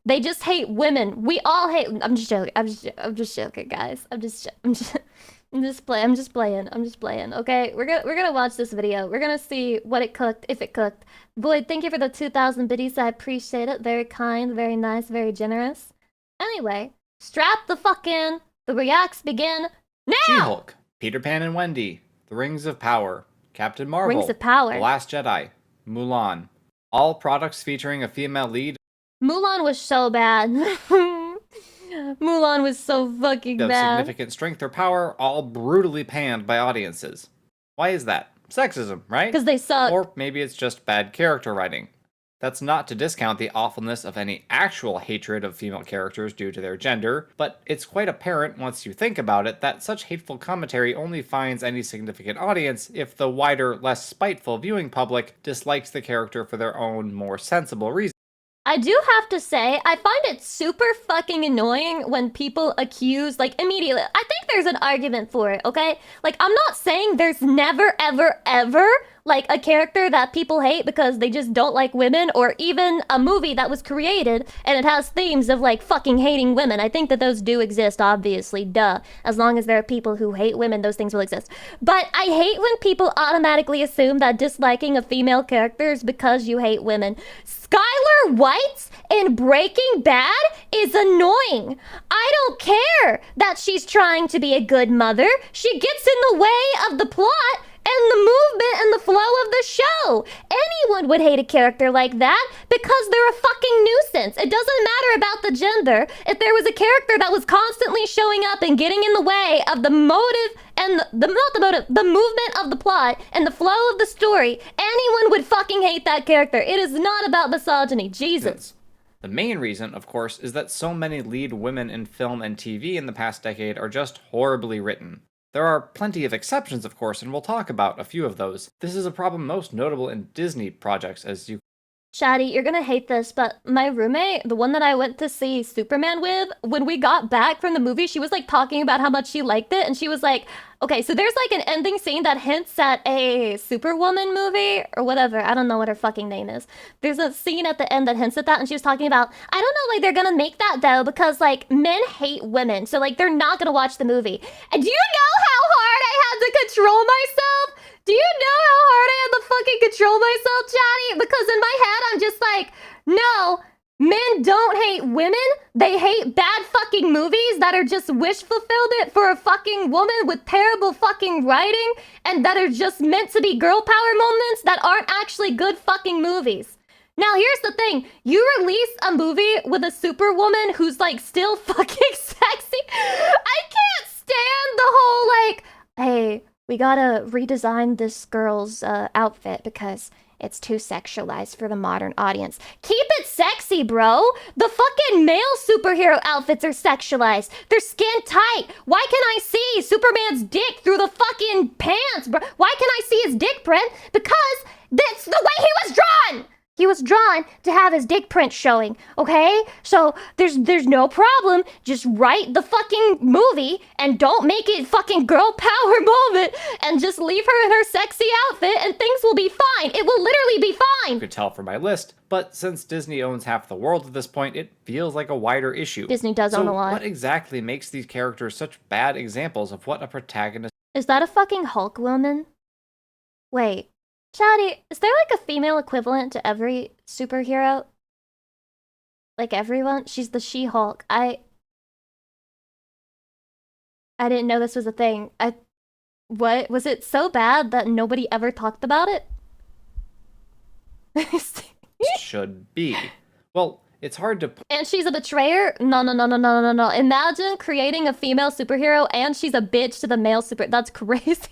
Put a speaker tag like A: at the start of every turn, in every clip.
A: They just hate women. We all hate. I'm just joking. I'm just joking, guys. I'm just playing. I'm just playing. I'm just playing. Okay, we're gonna watch this video. We're gonna see what it cooked, if it cooked. Boyd, thank you for the 2,000 biddies. I appreciate it. Very kind, very nice, very generous. Anyway, strap the fuck in. The reacts begin now.
B: She-Hulk, Peter Pan and Wendy, The Rings of Power, Captain Marvel,
A: Rings of Power,
B: The Last Jedi, Mulan. All products featuring a female lead.
A: Mulan was so bad. Mulan was so fucking
B: Of
A: bad.
B: Significant strength or power, all brutally panned by audiences. Why is that? Sexism, right?
A: Because they suck.
B: Or maybe it's just bad character writing. That's not to discount the awfulness of any actual hatred of female characters due to their gender, but it's quite apparent once you think about it that such hateful commentary only finds any significant audience if the wider, less spiteful viewing public dislikes the character for their own, more sensible reasons.
A: I do have to say, I find it super fucking annoying when people accuse, like, immediately. I think there's an argument for it, okay? Like, I'm not saying there's never, ever, ever, like, a character that people hate because they just don't like women, or even a movie that was created and it has themes of, like, fucking hating women. I think that those do exist, obviously, duh. As long as there are people who hate women, those things will exist. But I hate when people automatically assume that disliking a female character is because you hate women. Skylar White in Breaking Bad is annoying. I don't care that she's trying to be a good mother. She gets in the way of the plot and the movement and the flow of the show. Anyone would hate a character like that because they're a fucking nuisance. It doesn't matter about the gender. If there was a character that was constantly showing up and getting in the way of the motive and the movement of the plot and the flow of the story, anyone would fucking hate that character. It is not about misogyny. Jesus.
B: The main reason, of course, is that so many lead women in film and TV in the past decade are just horribly written. There are plenty of exceptions, of course, and we'll talk about a few of those. This is a problem most notable in Disney projects, as you...
A: Shadi, you're gonna hate this, but my roommate, the one that I went to see Superman with, when we got back from the movie, she was like talking about how much she liked it, and she was like, okay, so there's like an ending scene that hints at a Superwoman movie, or whatever, I don't know what her fucking name is. There's a scene at the end that hints at that, and she was talking about, I don't know, like, they're gonna make that though, because like, men hate women, so like, they're not gonna watch the movie. And do you know how hard I had to control myself? Do you know how hard I had to fucking control myself, Chatty? Because in my head, I'm just like, no, men don't hate women. They hate bad fucking movies that are just wish fulfillment for a fucking woman with terrible fucking writing and that are just meant to be girl power moments that aren't actually good fucking movies. Now, here's the thing. You release a movie with a superwoman who's like still fucking sexy. I can't stand the whole like, hey, we gotta redesign this girl's outfit because it's too sexualized for the modern audience. Keep it sexy, bro. The fucking male superhero outfits are sexualized. They're skin tight. Why can I see Superman's dick through the fucking pants, bro? Why can I see his dick print? Because that's the way he was drawn. He was drawn to have his dick print showing, okay? So there's no problem. Just write the fucking movie and don't make it fucking girl power moment and just leave her in her sexy outfit and things will be fine. It will literally be fine.
B: You could tell from my list, but since Disney owns half the world at this point, it feels like a wider issue.
A: Disney does own a lot.
B: What exactly makes these characters such bad examples of what a protagonist...
A: Is that a fucking Hulk woman? Wait. Shadi, is there like a female equivalent to every superhero? Like everyone? She's the She-Hulk. I didn't know this was a thing. What? Was it so bad that nobody ever talked about it?
B: should be. Well, it's hard to...
A: And she's a betrayer? No. Imagine creating a female superhero and she's a bitch to the male super... That's crazy.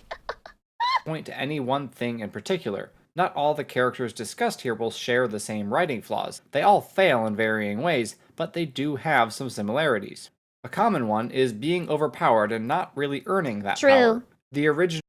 B: point to any one thing in particular. Not all the characters discussed here will share the same writing flaws. They all fail in varying ways, but they do have some similarities. A common one is being overpowered and not really earning that power. The original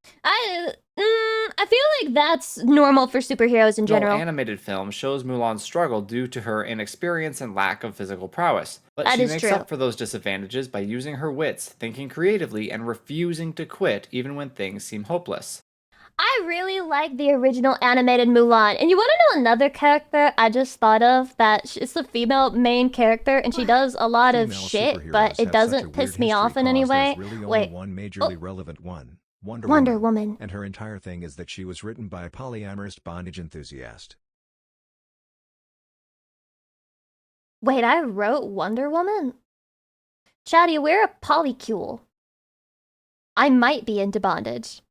A: I feel like that's normal for superheroes in general.
B: Animated film shows Mulan's struggle due to her inexperience and lack of physical prowess. But she makes up for those disadvantages by using her wits, thinking creatively, and refusing to quit even when things seem hopeless.
A: I really like the original animated Mulan. And you want to know another character I just thought of that is a female main character and she does a lot of
C: Female
A: shit, but
C: superheroes
A: it
C: have
A: doesn't
C: such a
A: piss
C: weird
A: me off
C: history
A: in any
C: 'cause
A: way.
C: there's really only
A: Wait,
C: one majorly relevant one.
A: Wonder Woman.
C: And her entire thing is that she was written by a polyamorous bondage enthusiast.
A: Wait, I wrote Wonder Woman? Chatty, we're a polycule. I might be into bondage.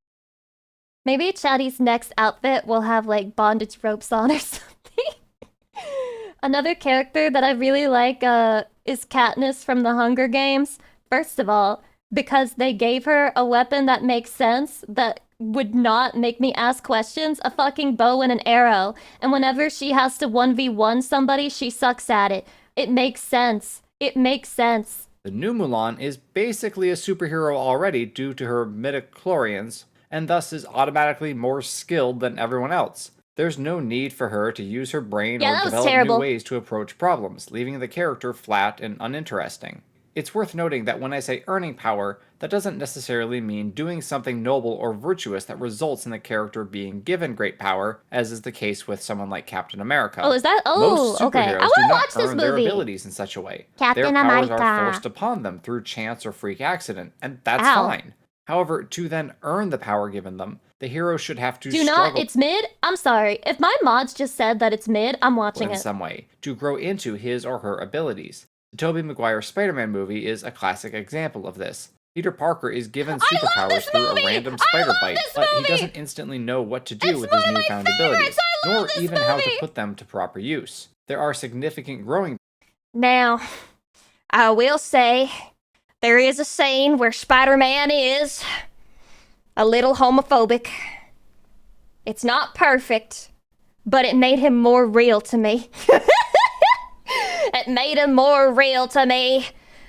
A: Maybe Chatty's next outfit will have like bondage ropes on or something. Another character that I really like is Katniss from the Hunger Games. First of all, because they gave her a weapon that makes sense, that would not make me ask questions, a fucking bow and an arrow. And whenever she has to 1v1 somebody, she sucks at it. It makes sense. It makes sense.
B: The new Mulan is basically a superhero already due to her midichlorians, and thus is automatically more skilled than everyone else. There's no need for her to use her brain or develop new ways to approach problems, leaving the character flat and uninteresting. It's worth noting that when I say earning power, that doesn't necessarily mean doing something noble or virtuous that results in the character being given great power, as is the case with someone like Captain America.
A: Oh, is that? Oh,
B: Most
A: okay. I
B: superheroes
A: want
B: do
A: to
B: not
A: watch this
B: earn their
A: movie.
B: abilities in such a way.
A: Captain
B: Their powers
A: America.
B: are forced upon them through chance or freak accident, and that's
A: Ow.
B: fine. However, to then earn the power given them, the hero should have to
A: Do
B: struggle
A: not, it's mid? I'm sorry. If my mods just said that it's mid, I'm watching
B: in
A: it.
B: some way to grow into his or her abilities. The Tobey Maguire Spider-Man movie is a classic example of this. Peter Parker is given superpowers through a random spider bite, but he doesn't instantly know what to do with his newfound abilities, nor even how to put them to proper use. There are significant growing.
A: Now, I will say, there is a scene where Spider-Man is a little homophobic. It's not perfect, but it made him more real to me. It made him more real to me.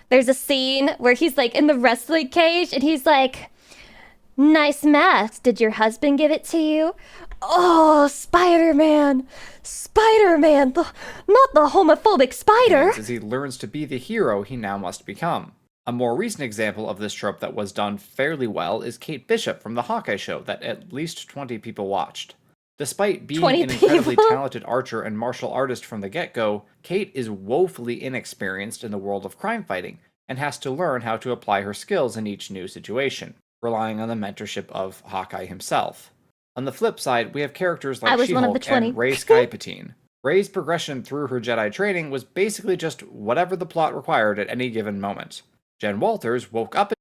A: There's a scene where he's like in the wrestling cage and he's like, "Nice mask. Did your husband give it to you?" Oh, Spider-Man. Spider-Man. Not the homophobic spider.
B: As he learns to be the hero he now must become. A more recent example of this trope that was done fairly well is Kate Bishop from The Hawkeye Show that at least 20 people watched. Despite being an incredibly talented archer and martial artist from the get-go, Kate is woefully inexperienced in the world of crime fighting and has to learn how to apply her skills in each new situation, relying on the mentorship of Hawkeye himself. On the flip side, we have characters like She-Hulk and Rey Skypatine. Rey's progression through her Jedi training was basically just whatever the plot required at any given moment. Jen Walters woke up.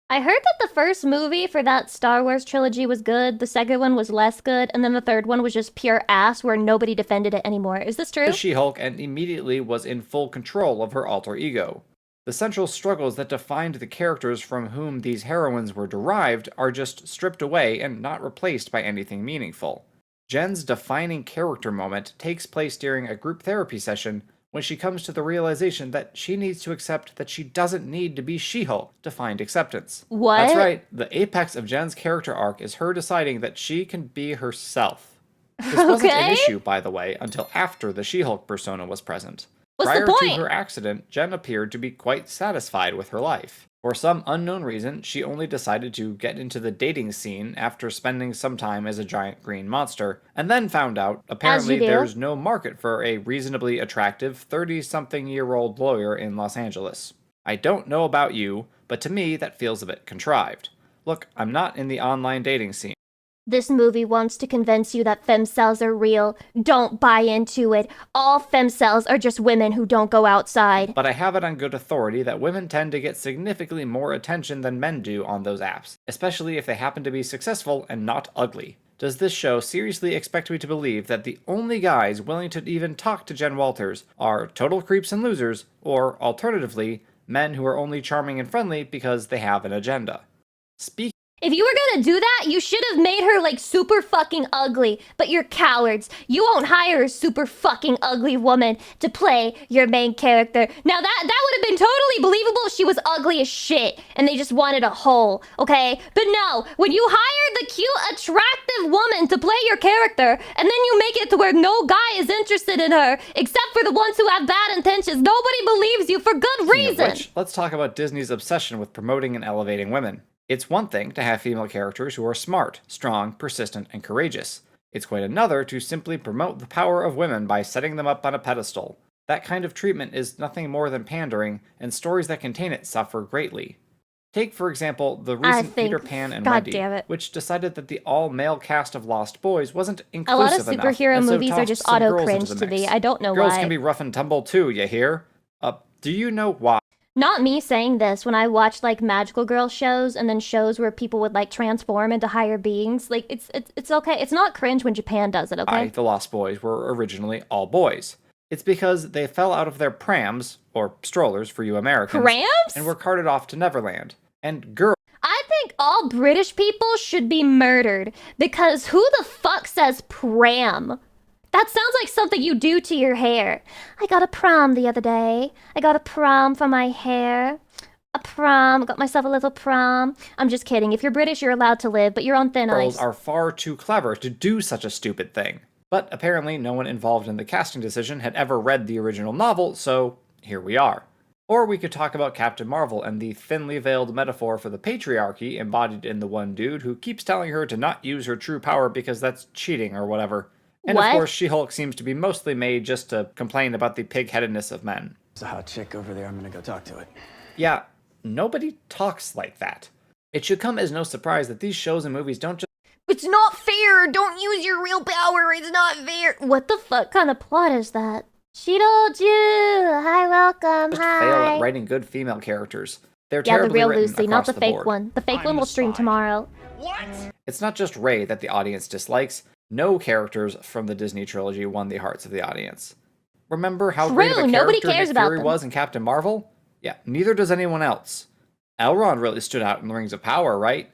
A: I heard that the first movie for that Star Wars trilogy was good, the second one was less good, and then the third one was just pure ass where nobody defended it anymore. Is this true?
B: She-Hulk and immediately was in full control of her alter ego. The central struggles that defined the characters from whom these heroines were derived are just stripped away and not replaced by anything meaningful. Jen's defining character moment takes place during a group therapy session when she comes to the realization that she needs to accept that she doesn't need to be She-Hulk to find acceptance.
A: What?
B: That's right, the apex of Jen's character arc is her deciding that she can be herself. This wasn't an issue, by the way, until after the She-Hulk persona was present. Prior to her accident, Jen appeared to be quite satisfied with her life. For some unknown reason, she only decided to get into the dating scene after spending some time as a giant green monster, and then found out, apparently there's no market for a reasonably attractive 30-something-year-old lawyer in Los Angeles. I don't know about you, but to me that feels a bit contrived. Look, I'm not in the online dating scene.
A: This movie wants to convince you that femcells are real. Don't buy into it. All femcells are just women who don't go outside.
B: But I have it on good authority that women tend to get significantly more attention than men do on those apps, especially if they happen to be successful and not ugly. Does this show seriously expect me to believe that the only guys willing to even talk to Jen Walters are total creeps and losers, or, alternatively, men who are only charming and friendly because they have an agenda?
A: If you were gonna do that, you should have made her, like, super fucking ugly. But you're cowards. You won't hire a super fucking ugly woman to play your main character. Now, that would have been totally believable if she was ugly as shit and they just wanted a hole, okay? But no, when you hire the cute, attractive woman to play your character, and then you make it to where no guy is interested in her, except for the ones who have bad intentions, nobody believes you for good reason.
B: Let's talk about Disney's obsession with promoting and elevating women. It's one thing to have female characters who are smart, strong, persistent, and courageous. It's quite another to simply promote the power of women by setting them up on a pedestal. That kind of treatment is nothing more than pandering, and stories that contain it suffer greatly. Take, for example, the recent Peter Pan and
A: God
B: Wendy,
A: damn it.
B: which decided that the all-male cast of Lost Boys wasn't
A: A
B: inclusive
A: lot of
B: enough,
A: superhero
B: and so
A: movies are
B: tossed
A: just
B: some
A: auto
B: girls into
A: cringe
B: the
A: to me.
B: mix.
A: I don't know
B: Girls
A: why.
B: can be rough and tumble too, you hear? Do you know why?
A: Not me saying this when I watch like magical girl shows and then shows where people would like transform into higher beings. Like it's okay. It's not cringe when Japan does it, okay?
B: The Lost Boys were originally all boys. It's because they fell out of their prams, or strollers for you Americans,
A: Prams?
B: and were carted off to Neverland. And girls
A: I think all British people should be murdered because who the fuck says pram? That sounds like something you do to your hair. I got a prom the other day. I got a prom for my hair. A prom. Got myself a little prom. I'm just kidding. If you're British, you're allowed to live, but you're on thin ice.
B: are far too clever to do such a stupid thing. But apparently no one involved in the casting decision had ever read the original novel, so here we are. Or we could talk about Captain Marvel and the thinly veiled metaphor for the patriarchy embodied in the one dude who keeps telling her to not use her true power because that's cheating or whatever. And
A: What?
B: of course, She-Hulk seems to be mostly made just to complain about the pig-headedness of men.
D: There's a hot chick over there. I'm gonna go talk to it.
B: Yeah, nobody talks like that. It should come as no surprise that these shows and movies don't just
A: It's not fair. Don't use your real power. It's not fair. What the fuck kind of plot is that? She told you. Hi, welcome. Hi.
B: fail at writing good female characters. They're
A: Yeah, the
B: terribly
A: real
B: written
A: Lucy, not
B: across
A: the fake
B: board.
A: one. The fake
D: I'm
A: one will
D: the
A: stream
D: spy.
A: tomorrow.
B: It's not just Rey that the audience dislikes. No characters from the Disney trilogy won the hearts of the audience. Remember how great of a
A: True, nobody
B: character
A: cares
B: Nick
A: about
B: Fury
A: them.
B: was in Captain Marvel? Yeah, neither does anyone else. Elrond really stood out in the Rings of Power, right?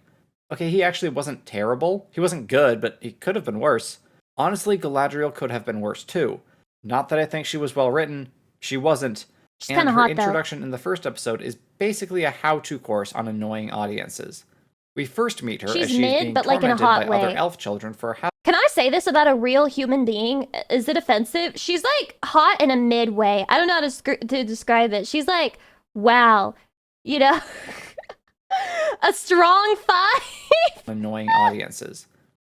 B: Okay, he actually wasn't terrible. He wasn't good, but he could have been worse. Honestly, Galadriel could have been worse too. Not that I think she was well written. She wasn't.
A: She's
B: And
A: kinda
B: her
A: hot, though.
B: introduction in the first episode is basically a how-to course on annoying audiences. We first meet her
A: She's
B: as she's
A: mid,
B: being
A: but, like, in a
B: tormented
A: hot
B: by other
A: way.
B: elf children for how
A: Can I say this about a real human being? Is it offensive? She's like hot in a mid way. I don't know how to describe it. She's like, wow, you know, a strong five.
B: annoying audiences.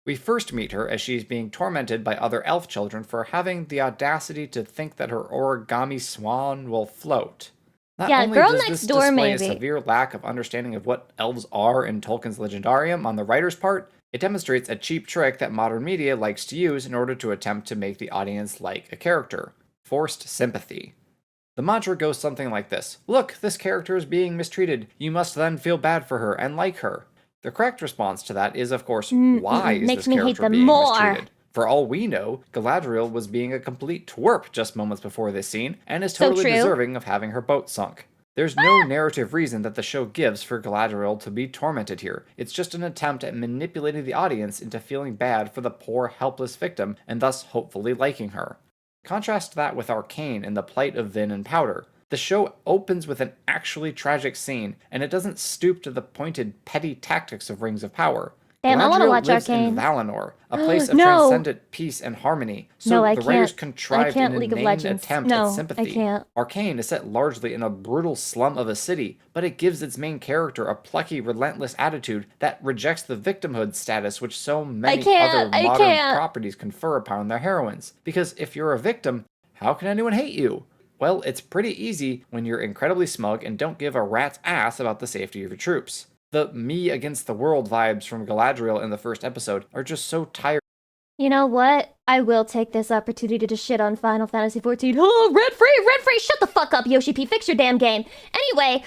B: We first meet her as she's being tormented by other elf children for having the audacity to think that her origami swan will float. Not
A: Yeah,
B: only
A: girl
B: does
A: next
B: this
A: door,
B: display
A: maybe.
B: a severe lack of understanding of what elves are in Tolkien's Legendarium on the writer's part, it demonstrates a cheap trick that modern media likes to use in order to attempt to make the audience like a character. Forced sympathy. The mantra goes something like this. Look, this character is being mistreated. You must then feel bad for her and like her. The correct response to that is, of course, why is
A: makes
B: this
A: me hate
B: character
A: them
B: being
A: more.
B: mistreated? For all we know, Galadriel was being a complete twerp just moments before this scene, and is
A: So
B: totally
A: true.
B: deserving of having her boat sunk. There's no narrative reason that the show gives for Galadriel to be tormented here. It's just an attempt at manipulating the audience into feeling bad for the poor, helpless victim, and thus hopefully liking her. Contrast that with Arcane and the plight of Vin and Powder. The show opens with an actually tragic scene, and it doesn't stoop to the pointed, petty tactics of Rings of Power.
A: Damn, I wanna
B: Galadriel
A: watch
B: lives
A: Arcane.
B: in Valinor, a place of
A: No.
B: transcendent peace and harmony. So
A: No, I
B: the writers
A: can't.
B: contrived
A: I can't
B: an
A: League of
B: inane
A: Legends.
B: attempt
A: No,
B: at
A: I
B: sympathy.
A: can't.
B: Arcane is set largely in a brutal slum of a city, but it gives its main character a plucky, relentless attitude that rejects the victimhood status which so many
A: can't,
B: other
A: I
B: modern
A: can't.
B: properties confer upon their heroines. Because if you're a victim, how can anyone hate you? Well, it's pretty easy when you're incredibly smug and don't give a rat's ass about the safety of your troops. The me against the world vibes from Galadriel in the first episode are just so tired.
A: You know what? I will take this opportunity to shit on Final Fantasy XIV. Oh, red free! Shut the fuck up, Yoshi P. Fix your damn game. Anyway,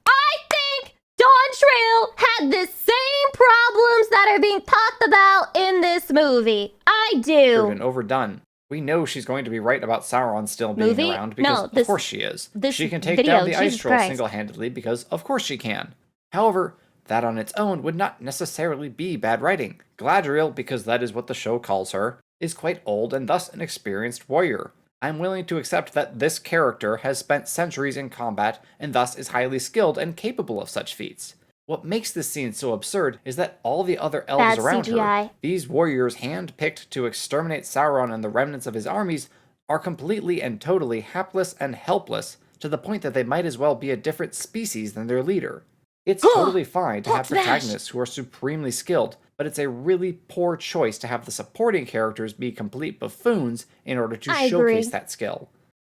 A: I think Dawn Trail had the same problems that are being talked about in this movie. I do.
B: And overdone. We know she's going to be right about Sauron still being
A: Movie?
B: around because
A: No,
B: of course she is.
A: this
B: She can take
A: video,
B: down the Ice
A: Jesus
B: Troll
A: Christ.
B: single-handedly because of course she can. However, that on its own would not necessarily be bad writing. Galadriel, because that is what the show calls her, is quite old and thus an experienced warrior. I'm willing to accept that this character has spent centuries in combat and thus is highly skilled and capable of such feats. What makes this scene so absurd is that all the other elves
A: Bad
B: around her,
A: CGI.
B: these warriors hand-picked to exterminate Sauron and the remnants of his armies, are completely and totally hapless and helpless to the point that they might as well be a different species than their leader. It's totally fine to have
A: Hulk smash!
B: protagonists who are supremely skilled, but it's a really poor choice to have the supporting characters be complete buffoons in order to
A: I
B: showcase
A: agree.
B: that skill.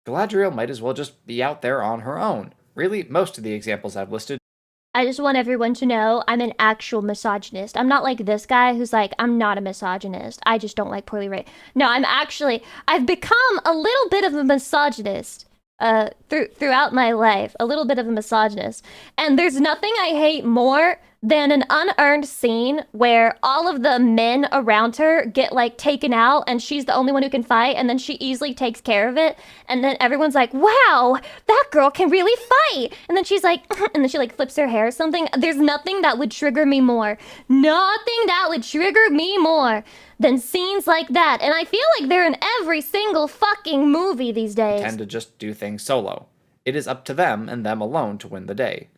B: Galadriel might as well just be out there on her own. Really, most of the examples I've listed.
A: I just want everyone to know I'm an actual misogynist. I'm not like this guy who's like, I'm not a misogynist. I just don't like poorly rated. No, I've become a little bit of a misogynist throughout my life. A little bit of a misogynist. And there's nothing I hate more than an unearned scene where all of the men around her get like taken out and she's the only one who can fight, and then she easily takes care of it, and then everyone's like, wow, that girl can really fight, and then she's like and then she like flips her hair or something. There's nothing that would trigger me more than scenes like that, and I feel like they're in every single fucking movie these days.
B: Tend to just do things solo. It is up to them and them alone to win the day.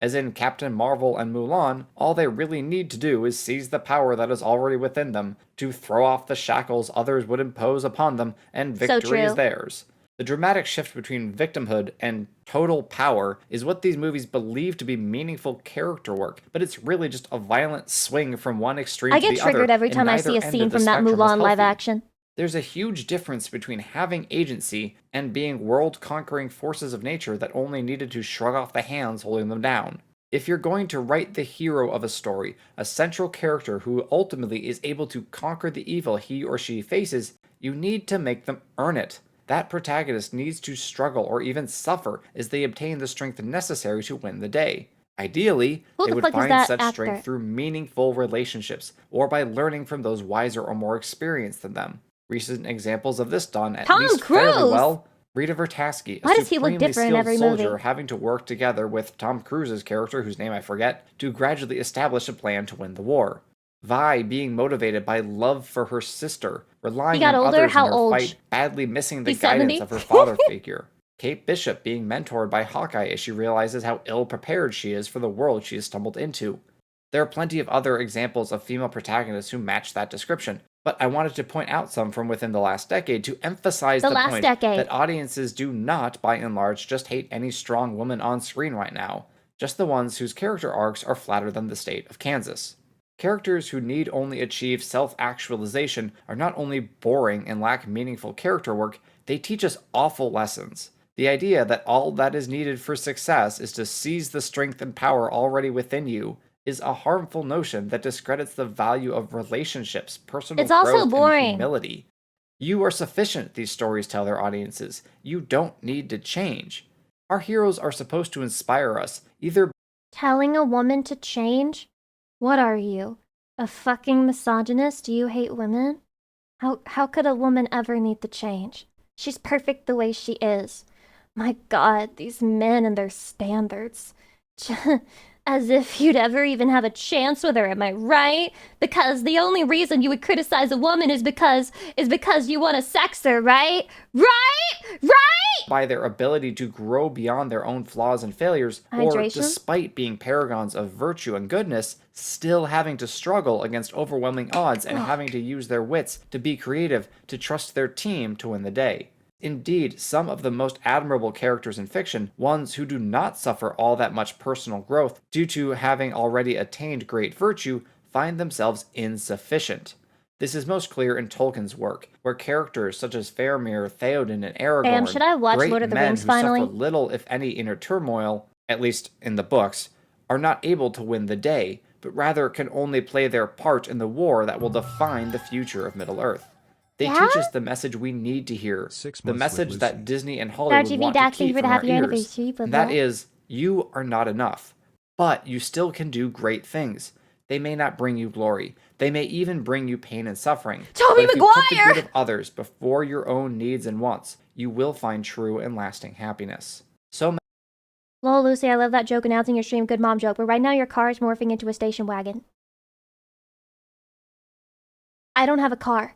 B: As in Captain Marvel and Mulan, all they really need to do is seize the power that is already within them, to throw off the shackles others would impose upon them, and victory is theirs. The dramatic shift between victimhood and total power is what these movies believe to be meaningful character work, but it's really just a violent swing from one extreme to the other.
A: I get triggered every time I see a scene from that Mulan live action.
B: There's a huge difference between having agency and being world-conquering forces of nature that only needed to shrug off the hands holding them down. If you're going to write the hero of a story, a central character who ultimately is able to conquer the evil he or she faces, you need to make them earn it. That protagonist needs to struggle or even suffer as they obtain the strength necessary to win the day. Ideally, they would find such strength through meaningful relationships, or by learning from those wiser or more experienced than them. Recent examples of this done at least fairly well. Rita Vertasky, a supremely skilled soldier having to work together with Tom Cruise's character, whose name I forget, to gradually establish a plan to win the war. Vi being motivated by love for her sister, relying on others in her fight, badly missing the guidance of her father figure. Kate Bishop being mentored by Hawkeye as she realizes how ill-prepared she is for the world she has stumbled into. There are plenty of other examples of female protagonists who match that description, but I wanted to point out some from within the last decade to emphasize the point that audiences do not, by and large, just hate any strong woman on screen right now, just the ones whose character arcs are flatter than the state of Kansas. Characters who need only achieve self-actualization are not only boring and lack meaningful character work, they teach us awful lessons. The idea that all that is needed for success is to seize the strength and power already within you is a harmful notion that discredits the value of relationships, personal growth, and humility. You are sufficient, these stories tell their audiences. You don't need to change. Our heroes are supposed to inspire us, either
A: telling a woman to change? What are you? A fucking misogynist? Do you hate women? How could a woman ever need to change? She's perfect the way she is. My God, these men and their standards. As if you'd ever even have a chance with her, am I right? Because the only reason you would criticize a woman is because you want to sex her, right? Right?
B: By their ability to grow beyond their own flaws and failures, or despite being paragons of virtue and goodness, still having to struggle against overwhelming odds and having to use their wits to be creative, to trust their team to win the day. Indeed, some of the most admirable characters in fiction, ones who do not suffer all that much personal growth due to having already attained great virtue, find themselves insufficient. This is most clear in Tolkien's work, where characters such as Faramir, Theoden, and Aragorn,
A: should I watch Lord of the Rings finally?
B: Suffer little if any inner turmoil, at least in the books, are not able to win the day, but rather can only play their part in the war that will define the future of Middle-earth. They teach us the message we need to hear, the message that Disney and Hollywood want to keep from our ears, and that is, you are not enough, but you still can do great things. They may not bring you glory. They may even bring you pain and suffering. But if you put the good of others before your own needs and wants, you will find true and lasting happiness.
A: Lol, Lucy, I love that joke announcing your stream. Good mom joke, but right now your car is morphing into a station wagon. I don't have a car.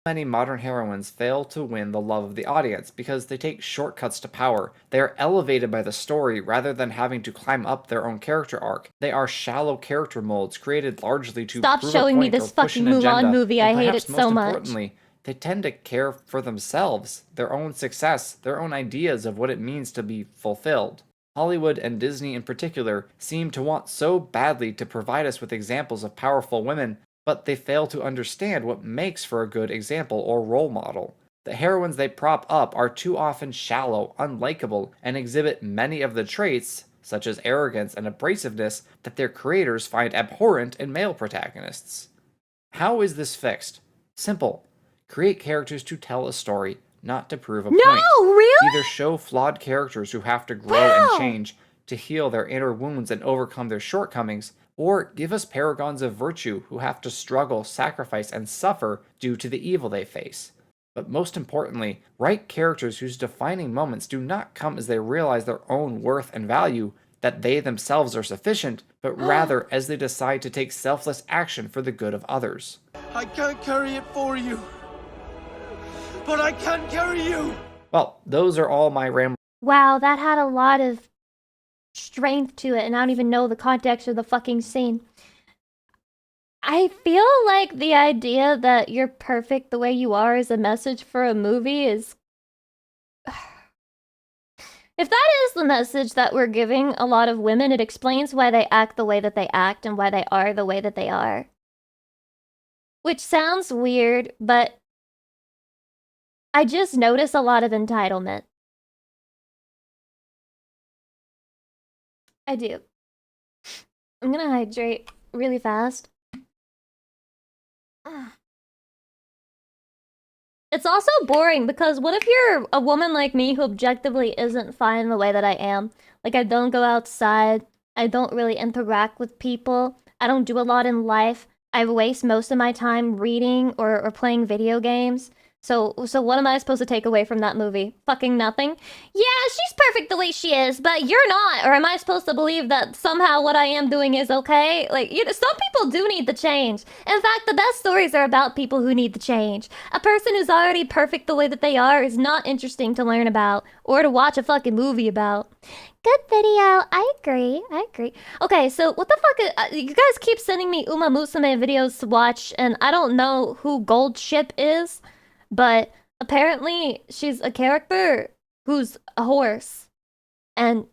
B: Many modern heroines fail to win the love of the audience because they take shortcuts to power. They are elevated by the story rather than having to climb up their own character arc. They are shallow character molds created largely to
A: stop
B: prove
A: showing
B: a
A: me
B: point
A: this
B: or push
A: fucking
B: an
A: Mulan
B: agenda,
A: movie. I hate it so
B: most
A: much.
B: Importantly, they tend to care for themselves, their own success, their own ideas of what it means to be fulfilled. Hollywood and Disney in particular seem to want so badly to provide us with examples of powerful women, but they fail to understand what makes for a good example or role model. The heroines they prop up are too often shallow, unlikable, and exhibit many of the traits, such as arrogance and abrasiveness, that their creators find abhorrent in male protagonists. How is this fixed? Simple. Create characters to tell a story, not to prove a point.
A: No, really?
B: Either show flawed characters who have to grow and change to heal their inner wounds and overcome their shortcomings, or give us paragons of virtue who have to struggle, sacrifice, and suffer due to the evil they face. But most importantly, write characters whose defining moments do not come as they realize their own worth and value, that they themselves are sufficient, but rather as they decide to take selfless action for the good of others.
E: I can't carry it for you, but I can carry you!
B: Well, those are all my ramblings.
A: Wow, that had a lot of strength to it, and I don't even know the context of the fucking scene. I feel like the idea that you're perfect the way you are is a message for a movie is... If that is the message that we're giving a lot of women, it explains why they act the way that they act and why they are the way that they are. Which sounds weird, but I just notice a lot of entitlement. I do. I'm gonna hydrate really fast. It's also boring because what if you're a woman like me who objectively isn't fine the way that I am? Like, I don't go outside, I don't really interact with people, I don't do a lot in life, I waste most of my time reading or playing video games. So what am I supposed to take away from that movie? Fucking nothing? Yeah, she's perfect the way she is, but you're not. Or am I supposed to believe that somehow what I am doing is okay? Like, you know, some people do need the change. In fact, the best stories are about people who need the change. A person who's already perfect the way that they are is not interesting to learn about or to watch a fucking movie about. Good video. I agree. Okay, so what the fuck you guys keep sending me Umamusume videos to watch, and I don't know who Gold Ship is. But apparently she's a character who's a horse. And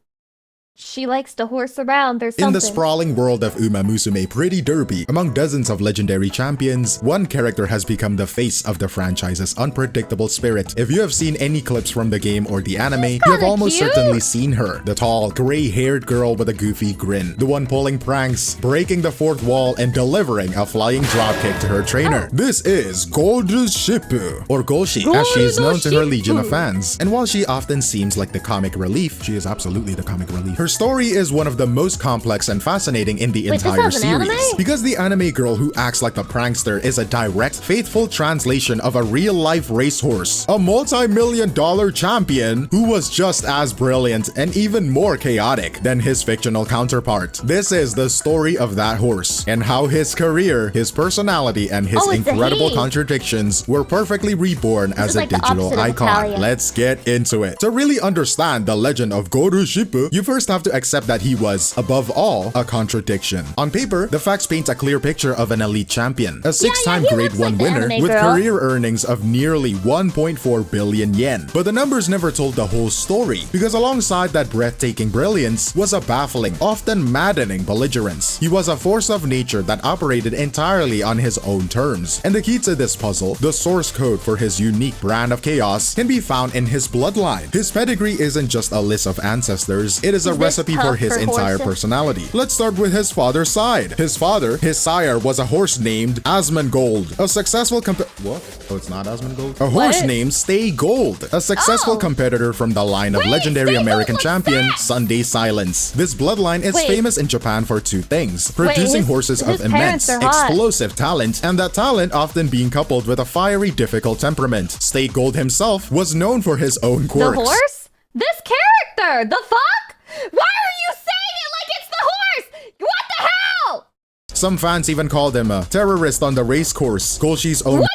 A: she likes to horse around or something.
F: In the sprawling world of Umamusume Pretty Derby, among dozens of legendary champions, one character has become the face of the franchise's unpredictable spirit. If you have seen any clips from the game or the anime, you have almost certainly seen her. The tall, gray-haired girl with a goofy grin. The one pulling pranks, breaking the fourth wall, and delivering a flying dropkick to her trainer. This is Gold Ship, or Golshi, as she is known to her legion of fans. And while she often seems like the comic relief, she is absolutely the comic relief. Her story is one of the most complex and fascinating in the entire series. Because the anime girl who acts like the prankster is a direct, faithful translation of a real-life racehorse, a multi-million-dollar champion who was just as brilliant and even more chaotic than his fictional counterpart. This is the story of that horse, and how his career, his personality, and his incredible contradictions were perfectly reborn as a digital icon. Let's get into it. To really understand the legend of Goru Shippu, you first have to accept that he was, above all, a contradiction. On paper, the facts paint a clear picture of an elite champion, a six-time Grade 1 winner with career earnings of nearly 1.4 billion yen. But the numbers never told the whole story, because alongside that breathtaking brilliance was a baffling, often maddening belligerence. He was a force of nature that operated entirely on his own terms. And the key to this puzzle, the source code for his unique brand of chaos, can be found in his bloodline. His pedigree isn't just a list of ancestors, it is a recipe for his entire personality. Let's start with his father's side. His sire, was a horse named Asmongold, a successful Oh, it's not Asmongold? A horse named Stay Gold, a successful competitor from the line of legendary American champion Sunday Silence. This bloodline is famous in Japan for two things: producing horses of immense, explosive talent, and that talent often being coupled with a fiery, difficult temperament. Stay Gold himself was known for his own quirks.
A: The horse? This character! The fuck? Why are you saying it like it's the horse? What the hell?
F: Some fans even called him a terrorist on the race course. Golshi's own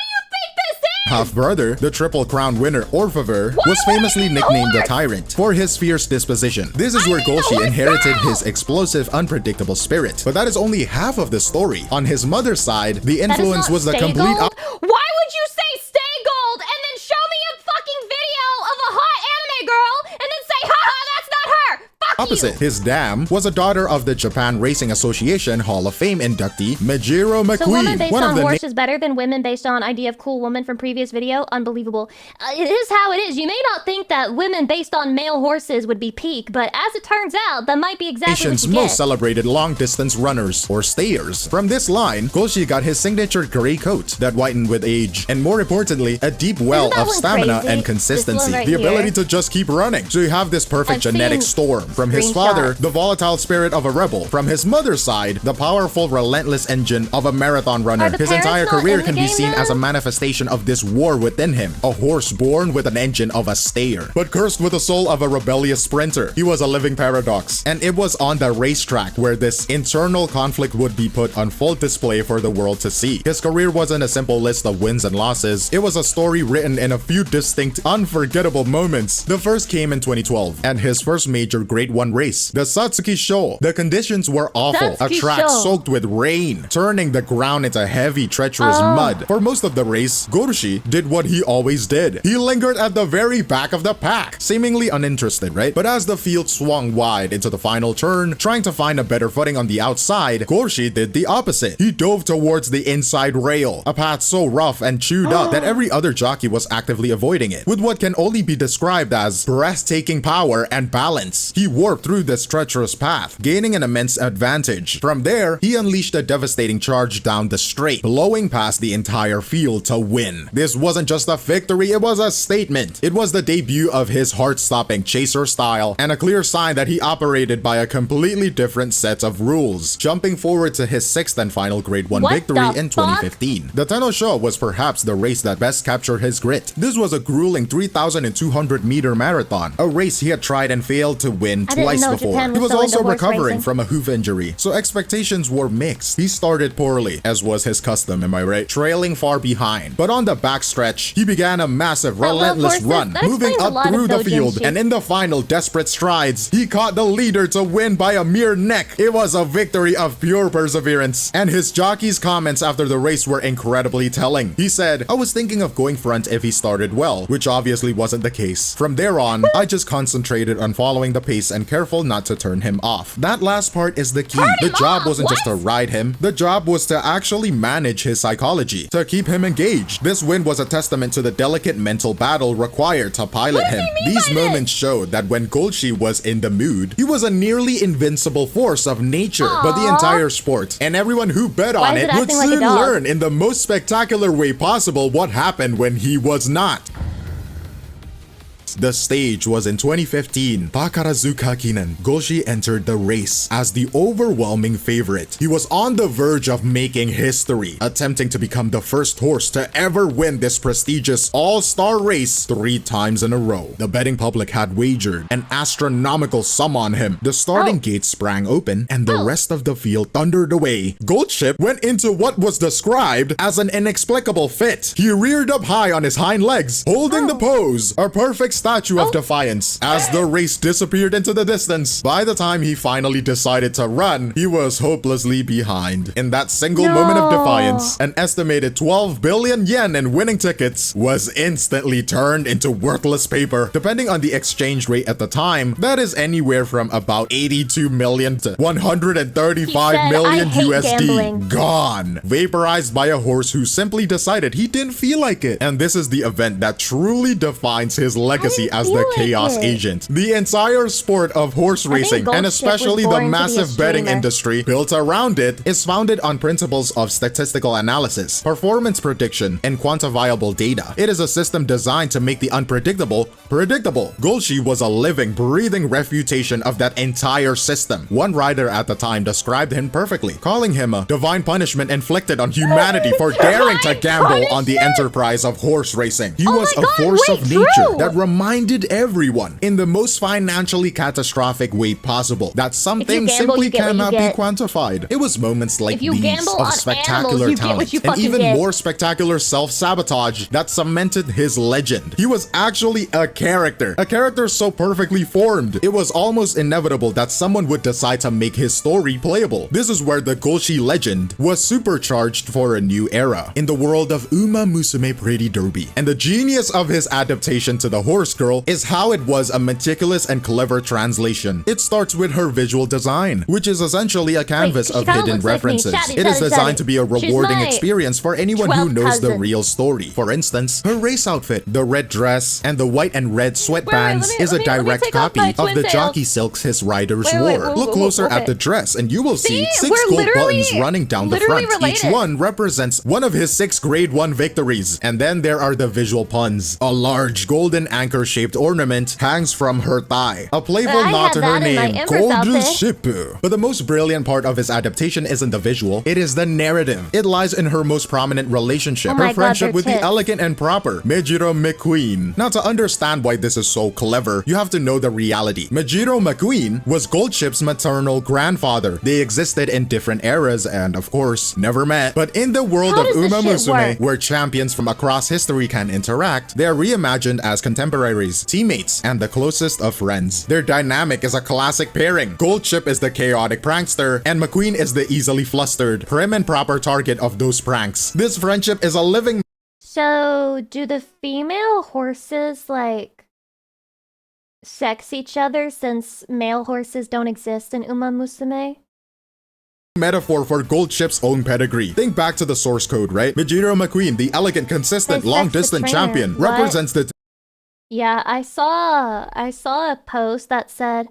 F: half-brother, the Triple Crown winner Orfaver, was famously nicknamed the Tyrant for his fierce disposition. This is where Golshi inherited his explosive, unpredictable spirit. But that is only half of the story. On his mother's side, the influence was the complete
A: Why would you say Stay Gold and then show me a fucking video of a hot anime girl and then say, haha, that's not her?
F: opposite. His dam was a daughter of the Japan Racing Association Hall of Fame inductee Mijiro
A: So women
F: McQueen,
A: based
F: one of
A: on
F: the
A: horse is better than women based on idea of cool woman from previous video? Unbelievable. It is how it is. You may not think that women based on male horses would be peak, but as it turns out, that might be exactly what
F: nation's
A: you
F: most
A: get.
F: celebrated long-distance runners, or stayers. From this line, Golshi got his signature gray coat that whitened with age, and more importantly, a deep well
A: Isn't that
F: of
A: one
F: stamina
A: crazy?
F: and
A: This
F: consistency,
A: one right
F: the ability
A: here.
F: to just keep running. So you have this perfect
A: I've
F: genetic
A: seen
F: storm. From his
A: screenshots.
F: father, the volatile spirit of a rebel. From his mother's side, the powerful, relentless engine of a marathon runner.
A: Are the
F: His
A: parents
F: entire
A: not
F: career
A: in the
F: can be
A: game
F: seen
A: then?
F: as a manifestation of this war within him, a horse born with an engine of a stayer, but cursed with the soul of a rebellious sprinter. He was a living paradox, and it was on the racetrack where this internal conflict would be put on full display for the world to see. His career wasn't a simple list of wins and losses. It was a story written in a few distinct, unforgettable moments. The first came in 2012, and his first major Grade 1 race, the Satsuki Show. The conditions were awful, a
A: Satsuki
F: track
A: Show.
F: soaked with rain, turning the ground into heavy, treacherous mud. For most of the race, Gorshi did what he always did. He lingered at the very back of the pack, seemingly uninterested, right? But as the field swung wide into the final turn, trying to find a better footing on the outside, Gorshi did the opposite. He dove towards the inside rail, a path so rough and chewed up that every other jockey was actively avoiding it. With what can only be described as breathtaking power and balance, he warped through this treacherous path, gaining an immense advantage. From there, he unleashed a devastating charge down the straight, blowing past the entire field to win. This wasn't just a victory, it was a statement. It was the debut of his heart-stopping chaser style, and a clear sign that he operated by a completely different set of rules. Jumping forward to his sixth and final Grade 1
A: What
F: victory
A: the
F: in
A: fuck?
F: 2015. The Tenno Show was perhaps the race that best captured his grit. This was a grueling 3,200 meter marathon, a race he had tried and failed to win
A: I didn't
F: twice
A: know
F: before.
A: Japan
F: He
A: was
F: was
A: so
F: also
A: into horse
F: recovering
A: racing.
F: from a hoof injury, so expectations were mixed. He started poorly, as was his custom, am I right? Trailing far behind. But on the backstretch, he began a massive,
A: I love
F: relentless
A: horses.
F: run,
A: That
F: moving
A: explains a
F: up
A: lot of
F: through the
A: Dojin
F: field,
A: shit.
F: and in the final desperate strides, he caught the leader to win by a mere neck. It was a victory of pure perseverance, and his jockey's comments after the race were incredibly telling. He said, "I was thinking of going front if he started well," which obviously wasn't the case. From there on, I just concentrated on following the pace and careful not to turn him off. That last part is the key. The
A: him
F: job
A: off?
F: wasn't just to
A: What?
F: ride him. The job was to actually manage his psychology, to keep him engaged. This win was a testament to the delicate mental battle required to pilot him. These moments showed that when Golshi was in the mood, he was a nearly invincible force of nature. But the
A: Aw.
F: entire sport, and everyone who bet
A: Why
F: on
A: is
F: it,
A: it
F: would
A: acting like a
F: soon
A: dog?
F: learn in the most spectacular way possible what happened when he was not. The stage was in 2015. Takarazuka Kinen, Golshi entered the race as the overwhelming favorite. He was on the verge of making history, attempting to become the first horse to ever win this prestigious all-star race 3 times in a row. The betting public had wagered an astronomical sum on him. The starting gate sprang open and the rest of the field thundered away. Goldship went into what was described as an inexplicable fit. He reared up high on his hind legs, holding the pose, a perfect statue of defiance, as the race disappeared into the distance. By the time he finally decided to run, he was hopelessly behind. In that single moment of defiance, an estimated 12 billion yen in winning tickets was instantly turned into worthless paper. Depending on the exchange rate at the time, that is anywhere from about 82 million to 135
A: He said,
F: million
A: "I hate
F: USD.
A: gambling."
F: Gone. Vaporized by a horse who simply decided he didn't feel like it. And this is the event that truly defines his legacy as the
A: feel like
F: chaos
A: it.
F: agent. The entire sport of horse racing, and
A: Goldship was
F: especially the
A: born to be a
F: massive betting
A: streamer.
F: industry built around it, is founded on principles of statistical analysis, performance prediction, and quantifiable data. It is a system designed to make the unpredictable predictable. Golshi was a living, breathing refutation of that entire system. One writer at the time described him perfectly, calling him a divine punishment inflicted on humanity for daring to gamble on the enterprise of horse racing. He was
A: my
F: a
A: God,
F: force
A: wait,
F: of nature
A: true.
F: that reminded everyone in the most financially catastrophic way possible that something
A: gamble,
F: simply
A: you get what you
F: cannot be
A: get.
F: quantified. It was moments like
A: If you
F: these
A: gamble
F: of
A: on
F: spectacular
A: animals, you get what
F: talent
A: you
F: and
A: fucking
F: even
A: get.
F: more spectacular self-sabotage that cemented his legend. He was actually a character so perfectly formed. It was almost inevitable that someone would decide to make his story playable. This is where the Golshi legend was supercharged for a new era. In the world of Umamusume Pretty Derby, and the genius of his adaptation to the horse Horse Girl is how it was a meticulous and clever translation. It starts with her visual design, which is essentially a canvas
A: she
F: of
A: kinda
F: hidden
A: looks like me.
F: references.
A: Chatty,
F: It is
A: chatty,
F: designed
A: chatty.
F: to be a
A: She's
F: rewarding
A: my
F: experience for anyone who
A: 12th
F: knows the
A: cousin.
F: real story. For instance, her race outfit, the red dress, and the white and red sweatbands is a direct copy of the jockey silks his riders wore. Look closer at the dress and you will see 6 gold buttons running down the front. Each one represents one of his 6 grade 1 victories. And then there are the visual puns. A large golden anchor-shaped ornament hangs from her thigh. A playful nod to her name, Golden Ship. But the most brilliant part of his adaptation isn't the visual, it is the narrative. It lies in her most prominent relationship, her friendship with the elegant and proper Mejiro McQueen. Now, to understand why this is so clever, you have to know the reality. Mejiro McQueen was Goldship's maternal grandfather. They existed in different eras and, of course, never met. But in the world of Umamusume, where champions from across history can interact, they are reimagined as contemporaries, teammates, and the closest of friends. Their dynamic is a classic pairing. Goldship is the chaotic prankster, and McQueen is the easily flustered, prim and proper target of those pranks. This friendship is a living...
A: So, do the female horses, like, sex each other since male horses don't exist in Umamusume?
F: metaphor for Goldship's own pedigree. Think back to the source code, right? Mejiro McQueen, the elegant, consistent, long-distance champion, represents the...
A: Yeah, I saw a post that said,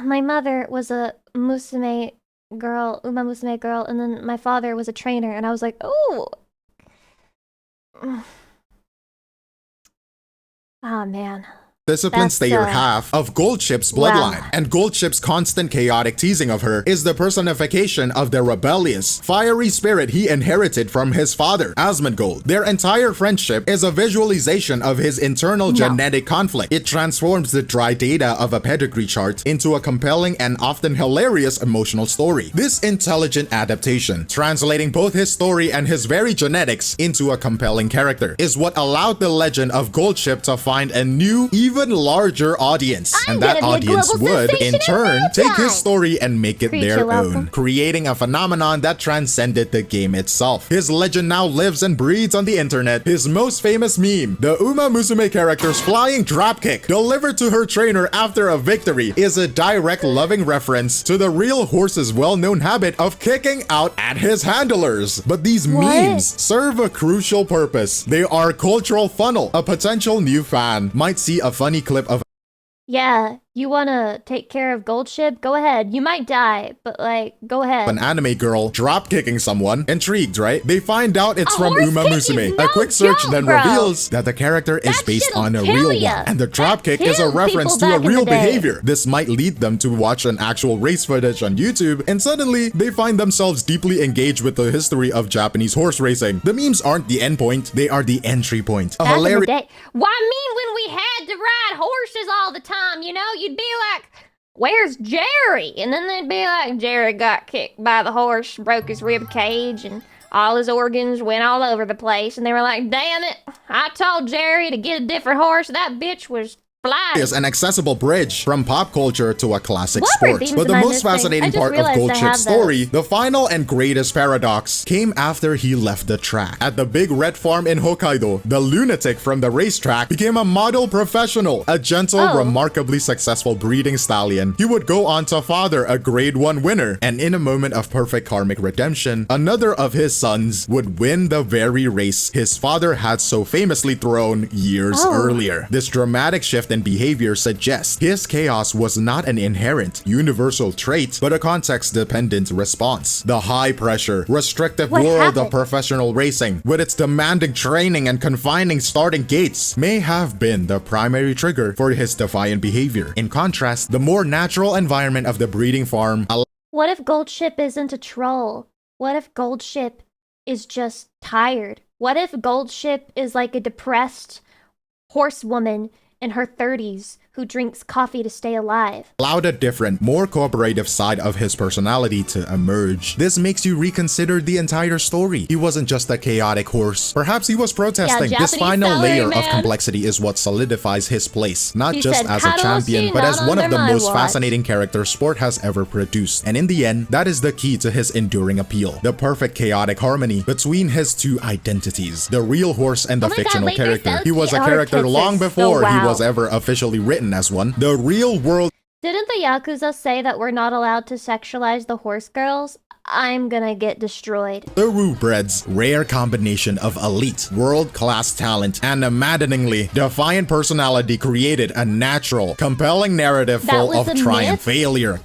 A: my mother was a Umamusume girl, and then my father was a trainer, and I was like, oh. Oh, man.
F: Discipline Stayer half of Goldship's bloodline, and Goldship's constant chaotic teasing of her is the personification of the rebellious, fiery spirit he inherited from his father, Asmongold. Their entire friendship is a visualization of his internal genetic conflict. It transforms the dry data of a pedigree chart into a compelling and often hilarious emotional story. This intelligent adaptation, translating both his story and his very genetics into a compelling character, is what allowed the legend of Goldship to find a new, even larger audience, and that audience would, in turn, take his story and make it their own, creating a phenomenon that transcended the game itself. His legend now lives and breathes on the internet. His most famous meme, the Umamusume character's flying dropkick delivered to her trainer after a victory, is a direct loving reference to the real horse's well-known habit of kicking out at his handlers. But these memes serve a crucial purpose. They are a cultural funnel. A potential new fan might see a funny clip of...
A: Yeah, you wanna take care of Goldship? Go ahead. You might die, but like, go ahead.
F: An anime girl drop kicking someone. Intrigued, right? They find out it's from Umamusume. A quick search then reveals that the character is based on a real one, and the drop kick is a reference to a real behavior. This might lead them to watch an actual race footage on YouTube, and suddenly they find themselves deeply engaged with the history of Japanese horse racing. The memes aren't the end point, they are the entry point. A hilarious...
A: Why, I mean, when we had to ride horses all the time, you know, you'd be like, where's Jerry? And then they'd be like, Jerry got kicked by the horse, broke his rib cage, and all his organs went all over the place. And they were like, damn it, I told Jerry to get a different horse. That bitch was flying.
F: Is an accessible bridge from pop culture to a classic sport. But the most fascinating part of Goldship's story, the final and greatest paradox, came after he left the track. At the big red farm in Hokkaido, the lunatic from the racetrack became a model professional, a gentle, remarkably successful breeding stallion. He would go on to father a grade 1 winner, and in a moment of perfect karmic redemption, another of his sons would win the very race his father had so famously thrown years earlier. This dramatic shift and behavior suggests his chaos was not an inherent, universal trait, but a context-dependent response. The high-pressure, restrictive world of professional racing, with its demanding training and confining starting gates, may have been the primary trigger for his defiant behavior. In contrast, the more natural environment of the breeding farm...
A: What if Goldship isn't a troll? What if Goldship is just tired? What if Goldship is like a depressed horsewoman in her 30s who drinks coffee to stay alive.
F: Allowed a different, more cooperative side of his personality to emerge. This makes you reconsider the entire story. He wasn't just a chaotic horse. Perhaps he was protesting. This final layer of complexity is what solidifies his place, not just as a champion, but as one of the most fascinating characters sport has ever produced. And in the end, that is the key to his enduring appeal. The perfect chaotic harmony between his two identities, the real horse and the fictional character. He was a character long before he was ever officially written as one. The real world.
A: Didn't the Yakuza say that we're not allowed to sexualize the horse girls? I'm gonna get destroyed.
F: The Rubreds' rare combination of elite, world-class talent, and a maddeningly defiant personality created a natural, compelling narrative full of triumph, failure,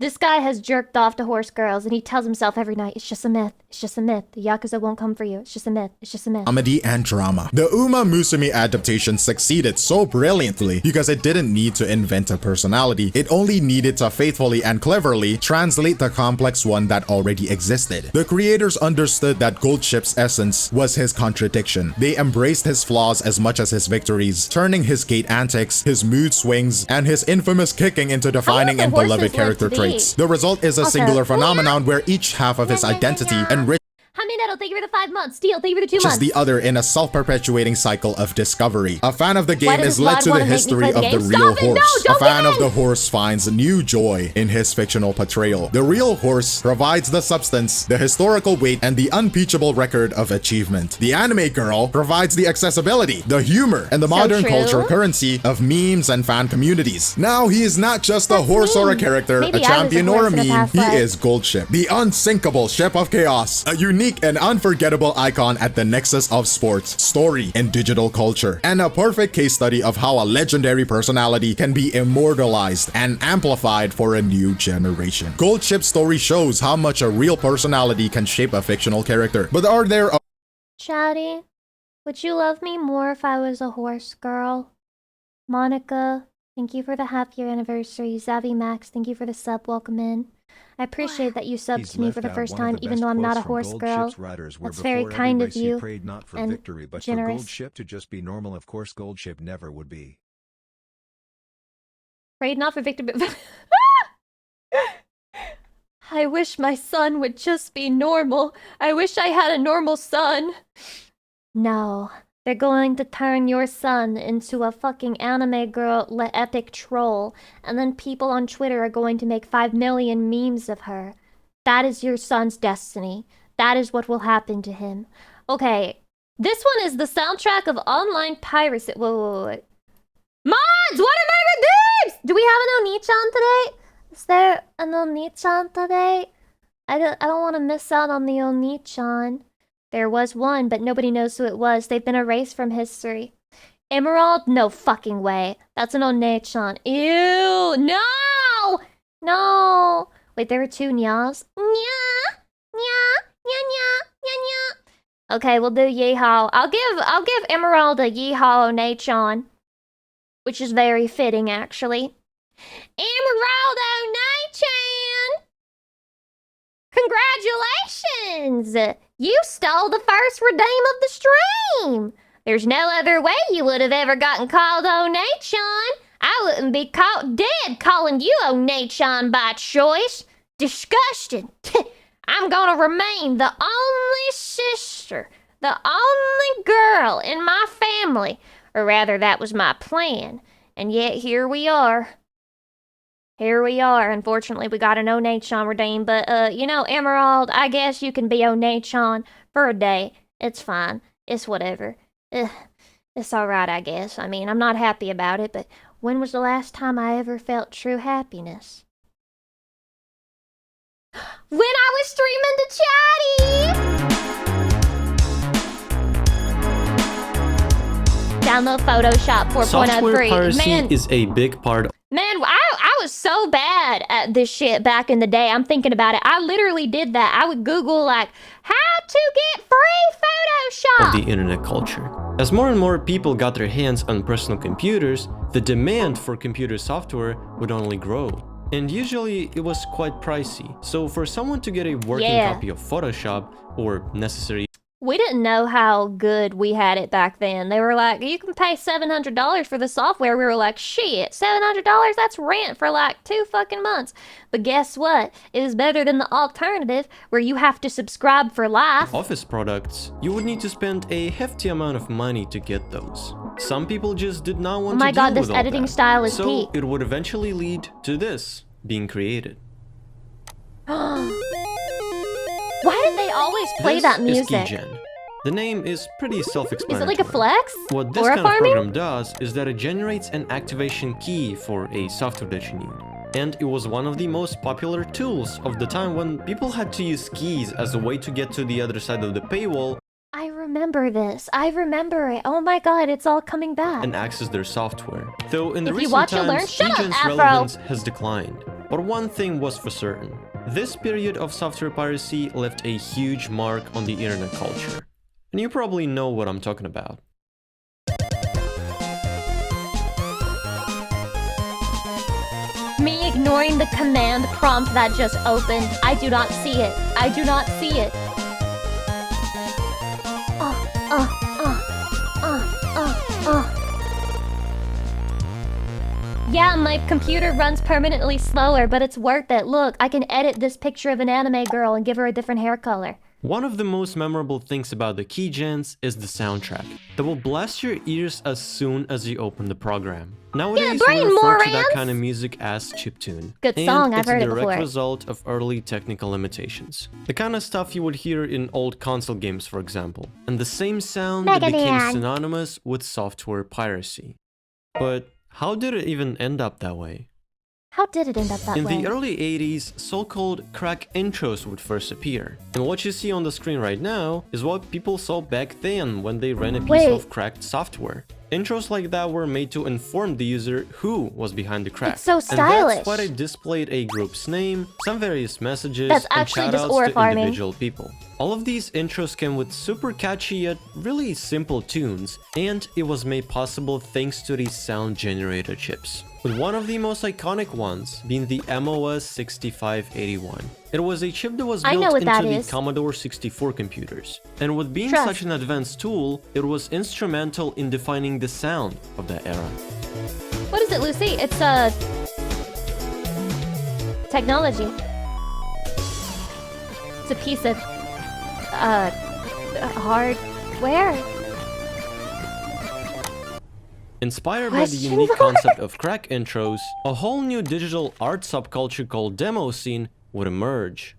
A: this guy has jerked off to horse girls, and he tells himself every night, it's just a myth, it's just a myth. The Yakuza won't come for you, it's just a myth, it's just a myth.
F: Comedy and drama. The Umamusume adaptation succeeded so brilliantly because it didn't need to invent a personality. It only needed to faithfully and cleverly translate the complex one that already existed. The creators understood that Goldship's essence was his contradiction. They embraced his flaws as much as his victories, turning his gait antics, his mood swings, and his infamous kicking into defining and beloved character traits. The result is a singular phenomenon where each half of his identity enriches
A: thank you for the 5 months. Steel, thank you for the 2 months.
F: the other in a self-perpetuating cycle of discovery. A fan of the game is led to the history of the real horse. A fan of the horse finds new joy in his fictional portrayal. The real horse provides the substance, the historical weight, and the unimpeachable record of achievement. The anime girl provides the accessibility, the humor, and the modern culture currency of memes and fan communities. Now he is not just a horse or a character, a champion or a meme. He is Goldship, the unsinkable ship of chaos, a unique and unforgettable icon at the nexus of sports, story, and digital culture, and a perfect case study of how a legendary personality can be immortalized and amplified for a new generation. Goldship's story shows how much a real personality can shape a fictional character. But are there
A: Chatty, would you love me more if I was a horse girl? Monica, thank you for the half-year anniversary. Zavi Max, thank you for the sub. Welcome in. I appreciate that you subbed to me for the first time, even though I'm not a horse girl. That's very kind of you and
C: victory, but
A: generous.
C: For Goldship to just be normal, of course Goldship never would be.
A: Prayed not for victory, but I wish my son would just be normal. I wish I had a normal son. No. They're going to turn your son into a fucking anime girl epic troll, and then people on Twitter are going to make 5 million memes of her. That is your son's destiny. That is what will happen to him. Okay, this one is the soundtrack of online piracy. Wait. Mods, what are my redeems? Do we have an Oni-chan today? Is there an Oni-chan today? I don't want to miss out on the Oni-chan. There was one, but nobody knows who it was. They've been erased from history. Emerald? No fucking way. That's an One-chan. Ew! No! No! Wait, there were 2 nyas? Nya! Nya! Nya nya! Nya nya! Okay, we'll do Yeehaw. I'll give Emerald a Yeehaw One-chan, which is very fitting, actually. Emerald One-chan! Congratulations! You stole the first redeem of the stream! There's no other way you would have ever gotten called One-chan. I wouldn't be caught dead calling you One-chan by choice. Disgusting. I'm gonna remain the only sister, the only girl in my family. Or rather, that was my plan. And yet, here we are. Here we are. Unfortunately, we got an One-chan redeem, but, you know, Emerald, I guess you can be One-chan for a day. It's fine. It's whatever. It's alright, I guess. I mean, I'm not happy about it, but when was the last time I ever felt true happiness? When I was streaming to Chatty! Download Photoshop 4.0
G: Software
A: free.
G: piracy
A: Man,
G: is a big part of...
A: Man, I was so bad at this shit back in the day. I'm thinking about it. I literally did that. I would Google, like, how to get free Photoshop.
G: the internet culture. As more and more people got their hands on personal computers, the demand for computer software would only grow. And usually it was quite pricey. So for someone to get a working copy of Photoshop or necessary...
A: We didn't know how good we had it back then. They were like, you can pay $700 for the software. We were like, shit, $700? That's rent for like 2 fucking months. But guess what? It is better than the alternative where you have to subscribe for life.
G: Office products, you would need to spend a hefty amount of money to get those. Some people just did not want to deal
A: this
G: with all
A: editing
G: that.
A: style is
G: so
A: peak.
G: it would eventually lead to this being created.
A: Why did they always play that music?
G: This is Keygen. The name is pretty self-explanatory.
A: Is it like a flex?
G: What this
A: Or a
G: kind of
A: farming?
G: program does is that it generates an activation key for a software that you need. And it was one of the most popular tools of the time when people had to use keys as a way to get to the other side of the paywall.
A: I remember this. I remember it. Oh my god, it's all coming back.
G: And access their software. Though in the
A: If you
G: recent
A: watch or
G: times,
A: learn, shut up,
G: Keygen's
A: Afro.
G: relevance has declined. But one thing was for certain. This period of software piracy left a huge mark on the internet culture. And you probably know what I'm talking about.
A: Me ignoring the command prompt that just opened. I do not see it. I do not see it. Yeah, my computer runs permanently slower, but it's worth it. Look, I can edit this picture of an anime girl and give her a different hair color.
G: One of the most memorable things about the Keygens is the soundtrack that will blast your ears as soon as you open the program. Nowadays, we
A: brain,
G: refer to that
A: morons!
G: kind of music as chiptune.
A: Good
G: and
A: song, I've
G: it's
A: heard
G: a
A: it
G: direct
A: before.
G: result of early technical limitations. The kind of stuff you would hear in old console games, for example. And the same sound that became
A: Megaman.
G: synonymous with software piracy. But how did it even end up that way?
A: How did it end up that
G: In
A: way?
G: the early 80s, so-called crack intros would first appear. And what you see on the screen right now is what people saw back then when they ran a piece of cracked software. Intros like that were made to inform the user who was behind the crack.
A: It's so stylish.
G: And that's why they displayed a group's name, some various messages,
A: That's
G: and
A: actually just
G: shoutouts
A: ore
G: to
A: farming.
G: individual people. All of these intros came with super catchy yet really simple tunes, and it was made possible thanks to these sound generator chips. With one of the most iconic ones being the MOS 6581. It was a chip that was
A: I know
G: built
A: what
G: into
A: that
G: the
A: is.
G: Commodore 64 computers. And with being
A: Trust.
G: such an advanced tool, it was instrumental in defining the sound of that era.
A: What is it, Lucy? It's technology. It's a piece of hardware.
G: Inspired by the
A: Question
G: unique
A: mark?
G: concept of crack intros, a whole new digital art subculture called demo scene would emerge.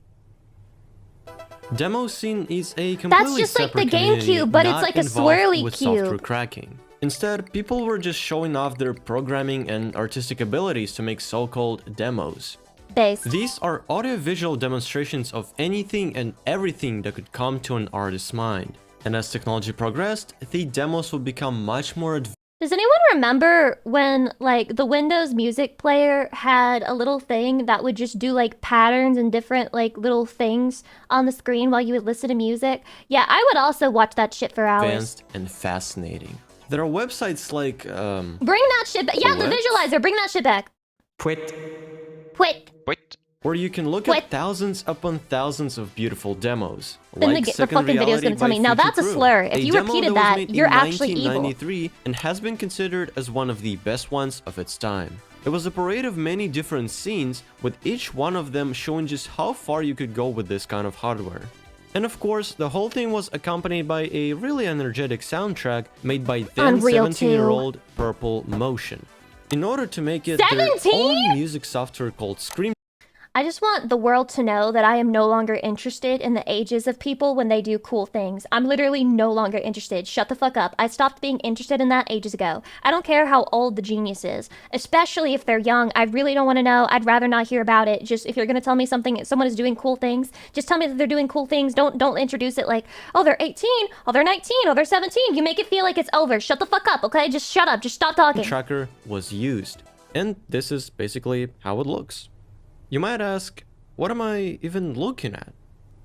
G: Demo scene is a completely
A: just like the
G: separate community
A: GameCube, but it's
G: not
A: like a
G: involved
A: swirly
G: with
A: cube.
G: software cracking. Instead, people were just showing off their programming and artistic abilities to make so-called demos.
A: Base.
G: These are audiovisual demonstrations of anything and everything that could come to an artist's mind. And as technology progressed, the demos would become much more advanced.
A: Does anyone remember when, like, the Windows music player had a little thing that would just do, like, patterns and different, like, little things on the screen while you would listen to music? Yeah, I would also watch that shit for hours.
G: And fascinating. There are websites like,
A: Bring that shit back. Yeah, the
G: What?
A: visualizer. Bring that shit back.
G: Quit,
A: Quit.
G: where you can look
A: What?
G: at thousands upon thousands of beautiful demos.
A: Then
G: Like
A: the
G: Second
A: fucking video's
G: Reality
A: gonna tell
G: by
A: me. Now that's a
G: Fujikuru,
A: slur. If you
G: demo
A: repeated
G: was
A: that,
G: made in
A: you're actually evil.
G: 1993 and has been considered as one of the best ones of its time. It was a parade of many different scenes, with each one of them showing just how far you could go with this kind of hardware. And of course, the whole thing was accompanied by a really energetic soundtrack made by then
A: Unreal
G: 17-year-old Purple Motion. In order to make it their
A: 17?
G: own music software called Scream.
A: I just want the world to know that I am no longer interested in the ages of people when they do cool things. I'm literally no longer interested. Shut the fuck up. I stopped being interested in that ages ago. I don't care how old the genius is, especially if they're young. I really don't want to know. I'd rather not hear about it. Just if you're going to tell me someone is doing cool things, just tell me that they're doing cool things. Don't introduce it like, oh, they're 18, oh, they're 19, oh, they're 17. You make it feel like it's over. Shut the fuck up, okay? Just shut up. Just stop talking.
G: Tracker was used. And this is basically how it looks. You might ask, what am I even looking at?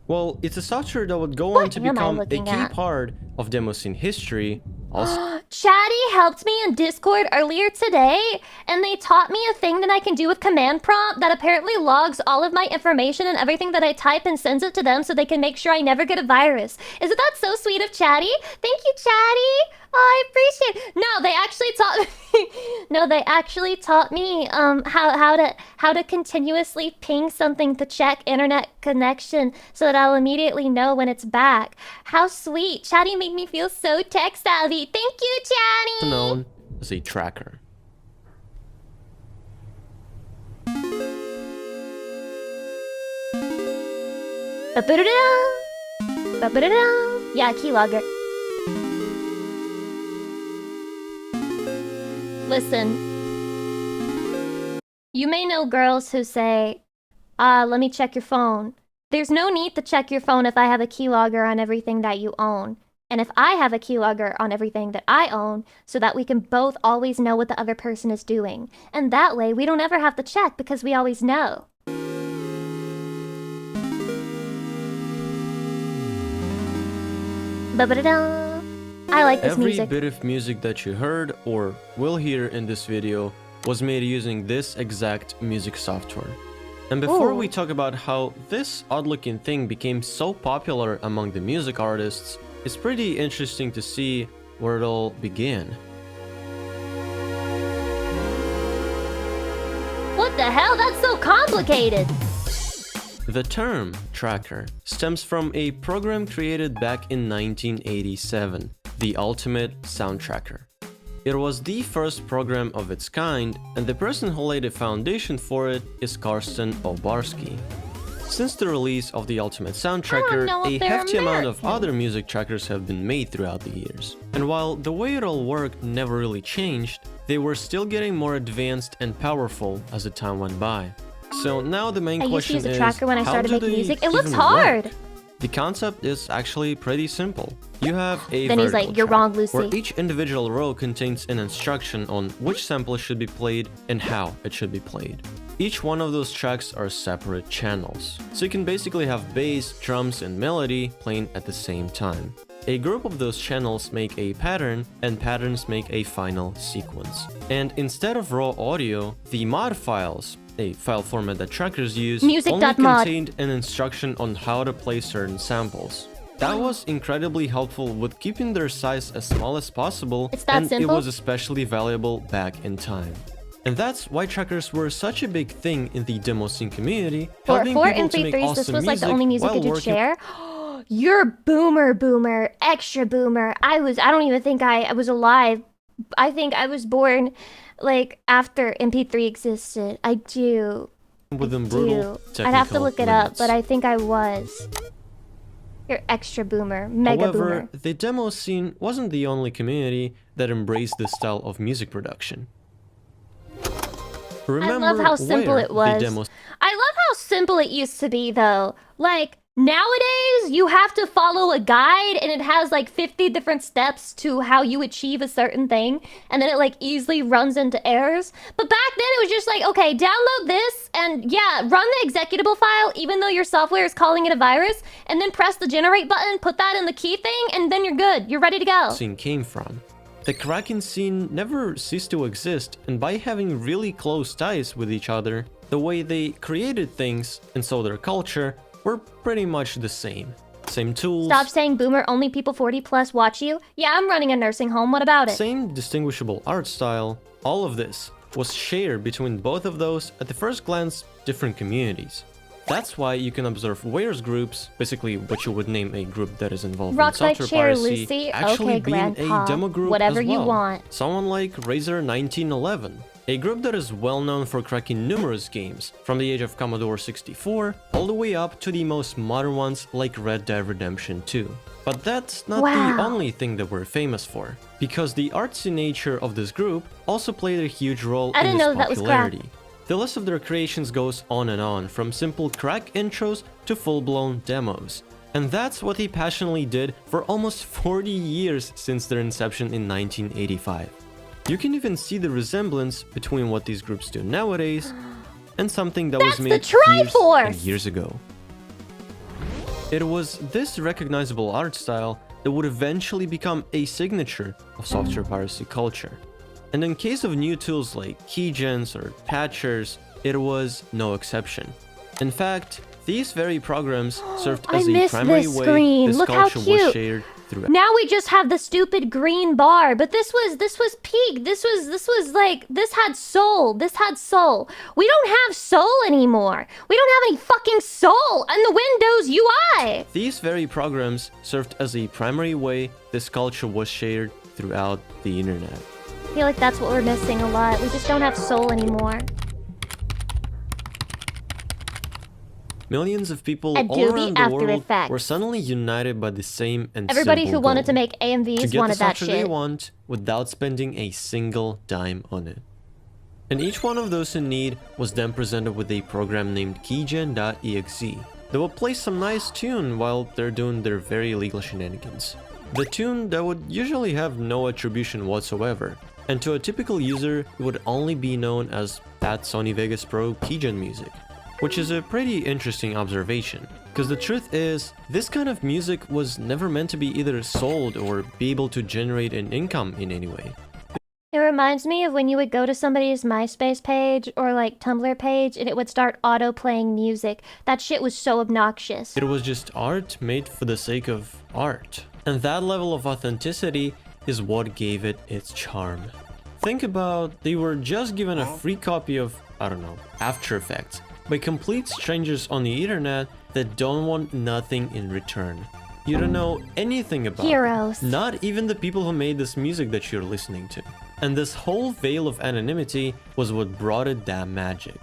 G: Well, it's a software that would go on to
A: What am I
G: become a
A: looking
G: key
A: at?
G: part of demo scene history, Also,
A: Chatty helped me in Discord earlier today, and they taught me a thing that I can do with command prompt that apparently logs all of my information and everything that I type and sends it to them so they can make sure I never get a virus. Isn't that so sweet of Chatty? Thank you, Chatty. Oh, I appreciate it. No, they actually taught me. No, they actually taught me how to continuously ping something to check internet connection so that I'll immediately know when it's back. How sweet. Chatty made me feel so tech savvy. Thank you, Chatty.
G: known as a tracker.
A: Ba-ba-da-da. Ba-ba-da-da. Yeah, keylogger. Listen, you may know girls who say, let me check your phone. There's no need to check your phone if I have a keylogger on everything that you own. And if I have a keylogger on everything that I own, so that we can both always know what the other person is doing. And that way, we don't ever have to check because we always know. Ba-ba-da-da. I like this
G: Every
A: music.
G: bit of music that you heard or will hear in this video was made using this exact music software. And before
A: Ooh.
G: we talk about how this odd-looking thing became so popular among the music artists, it's pretty interesting to see where it all began.
A: What the hell? That's so complicated.
G: The term tracker stems from a program created back in 1987, the Ultimate Sound Tracker. It was the first program of its kind, and the person who laid the foundation for it is Karsten Obarski. Since the release of the Ultimate Sound Tracker,
A: know if
G: a
A: they're
G: hefty amount of
A: American.
G: other music trackers have been made throughout the years. And while the way it all worked never really changed, they were still getting more advanced and powerful as the time went by. So now the main
A: I used to
G: question
A: use a
G: is,
A: tracker when I
G: how
A: started
G: do
A: making
G: they
A: music. It looks
G: even
A: hard.
G: work? The concept is actually pretty simple. You have a
A: Then he's
G: vertical
A: like, "You're
G: track,
A: wrong, Lucy."
G: where each individual row contains an instruction on which sample should be played and how it should be played. Each one of those tracks are separate channels, so you can basically have bass, drums, and melody playing at the same time. A group of those channels make a pattern, and patterns make a final sequence. And instead of raw audio, the mod files, a file format that trackers use, only
A: Music.mod.
G: contained an instruction on how to play certain samples. That was incredibly helpful with keeping their size as small as possible,
A: It's that
G: and
A: simple?
G: it was especially valuable back in time. And that's why trackers were such a big thing in the demo scene community,
A: For
G: helping
A: 4
G: people to make
A: MP3s, this
G: awesome
A: was like the
G: music
A: only music
G: while
A: you could
G: working
A: share. You're boomer, extra boomer. I don't even think I was alive. I think I was born like after MP3 existed. I do.
G: within
A: I
G: brutal
A: do. I'd have to
G: technical
A: look it up,
G: limits.
A: but I think I was. You're extra boomer, mega
G: However,
A: boomer.
G: the demo scene wasn't the only community that embraced this style of music production. Remember
A: I love how simple
G: where
A: it was.
G: The demo
A: I love how simple it used to be, though. Like, nowadays, you have to follow a guide, and it has, like, 50 different steps to how you achieve a certain thing, and then it, like, easily runs into errors. But back then, it was just like, okay, download this, and yeah, run the executable file, even though your software is calling it a virus, and then press the generate button, put that in the key thing, and then you're good. You're ready to go.
G: scene came from. The cracking scene never ceased to exist, and by having really close ties with each other, the way they created things and so their culture were pretty much the same. Same tools,
A: Stop saying boomer, only people 40 plus watch you. Yeah, I'm running a nursing home. What about it?
G: same distinguishable art style, all of this was shared between both of those at the first glance different communities. That's why you can observe Wares groups, basically what you would name a group that is involved
A: Rock
G: in
A: my
G: software
A: chair,
G: piracy,
A: Lucy.
G: actually
A: Okay,
G: being
A: Grandpa.
G: a demo group
A: Whatever
G: as
A: you
G: well.
A: want.
G: Someone like Razor1911, a group that is well known for cracking numerous games, from the age of Commodore 64 all the way up to the most modern ones like Red Dead Redemption 2. But that's not
A: Wow.
G: the only thing that we're famous for, because the artsy nature of this group also played a huge role
A: I
G: in
A: didn't
G: its
A: know that was
G: popularity. The list of their creations goes on and on, from simple crack intros to full-blown demos. And that's what they passionately did for almost 40 years since their inception in 1985. You can even see the resemblance between what these groups do nowadays and something that
A: That's
G: was
A: the
G: made years
A: Triforce!
G: and years ago. It was this recognizable art style that would eventually become a signature of software piracy culture. And in case of new tools like keygens or patchers, it was no exception. In fact, these very programs served as a primary way this culture was shared throughout.
A: Now we just have the stupid green bar, but this was peak. This was like, this had soul. This had soul. We don't have soul anymore. We don't have any fucking soul in the Windows UI.
G: These very programs served as a primary way this culture was shared throughout the internet.
A: I feel like that's what we're missing a lot. We just don't have soul anymore.
G: Millions of people
A: Adobe
G: all around the
A: After
G: world
A: Effects.
G: were suddenly united by the same and
A: Everybody
G: simple
A: who wanted
G: goal:
A: to make AMVs
G: to get
A: wanted
G: the
A: that
G: software they
A: shit.
G: want without spending a single dime on it. And each one of those in need was then presented with a program named keygen.exe that will play some nice tune while they're doing their very illegal shenanigans. The tune that would usually have no attribution whatsoever, and to a typical user it would only be known as that Sony Vegas Pro keygen music. Which is a pretty interesting observation, because the truth is, this kind of music was never meant to be either sold or be able to generate an income in any way.
A: It reminds me of when you would go to somebody's MySpace page or like Tumblr page and it would start auto-playing music. That shit was so obnoxious.
G: It was just art made for the sake of art. And that level of authenticity is what gave it its charm. Think about, they were just given a free copy of, I don't know, After Effects by complete strangers on the internet that don't want nothing in return. You don't know anything about
A: Heroes.
G: them, not even the people who made this music that you're listening to. And this whole veil of anonymity was what brought it that magic.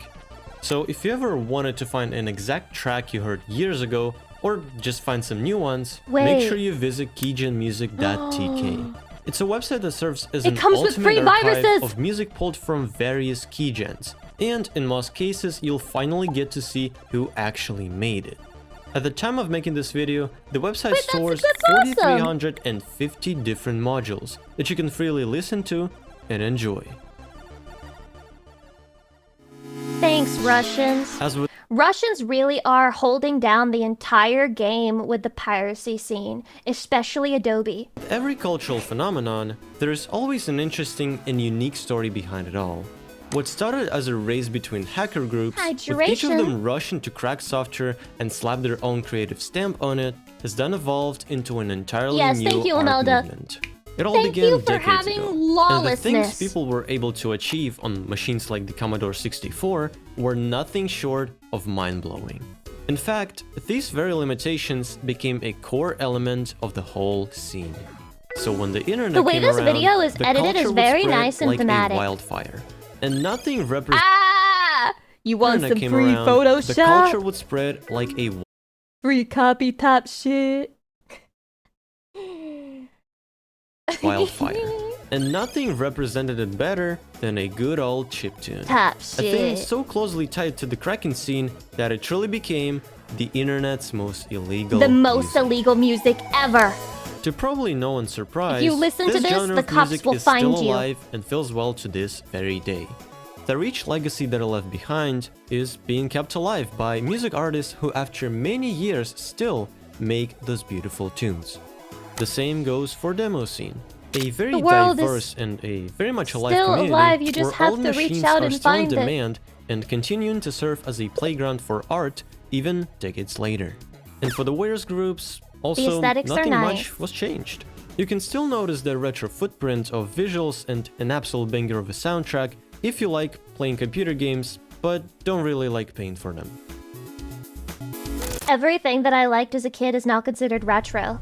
G: So if you ever wanted to find an exact track you heard years ago, or just find some new ones, make sure you visit keygenmusic.tk. It's a website that serves as an ultimate archive of music pulled from various keygens. And in most cases, you'll finally get to see who actually made it. At the time of making this video, the website stores 4,350 different modules that you can freely listen to and enjoy.
A: Thanks, Russians. Russians really are holding down the entire game with the piracy scene, especially Adobe.
G: With every cultural phenomenon, there is always an interesting and unique story behind it all. What started as a race between hacker groups, with each of them rushing to crack software and slap their own creative stamp on it, has then evolved into an entirely new art movement. It all began decades ago, and the things people were able to achieve on machines like the Commodore 64 were nothing short of mind-blowing. In fact, these very limitations became a core element of the whole scene. So when the internet came around,
A: the way this video is edited is very nice and
G: like
A: thematic.
G: A wildfire. And nothing represents.
A: You want some free
G: around,
A: Photoshop?
G: The culture would spread like a
A: free copy top shit.
G: Wildfire. And nothing represented it better than a good old chiptune.
A: Top shit.
G: A thing so closely tied to the cracking scene that it truly became the internet's most illegal
A: illegal music ever.
G: To probably no one's surprise,
A: if you listen to this, the cops will find you.
G: Still alive and feels well to this very day. The rich legacy that it left behind is being kept alive by music artists who after many years still make those beautiful tunes. The same goes for demo scene. A very diverse and a very much alive community
A: you just
G: where
A: have
G: all
A: to
G: machines
A: reach out
G: are
A: and
G: still in
A: find
G: demand and continuing to serve as a playground for art even decades later. And for the Warriors groups, also nothing much was changed. You can still notice the retro footprint of visuals and an absolute banger of a soundtrack if you like playing computer games, but don't really like paying for them.
A: Everything that I liked as a kid is now considered retro.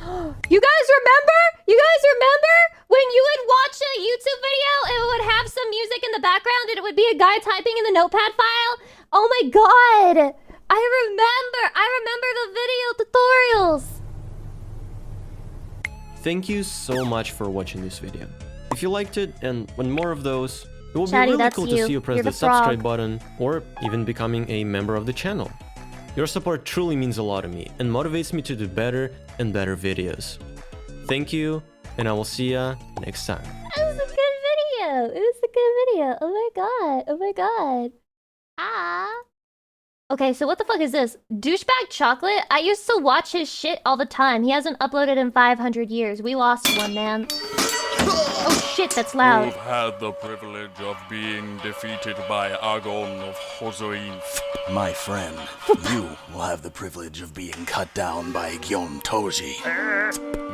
A: You guys remember? You guys remember when you would watch a YouTube video and it would have some music in the background and it would be a guy typing in the notepad file? Oh my god! I remember the video tutorials!
G: Thank you so much for watching this video. If you liked it and want more of those, it would be really cool to see you press the subscribe button or even becoming a member of the channel. Your support truly means a lot to me and motivates me to do better and better videos. Thank you, and I will see ya next time.
A: It was a good video! It was a good video! Oh my god! Oh my god! Ah! Okay, so what the fuck is this? Douchebag Chocolate? I used to watch his shit all the time. He hasn't uploaded in 500 years. We lost one, man. Oh shit, that's loud.
H: You've had the privilege of being defeated by Agon of Hozointh.
D: My friend, you will have the privilege of being cut down by Gyon Toji.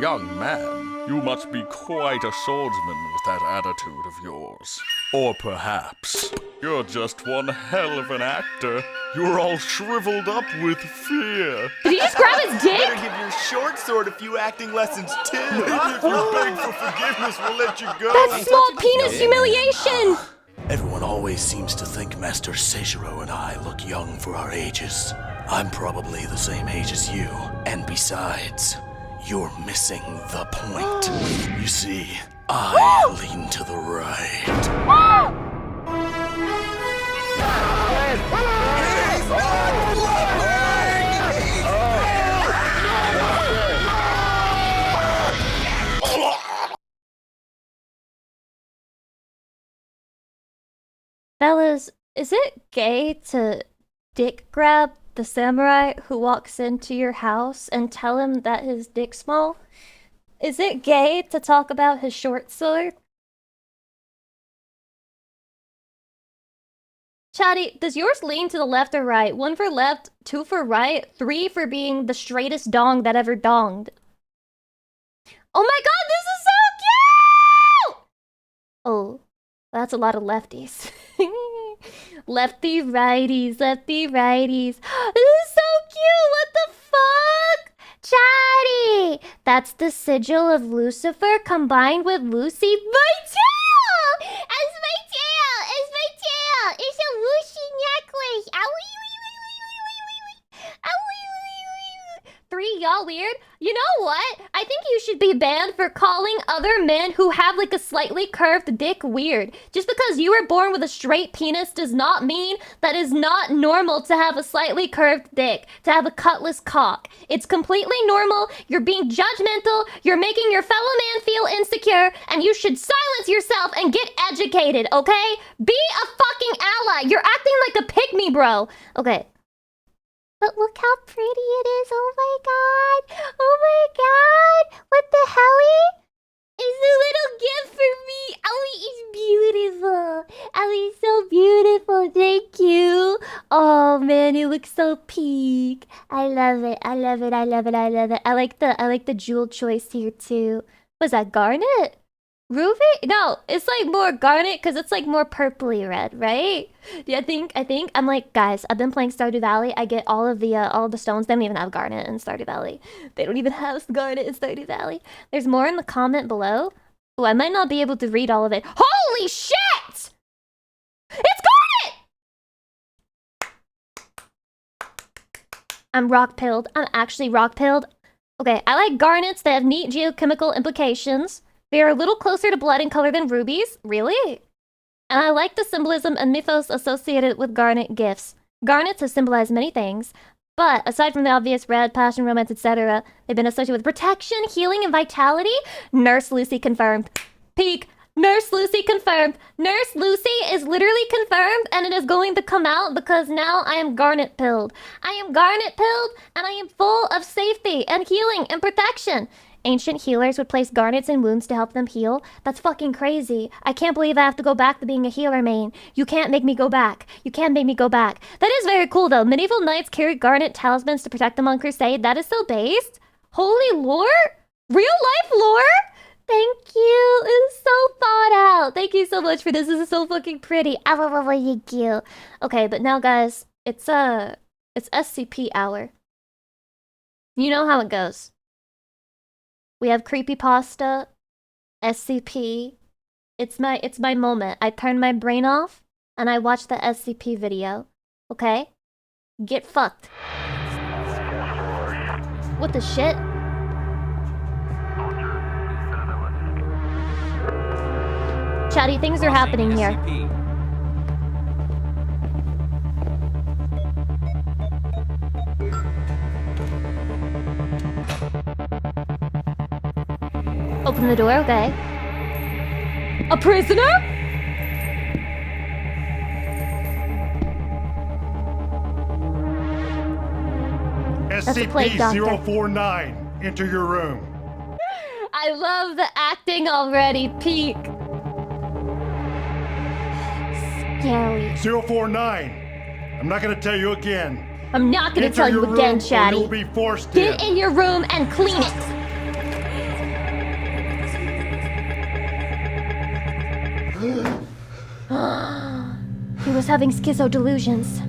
H: Young man, you must be quite a swordsman with that attitude of yours. Or perhaps, you're just one hell of an actor. You're all shriveled up with fear.
A: Did he just grab his dick?
E: Better give your short sword a few acting lessons too. If you beg for forgiveness, we'll let you go.
A: That's small penis humiliation!
D: Everyone always seems to think Master Seishiro and I look young for our ages. I'm probably the same age as you. And besides, you're missing the point. You see, I lean to the right.
A: Fellas, is it gay to dick grab the samurai who walks into your house and tell him that his dick's small? Is it gay to talk about his short sword? Chatty, does yours lean to the left or right? 1 for left, 2 for right, 3 for being the straightest dong that ever donged. Oh my god, this is so cute! Oh, that's a lot of lefties. Lefty righties, lefty righties. This is so cute! What the fuck? Chatty! That's the sigil of Lucifer combined with Lucy. My tail! It's my tail! It's my tail! It's a Lucy necklace! Owie! 3, y'all weird? You know what? I think you should be banned for calling other men who have like a slightly curved dick weird. Just because you were born with a straight penis does not mean that it's not normal to have a slightly curved dick, to have a cutlass cock. It's completely normal. You're being judgmental. You're making your fellow man feel insecure, and you should silence yourself and get educated, okay? Be a fucking ally. You're acting like a pygmy, bro. Okay. But look how pretty it is. Oh my god. Oh my god. What the helly? It's a little gift for me. Ellie is beautiful. Ellie is so beautiful. Thank you. Oh man, it looks so pink. I love it. I love it. I love it. I love it. I like the jewel choice here too. Was that garnet? Ruby? No, it's like more garnet because it's like more purpley red, right? Yeah, I think I'm like, guys, I've been playing Stardew Valley. I get all of the stones. They don't even have garnet in Stardew Valley. They don't even have garnet in Stardew Valley. There's more in the comment below. Oh, I might not be able to read all of it. Holy shit! It's garnet! I'm rock-pilled. I'm actually rock-pilled. Okay, I like garnets. They have neat geochemical implications. They are a little closer to blood in color than rubies. Really? And I like the symbolism and mythos associated with garnet gifts. Garnets have symbolized many things, but aside from the obvious red, passion, romance, etc., they've been associated with protection, healing, and vitality. Nurse Lucy confirmed. Peak. Nurse Lucy confirmed. Nurse Lucy is literally confirmed, and it is going to come out because now I am garnet pilled. I am garnet pilled, and I am full of safety and healing and protection. Ancient healers would place garnets in wounds to help them heal. That's fucking crazy. I can't believe I have to go back to being a healer main. You can't make me go back. You can't make me go back. That is very cool though. Medieval knights carried garnet talismans to protect them on crusade. That is so based. Holy lore? Real life lore? Thank you. It's so thought out. Thank you so much for this. This is so fucking pretty. Thank you. Okay, but now guys, it's SCP hour. You know how it goes. We have Creepypasta, SCP. It's my moment. I turn my brain off and I watch the SCP video. Okay? Get fucked. What the shit? Chatty, things are happening here. Open the door, okay. A prisoner? That's a plague doctor.
I: SCP-049, enter your room.
A: I love the acting already. Peak. Scary.
I: 049, I'm not gonna tell you again.
A: I'm not gonna
I: Enter
A: tell you
I: your
A: again,
I: room or
A: Chatty.
I: You'll be forced
A: Get in your room and clean it. He was having schizo delusions.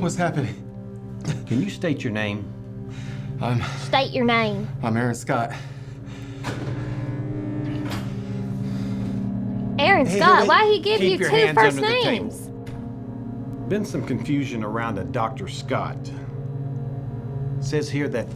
J: What's happening? Can you state your name?
A: State your name.
J: I'm Aaron Scott.
A: Aaron
J: Hey,
A: Scott,
J: wait.
A: why he give
J: Keep
A: you
J: your
A: two
J: hands
A: first
J: under the
A: names?
I: Been some confusion around a Dr. Scott. Says here that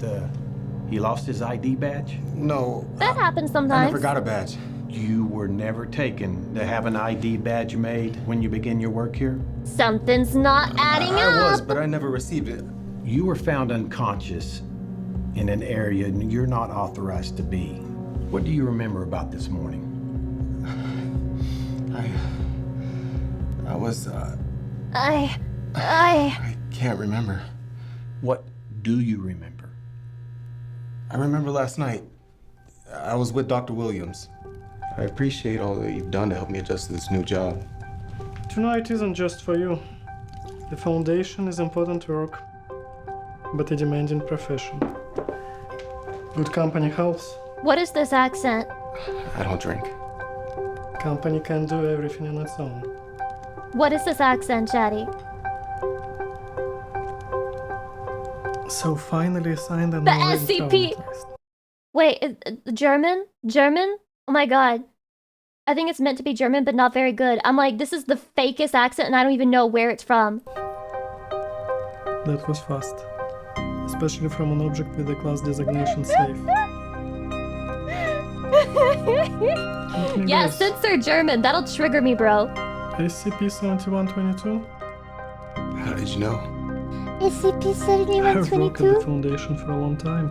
I: he lost his ID badge.
J: No.
A: That happens
J: I
A: sometimes.
J: never got a badge.
I: You were never taken to have an ID badge made when you begin your work here?
A: Something's not adding
J: I
A: up.
J: was, but I never received it.
I: You were found unconscious in an area you're not authorized to be. What do you remember about this morning?
J: I was,
A: I
J: I can't remember.
I: What do you remember?
J: I remember last night. I was with Dr. Williams. I appreciate all that you've done to help me adjust to this new job.
K: Tonight isn't just for you. The foundation is important work, but a demanding profession. Good company helps.
A: What is this accent?
J: I don't drink.
K: Company can do everything on its own.
A: What is this accent, Chatty?
K: So finally signed an
A: The
K: online
A: SCP.
K: contract.
A: Wait, German? German? Oh my god. I think it's meant to be German, but not very good. I'm like, this is the fakest accent, and I don't even know where it's from.
K: That was fast. Especially from an object with a class designation safe. Let me
A: Yeah,
K: guess.
A: censor German. That'll trigger me, bro.
K: SCP-7122?
J: How did you know?
K: I've worked at the foundation for a long time.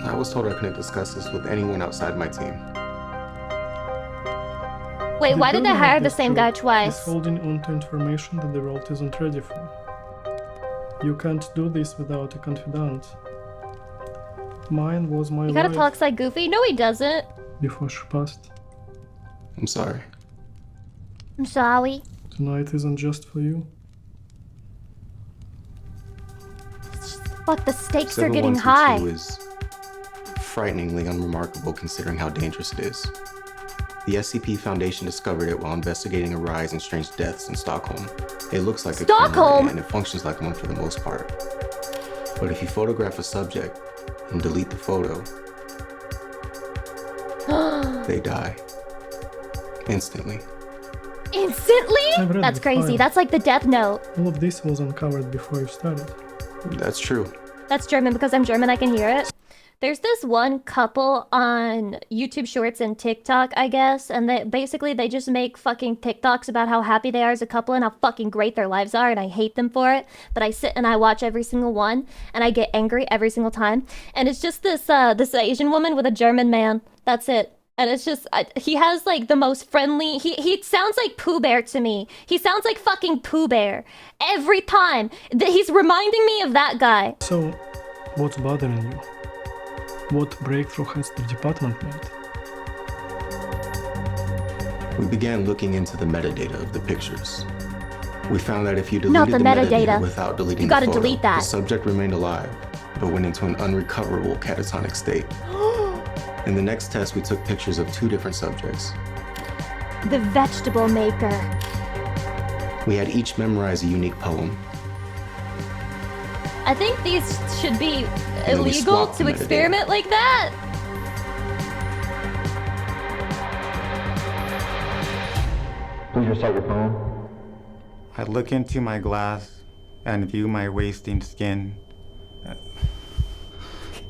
J: I was told I couldn't discuss this with anyone outside my team.
A: Wait, why did they
K: builder of
A: hire the
K: this
A: same
K: job
A: guy
K: is
A: twice?
K: holding on to information that the world isn't ready for. You can't do this without a confidant. Mine was my
A: He kinda
K: wife
A: talks like Goofy. No, he doesn't.
K: before she passed.
J: I'm sorry.
A: I'm sorry.
K: Tonight isn't just for you.
A: Fuck, the stakes are getting high.
J: 7122 is frighteningly unremarkable considering how dangerous it is. The SCP Foundation discovered it while investigating a rise in strange deaths in Stockholm. It looks like a
A: Stockholm?
J: camera and it functions like one for the most part. But if you photograph a subject and delete the photo, they die. Instantly.
A: Instantly?
K: I've read
A: That's
K: the
A: crazy.
K: file.
A: That's like the Death Note.
K: All of this was uncovered before you started.
J: That's true.
A: That's German. Because I'm German, I can hear it. There's this one couple on YouTube Shorts and TikTok, I guess, and they just make fucking TikToks about how happy they are as a couple and how fucking great their lives are, and I hate them for it. But I sit and I watch every single one, and I get angry every single time. And it's just this Asian woman with a German man. That's it. And it's just, he has like the most friendly, he sounds like Pooh Bear to me. He sounds like fucking Pooh Bear. Every time. He's reminding me of that guy.
K: So, what's bothering you? What breakthrough has the department made?
J: We began looking into the metadata of the pictures. We found that if you
A: Not
J: deleted
A: the
J: the metadata
A: metadata.
J: without deleting
A: You
J: the
A: gotta
J: photo,
A: delete that.
J: the subject remained alive, but went into an unrecoverable catatonic state. In the next test, we took pictures of 2 different subjects.
A: The vegetable maker.
J: We had each memorize a unique poem.
A: I think these should be
J: then we
A: illegal
J: swapped
A: to
J: the
A: experiment like that.
L: Please recite your poem.
M: I look into my glass and view my wasting skin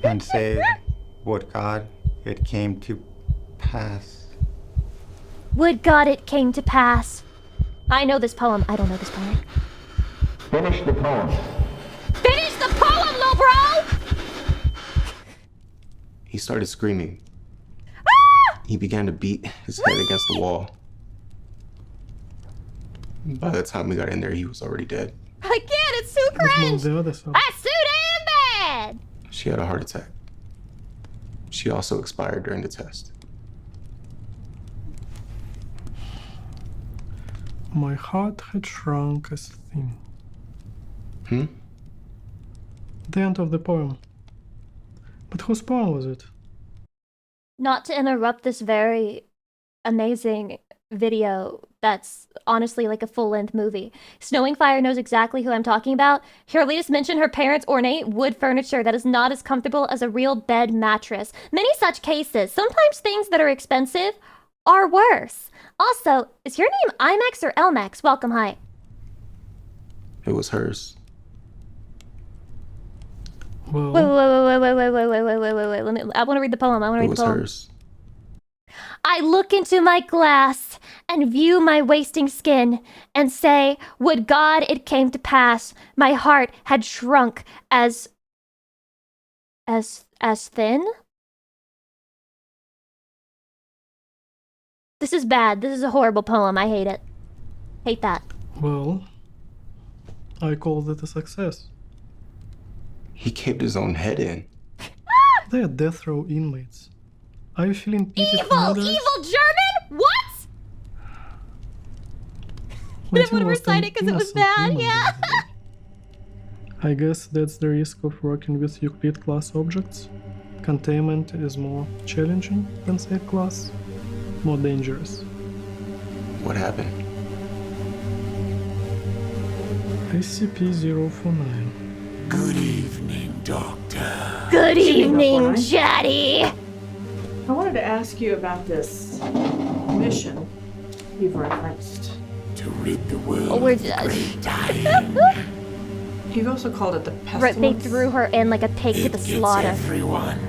M: and say, would God it came to pass.
A: Would God it came to pass. I know this poem. I don't know this poem.
L: Finish the poem.
A: Finish the poem, little bro!
J: He started screaming.
A: Ah!
J: He began to beat his head against the wall. By the time we got in there, he was already dead.
A: I can't. it's too
K: What about
A: cringe.
K: the other side?
A: That's too damn bad.
J: She had a heart attack. She also expired during the test.
K: My heart had shrunk as thin. The end of the poem. But whose poem was it?
A: Not to interrupt this very amazing video that's honestly like a full-length movie. Snowing Fyre knows exactly who I'm talking about. Herletus mentioned her parents' ornate wood furniture that is not as comfortable as a real bed mattress. Many such cases. Sometimes things that are expensive are worse. Also, is your name IMAX or LMAX? Welcome, hi.
J: It was hers.
K: Well,
A: Wait. Let me. I want to read the poem. I want to
J: It
A: read
J: was
A: the poem.
J: hers.
A: I look into my glass and view my wasting skin and say, would God it came to pass, my heart had shrunk as thin? This is bad. This is a horrible poem. I hate it. Hate that.
K: well, I called it a success.
J: He caved his own head in.
K: They are death row inmates. Are you feeling pity for
A: Evil!
K: murderers?
A: Evil German? What? I didn't want to recite it because it was bad, yeah.
K: I guess that's the risk of working with Euclid class objects. Containment is more challenging than safe class, more dangerous.
J: What happened?
K: SCP-049.
D: Good evening, Doctor.
A: Good evening, Jetty.
N: I wanted to ask you about this mission you've referenced.
D: To rid the world
A: Oh, we're
D: of the great dying.
N: You've also called it the
A: Right, they
N: pestilence.
A: threw her in like a pig to
D: It
A: the
D: gets
A: slaughter.
D: everyone.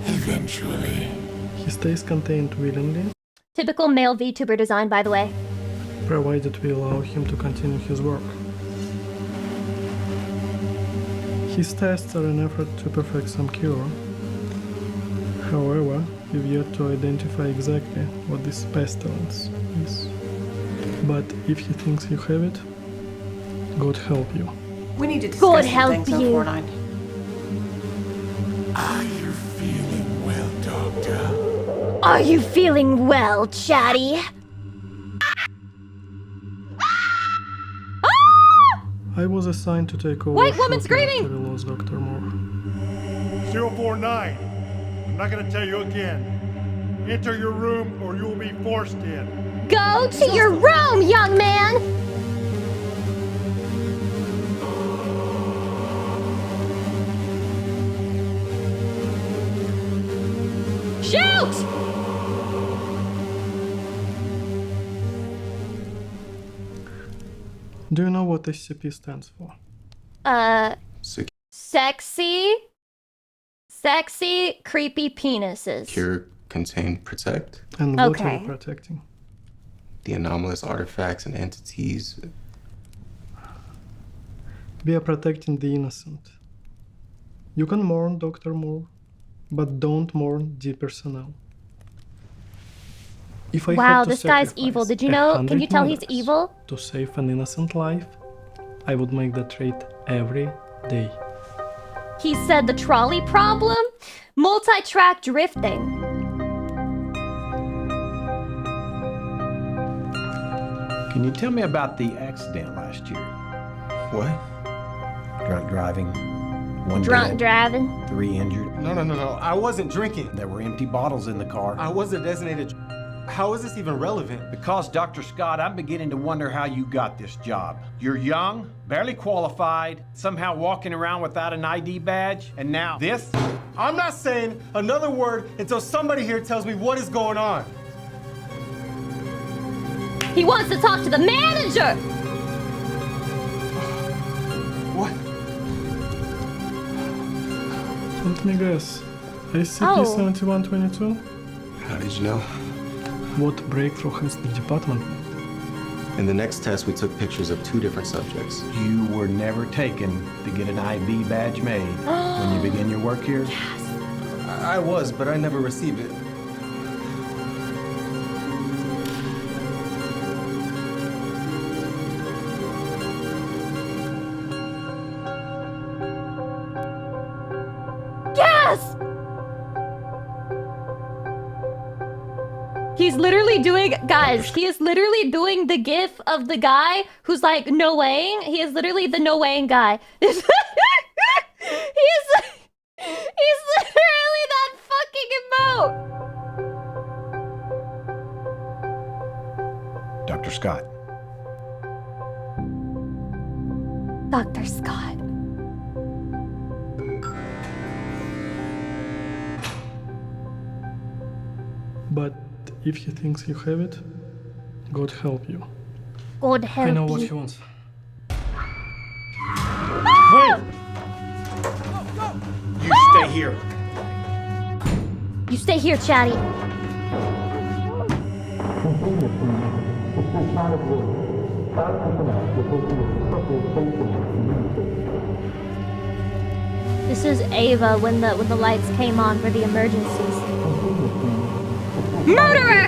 D: Eventually.
K: He stays contained willingly,
A: Typical male VTuber design, by the way.
K: provided we allow him to continue his work. His tests are an effort to perfect some cure. However, we've yet to identify exactly what this pestilence is. But if he thinks you have it, God help you.
N: We need to discuss
A: God
N: some
A: help
N: things,
A: you.
N: 049.
D: Are you feeling well, Doctor?
A: Are you feeling well, Chatty?
K: I was assigned to take over
A: White woman
K: shortly
A: screaming!
K: after we lost Dr. Moore.
O: 049. I'm not gonna tell you again. Enter your room or you will be forced in.
A: Go to your room, young man! Shoot!
K: Do you know what SCP stands for?
A: Sexy, creepy penises.
J: Cure, contain, protect.
K: And what are
A: Okay.
K: you protecting?
J: The anomalous artifacts and entities.
K: We are protecting the innocent. You can mourn Dr. Moore, but don't mourn the personnel. If I
A: Wow,
K: had to
A: this guy's
K: sacrifice
A: evil. Did you know? Can
K: 100
A: you tell he's
K: murders
A: evil?
K: To save an innocent life, I would make that trade every day.
A: He said the trolley problem? Multi-track drifting.
I: Can you tell me about the accident last year?
J: What?
I: Drunk driving. One
A: Drunk
I: dead,
A: driving.
I: 3 injured.
M: No. I wasn't drinking.
I: There were empty bottles in the car.
M: I wasn't designated. How is this even relevant?
I: Because, Dr. Scott, I'm beginning to wonder how you got this job. You're young, barely qualified, somehow walking around without an ID badge, and now this?
M: I'm not saying another word until somebody here tells me what is going on.
A: He wants to talk to the manager!
M: What?
K: Let me guess. SCP-7122?
J: How did you know?
K: What breakthrough has the department made?
J: In the next test, we took pictures of 2 different subjects.
I: You were never taken to get an ID badge made when you begin your work here?
M: I was, but I never received it.
A: He's literally doing, guys, he is literally doing the gif of the guy who's like, no weighing. He is literally the no weighing guy. He's literally that fucking emote.
I: Dr. Scott.
A: Dr. Scott.
K: But if he thinks you have it, God help you.
A: God help you.
K: I know what he wants.
I: Wait! You stay here.
A: You stay here, Chatty. This is Ava when the lights came on for the emergencies. Murderer!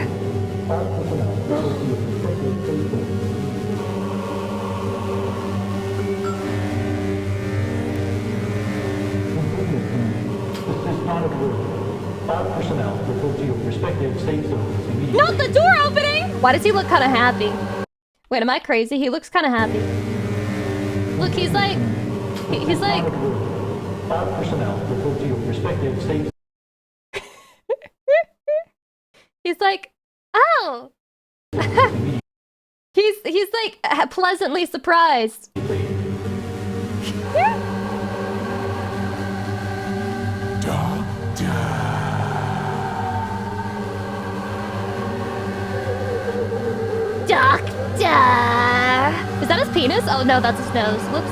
A: Not the door opening! Why does he look kind of happy? Wait, am I crazy? He looks kind of happy. Look, he's like... He's like... He's like, oh! he's like pleasantly surprised. Doctor! Is that his penis? Oh no, that's his nose. Whoops.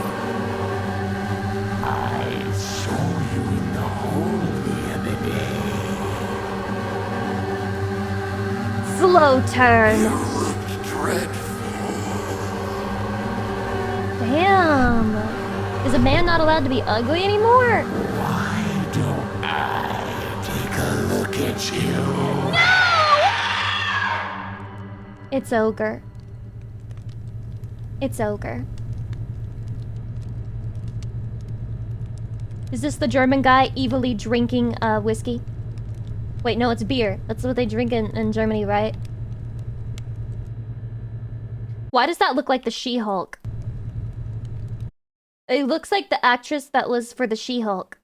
P: I saw you in the hole the other day.
A: Slow turn.
P: You looked dreadful.
A: Damn. Is a man not allowed to be ugly anymore?
P: Why don't I take a look at you?
A: No! It's ogre. It's ogre. Is this the German guy evilly drinking whiskey? Wait, no, it's beer. That's what they drink in Germany, right? Why does that look like the She-Hulk? It looks like the actress that was for the She-Hulk.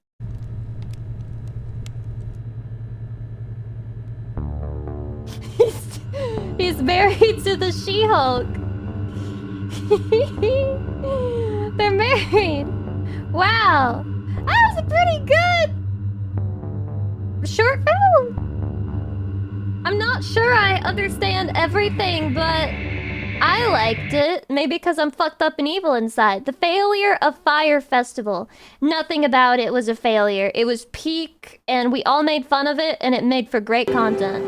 A: He's married to the She-Hulk. They're married. Wow. That was a pretty good short film. I'm not sure I understand everything, but I liked it. Maybe because I'm fucked up and evil inside. The failure of Fyre Festival. Nothing about it was a failure. It was peak, and we all made fun of it, and it made for great content.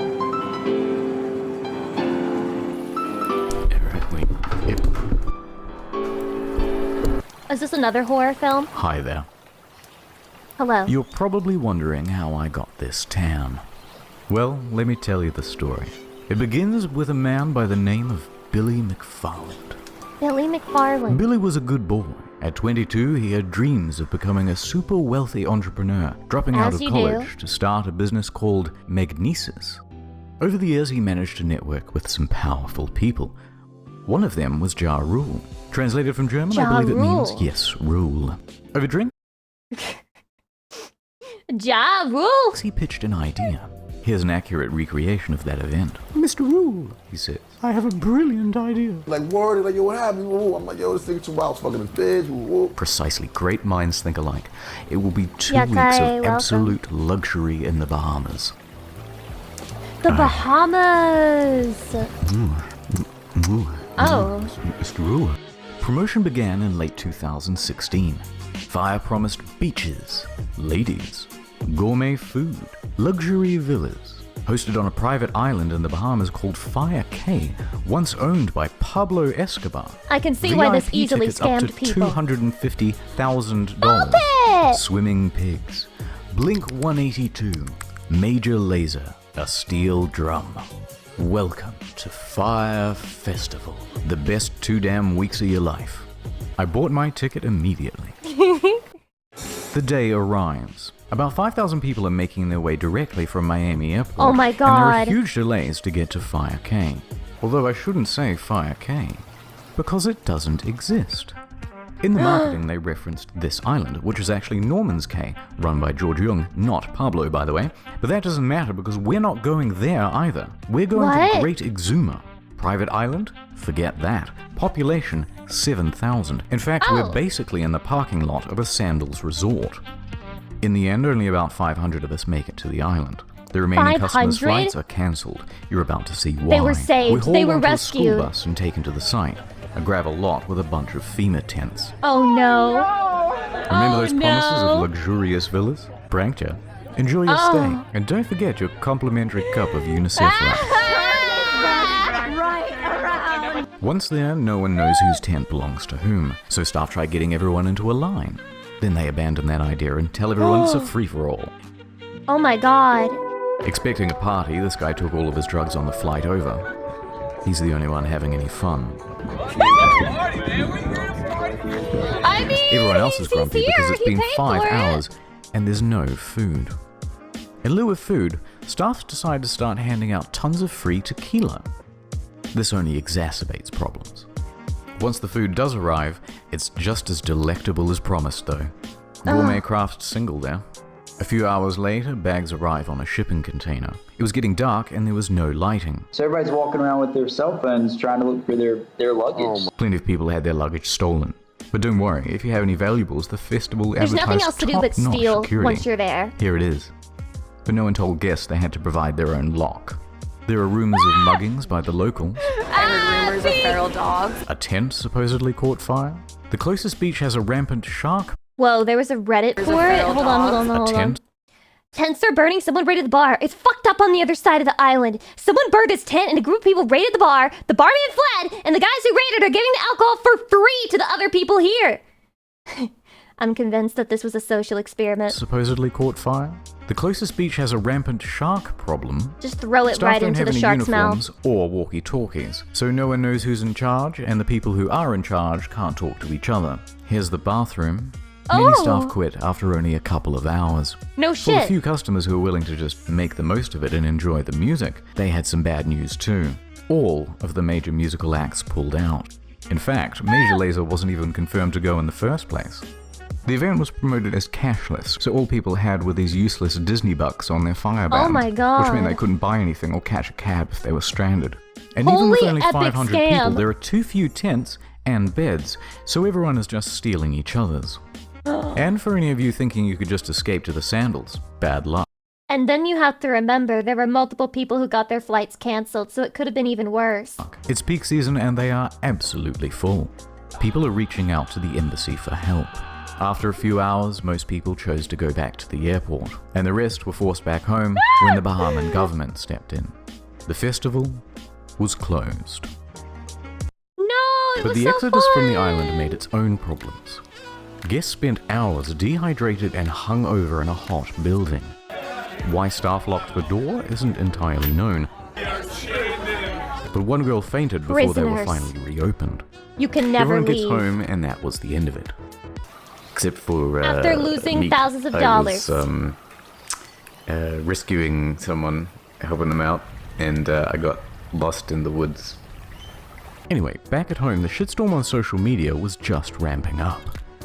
A: Is this another horror film?
Q: Hi there.
A: Hello.
Q: You're probably wondering how I got this tan. Well, let me tell you the story. It begins with a man by the name of Billy McFarland.
A: Billy McFarland.
Q: Billy was a good boy. At 22, he had dreams of becoming a super wealthy entrepreneur, dropping out of college to start a business called Magnesis. Over the years, he managed to network with some powerful people. One of them was Ja Rule. Translated from German, I believe it means, yes, rule. Over drink?
A: Ja Rule!
Q: He pitched an idea. Here's an accurate recreation of that event.
R: Mr. Rule,
Q: He said,
R: I have a brilliant idea.
S: Like, word, like, yo, what happened? I'm like, yo, this thing too wild, fucking his bitch.
Q: Precisely. Great minds think alike. It will be 2
A: Yakai,
Q: weeks of
A: welcome.
Q: absolute luxury in the Bahamas.
A: The Bahamas! Oh.
Q: Mr. Rule. Promotion began in late 2016. Fyre promised beaches, ladies, gourmet food, luxury villas, hosted on a private island in the Bahamas called Fyre Cay, once owned by Pablo Escobar.
A: I can see why this easily
Q: tickets up to
A: scammed people.
Q: $250,000. Swimming pigs, Blink 182, Major Lazer, a steel drum. Welcome to Fyre Festival, the best 2 damn weeks of your life. I bought my ticket immediately. The day arrives. About 5,000 people are making their way directly from Miami Airport.
A: Oh my
Q: And there are
A: God.
Q: huge delays to get to Fyre K. Although I shouldn't say Fyre K, because it doesn't exist. In the marketing, they referenced this island, which is actually Norman's Cay, run by George Jung, not Pablo, by the way. But that doesn't matter because we're not going there either. We're going to Great Exuma. Private island? Forget that. Population, 7,000. In fact, we're basically in the parking lot of a sandals resort. In the end, only about 500 of us make it to the island. The remaining customers'
A: 500?
Q: flights are cancelled. You're about to see why.
A: They were saved.
Q: We're
A: They
Q: hauled
A: were
Q: onto a
A: rescued.
Q: school bus and taken to the site. A gravel lot with a bunch of FEMA tents.
A: Oh no.
Q: Remember those promises of luxurious villas? Pranked ya. Enjoy your stay. And don't forget your complimentary cup of UNICEF wrap. Once there, no one knows whose tent belongs to whom, so staff try getting everyone into a line. Then they abandon that idea and tell everyone it's a free-for-all.
A: Oh my God.
Q: Expecting a party, this guy took all of his drugs on the flight over. He's the only one having any fun.
A: I mean,
Q: Everyone else is grumpy because it's been 5
A: for
Q: hours and there's no food. In lieu of food, staff decide to start handing out tons of free tequila. This only exacerbates problems. Once the food does arrive, it's just as delectable as promised though. Gourmet craft single there. A few hours later, bags arrive on a shipping container. It was getting dark and there was no lighting.
T: So everybody's walking around with their cell phones trying to look for their luggage.
Q: Plenty of people had their luggage stolen. But don't worry, if you have any valuables, the festival
A: There's nothing else
Q: advertised
A: to do but
Q: top-notch
A: steal
Q: security.
A: once you're there.
Q: Here it is. But no one told guests they had to provide their own lock. There are rumors of muggings by the locals.
U: I heard rumors of feral dogs.
Q: A tent supposedly caught fire. The closest beach has a rampant shark.
A: Whoa, there was a Reddit for it? Hold on.
Q: Tent.
A: Tents are burning, someone raided the bar. It's fucked up on the other side of the island. Someone burned his tent and a group of people raided the bar. The barman fled, and the guys who raided are giving the alcohol for free to the other people here. I'm convinced that this was a social experiment.
Q: Supposedly caught fire. The closest beach has a rampant shark problem.
A: Just throw it
Q: Staff
A: right
Q: don't
A: into
Q: have
A: the
Q: any
A: shark's mouth.
Q: uniforms or walkie-talkies, so no one knows who's in charge, and the people who are in charge can't talk to each other. Here's the bathroom. Many staff quit after only a couple of hours.
A: No
Q: For
A: shit.
Q: the few customers who were willing to just make the most of it and enjoy the music, they had some bad news too. All of the major musical acts pulled out. In fact, Major Lazer wasn't even confirmed to go in the first place. The event was promoted as cashless, so all people had were these useless Disney bucks on their Fyre band,
A: Oh my God.
Q: which meant they couldn't buy anything or catch a cab if they were stranded. And even
A: Holy
Q: with only
A: epic
Q: 500 people,
A: scam.
Q: there are too few tents and beds, so everyone is just stealing each other's. And for any of you thinking you could just escape to the sandals, bad luck.
A: And then you have to remember there were multiple people who got their flights cancelled, so it could have been even worse.
Q: It's peak season and they are absolutely full. People are reaching out to the embassy for help. After a few hours, most people chose to go back to the airport, and the rest were forced back home when the Bahamian government stepped in. The festival was closed.
A: No, it
Q: But
A: was
Q: the
A: so
Q: exodus from the
A: fun.
Q: island made its own problems. Guests spent hours dehydrated and hung over in a hot building. Why staff locked the door isn't entirely known. But one girl fainted before they were
A: Prisoners.
Q: finally reopened.
A: You can never
Q: Everyone gets
A: leave.
Q: home and that was the end of it. Except for
A: After losing
Q: me.
A: thousands of
Q: I
A: dollars.
Q: was rescuing someone, helping them out, and I got lost in the woods. Anyway, back at home, the shitstorm on social media was just ramping up.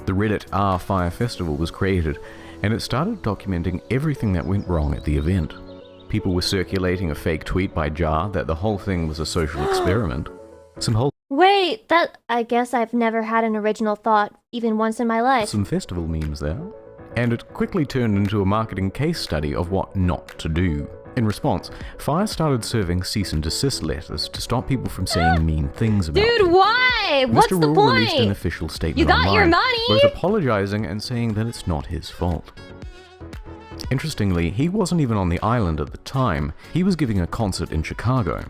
Q: The Reddit Fyre Festival was created, and it started documenting everything that went wrong at the event. People were circulating a fake tweet by Jar that the whole thing was a social experiment.
A: Wait, I guess I've never had an original thought, even once in my life.
Q: Some festival memes there. And it quickly turned into a marketing case study of what not to do. In response, Fyre started serving cease and desist letters to stop people from saying mean things about
A: Dude,
Q: it.
A: why? What's
Q: Mr.
A: the
Q: Rule released an
A: point?
Q: official statement
A: You got
Q: online,
A: your money?
Q: both apologizing and saying that it's not his fault. Interestingly, he wasn't even on the island at the time. He was giving a concert in Chicago.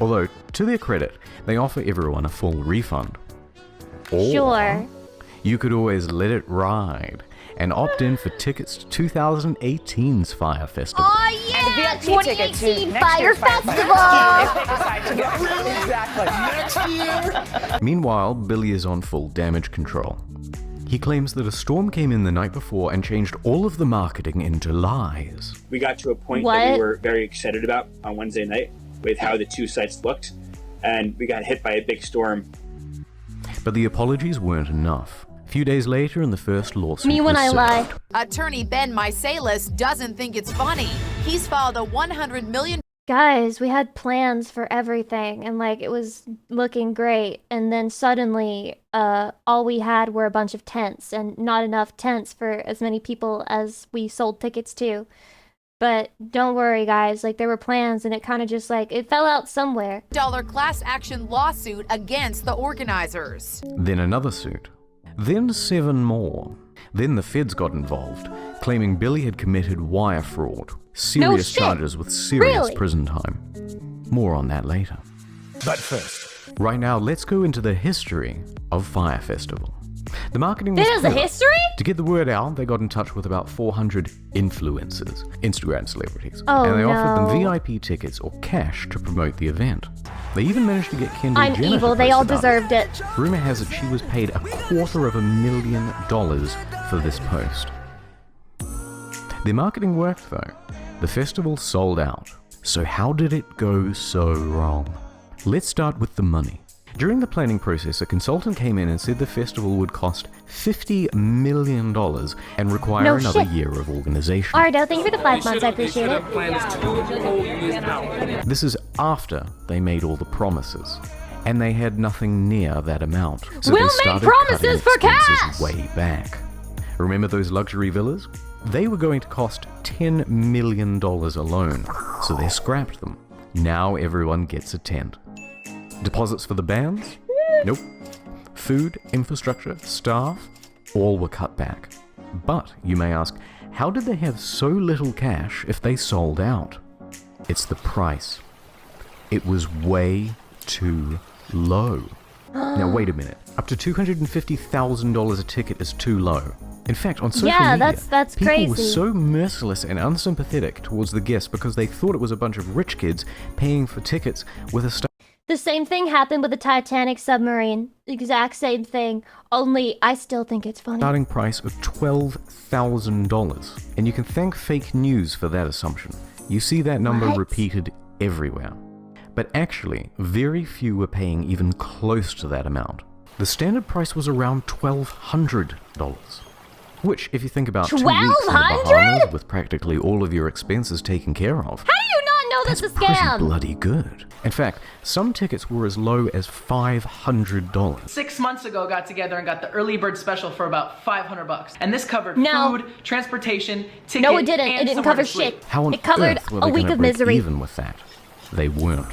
Q: Although, to their credit, they offer everyone a full refund. Or
A: Sure.
Q: you could always let it ride and opt in for tickets to 2018's Fyre Festival.
A: Oh yeah, 2018 Fyre Festival!
U: Exactly.
Q: Meanwhile, Billy is on full damage control. He claims that a storm came in the night before and changed all of the marketing into lies.
B: We got to a point that we were very excited about on Wednesday night with how the two sites looked, and we got hit by a big storm.
Q: But the apologies weren't enough. A few days later, and the first lawsuit
A: Me when
Q: was
A: I
Q: served.
A: lie.
V: Attorney Ben Misalis doesn't think it's funny. He's filed a $100 million.
A: Guys, we had plans for everything, and like it was looking great, and then suddenly all we had were a bunch of tents, and not enough tents for as many people as we sold tickets to. But don't worry, guys, like there were plans, and it kind of just like it fell out somewhere.
V: Class action lawsuit against the organizers.
Q: Then another suit. Then 7 more. Then the feds got involved, claiming Billy had committed wire fraud. Serious charges with serious prison time. More on that later.
D: But first,
Q: right now, let's go into the history of Fyre Festival. The marketing was
A: There's a
Q: clever.
A: history?
Q: To get the word out, they got in touch with about 400 influencers, Instagram celebrities,
A: Oh,
Q: and they offered them
A: no.
Q: VIP tickets or cash to promote the event. They even managed to get Kendall
A: I'm
Q: Jenner
A: evil,
Q: to
A: they
Q: post
A: all
Q: about
A: deserved it.
Q: Rumor has it she was paid $250,000 for this post. Their marketing worked though. The festival sold out. So how did it go so wrong? Let's start with the money. During the planning process, a consultant came in and said the festival would cost $50 million and require
A: No
Q: another
A: shit.
Q: year of organization.
A: Ardo, thank you for the 5 months, I appreciate it.
Q: This is after they made all the promises, and they had nothing near that amount. So
A: We'll
Q: they
A: make
Q: started
A: promises
Q: cutting
A: for
Q: expenses
A: cash!
Q: way back. Remember those luxury villas? They were going to cost $10 million alone, so they scrapped them. Now everyone gets a tent. Deposits for the bands? Nope. Food, infrastructure, staff, all were cut back. But, you may ask, how did they have so little cash if they sold out? It's the price. It was way too low. Now wait a minute. Up to $250,000 a ticket is too low. In fact, on social media,
A: that's
Q: people
A: crazy.
Q: were so merciless and unsympathetic towards the guests because they thought it was a bunch of rich kids paying for tickets with a
A: The same thing happened with the Titanic submarine. Exact same thing. Only I still think it's funny.
Q: starting price of $12,000. And you can thank fake news for that assumption. You see that number
A: What?
Q: repeated everywhere. But actually, very few were paying even close to that amount. The standard price was around $1,200. Which, if you think about 2 weeks in the Bahamas with practically all of your expenses taken care of,
A: How do you not know that's a
Q: pretty
A: scam?
Q: bloody good. In fact, some tickets were as low as $500.
W: 6 months ago, got together and got the early bird special for about $500, and this covered
A: No.
W: food, transportation, ticket.
A: No, it didn't.
W: And
A: It didn't
W: somewhere
A: cover
W: to sleep.
A: shit.
Q: How on
A: It covered
Q: earth were
A: a
Q: they
A: week
Q: gonna
A: of
Q: break
A: misery.
Q: even with that? They weren't.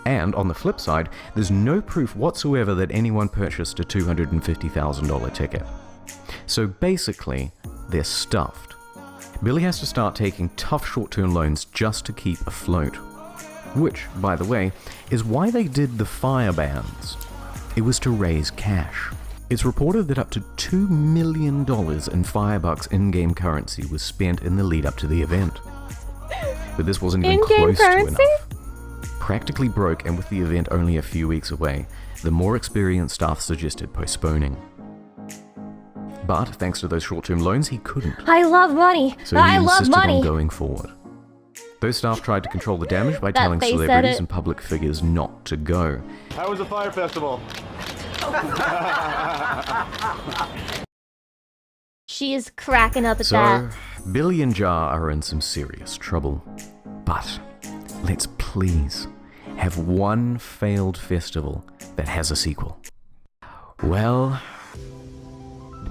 Q: And on the flip side, there's no proof whatsoever that anyone purchased a $250,000 ticket. So basically, they're stuffed. Billy has to start taking tough short-term loans just to keep afloat. Which, by the way, is why they did the Fyre bans. It was to raise cash. It's reported that up to $2 million in Firebucks in-game currency was spent in the lead-up to the event. But this wasn't even
A: In-game
Q: close to
A: currency?
Q: enough. Practically broke, and with the event only a few weeks away, the more experienced staff suggested postponing. But thanks to those short-term loans, he couldn't.
A: I love money.
Q: So he
A: I love
Q: insisted
A: money.
Q: on going forward. Those staff tried to control the damage by
A: That
Q: telling
A: face said
Q: celebrities
A: it.
Q: and public figures not to go.
E: How was the Fyre Festival?
A: She is cracking up at
Q: So,
A: that.
Q: Billy and Jar are in some serious trouble. But let's please have one failed festival that has a sequel. Well,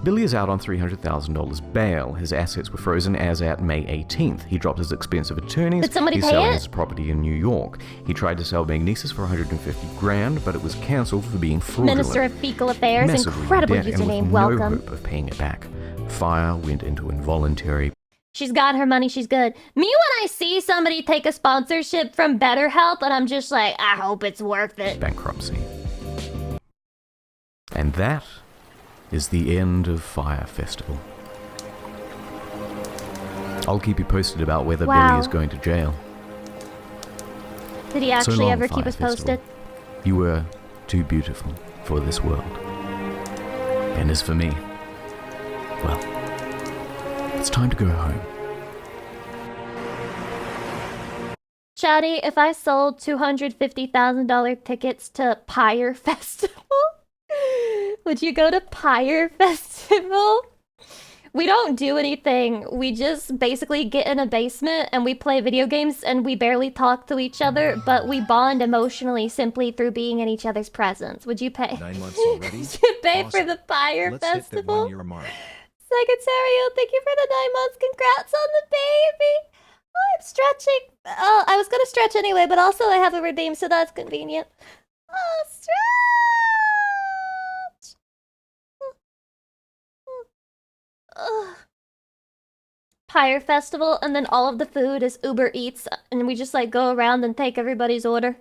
Q: Billy is out on $300,000 bail. His assets were frozen as at May 18th. He dropped his expensive attorneys.
A: Did somebody
Q: He's
A: pay
Q: selling
A: it?
Q: his property in New York. He tried to sell Magnesis for $150,000, but it was cancelled for being fraudulent.
A: Minister of Fecal Affairs,
Q: Massively in
A: incredible
Q: debt and
A: username,
Q: with
A: welcome.
Q: no hope of paying it back. Fyre went into involuntary
A: She's got her money, she's good. Me, when I see somebody take a sponsorship from BetterHelp, and I'm just like, I hope it's worth it.
Q: bankruptcy. And that is the end of Fyre Festival. I'll keep you posted about whether
A: Wow.
Q: Billy is going to jail.
A: Did he
Q: So
A: actually
Q: long,
A: ever keep
Q: Fyre
A: us
Q: Festival.
A: posted?
Q: You were too beautiful for this world. And as for me, Well, it's time to go home.
A: Chatty, if I sold $250,000 tickets to Pyre Festival, would you go to Pyre Festival? We don't do anything. We just basically get in a basement and we play video games and we barely talk to each other, but we bond emotionally simply through being in each other's presence. Would you pay?
C: 9 months already?
A: Would you pay
C: Awesome.
A: for the Pyre
C: Let's hit the
A: Festival?
C: 1 year mark.
A: Secretarial, thank you for the 9 months. Congrats on the baby. Oh, I'm stretching. Oh, I was gonna stretch anyway, but also I have a redeem, so that's convenient. Oh, stretch. Pyre Festival, and then all of the food is Uber Eats, and we just like go around and take everybody's order.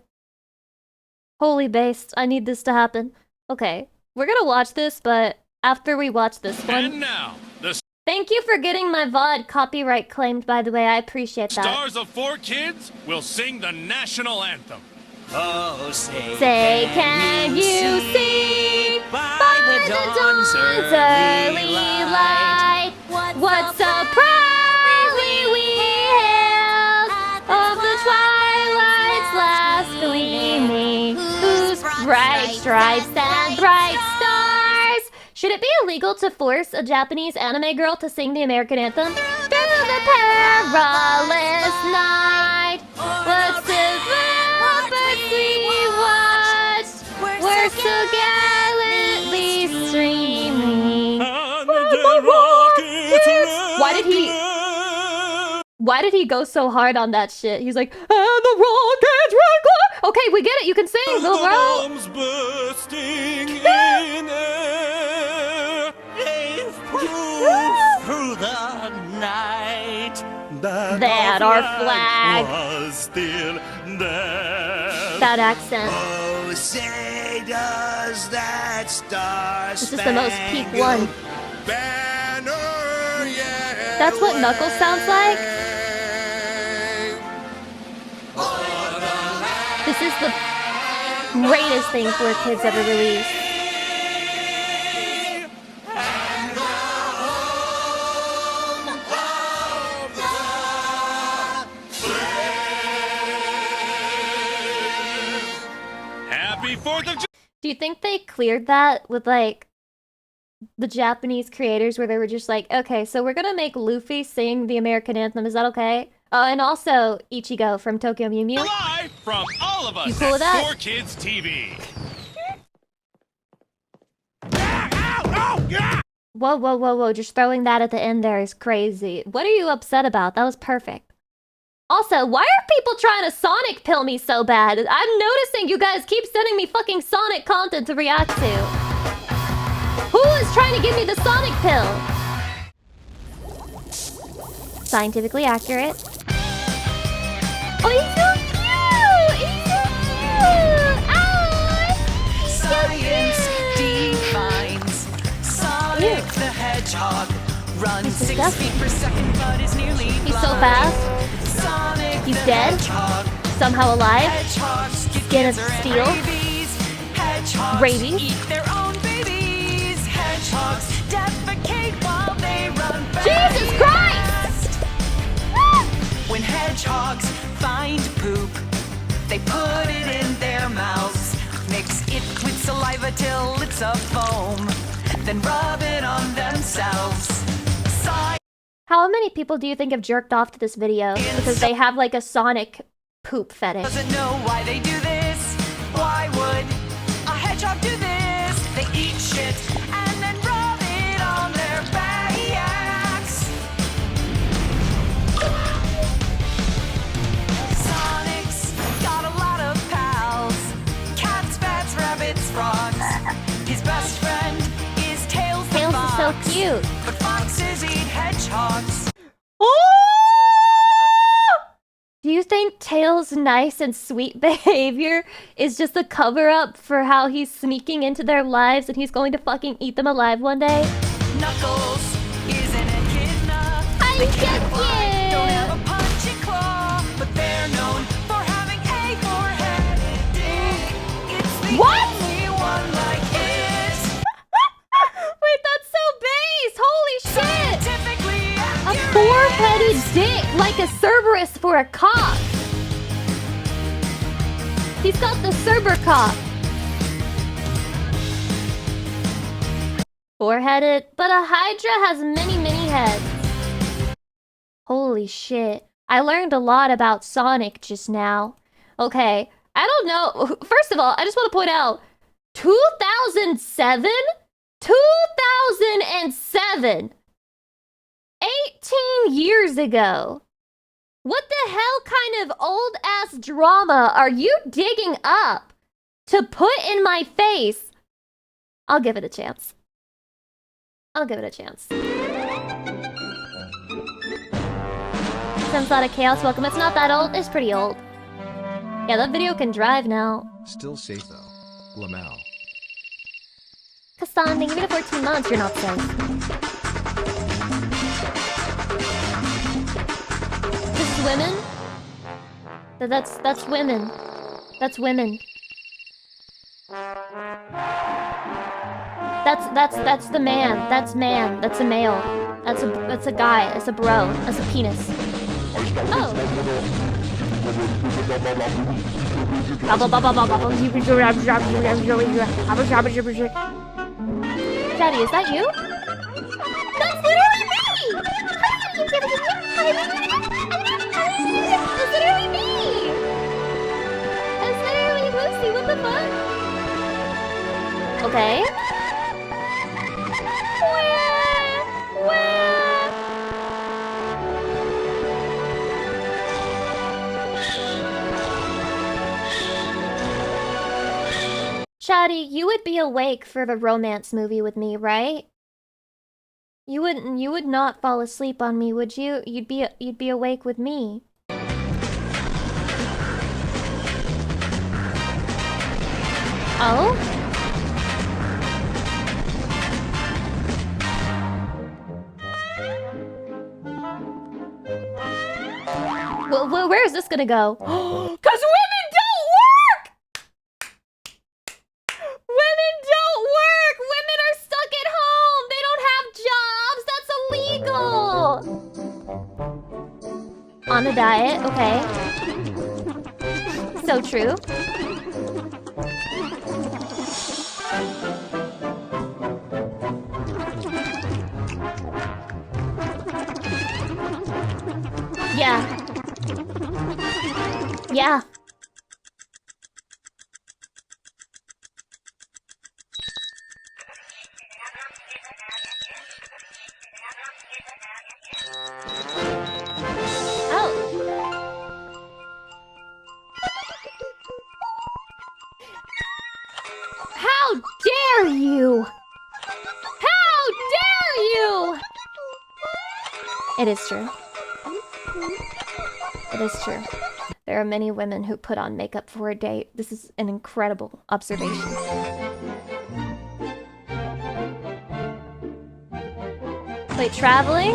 A: Holy based, I need this to happen. Okay, we're gonna watch this, but after we watch this one.
F: And now, the
A: Thank you for getting my VOD copyright claimed, by the way. I appreciate that.
F: stars of 4 Kids will sing the National Anthem.
G: Oh,
A: Say, can you see by the dawn's early light what so proudly we hailed of the twilight's last gleaming, whose bright stripes and bright stars? Should it be illegal to force a Japanese anime girl to sing the American anthem? Through the perilous night, what's the we watched, we're so gallantly streaming. Why did he go so hard on that shit? He's like, and the rockets run clear. Okay, we get it. You can sing the bombs
G: bursting in air. They've proved through the night
A: that our flag
G: was still there.
A: That accent.
G: Oh, say does that star
A: This is the most peak one.
G: banner yet
A: That's what Knuckles sounds like. This is the greatest thing 4Kids ever released.
F: Happy 4th of July.
A: Do you think they cleared that with like the Japanese creators where they were just like, okay, so we're gonna make Luffy sing the American anthem, is that okay? Oh, and also Ichigo from Tokyo Mew Mew.
F: Live from all of us
A: You cool with that?
F: 4Kids TV.
A: Whoa, whoa, whoa, whoa, just throwing that at the end there is crazy. What are you upset about? That was perfect. Also, why are people trying to Sonic pill me so bad? I'm noticing you guys keep sending me fucking Sonic content to react to. Who is trying to give me the Sonic pill? Scientifically accurate. Oh, he's so cute! He's so cute! Oh,
G: Science defines Sonic the Hedgehog runs 6 feet per second but is nearly
A: He's so fast.
G: Sonic
A: He's dead. Somehow alive. Skin of steel. Rabies.
G: Eat their own babies. Hedgehogs defecate while they run fast.
A: Jesus Christ!
G: When hedgehogs find poop, they put it in their mouths. Mix it with saliva till it's a foam. Then rub it on themselves.
A: How many people do you think have jerked off to this video because they have like a Sonic poop fetish?
G: Doesn't know why they do this. Why would a hedgehog do this? They eat shit and then rub it on their backs. Sonic's got a lot of pals. Cats, bats, rabbits, frogs. His best friend is Tails the fox.
A: Tails is so cute.
G: But foxes eat hedgehogs.
A: Do you think Tails' nice and sweet behavior is just a cover-up for how he's sneaking into their lives and he's going to fucking eat them alive one day?
G: Knuckles is an echidna.
A: They can't fly,
G: don't have a punchy claw, but they're known for having a four-headed dick. It's the only one like it.
A: Wait, that's so base! Holy shit! like a Cerberus for a cop. He's got the Cerber cop. Four-headed, but a Hydra has many, many heads. Holy shit. I learned a lot about Sonic just now. Okay, I don't know. First of all, I just want to point out, 2007? 2007! 18 years ago. What the hell kind of old-ass drama are you digging up to put in my face? I'll give it a chance. I'll give it a chance. Sense Chaos, welcome. It's not that old. It's pretty old. Yeah, that video can drive now.
C: Still safe though. Lamau.
A: Kassan, thank you for the 14 months. You're not safe. This is women? That's women. That's women. That's the man. That's man. That's a male. That's a guy. That's a bro. That's a penis. Oh. Daddy, is that you? That's literally me! That's literally me! That's literally Lucy, what the fuck? Okay. Where? Chatty, you would be awake for the romance movie with me, right? You would not fall asleep on me, would you? You'd be awake with me. Oh? Well, where is this gonna go? 'Cause women don't work! Women don't work! Women are stuck at home! They don't have jobs! That's illegal! On a diet, okay. So true. Yeah. Yeah. Oh. How dare you? How dare you? It is true. It is true. There are many women who put on makeup for a date. This is an incredible observation. Wait, traveling?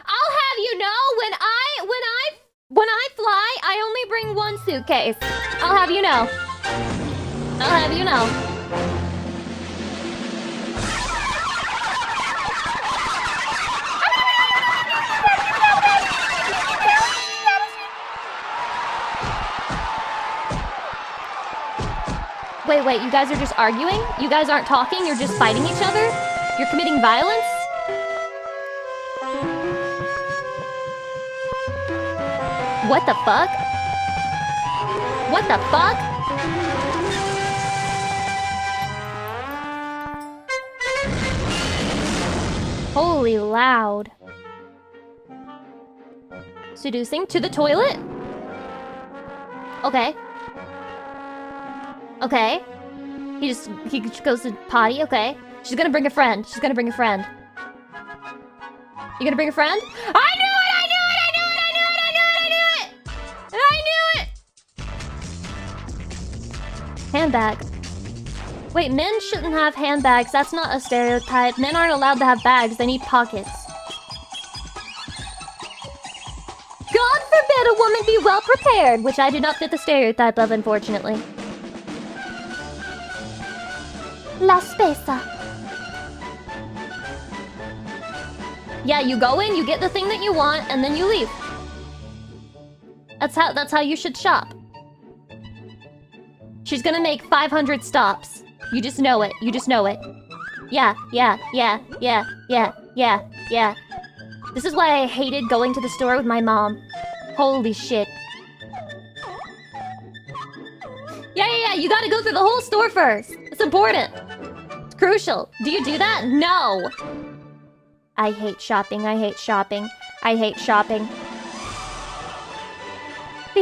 A: I'll have you know, when I fly, I only bring one suitcase. I'll have you know. I'll have you know. Wait, you guys are just arguing? You guys aren't talking, you're just fighting each other? You're committing violence? What the fuck? What the fuck? Holy loud. Seducing to the toilet? Okay. Okay. He just goes to potty, okay. She's gonna bring a friend. She's gonna bring a friend. You gonna bring a friend? I knew it! I knew it! I knew it! I knew it! I knew it! I knew it! I knew it! Handbag. Wait, men shouldn't have handbags. That's not a stereotype. Men aren't allowed to have bags. They need pockets. God forbid a woman be well prepared, which I do not fit the stereotype of, unfortunately. La Spesa. Yeah, you go in, you get the thing that you want, and then you leave. That's how you should shop. She's gonna make 500 stops. You just know it. You just know it. Yeah. This is why I hated going to the store with my mom. Holy shit. Yeah. You gotta go through the whole store first. It's important. It's crucial. Do you do that? No. I hate shopping. The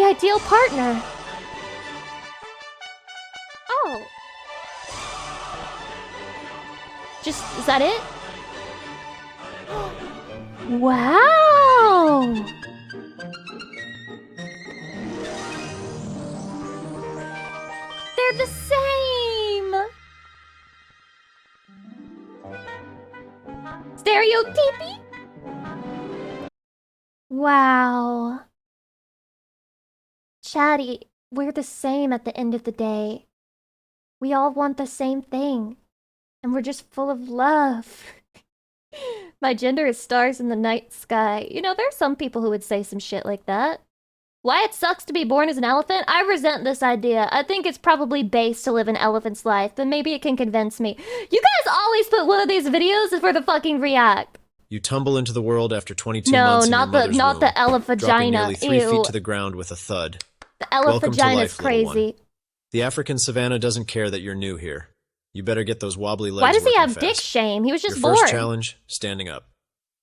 A: ideal partner. Oh. Is that it? Wow. They're the same. Stereotypy? Wow. Chatty, we're the same at the end of the day. We all want the same thing. And we're just full of love. My gender is stars in the night sky. You know, there are some people who would say some shit like that. Why it sucks to be born as an elephant? I resent this idea. I think it's probably base to live an elephant's life, but maybe it can convince me. You guys always put one of these videos for the fucking react.
H: You tumble into the world after 22 months in your mother's womb,
A: not the elephagina.
H: dropping nearly 3
A: Ew.
H: feet to the ground with a thud.
A: The
H: Welcome to
A: elephagina's
H: life, little one.
A: crazy.
H: The African savannah doesn't care that you're new here. You better get those wobbly legs.
A: Why does he
H: working
A: have
H: fast.
A: dick shame? He was just
H: Your
A: born.
H: first challenge, standing up.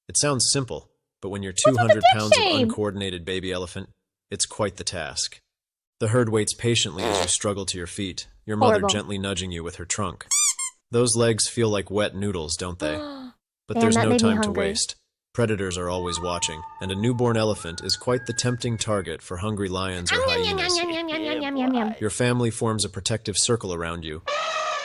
H: It sounds simple, but when you're 200 pounds of
A: shame?
H: uncoordinated baby elephant, it's quite the task. The herd waits patiently as you struggle to your feet, your mother
A: Horrible.
H: gently nudging you with her trunk. Those legs feel like wet noodles, don't they? But
A: Damn,
H: there's
A: that
H: no
A: made me
H: time to
A: hungry.
H: waste. Predators are always watching, and a newborn elephant is quite the tempting target for hungry lions or hyenas. Your family forms a protective circle around you,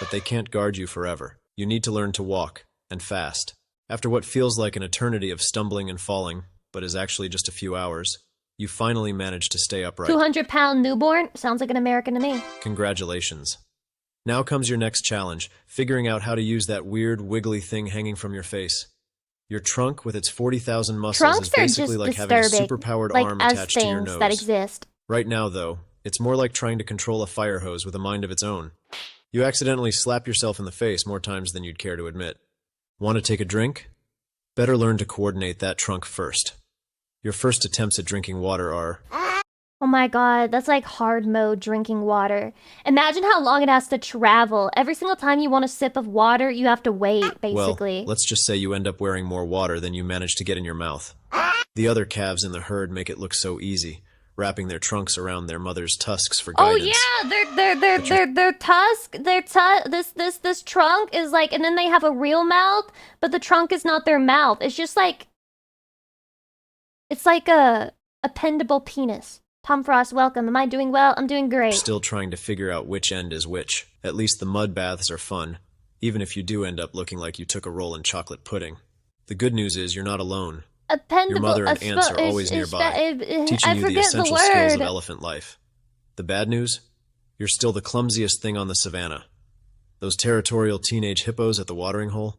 H: but they can't guard you forever. You need to learn to walk, and fast. After what feels like an eternity of stumbling and falling, but is actually just a few hours, you finally manage to stay upright.
A: 200-pound newborn? Sounds like an American to me.
H: Congratulations. Now comes your next challenge, figuring out how to use that weird, wiggly thing hanging from your face. Your trunk, with its 40,000 muscles,
A: Trunks
H: is
A: are
H: basically
A: just
H: like having a
A: disturbing,
H: superpowered
A: like
H: arm
A: as
H: attached to your
A: things
H: nose.
A: that exist.
H: Right now, though, it's more like trying to control a fire hose with a mind of its own. You accidentally slap yourself in the face more times than you'd care to admit. Want to take a drink? Better learn to coordinate that trunk first. Your first attempts at drinking water are...
A: Oh my god, that's like hard mode drinking water. Imagine how long it has to travel. Every single time you want a sip of water, you have to wait, basically.
H: Well, let's just say you end up wearing more water than you manage to get in your mouth. The other calves in the herd make it look so easy, wrapping their trunks around their mother's tusks for
A: Oh
H: guidance.
A: yeah, their tusk, this trunk is like, and then they have a real mouth, but the trunk is not their mouth. It's just like, it's like a appendable penis. Tom Frost, welcome. Am I doing well? I'm doing great.
H: Still trying to figure out which end is which. At least the mud baths are fun, even if you do end up looking like you took a roll in chocolate pudding. The good news is you're not alone.
A: Appendable.
H: Your mother and aunts are always nearby, teaching you the essential skills of elephant life. The bad news? You're still the clumsiest thing on the savannah. Those territorial teenage hippos at the watering hole?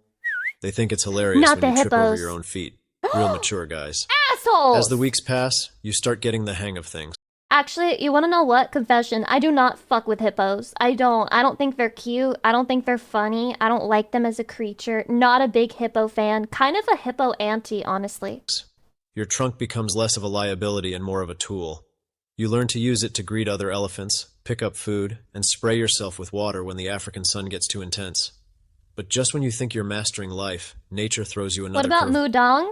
H: They think it's hilarious
A: Not
H: when
A: the
H: you trip over
A: hippos.
H: your own feet. Real mature guys.
A: Assholes!
H: As the weeks pass, you start getting the hang of things.
A: Actually, you want to know what? Confession. I do not fuck with hippos. I don't think they're cute. I don't think they're funny. I don't like them as a creature. Not a big hippo fan. Kind of a hippo auntie, honestly.
H: Your trunk becomes less of a liability and more of a tool. You learn to use it to greet other elephants, pick up food, and spray yourself with water when the African sun gets too intense. But just when you think you're mastering life, nature throws you another
A: What about Mudong?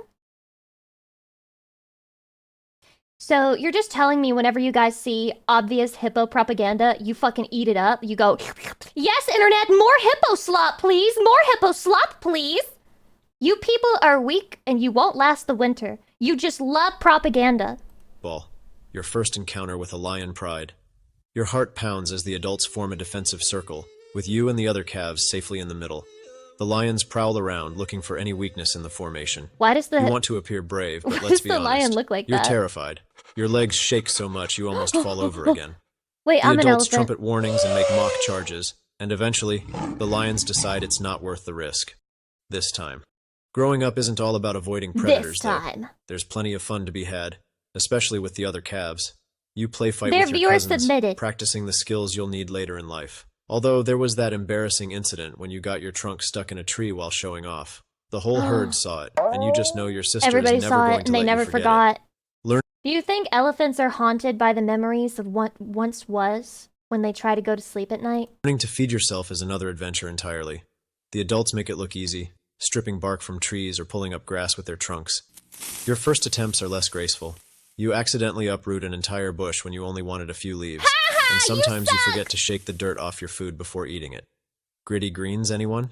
A: So you're just telling me whenever you guys see obvious hippo propaganda, you fucking eat it up. You go, yes, internet, more hippo slop, please. More hippo slop, please. You people are weak and you won't last the winter. You just love propaganda.
H: Ball. Your first encounter with a lion pride. Your heart pounds as the adults form a defensive circle, with you and the other calves safely in the middle. The lions prowl around, looking for any weakness in the formation.
A: Why does the...
H: You want to appear brave, but
A: Why
H: let's
A: does
H: be
A: the
H: honest.
A: lion look like
H: You're
A: that?
H: terrified. Your legs shake so much you almost fall over again.
A: Wait,
H: The
A: I'm an
H: adults
A: elephant.
H: trumpet warnings and make mock charges, and eventually, the lions decide it's not worth the risk. This time. Growing up isn't all about avoiding predators,
A: This time.
H: There's plenty of fun to be had, especially with the other calves. You play fight
A: Their
H: with your
A: viewers
H: cousins,
A: submitted.
H: practicing the skills you'll need later in life. Although there was that embarrassing incident when you got your trunk stuck in a tree while showing off. The whole herd saw it, and you just know your sister
A: Everybody
H: is never
A: saw
H: going
A: it
H: to
A: and they
H: let
A: never
H: you forget
A: forgot.
H: Learn
A: Do you think elephants are haunted by the memories of what once was when they try to go to sleep at night?
H: Learning to feed yourself is another adventure entirely. The adults make it look easy, stripping bark from trees or pulling up grass with their trunks. Your first attempts are less graceful. You accidentally uproot an entire bush when you only wanted a few leaves, and sometimes you forget to shake the dirt off your food before eating it. Gritty greens, anyone?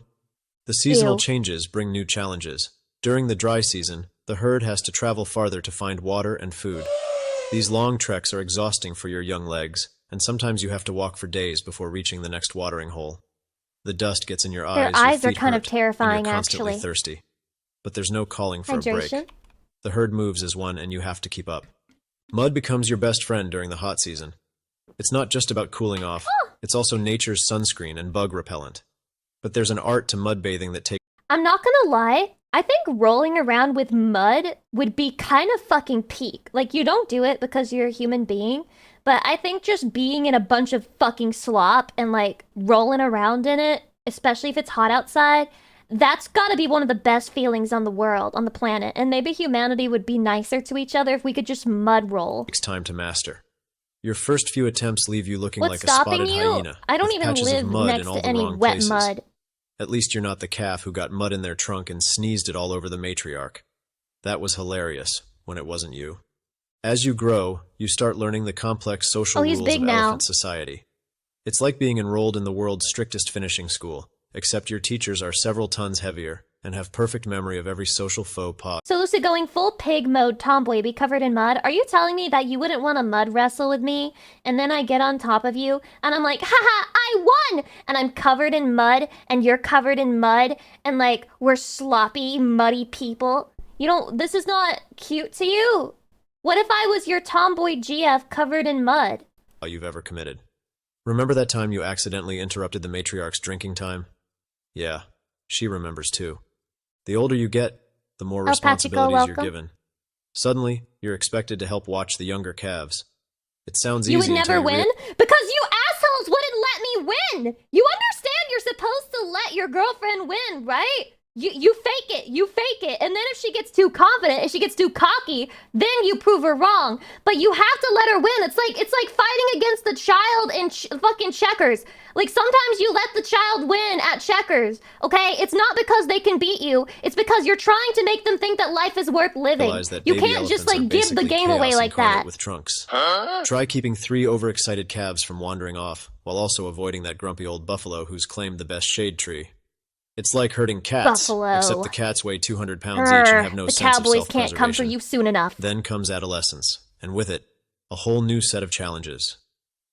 H: The seasonal changes bring new challenges. During the dry season, the herd has to travel farther to find water and food. These long treks are exhausting for your young legs, and sometimes you have to walk for days before reaching the next watering hole. The dust gets in your eyes.
A: Their eyes
H: your
A: are
H: feet
A: kind of
H: hurt,
A: terrifying,
H: and you're constantly
A: actually.
H: thirsty. But there's no calling for a break.
A: Hydration?
H: The herd moves as one, and you have to keep up. Mud becomes your best friend during the hot season. It's not just about cooling off, it's also nature's sunscreen and bug repellent. But there's an art to mud bathing that takes...
A: I'm not gonna lie, I think rolling around with mud would be kind of fucking peak. Like, you don't do it because you're a human being, but I think just being in a bunch of fucking slop and, like, rolling around in it, especially if it's hot outside, that's gotta be one of the best feelings on the world, on the planet. And maybe humanity would be nicer to each other if we could just mud roll.
H: Takes time to master. Your first few attempts leave you looking
A: What's
H: like a
A: stopping
H: spotted
A: you?
H: hyena.
A: I don't
H: with
A: even
H: patches of
A: live
H: mud in
A: next
H: all
A: to
H: the
A: any
H: wrong
A: wet
H: places.
A: mud.
H: At least you're not the calf who got mud in their trunk and sneezed it all over the matriarch. That was hilarious, when it wasn't you. As you grow, you start learning the complex social rules of elephant society. It's like being enrolled in the world's strictest finishing school, except your teachers are several tons heavier and have perfect memory of every social faux pas.
A: So Lucy, going full pig mode tomboy, be covered in mud, are you telling me that you wouldn't want to mud wrestle with me, and then I get on top of you, and I'm like, haha, I won! And I'm covered in mud, and you're covered in mud, and like, we're sloppy, muddy people? You don't, this is not cute to you? What if I was your tomboy GF covered in mud?
H: All you've ever committed. Remember that time you accidentally interrupted the matriarch's drinking time? Yeah, she remembers too. The older you get, the more responsibilities you're given. Suddenly, you're expected to help watch the younger calves. It sounds easy.
A: You would never win? Because you assholes wouldn't let me win! You understand you're supposed to let your girlfriend win, right? You fake it, and then if she gets too confident, if she gets too cocky, then you prove her wrong. But you have to let her win. It's like fighting against the child in fucking checkers. Like, sometimes you let the child win at checkers, okay? It's not because they can beat you, it's because you're trying to make them think that life is worth living. You can't just, like, give the game away like that.
H: With trunks. Try keeping 3 overexcited calves from wandering off, while also avoiding that grumpy old buffalo who's claimed the best shade tree. It's like herding cats, except the cats weigh 200 pounds each and have no sense of self-preservation.
A: The cowboys can't come for you soon enough.
H: Then comes adolescence, and with it, a whole new set of challenges.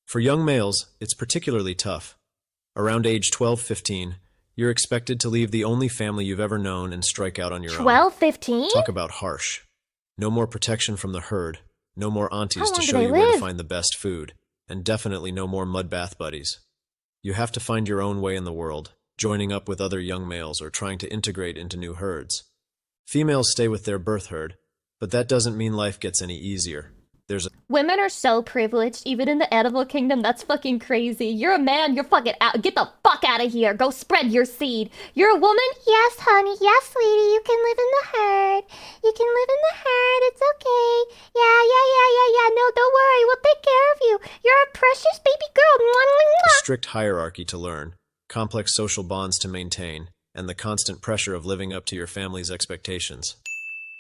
H: For young males, it's particularly tough. Around age 12-15, you're expected to leave the only family you've ever known and strike out on your own.
A: 12-15?
H: Talk about harsh. No more protection from the herd, no more aunties to show you
A: live?
H: where to find the best food, and definitely no more mud bath buddies. You have to find your own way in the world, joining up with other young males or trying to integrate into new herds. Females stay with their birth herd, but that doesn't mean life gets any easier.
A: Women are so privileged, even in the animal kingdom. That's fucking crazy. You're a man, you're fucking out. Get the fuck out of here. Go spread your seed. You're a woman? Yes, honey. Yes, sweetie. You can live in the herd. You can live in the herd. It's okay. Yeah. No, don't worry. We'll take care of you. You're a precious baby girl.
H: A strict hierarchy to learn, complex social bonds to maintain, and the constant pressure of living up to your family's expectations.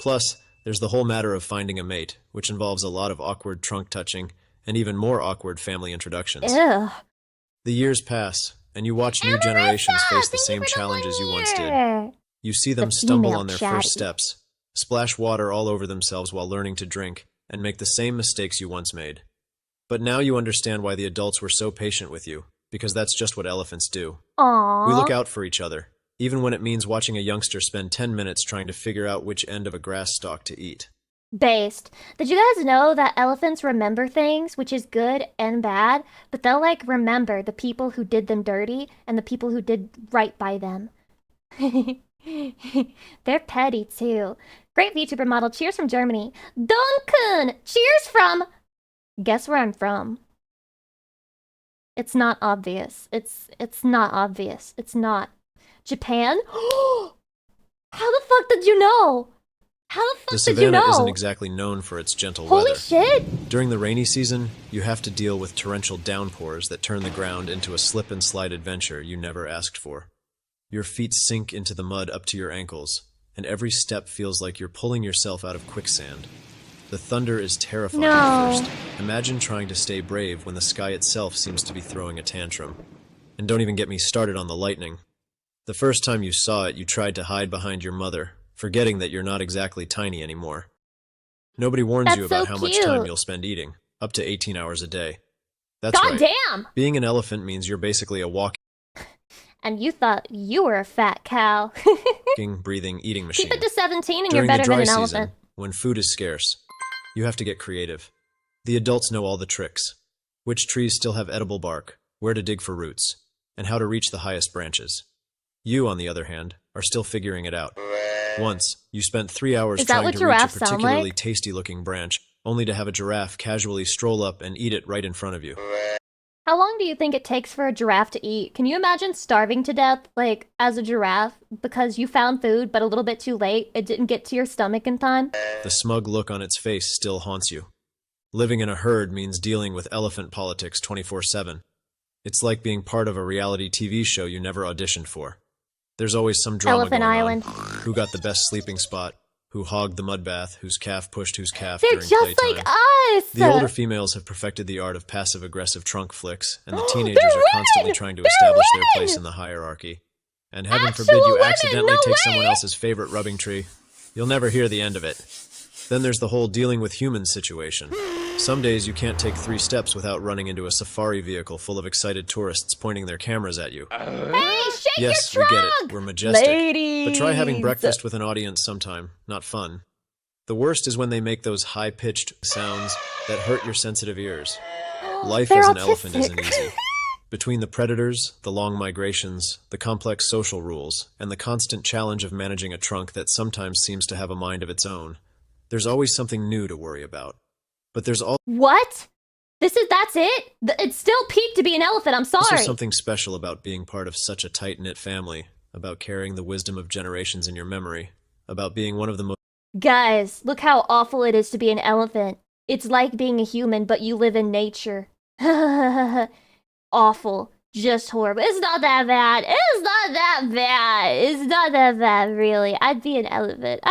H: Plus, there's the whole matter of finding a mate, which involves a lot of awkward trunk touching and even more awkward family introductions.
A: Ugh.
H: The years pass, and you watch new generations face the same challenges you once did. You see them stumble on their first steps, splash water all over themselves while learning to drink, and make the same mistakes you once made. But now you understand why the adults were so patient with you, because that's just what elephants do.
A: Aww.
H: We look out for each other, even when it means watching a youngster spend 10 minutes trying to figure out which end of a grass stalk to eat.
A: Based. Did you guys know that elephants remember things, which is good and bad, but they'll, like, remember the people who did them dirty and the people who did right by them? They're petty too. Great VTuber model. Cheers from Germany. Duncan! Cheers from... Guess where I'm from. It's not obvious. It's not obvious. It's not. Japan? How the fuck did you know? How the fuck did you know?
H: The savannah isn't exactly known for its gentle
A: Holy
H: weather.
A: shit!
H: During the rainy season, you have to deal with torrential downpours that turn the ground into a slip and slide adventure you never asked for. Your feet sink into the mud up to your ankles, and every step feels like you're pulling yourself out of quicksand. The thunder is terrifying at first. Imagine trying to stay brave when the sky itself seems to be throwing a tantrum. And don't even get me started on the lightning. The first time you saw it, you tried to hide behind your mother, forgetting that you're not exactly tiny anymore. Nobody warns you about how much time you'll spend eating, up to 18 hours a day. That's right.
A: Goddamn!
H: Being an elephant means you're basically a walking,
A: And you thought you were a fat cow.
H: breathing, eating machine.
A: Keep it to 17 and
H: During
A: you're better
H: the dry
A: than an
H: season,
A: elephant.
H: when food is scarce, you have to get creative. The adults know all the tricks. Which trees still have edible bark, where to dig for roots, and how to reach the highest branches. You, on the other hand, are still figuring it out. Once, you spent 3 hours trying to reach a particularly tasty-looking branch, only to have a giraffe casually stroll up and eat it right in front of you.
A: How long do you think it takes for a giraffe to eat? Can you imagine starving to death, like, as a giraffe, because you found food, but a little bit too late, it didn't get to your stomach in time?
H: The smug look on its face still haunts you. Living in a herd means dealing with elephant politics 24/7. It's like being part of a reality TV show you never auditioned for. There's always some drama
A: Elephant
H: going
A: Island.
H: on. Who got the best sleeping spot? Who hogged the mud bath? Whose calf pushed whose calf
A: They're
H: during
A: just
H: playtime?
A: like us!
H: The older females have perfected the art of passive-aggressive trunk flicks, and the teenagers are constantly trying to establish their place in the hierarchy. And heaven forbid you accidentally take someone else's favorite rubbing tree. You'll never hear the end of it. Then there's the whole dealing with humans situation. Some days you can't take 3 steps without running into a safari vehicle full of excited tourists pointing their cameras at you.
A: Hey, shake
H: Yes,
A: your
H: we
A: trunk!
H: get it. We're majestic.
A: Ladies!
H: But try having breakfast with an audience sometime. Not fun. The worst is when they make those high-pitched sounds that hurt your sensitive ears. Life
A: They're
H: as an
A: autistic.
H: elephant isn't easy. Between the predators, the long migrations, the complex social rules, and the constant challenge of managing a trunk that sometimes seems to have a mind of its own, there's always something new to worry about. But there's
A: What? That's it? It's still peak to be an elephant, I'm sorry.
H: also something special about being part of such a tight-knit family, about carrying the wisdom of generations in your memory, about being one of the most...
A: Guys, look how awful it is to be an elephant. It's like being a human, but you live in nature. Awful. Just horrible. It's not that bad. It's not that bad. It's not that bad, really. I'd be an elephant.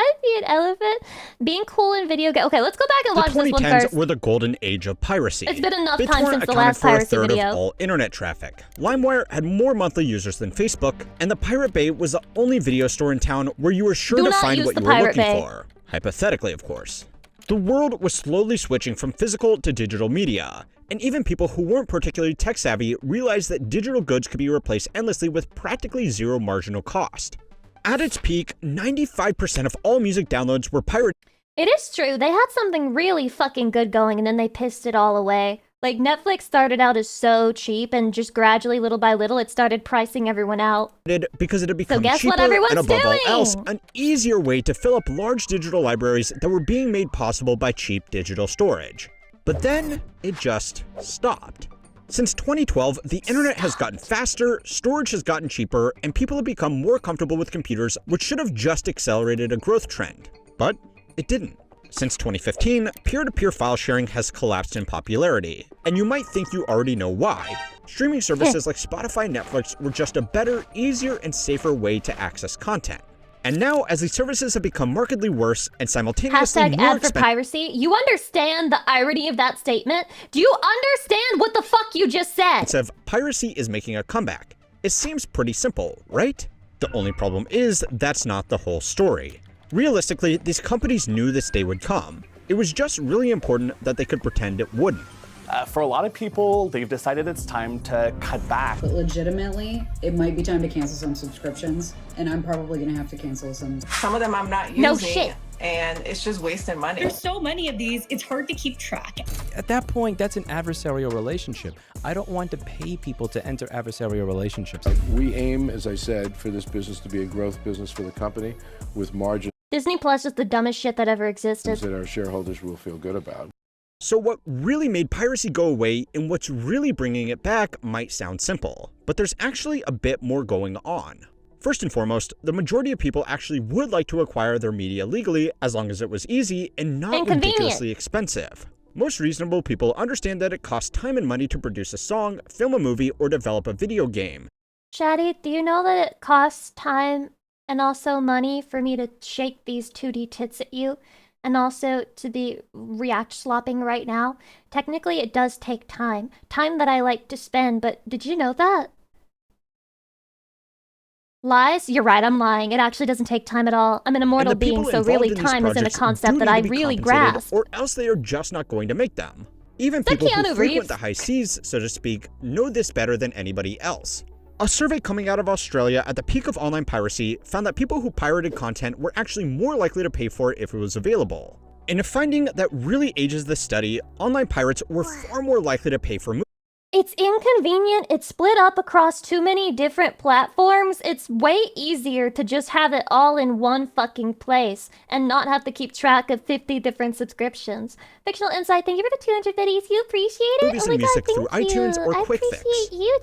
A: Being cool in video game. Okay, let's go back and watch this one
L: The 2010s
A: first.
L: were the golden age of piracy.
A: It's been enough
L: BitTorrent
A: time since the
L: accounted
A: last
L: for
A: Piracy
L: a third
A: video.
L: of all internet traffic. LimeWire had more monthly users than Facebook, and the Pirate Bay was the only video store in town where you were sure to find what you were looking for. Hypothetically, of course. The world was slowly switching from physical to digital media, and even people who weren't particularly tech-savvy realized that digital goods could be replaced endlessly with practically zero marginal cost. At its peak, 95% of all music downloads were pirated.
A: It is true. They had something really fucking good going, and then they pissed it all away. Like, Netflix started out as so cheap, and just gradually, little by little, it started pricing everyone out.
L: Because it had become
A: guess what
L: cheaper
A: everyone's
L: and above
A: doing?
L: all else, an easier way to fill up large digital libraries that were being made possible by cheap digital storage. But then, it just stopped. Since 2012, the internet has gotten faster, storage has gotten cheaper, and people have become more comfortable with computers, which should have just accelerated a growth trend. But it didn't. Since 2015, peer-to-peer file sharing has collapsed in popularity, and you might think you already know why. Streaming services like Spotify and Netflix were just a better, easier, and safer way to access content. And now, as these services have become markedly worse and simultaneously
A: Hashtag
L: more
A: ad for piracy. You understand the irony of that statement? Do you understand what the fuck you just said?
L: expensive, piracy is making a comeback. It seems pretty simple, right? The only problem is that's not the whole story. Realistically, these companies knew this day would come. It was just really important that they could pretend it wouldn't.
N: For a lot of people, they've decided it's time to cut back.
O: But legitimately, it might be time to cancel some subscriptions, and I'm probably gonna have to cancel some.
X: Some of them I'm not using.
A: No shit.
J: and it's just wasting money.
K: There's so many of these, it's hard to keep track.
M: At that point, that's an adversarial relationship. I don't want to pay people to enter adversarial relationships.
X: We aim, as I said, for this business to be a growth business for the company with margins
A: Disney Plus is the dumbest shit that ever existed.
X: that our shareholders will feel good about.
L: So what really made piracy go away and what's really bringing it back might sound simple, but there's actually a bit more going on. First and foremost, the majority of people actually would like to acquire their media legally as long as it was easy and not ridiculously expensive. Most reasonable people understand that it costs time and money to produce a song, film a movie, or develop a video game.
A: Shaddy, do you know that it costs time and also money for me to shake these 2D tits at you? And also to be react slopping right now? Technically, it does take time. Time that I like to spend, but did you know that? Lies? You're right, I'm lying. It actually doesn't take time at all. I'm an immortal being, so really time isn't a concept that I really grasp.
L: Or else they are just not going to make them. Even people who frequent the high seas, so to speak, know this better than anybody else. A survey coming out of Australia at the peak of online piracy found that people who pirated content were actually more likely to pay for it if it was available. In a finding that really ages the study, online pirates were far more likely to pay for movies.
A: It's inconvenient. It's split up across too many different platforms. It's way easier to just have it all in one fucking place and not have to keep track of 50 different subscriptions. Fictional Insight, thank you for the 200 biddies. You appreciate it?
L: Movies and music through iTunes or Quick Fix.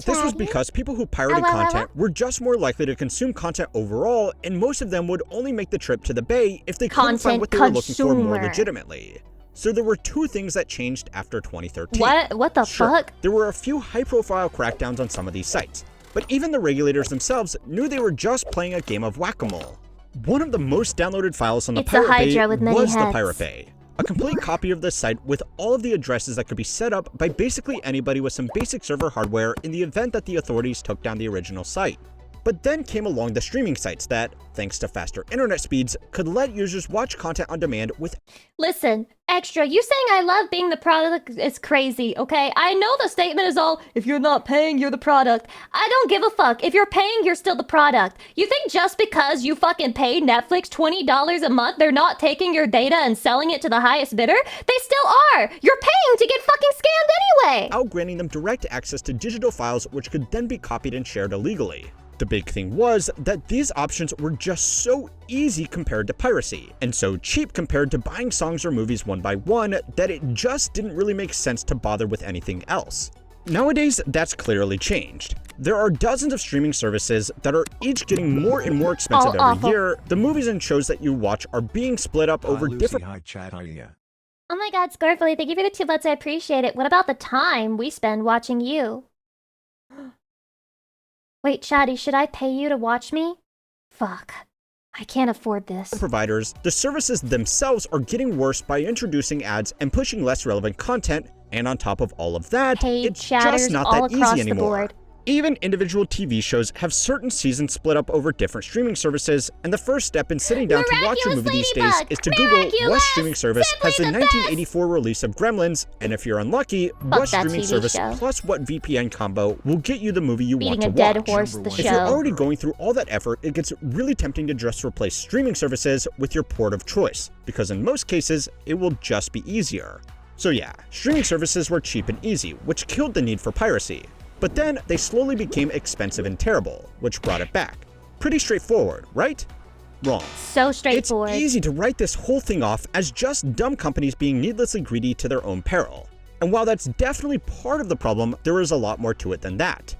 L: This was because people who pirated content were just more likely to consume content overall, and most of them would only make the trip to the Bay if they couldn't find what they were looking for more legitimately. So there were two things that changed after 2013.
A: What the fuck?
L: There were a few high-profile crackdowns on some of these sites, but even the regulators themselves knew they were just playing a game of whack-a-mole. One of the most downloaded files on the Pirate Bay was the Pirate Bay, a complete copy of the site with all of the addresses that could be set up by basically anybody with some basic server hardware in the event that the authorities took down the original site. But then came along the streaming sites that, thanks to faster internet speeds, could let users watch content on demand with—
A: Listen, Extra, you saying I love being the product is crazy, okay? I know the statement is all, if you're not paying, you're the product. I don't give a fuck. If you're paying, you're still the product. You think just because you fucking pay Netflix $20 a month, they're not taking your data and selling it to the highest bidder? They still are! You're paying to get fucking scammed anyway!
L: Out granting them direct access to digital files which could then be copied and shared illegally. The big thing was that these options were just so easy compared to piracy, and so cheap compared to buying songs or movies one by one that it just didn't really make sense to bother with anything else. Nowadays, that's clearly changed. There are dozens of streaming services that are each getting more and more expensive every year. The movies and shows that you watch are being split up over different—
A: Oh my god, Scarfully, thank you for the 2 months, I appreciate it. What about the time we spend watching you? Wait, Shaddy, should I pay you to watch me? Fuck. I can't afford this.
L: Providers, the services themselves are getting worse by introducing ads and pushing less relevant content, and on top of all of that, it's just not that easy anymore. Even individual TV shows have certain seasons split up over different streaming services, and the first step in sitting down to watch a movie these days is to Google what streaming service has the 1984 release of Gremlins, and if you're unlucky, what streaming service plus what VPN combo will get you the movie you want to watch. If you're already going through all that effort, it gets really tempting to just replace streaming services with your port of choice, because in most cases, it will just be easier. So yeah, streaming services were cheap and easy, which killed the need for piracy. But then they slowly became expensive and terrible, which brought it back. Pretty straightforward, right? Wrong.
A: So straightforward.
L: It's easy to write this whole thing off as just dumb companies being needlessly greedy to their own peril. And while that's definitely part of the problem, there is a lot more to it than that.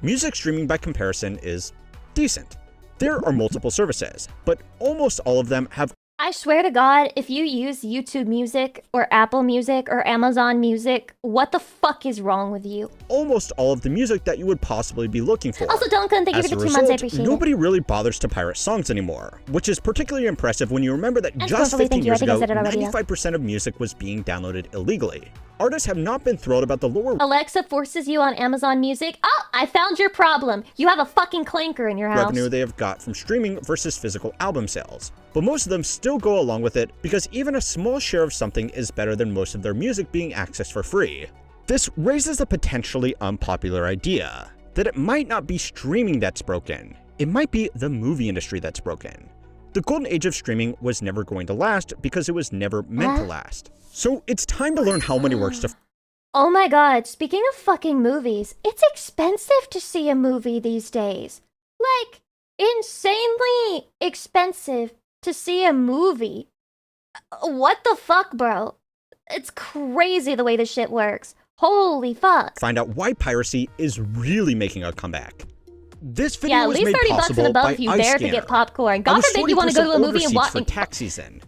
L: Music streaming by comparison is decent. There are multiple services, but almost all of them have—
A: I swear to God, if you use YouTube Music or Apple Music or Amazon Music, what the fuck is wrong with you?
L: Almost all of the music that you would possibly be looking for.
A: Also, Duncan, thank you for the 2 months, I appreciate it.
L: Nobody really bothers to pirate songs anymore, which is particularly impressive when you remember that just 15 years ago, 95% of music was being downloaded illegally. Artists have not been thrilled about the lower—
A: Alexa forces you on Amazon Music. Oh, I found your problem. You have a fucking clanker in your house.
L: Revenue they have got from streaming versus physical album sales. But most of them still go along with it because even a small share of something is better than most of their music being accessed for free. This raises a potentially unpopular idea, that it might not be streaming that's broken. It might be the movie industry that's broken. The golden age of streaming was never going to last because it was never meant to last. So it's time to learn how money works to
A: Oh my god, speaking of fucking movies, it's expensive to see a movie these days. Like, insanely expensive to see a movie. What the fuck, bro? It's crazy the way this shit works. Holy fuck.
L: find out why piracy is really making a comeback. This video
A: Yeah, at
L: was
A: least
L: made
A: 30 bucks
L: possible
A: and above
L: by
A: if you dare to get popcorn. God forbid you want to go to a movie and watch
L: for tax season.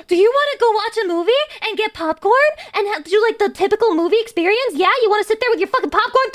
A: Do you want to go watch a movie and get popcorn and do like the typical movie experience? Yeah, you want to sit there with your fucking popcorn?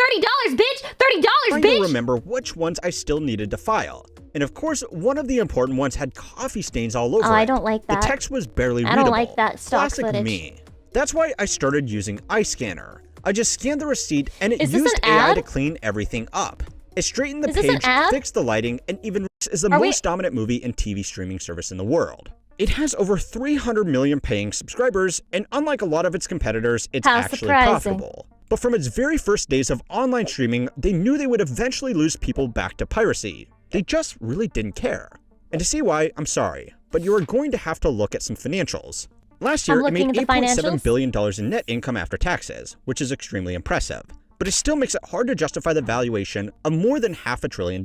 A: $30, bitch! $30,
L: I
A: bitch!
L: remember which ones I still needed to file. And of course, one of the important ones had coffee stains all over it.
A: I don't like that.
L: The text was barely
A: I
L: readable.
A: don't like that stock
L: Classic
A: footage.
L: me. That's why I started using iScanner. I just scanned the receipt and it
A: Is this
L: used
A: an
L: AI
A: ad?
L: to clean everything up. It straightened the
A: Is this an
L: page,
A: ad?
L: fixed the lighting, and even is the
A: Are we-
L: most dominant movie and TV streaming service in the world. It has over 300 million paying subscribers, and unlike a lot of its competitors, it's
A: How
L: actually
A: surprising.
L: profitable. But from its very first days of online streaming, they knew they would eventually lose people back to piracy. They just really didn't care. And to see why, I'm sorry, but you are going to have to look at some financials. Last year, it made
A: looking at the
L: $8.7
A: financials.
L: billion in net income after taxes, which is extremely impressive. But it still makes it hard to justify the valuation of more than $500 billion.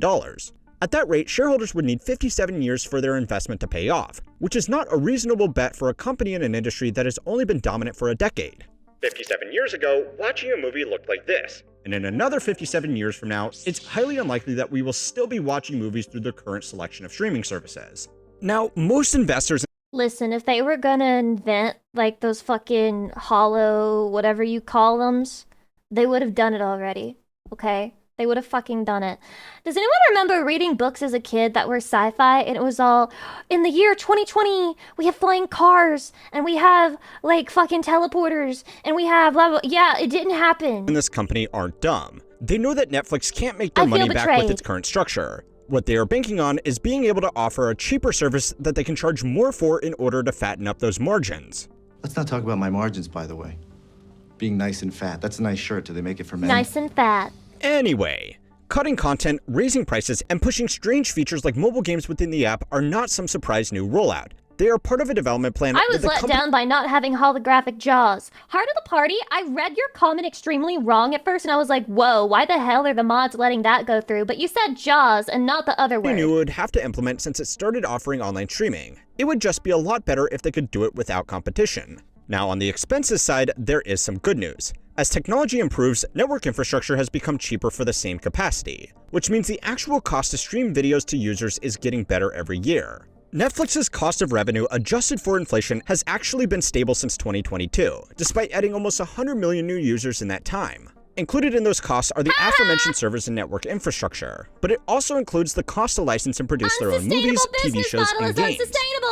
L: At that rate, shareholders would need 57 years for their investment to pay off, which is not a reasonable bet for a company in an industry that has only been dominant for a decade. 57 years ago, watching a movie looked like this. And in another 57 years from now, it's highly unlikely that we will still be watching movies through the current selection of streaming services. Now, most investors
A: Listen, if they were gonna invent like those fucking hollow whatever you call them, they would have done it already. Okay? They would have fucking done it. Does anyone remember reading books as a kid that were sci-fi and it was all, in the year 2020, we have flying cars and we have like fucking teleporters and we have blah blah. Yeah, it didn't happen.
L: in this company aren't dumb. They know that Netflix can't make their
A: I feel
L: money back
A: betrayed.
L: with its current structure. What they are banking on is being able to offer a cheaper service that they can charge more for in order to fatten up those margins.
I: Let's not talk about my margins, by the way. Being nice and fat. That's a nice shirt. Do they make it for men?
A: Nice and fat.
L: Anyway, cutting content, raising prices, and pushing strange features like mobile games within the app are not some surprise new rollout. They are part of a development plan
A: I
L: that
A: was
L: the
A: let
L: company
A: down by not having holographic jaws. Heart of the party, I read your comment extremely wrong at first and I was like, whoa, why the hell are the mods letting that go through? But you said jaws and not the other word.
L: knew it would have to implement since it started offering online streaming. It would just be a lot better if they could do it without competition. Now, on the expenses side, there is some good news. As technology improves, network infrastructure has become cheaper for the same capacity, which means the actual cost to stream videos to users is getting better every year. Netflix's cost of revenue adjusted for inflation has actually been stable since 2022, despite adding almost 100 million new users in that time. Included in those costs are the aforementioned servers and network infrastructure, but it also includes the cost to license and produce their own movies, TV shows, and games.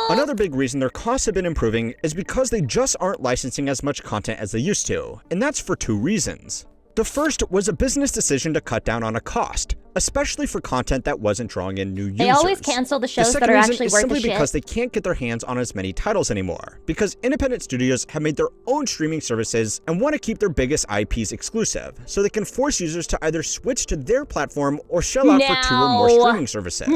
L: Another big reason their costs have been improving is because they just aren't licensing as much content as they used to, and that's for two reasons. The first was a business decision to cut down on a cost, especially for content that wasn't drawing in new users.
A: They always cancel the shows that are actually worth the
L: simply
A: shit.
L: because they can't get their hands on as many titles anymore, because independent studios have made their own streaming services and want to keep their biggest IPs exclusive, so they can force users to either switch to their platform or shell out for 2 or more streaming services.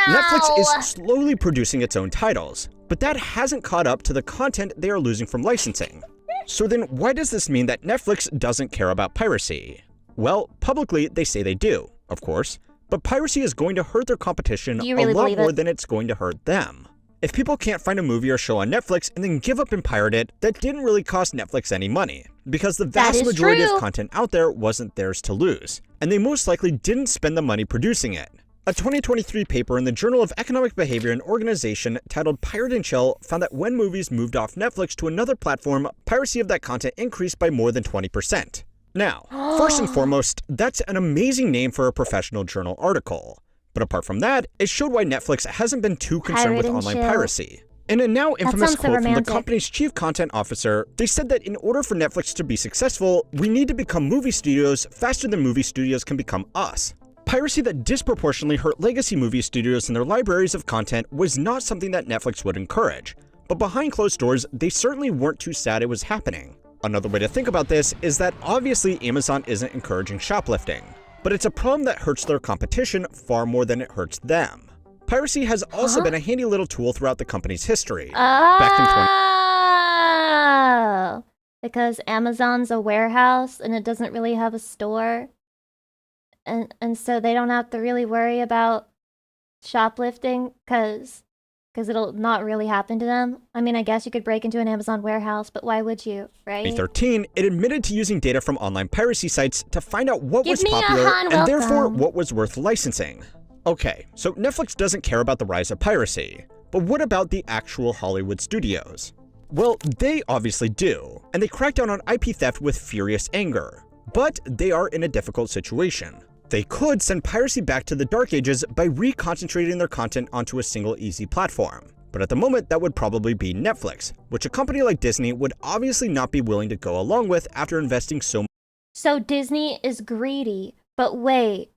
L: Netflix is slowly producing its own titles, but that hasn't caught up to the content they are losing from licensing. So then why does this mean that Netflix doesn't care about piracy? Well, publicly they say they do, of course, but piracy is going to hurt their competition
A: Do you really
L: a lot
A: believe
L: more
A: it?
L: than it's going to hurt them. If people can't find a movie or show on Netflix and then give up and pirate it, that didn't really cost Netflix any money, because the
A: That
L: vast
A: is
L: majority
A: true.
L: of content out there wasn't theirs to lose, and they most likely didn't spend the money producing it. A 2023 paper in the Journal of Economic Behavior and Organization titled Pirate and Chill found that when movies moved off Netflix to another platform, piracy of that content increased by more than 20%. Now, first and foremost, that's an amazing name for a professional journal article. But apart from that, it showed why Netflix hasn't been too concerned with
A: Pirate and
L: online
A: chill.
L: piracy. In a now infamous
A: sounds so
L: quote from the
A: romantic.
L: company's chief content officer, they said that in order for Netflix to be successful, we need to become movie studios faster than movie studios can become us. Piracy that disproportionately hurt legacy movie studios and their libraries of content was not something that Netflix would encourage, but behind closed doors, they certainly weren't too sad it was happening. Another way to think about this is that obviously Amazon isn't encouraging shoplifting, but it's a problem that hurts their competition far more than it hurts them. Piracy has also been a handy little tool throughout the company's history. Back in
A: because Amazon's a warehouse and it doesn't really have a store. And so they don't have to really worry about shoplifting because it'll not really happen to them. I mean, I guess you could break into an Amazon warehouse, but why would you, right?
L: 2013, it admitted to using data from online piracy sites to find out what was popular and therefore what was worth licensing. Okay, so Netflix doesn't care about the rise of piracy, but what about the actual Hollywood studios? Well, they obviously do, and they crack down on IP theft with furious anger, but they are in a difficult situation. They could send piracy back to the dark ages by reconcentrating their content onto a single easy platform. But at the moment, that would probably be Netflix, which a company like Disney would obviously not be willing to go along with after investing so much.
A: So Disney is greedy, but wait,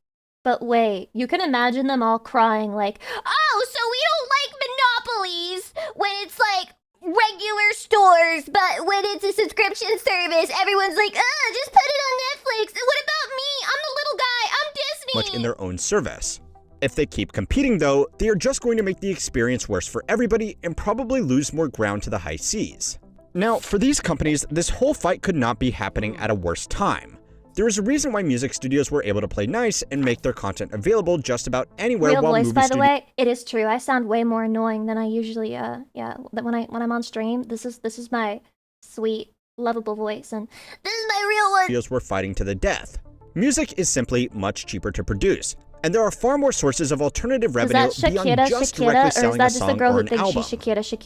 A: you can imagine them all crying like, oh, so we don't like monopolies when it's like regular stores, but when it's a subscription service, everyone's like, just put it on Netflix. And what about me? I'm the little guy. I'm Disney.
L: Much in their own service. If they keep competing though, they are just going to make the experience worse for everybody and probably lose more ground to the high seas. Now, for these companies, this whole fight could not be happening at a worse time. There is a reason why music studios were able to play nice and make their content available just about anywhere.
A: Real voice, by the way, it is true. I sound way more annoying than I usually when I'm on stream. This is my sweet, lovable voice, and this is my real one.
L: Studios were fighting to the death. Music is simply much cheaper to produce, and there are far more sources of alternative revenue beyond just directly selling a song or an album.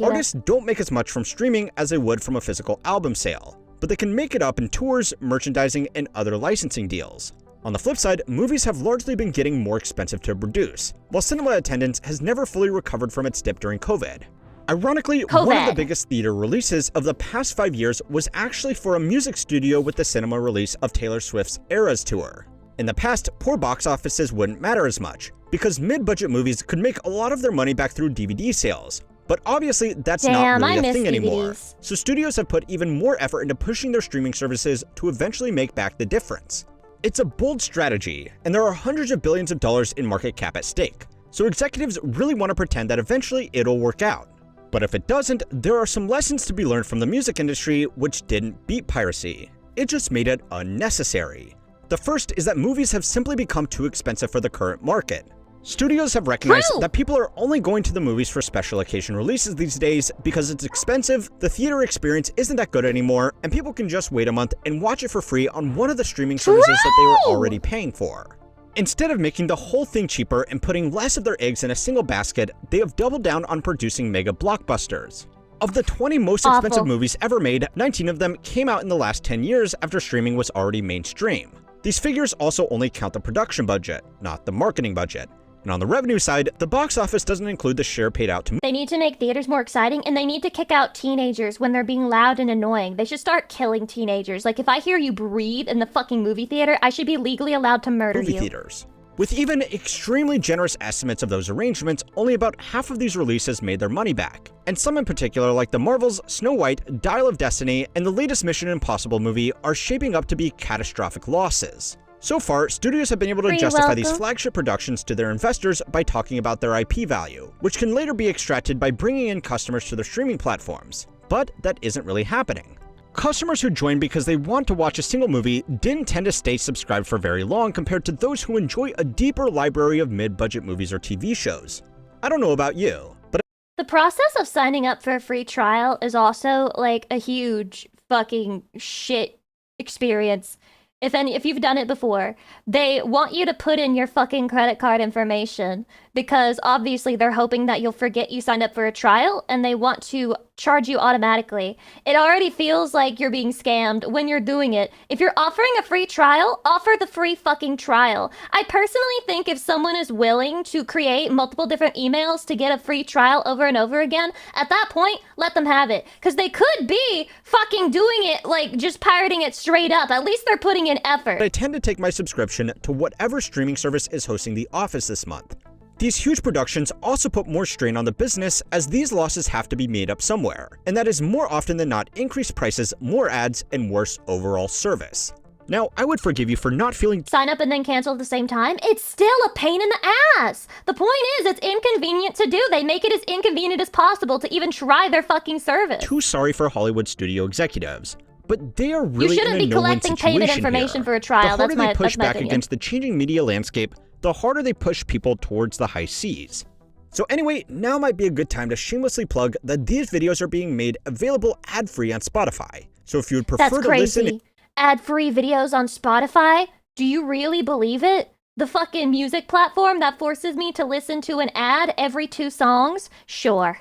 L: Artists don't make as much from streaming as they would from a physical album sale, but they can make it up in tours, merchandising, and other licensing deals. On the flip side, movies have largely been getting more expensive to produce, while cinema attendance has never fully recovered from its dip during COVID. Ironically, one of the biggest theater releases of the past 5 years was actually for a music studio with the cinema release of Taylor Swift's Eras Tour. In the past, poor box offices wouldn't matter as much, because mid-budget movies could make a lot of their money back through DVD sales. But obviously, that's not really a thing anymore. So studios have put even more effort into pushing their streaming services to eventually make back the difference. It's a bold strategy, and there are hundreds of billions of dollars in market cap at stake. So executives really want to pretend that eventually it'll work out. But if it doesn't, there are some lessons to be learned from the music industry which didn't beat piracy. It just made it unnecessary. The first is that movies have simply become too expensive for the current market. Studios have recognized that people are only going to the movies for special occasion releases these days because it's expensive, the theater experience isn't that good anymore, and people can just wait a month and watch it for free on one of the streaming services that they were already paying for. Instead of making the whole thing cheaper and putting less of their eggs in a single basket, they have doubled down on producing mega blockbusters. Of the 20 most expensive movies ever made, 19 of them came out in the last 10 years after streaming was already mainstream. These figures also only count the production budget, not the marketing budget. And on the revenue side, the box office doesn't include the share paid out to
A: They need to make theaters more exciting, and they need to kick out teenagers when they're being loud and annoying. They should start killing teenagers. Like, if I hear you breathe in the fucking movie theater, I should be legally allowed to murder you.
L: Theaters. With even extremely generous estimates of those arrangements, only about half of these releases made their money back. And some in particular, like the Marvels, Snow White, Dial of Destiny, and the latest Mission Impossible movie, are shaping up to be catastrophic losses. So far, studios have been able to justify these flagship productions to their investors by talking about their IP value, which can later be extracted by bringing in customers to their streaming platforms. But that isn't really happening. Customers who join because they want to watch a single movie didn't tend to stay subscribed for very long compared to those who enjoy a deeper library of mid-budget movies or TV shows. I don't know about you, but
A: the process of signing up for a free trial is also like a huge fucking shit experience. If you've done it before, they want you to put in your fucking credit card information because obviously they're hoping that you'll forget you signed up for a trial and they want to charge you automatically. It already feels like you're being scammed when you're doing it. If you're offering a free trial, offer the free fucking trial. I personally think if someone is willing to create multiple different emails to get a free trial over and over again, at that point, let them have it. Because they could be fucking doing it, like just pirating it straight up. At least they're putting in effort.
L: I tend to take my subscription to whatever streaming service is hosting The Office this month. These huge productions also put more strain on the business as these losses have to be made up somewhere, and that is more often than not increased prices, more ads, and worse overall service. Now, I would forgive you for not feeling
A: sign up and then cancel at the same time. It's still a pain in the ass. The point is, it's inconvenient to do. They make it as inconvenient as possible to even try their fucking service.
L: too sorry for Hollywood studio executives. But they are really
A: you shouldn't
L: in a
A: be
L: no-win
A: collecting payment
L: situation
A: information
L: here.
A: for a trial.
L: The harder
A: That's
L: they push back
A: opinion.
L: against the changing media landscape, the harder they push people towards the high seas. So anyway, now might be a good time to shamelessly plug that these videos are being made available ad-free on Spotify. So if you would prefer
A: That's
L: to
A: crazy.
L: listen...
A: Ad-free videos on Spotify? Do you really believe it? The fucking music platform that forces me to listen to an ad every 2 songs? Sure.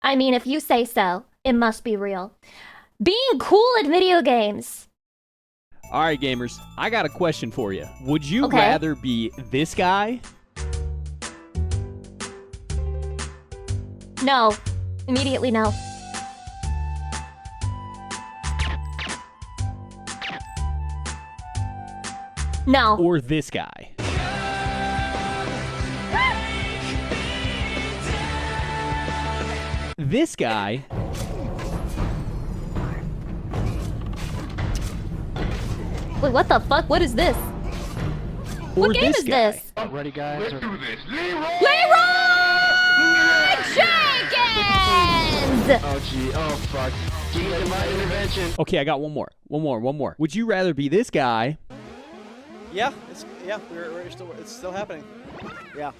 A: I mean, if you say so, it must be real. Being cool at video games.
P: All right, gamers, I got a question for you. Would you
A: Okay.
P: rather be this guy?
A: No. Immediately no. No.
P: Or this guy? This guy...
A: Wait, what the fuck? What is this? What game
P: this
A: is
P: guy.
A: this?
C: Ready, guys? Let's do this.
A: Leroy Jenkins!
C: Oh, gee. Oh, fuck. Divine intervention.
P: Okay, I got one more. One more. Would you rather be this guy?
R: Yeah, it's still happening. Yeah.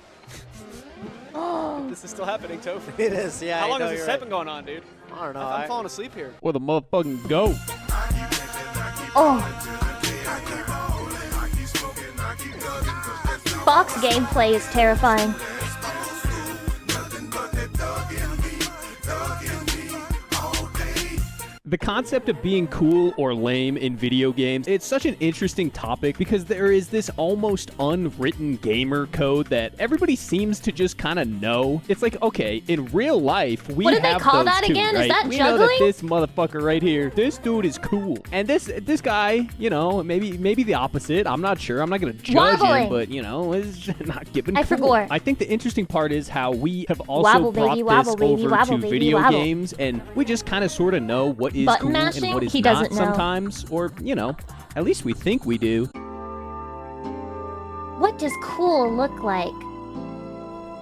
R: This is still happening, Toph.
S: It is, yeah.
R: How long has
S: you're
R: this set been going on, dude?
S: I don't know.
R: I'm falling asleep here.
P: Or the motherfucking goat?
A: Oh. Fox gameplay is terrifying.
P: The concept of being cool or lame in video games, it's such an interesting topic because there is this almost unwritten gamer code that everybody seems to just kind of know. It's like, okay, in real life, we
A: What did they
P: have
A: call
P: those
A: that
P: too,
A: again? Is
P: right?
A: that
P: we know that
A: juggling?
P: this motherfucker right here, this dude is cool. And this guy, you know, maybe the opposite. I'm not sure. I'm not going to judge
A: Wobbling.
P: him, but, you know, is not giving
A: I
P: cool.
A: forgot.
P: I think the interesting part is how we have also
A: Wobble,
P: brought
A: baby,
P: this
A: wobble, baby,
P: over
A: wobble,
P: to
A: baby,
P: video
A: wobble.
P: games, and we just kind of sort of know what is
A: Button
P: cool
A: mashing?
P: and what is
A: He
P: not
A: doesn't know.
P: sometimes, or, you know, at least we think we do.
A: What does cool look like?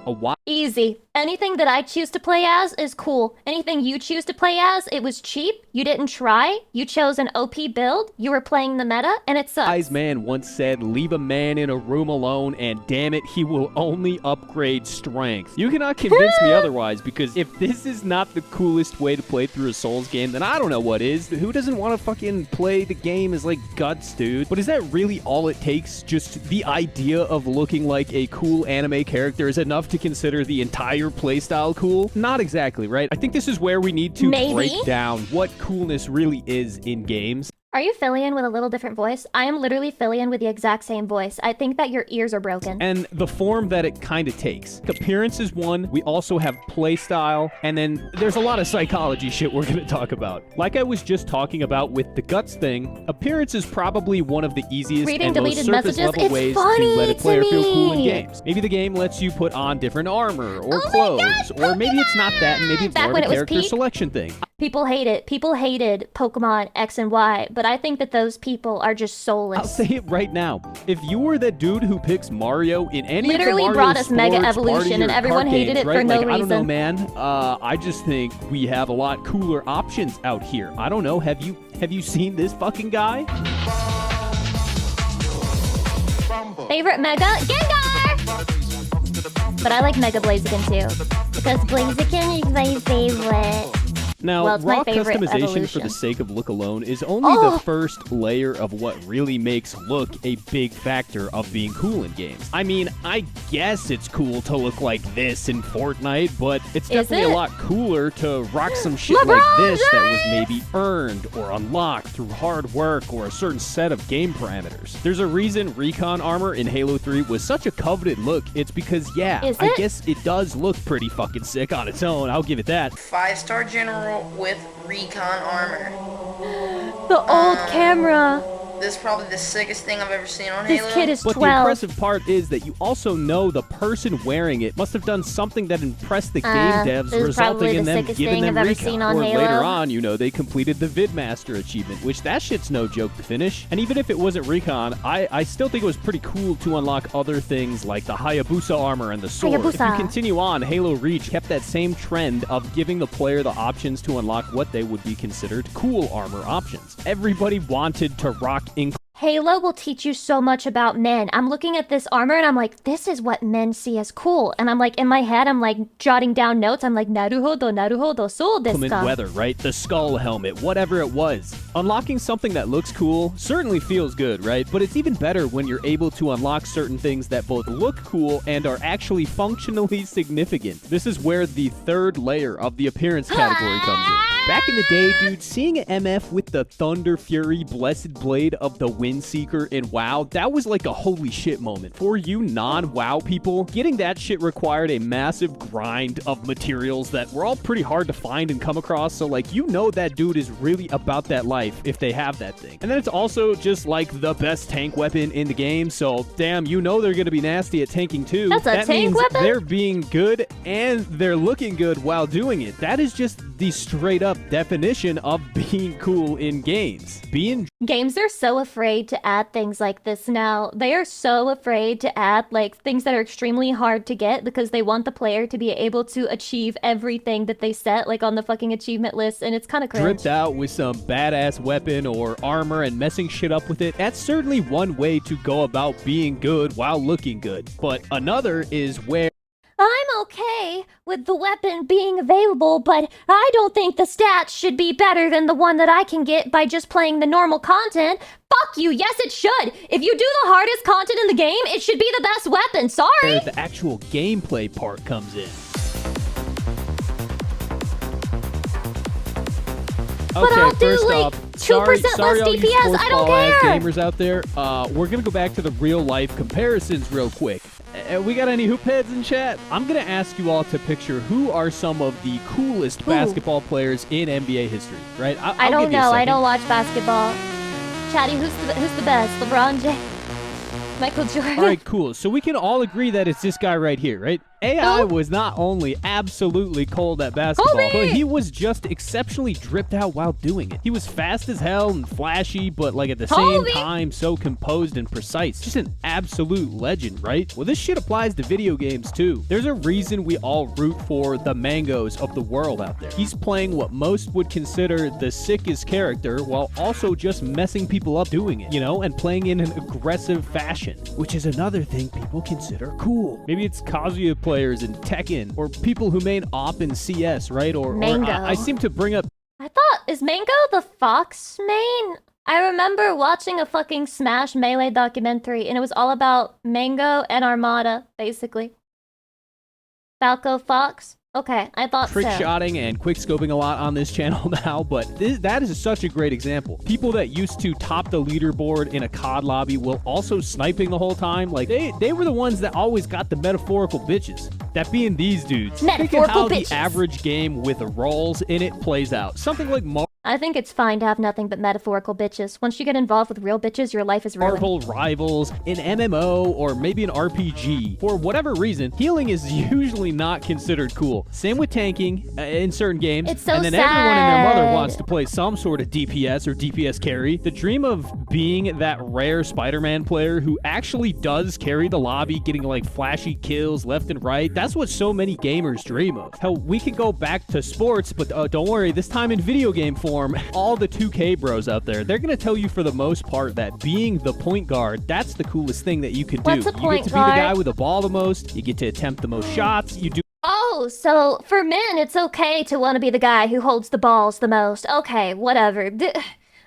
P: A what?
A: Easy. Anything that I choose to play as is cool. Anything you choose to play as, it was cheap, you didn't try, you chose an OP build, you were playing the meta, and it sucks.
P: Wise man once said, leave a man in a room alone and damn it, he will only upgrade strength. You cannot convince me otherwise, because if this is not the coolest way to play through a Souls game, then I don't know what is. Who doesn't want to fucking play the game as like guts, dude? But is that really all it takes? Just the idea of looking like a cool anime character is enough to consider the entire playstyle cool? Not exactly, right? I think this is where we need to break down what coolness really is in games.
A: Are you Fillion with a little different voice? I am literally Fillion with the exact same voice. I think that your ears are broken.
P: And the form that it kind of takes. Appearance is one. We also have playstyle. And then there's a lot of psychology shit we're going to talk about. Like I was just talking about with the guts thing, appearance is probably one of the easiest
A: Reading
P: and most
A: deleted
P: surface
A: messages,
P: level
A: it's
P: ways to
A: funny
P: let a
A: to
P: player feel cool in
A: me.
P: games. Maybe the game lets you put on different armor or clothes. Or maybe it's not that and maybe it's
A: Back
P: more
A: when
P: of a
A: it was
P: character
A: peak?
P: selection thing.
A: People hate it. People hated Pokemon X and Y, but I think that those people are just soulless.
P: I'll say it right now. If you were that dude who picks Mario in any
A: Literally
P: of the Mario
A: brought us Mega
P: Sports,
A: Evolution,
P: Party,
A: and
P: or
A: everyone
P: kart
A: hated
P: games,
A: it for
P: right?
A: no
P: Like, I don't know,
A: reason.
P: man. I just think we have a lot cooler options out here. I don't know. Have you seen this fucking guy?
A: Favorite Mega? Gengar! But I like Mega Blaziken too. Because Blaziken is my favorite.
P: Now,
A: Well, it's my
P: raw
A: favorite
P: customization
A: evolution.
P: for the sake of look alone is only
A: Oh!
P: the first layer of what really makes look a big factor of being cool in games. I mean, I guess it's cool to look like this in Fortnite, but it's
A: Is
P: definitely
A: it?
P: a lot cooler to rock some shit
A: LeBron
P: like this that was maybe earned or unlocked through hard work or a certain set of game parameters. There's a reason recon armor in Halo 3 was such a coveted look. It's because, yeah,
A: Is
P: I
A: it?
P: guess it does look pretty fucking sick on its own. I'll give it that.
T: 5-star general with recon armor.
A: The old camera.
B: This is probably the sickest thing I've ever seen on
A: This
B: Halo.
A: kid is
P: But
A: 12.
P: the impressive part is that you also know the person wearing it must have done something that impressed the game devs,
A: this is probably
P: resulting in
A: the
P: them
A: sickest
P: giving
A: thing
P: them
A: I've ever
P: recon.
A: seen on
P: Or
A: Halo.
P: later on, you know, they completed the Vidmaster achievement, which that shit's no joke to finish. And even if it wasn't recon, I still think it was pretty cool to unlock other things like the Hayabusa armor and the sword. If you
A: Hayabusa.
P: continue on, Halo Reach kept that same trend of giving the player the options to unlock what they would be considered cool armor options. Everybody wanted to rock
A: Halo will teach you so much about men. I'm looking at this armor and I'm like, this is what men see as cool. And I'm like, in my head, I'm like jotting down notes. I'm like, naruhodo, so desu
P: inclement
A: ka.
P: weather, right? The skull helmet, whatever it was. Unlocking something that looks cool certainly feels good, right? But it's even better when you're able to unlock certain things that both look cool and are actually functionally significant. This is where the third layer of the appearance category comes in. Back in the day, dude, seeing an MF with the Thunder Fury Blessed Blade of the Windseeker in WoW, that was like a holy shit moment. For you non-WoW people, getting that shit required a massive grind of materials that were all pretty hard to find and come across, so like, you know that dude is really about that life if they have that thing. And then it's also just like the best tank weapon in the game, so damn, you know they're gonna be nasty at tanking too.
A: That's a
P: that
A: tank
P: means
A: weapon?
P: they're being good and they're looking good while doing it. That is just the straight up definition of being cool in games.
A: Games are so afraid to add things like this now. They are so afraid to add like things that are extremely hard to get because they want the player to be able to achieve everything that they set like on the fucking achievement list, and it's kind of cringe.
P: Dripped out with some badass weapon or armor and messing shit up with it. That's certainly one way to go about being good while looking good. But another is where
A: I'm okay with the weapon being available, but I don't think the stats should be better than the one that I can get by just playing the normal content. Fuck you, yes it should! If you do the hardest content in the game, it should be the best weapon, sorry!
P: the actual gameplay part comes in.
A: But
P: Okay,
A: I'll do
P: first
A: like
P: off,
A: 2%
P: sorry
A: less
P: all you
A: DPS,
P: sports
A: I don't
P: ball ass
A: care!
P: gamers out there, we're gonna go back to the real life comparisons real quick. We got any hoop heads in chat? I'm gonna ask you all to picture who are some of the coolest basketball players in NBA history, right?
A: I don't know, I don't watch basketball. Chatty, who's the best? LeBron James? Michael Jordan?
P: All right, cool. So we can all agree that it's this guy right here, right? AI was not only absolutely cold at basketball, but he was just exceptionally dripped out while doing it. He was fast as hell and flashy, but like at the same time, so composed and precise. Just an absolute legend, right? Well, this shit applies to video games too. There's a reason we all root for the Mangos of the world out there. He's playing what most would consider the sickest character while also just messing people up doing it, you know, and playing in an aggressive fashion, which is another thing people consider cool. Maybe it's Kazuya players in Tekken, or people who main op in CS, right? Or I seem to bring up...
A: I thought, is Mango the Fox main? I remember watching a fucking Smash Melee documentary, and it was all about Mango and Armada, basically. Falco Fox? Okay, I thought
P: trick
A: so.
P: shotting and quick scoping a lot on this channel now, but that is such a great example. People that used to top the leaderboard in a COD lobby while also sniping the whole time, like they were the ones that always got the metaphorical bitches. That being these dudes. Think of how the average game with roles in it plays out. Something like
A: I think it's fine to have nothing but metaphorical bitches. Once you get involved with real bitches, your life is ruined.
P: Marvel Rivals, an MMO, or maybe an RPG. For whatever reason, healing is usually not considered cool. Same with tanking in certain games.
A: It's so
P: and then
A: sad.
P: Everyone and their mother wants to play some sort of DPS or DPS carry. The dream of being that rare Spider-Man player who actually does carry the lobby, getting like flashy kills left and right. That's what so many gamers dream of. Hell, we could go back to sports, but don't worry, this time in video game form, all the 2K bros out there, they're gonna tell you for the most part that being the point guard, that's the coolest thing that you can do.
A: What's a point
P: you get to
A: guard?
P: be the guy with the ball the most, you get to attempt the most shots, you do...
A: Oh, so for men, it's okay to want to be the guy who holds the balls the most. Okay, whatever.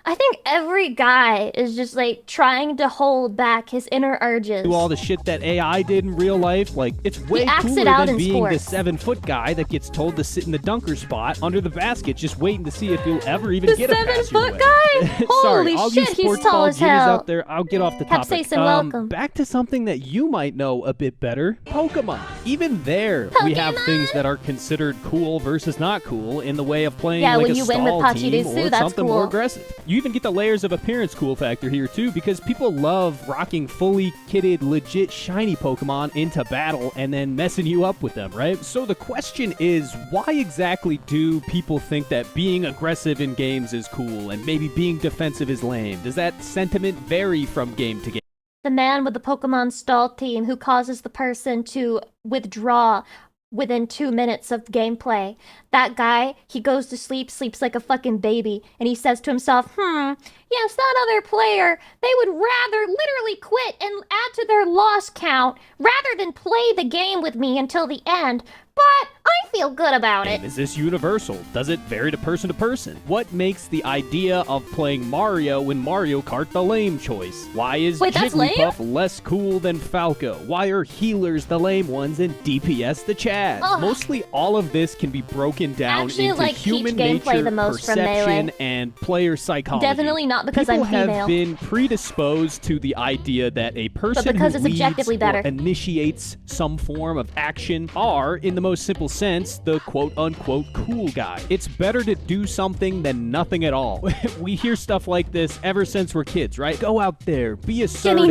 A: I think every guy is just like trying to hold back his inner urges.
P: Do all the shit that AI did in real life. Like, it's way cooler than being the 7-foot guy that gets told to sit in the dunker spot under the basket, just waiting to see if you'll ever even get a pass your way.
A: The 7-foot guy?
P: Sorry,
A: Holy
P: all
A: shit,
P: you
A: he's
P: sports
A: tall
P: ball
A: as
P: genies
A: hell.
P: out there, I'll get off the topic.
A: Capsaicin, welcome.
P: Back to something that you might know a bit better. Pokemon. Even there, we have things that are considered cool versus not cool in the way of playing like
A: when
P: a
A: you win with
P: stall team
A: Pachirisu,
P: or
A: that's
P: something
A: cool.
P: more aggressive. You even get the layers of appearance cool factor here too, because people love rocking fully kitted, legit shiny Pokemon into battle and then messing you up with them, right? So the question is, why exactly do people think that being aggressive in games is cool and maybe being defensive is lame? Does that sentiment vary from game to game?
A: The man with the Pokemon stall team who causes the person to withdraw within 2 minutes of gameplay. That guy, he goes to sleep, sleeps like a fucking baby, and he says to himself, yes, that other player, they would rather literally quit and add to their loss count rather than play the game with me until the end. But I feel good about it.
P: Is this universal? Does it vary to person? What makes the idea of playing Mario in Mario Kart the lame choice? Why is Jigglypuff less cool than Falco? Why are healers the lame ones and DPS the Chad? Mostly all of this can be broken down into human nature,
A: the most
P: perception, and player psychology.
A: Definitely not because I'm female.
P: People have been predisposed to the idea that a person
A: because
P: who
A: it's objectively better.
P: initiates some form of action are, in the most simple sense, the quote-unquote cool guy. It's better to do something than nothing at all. We hear stuff like this ever since we're kids, right? Go out there, be assertive,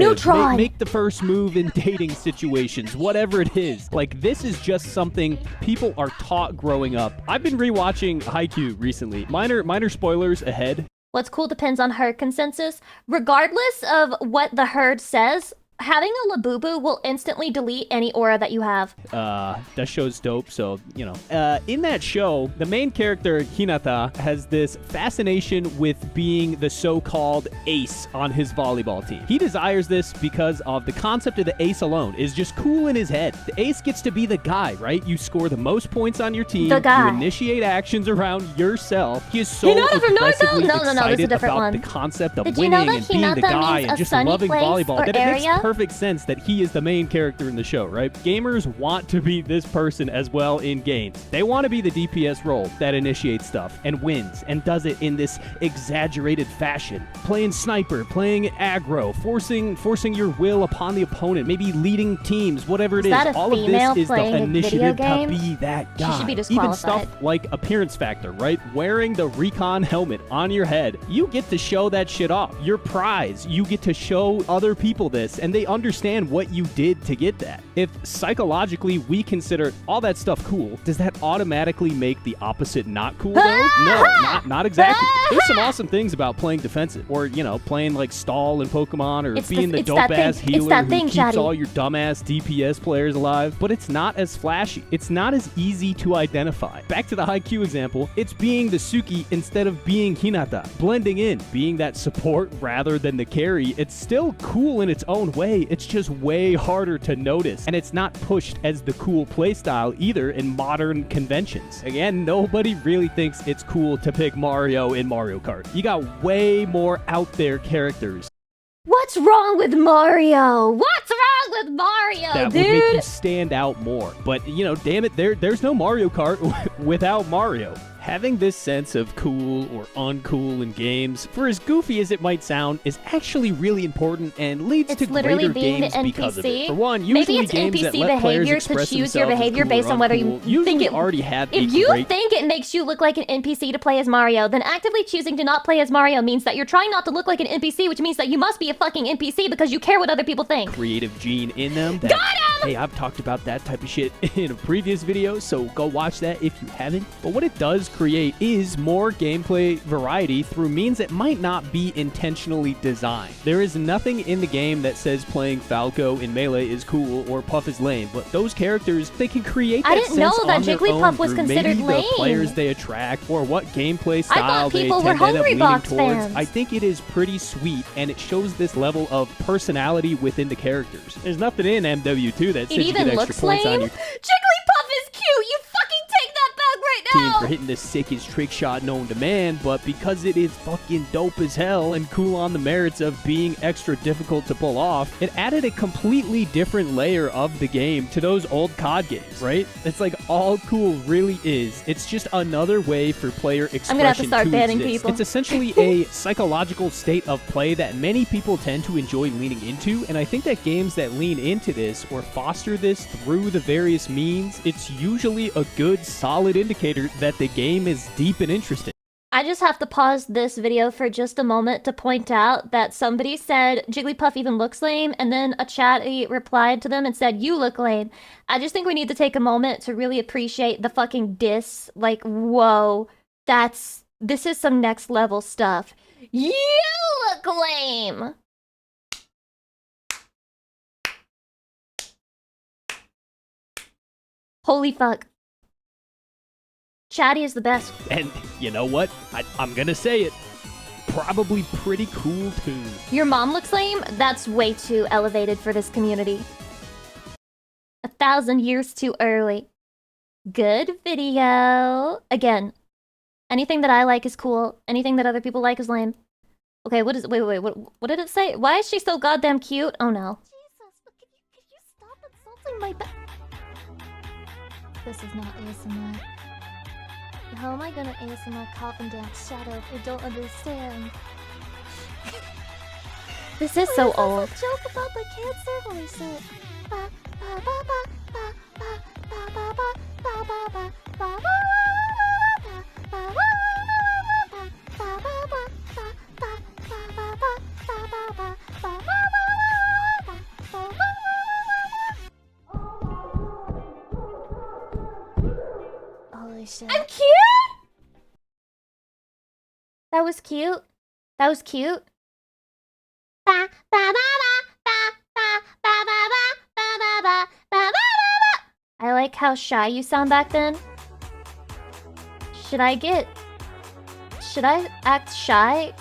P: make the first move in dating situations, whatever it is. Like, this is just something people are taught growing up. I've been rewatching Haikyuu recently. Minor spoilers ahead.
A: What's cool depends on herd consensus. Regardless of what the herd says, having a Labubu will instantly delete any aura that you have.
P: That show's dope, so, you know. In that show, the main character, Hinata, has this fascination with being the so-called ace on his volleyball team. He desires this because of the concept of the ace alone is just cool in his head. The ace gets to be the guy, right? You score the most points on your team.
A: The guy.
P: You initiate actions around yourself. He is so
A: Hinata from Naruto? No,
P: excited
A: there's a different
P: about
A: one.
P: the concept of
A: Did you
P: winning
A: know that
P: and being the
A: Hinata
P: guy
A: means
P: and
A: a
P: just
A: sunny
P: loving
A: place
P: volleyball
A: or
P: that it makes
A: area?
P: perfect sense that he is the main character in the show, right? Gamers want to be this person as well in games. They want to be the DPS role that initiates stuff and wins and does it in this exaggerated fashion. Playing sniper, playing aggro, forcing your will upon the opponent, maybe leading teams, whatever it is. All of this is the initiative to be that guy.
A: She should be
P: Even
A: disqualified.
P: stuff like appearance factor, right? Wearing the recon helmet on your head. You get to show that shit off. Your prize. You get to show other people this, and they understand what you did to get that. If psychologically we consider all that stuff cool, does that automatically make the opposite not cool though? No, not exactly. There's some awesome things about playing defensive, or, you know, playing like stall in Pokemon, or being the dope-ass healer who keeps all your dumbass DPS players alive, but it's not as flashy. It's not as easy to identify. Back to the Haikyuu example, it's being the Suki instead of being Hinata. Blending in, being that support rather than the carry. It's still cool in its own way, it's just way harder to notice, and it's not pushed as the cool playstyle either in modern conventions. Again, nobody really thinks it's cool to pick Mario in Mario Kart. You got way more out there characters.
A: What's wrong with Mario? What's wrong with Mario,
P: That
A: dude?
P: would make you stand out more. But, you know, damn it, there's no Mario Kart without Mario. Having this sense of cool or uncool in games, for as goofy as it might sound, is actually really important and leads to greater games because of it. For one, usually games that let players express
A: choose your
P: themselves as
A: behavior
P: cool
A: based
P: or
A: on whether you
P: uncool usually
A: think it
P: already have
A: If
P: a
A: you
P: great
A: think it makes you look like an NPC to play as Mario, then actively choosing to not play as Mario means that you're trying not to look like an NPC, which means that you must be a fucking NPC because you care what other people think.
P: creative gene in them. That,
A: Got him!
P: hey, I've talked about that type of shit in a previous video, so go watch that if you haven't. But what it does create is more gameplay variety through means that might not be intentionally designed. There is nothing in the game that says playing Falco in Melee is cool or Puff is lame, but those characters, they can create that
A: I didn't know
P: sense
A: that
P: on their
A: Jigglypuff
P: own
A: was
P: through
A: considered
P: maybe
A: lame.
P: the players they attract or what gameplay
A: I
P: style
A: thought
P: they
A: people
P: tend
A: were
P: to end up
A: Hungry
P: leaning
A: Box
P: towards.
A: fans.
P: I think it is pretty sweet, and it shows this level of personality within the characters. There's nothing in MW2 that
A: It
P: says you
A: even
P: get
A: looks
P: extra points on
A: lame.
P: your
A: Jigglypuff is cute. You fucking take that back right
P: team
A: now.
P: for hitting the sickest trick shot known to man, but because it is fucking dope as hell and cool on the merits of being extra difficult to pull off, it added a completely different layer of the game to those old COD games, right? It's like all cool really is. It's just another way for player expression
A: I'm gonna have to start banning
P: exist.
A: people.
P: It's essentially a psychological state of play that many people tend to enjoy leaning into, and I think that games that lean into this or foster this through the various means, it's usually a good, solid indicator that the game is deep and interesting.
A: I just have to pause this video for just a moment to point out that somebody said Jigglypuff even looks lame, and then a chatty replied to them and said, you look lame. I just think we need to take a moment to really appreciate the fucking diss. Like, whoa, this is some next level stuff. You look lame! Holy fuck. Chatty is the best.
P: And you know what? I'm gonna say it. Probably pretty cool too.
A: Your mom looks lame? That's way too elevated for this community. 1,000 years too early. Good video. Again, anything that I like is cool. Anything that other people like is lame. Okay, what did it say? Why is she so goddamn cute? Oh no. Jesus, can you stop insulting my back? This is not ASMR. How am I gonna ASMR coffin dance? Shut up, I don't understand. This is so old.
S: It's a joke about the cancer. Holy shit. Holy shit.
A: I'm cute? That was cute. That was cute. I like how shy you sound back then. Should I act shy?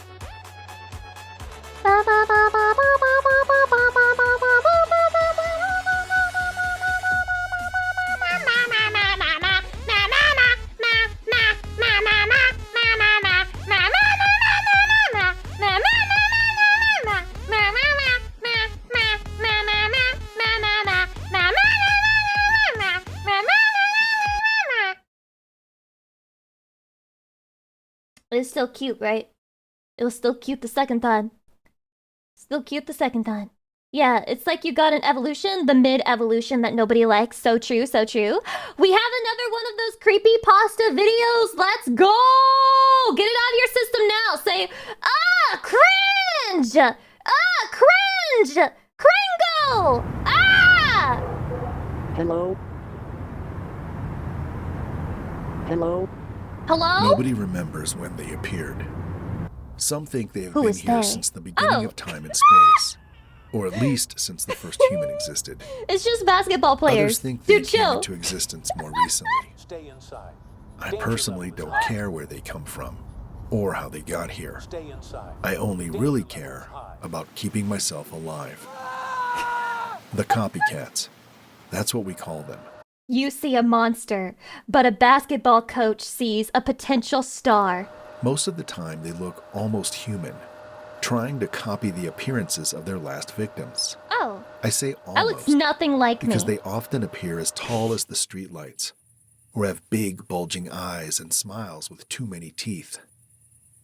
A: It's still cute, right? It was still cute the second time. Still cute the second time. Yeah, it's like you got an evolution, the mid-evolution that nobody likes. So true, so true. We have another one of those creepypasta videos. Let's go! Get it out of your system now. Say, ah, cringe! Ah, cringe! Cringo! Ah!
T: Hello? Hello?
A: Hello?
U: Nobody remembers when they appeared. Some think they have
A: Who
U: been
A: is
U: here
A: they?
U: since the beginning of time and space. Or at least since the first human existed.
A: It's just basketball players.
U: Others think they
A: Dude,
U: came
A: chill.
U: into existence more recently.
T: Stay inside.
U: I personally don't care where they come from, or how they got here.
T: Stay inside.
U: I only really care about keeping myself alive. The Copycats. That's what we call them.
A: You see a monster, but a basketball coach sees a potential star.
U: Most of the time, they look almost human, trying to copy the appearances of their last victims.
A: Oh.
U: I say
A: That looks
U: almost
A: nothing like me.
U: because they often appear as tall as the streetlights, or have big, bulging eyes and smiles with too many teeth.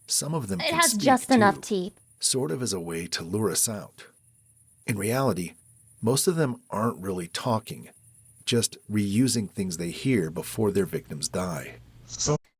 U: Some of them
A: It
U: can
A: has
U: speak
A: just enough
U: too,
A: teeth.
U: sort of as a way to lure us out. In reality, most of them aren't really talking, just reusing things they hear before their victims die.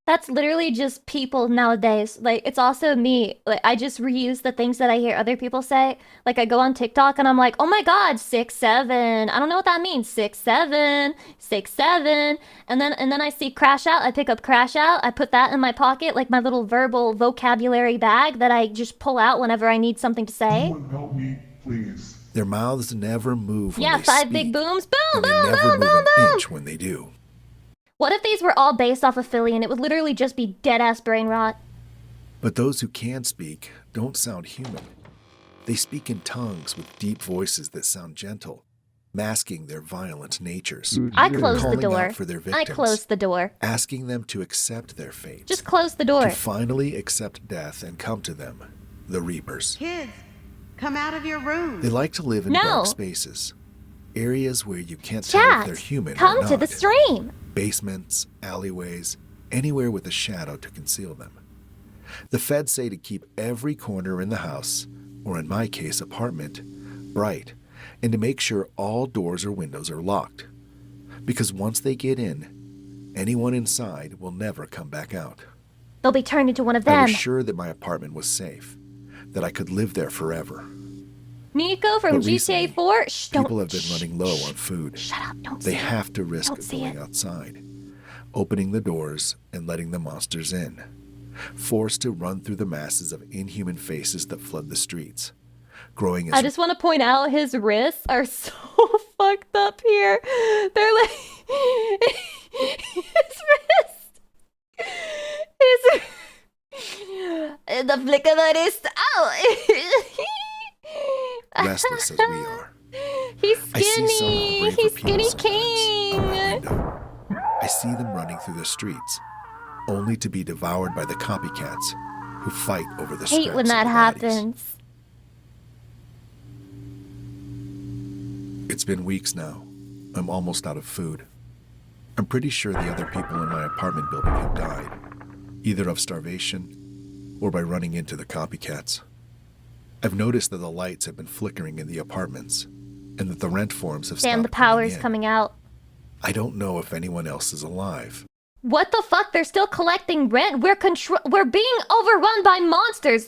A: That's literally just people nowadays. Like, it's also me. Like, I just reuse the things that I hear other people say. Like, I go on TikTok and I'm like, oh my god, 6'7". I don't know what that means. 6'7", 6'7". And then I see Crash Out. I pick up Crash Out. I put that in my pocket, like my little verbal vocabulary bag that I just pull out whenever I need something to say.
U: Someone help me, please. Their mouths never move when
A: Yeah,
U: they
A: 5
U: speak,
A: big booms. Boom,
U: and they
A: boom,
U: never
A: boom,
U: move
A: boom,
U: an
A: boom.
U: inch when they do.
A: What if these were all based off of Philly and it would literally just be dead-ass brain rot?
U: But those who can speak don't sound human. They speak in tongues with deep voices that sound gentle, masking their violent natures.
A: I closed the
U: calling
A: door.
U: out for their victims,
A: I closed the door.
U: asking them to accept their fate.
A: Just close the door.
U: To finally accept death and come to them, the Reapers.
V: Kids, come out of your room.
U: They like to live in
A: No.
U: dark spaces, areas where you can't tell if
A: Chat,
U: they're human or
A: come
U: not.
A: to the stream.
U: Basements, alleyways, anywhere with a shadow to conceal them. The feds say to keep every corner in the house, or in my case, apartment, bright, and to make sure all doors or windows are locked. Because once they get in, anyone inside will never come back out.
A: they'll be turned into one of
U: I
A: them.
U: was sure that my apartment was safe, that I could live there forever.
A: Nico from
U: But
A: GTA
U: recently,
A: 4? Shh, don't.
U: People have been running low on food.
A: Shut up, don't
U: They
A: say it.
U: have to risk
A: Don't say
U: going
A: it.
U: outside, opening the doors and letting the monsters in, forced to run through the masses of inhuman faces that flood the streets, growing as
A: I just want to point out his wrists are so fucked up here. They're like his wrist. The flick of the wrist.
U: restless as we are.
A: He's
U: I see some of the
A: skinny.
U: braver
A: He's
U: people
A: skinny
U: sometimes from my
A: king.
U: window. I see them running through the streets, only to be devoured by the copycats who fight over the
A: Hate when
U: scraps
A: that
U: of the bodies.
A: happens.
U: It's been weeks now. I'm almost out of food. I'm pretty sure the other people in my apartment building have died, either of starvation or by running into the copycats. I've noticed that the lights have been flickering in the apartments, and that the rent forms have
A: Damn, the
U: stopped coming
A: power's
U: in.
A: coming out.
U: I don't know if anyone else is alive.
A: What the fuck? They're still collecting rent? We're being overrun by monsters.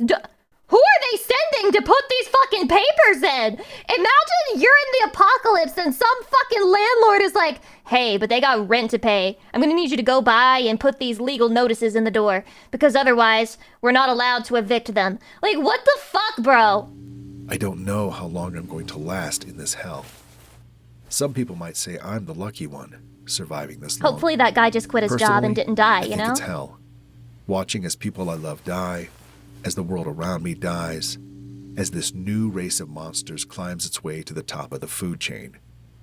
A: Who are they sending to put these fucking papers in? Imagine you're in the apocalypse and some fucking landlord is like, hey, but they got rent to pay. I'm gonna need you to go by and put these legal notices in the door, because otherwise we're not allowed to evict them. Like, what the fuck, bro?
U: I don't know how long I'm going to last in this hell. Some people might say I'm the lucky one, surviving this long.
A: Hopefully that guy just quit his job and
U: Personally,
A: didn't die,
U: I
A: you
U: think
A: know?
U: it's hell. Watching as people I love die, as the world around me dies, as this new race of monsters climbs its way to the top of the food chain,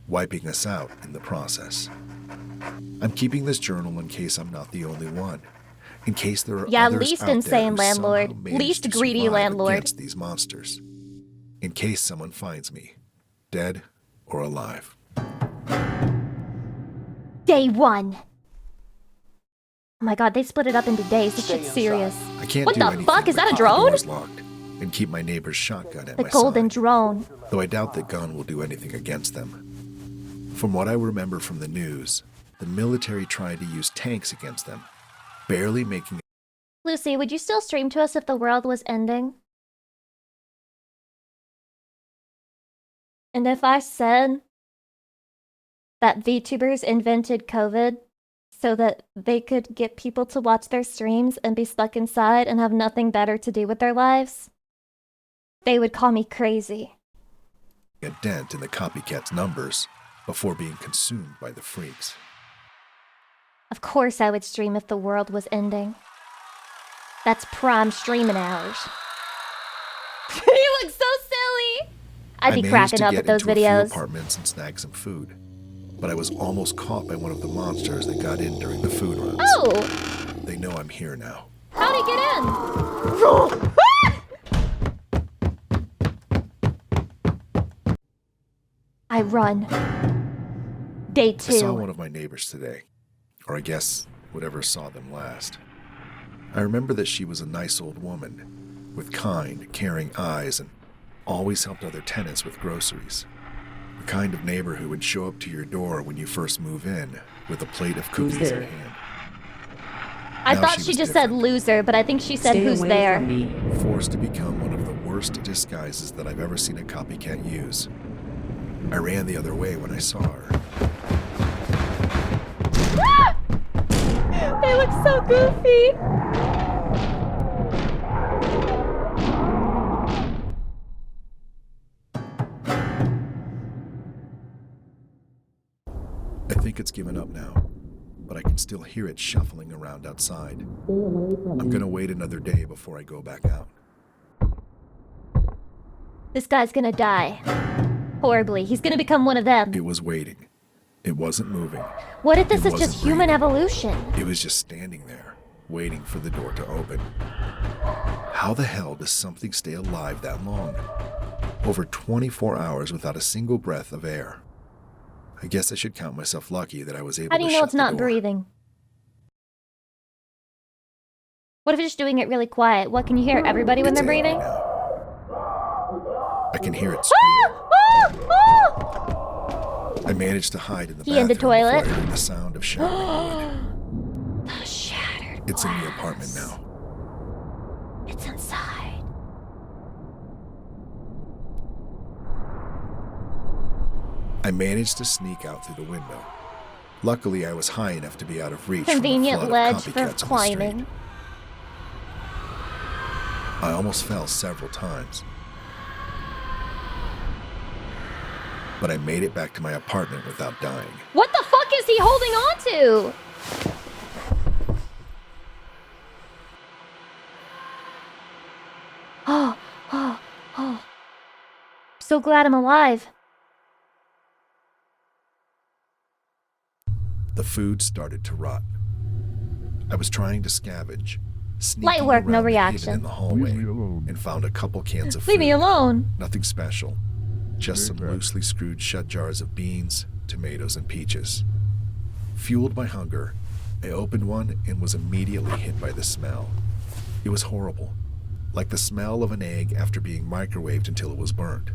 U: wiping us out in the process. I'm keeping this journal in case I'm not the only one. In case there are
A: Yeah,
U: others
A: least
U: out there
A: insane
U: who
A: landlord.
U: somehow managed
A: Least
U: to
A: greedy
U: survive
A: landlord.
U: against these monsters. In case someone finds me, dead or alive.
A: Day 1. Oh my god, they split it up into days. This shit's serious.
U: I can't
A: What
U: do
A: the
U: anything
A: fuck? Is
U: but
A: that a
U: keep the
A: drone?
U: doors locked and keep my neighbor's shotgun at
A: The
U: my
A: golden
U: side.
A: drone.
U: Though I doubt that gun will do anything against them. From what I remember from the news, the military tried to use tanks against them, barely making it.
A: Lucy, would you still stream to us if the world was ending? And if I said that VTubers invented COVID so that they could get people to watch their streams and be stuck inside and have nothing better to do with their lives, they would call me crazy.
U: a dent in the copycats' numbers before being consumed by the freaks.
A: Of course I would stream if the world was ending. That's prime streaming hours. He looks so silly! I'd be cracking up at those
U: I managed to get into a
A: videos.
U: few apartments and snag some food, but I was almost caught by one of the monsters that got in during the food runs.
A: Oh!
U: They know I'm here now.
A: How'd he get in? I run. Day 2.
U: I saw one of my neighbors today, or I guess whatever saw them last. I remember that she was a nice old woman, with kind, caring eyes, and always helped other tenants with groceries. The kind of neighbor who would show up to your door when you first move in, with a plate of cookies in hand.
A: I
U: Now
A: thought
U: she
A: she
U: was
A: just said loser, but I think she said who's there.
U: Forced to become one of the worst disguises that I've ever seen a copycat use. I ran the other way when I saw her.
A: They look so goofy.
U: I think it's given up now, but I can still hear it shuffling around outside. I'm gonna wait another day before I go back out.
A: This guy's gonna die. Horribly. He's gonna become one of them.
U: It was waiting. It wasn't moving.
A: What if this
U: It
A: is just
U: wasn't
A: human evolution?
U: It was just standing there, waiting for the door to open. How the hell does something stay alive that long? Over 24 hours without a single breath of air. I guess I should count myself lucky that I was able to
A: How do you know
U: shut
A: it's
U: the
A: not
U: door.
A: breathing? What if you're just doing it really quiet? What, can you hear everybody when they're breathing?
U: I can hear it
A: Ah!
U: scream.
A: Ah! Ah!
U: I managed to hide in the
A: He in
U: bathroom
A: the toilet?
U: before I heard the sound of shattering wood.
A: Shattered
U: It's in the apartment now. I managed to sneak out through the window. Luckily, I was high enough to be out of reach
A: Convenient
U: from the flood
A: ledge
U: of
A: for
U: copycats on the street.
A: climbing.
U: I almost fell several times. But I made it back to my apartment without dying.
A: What the fuck is he holding on to? Oh. So glad I'm alive.
U: The food started to rot. I was trying to scavenge, sneaking
A: Light work, no
U: around the hidden
A: reaction.
U: in the hallway, and found a couple cans of food.
A: Leave me alone.
U: Nothing special, just some loosely screwed shut jars of beans, tomatoes, and peaches. Fueled by hunger, I opened one and was immediately hit by the smell. It was horrible, like the smell of an egg after being microwaved until it was burned.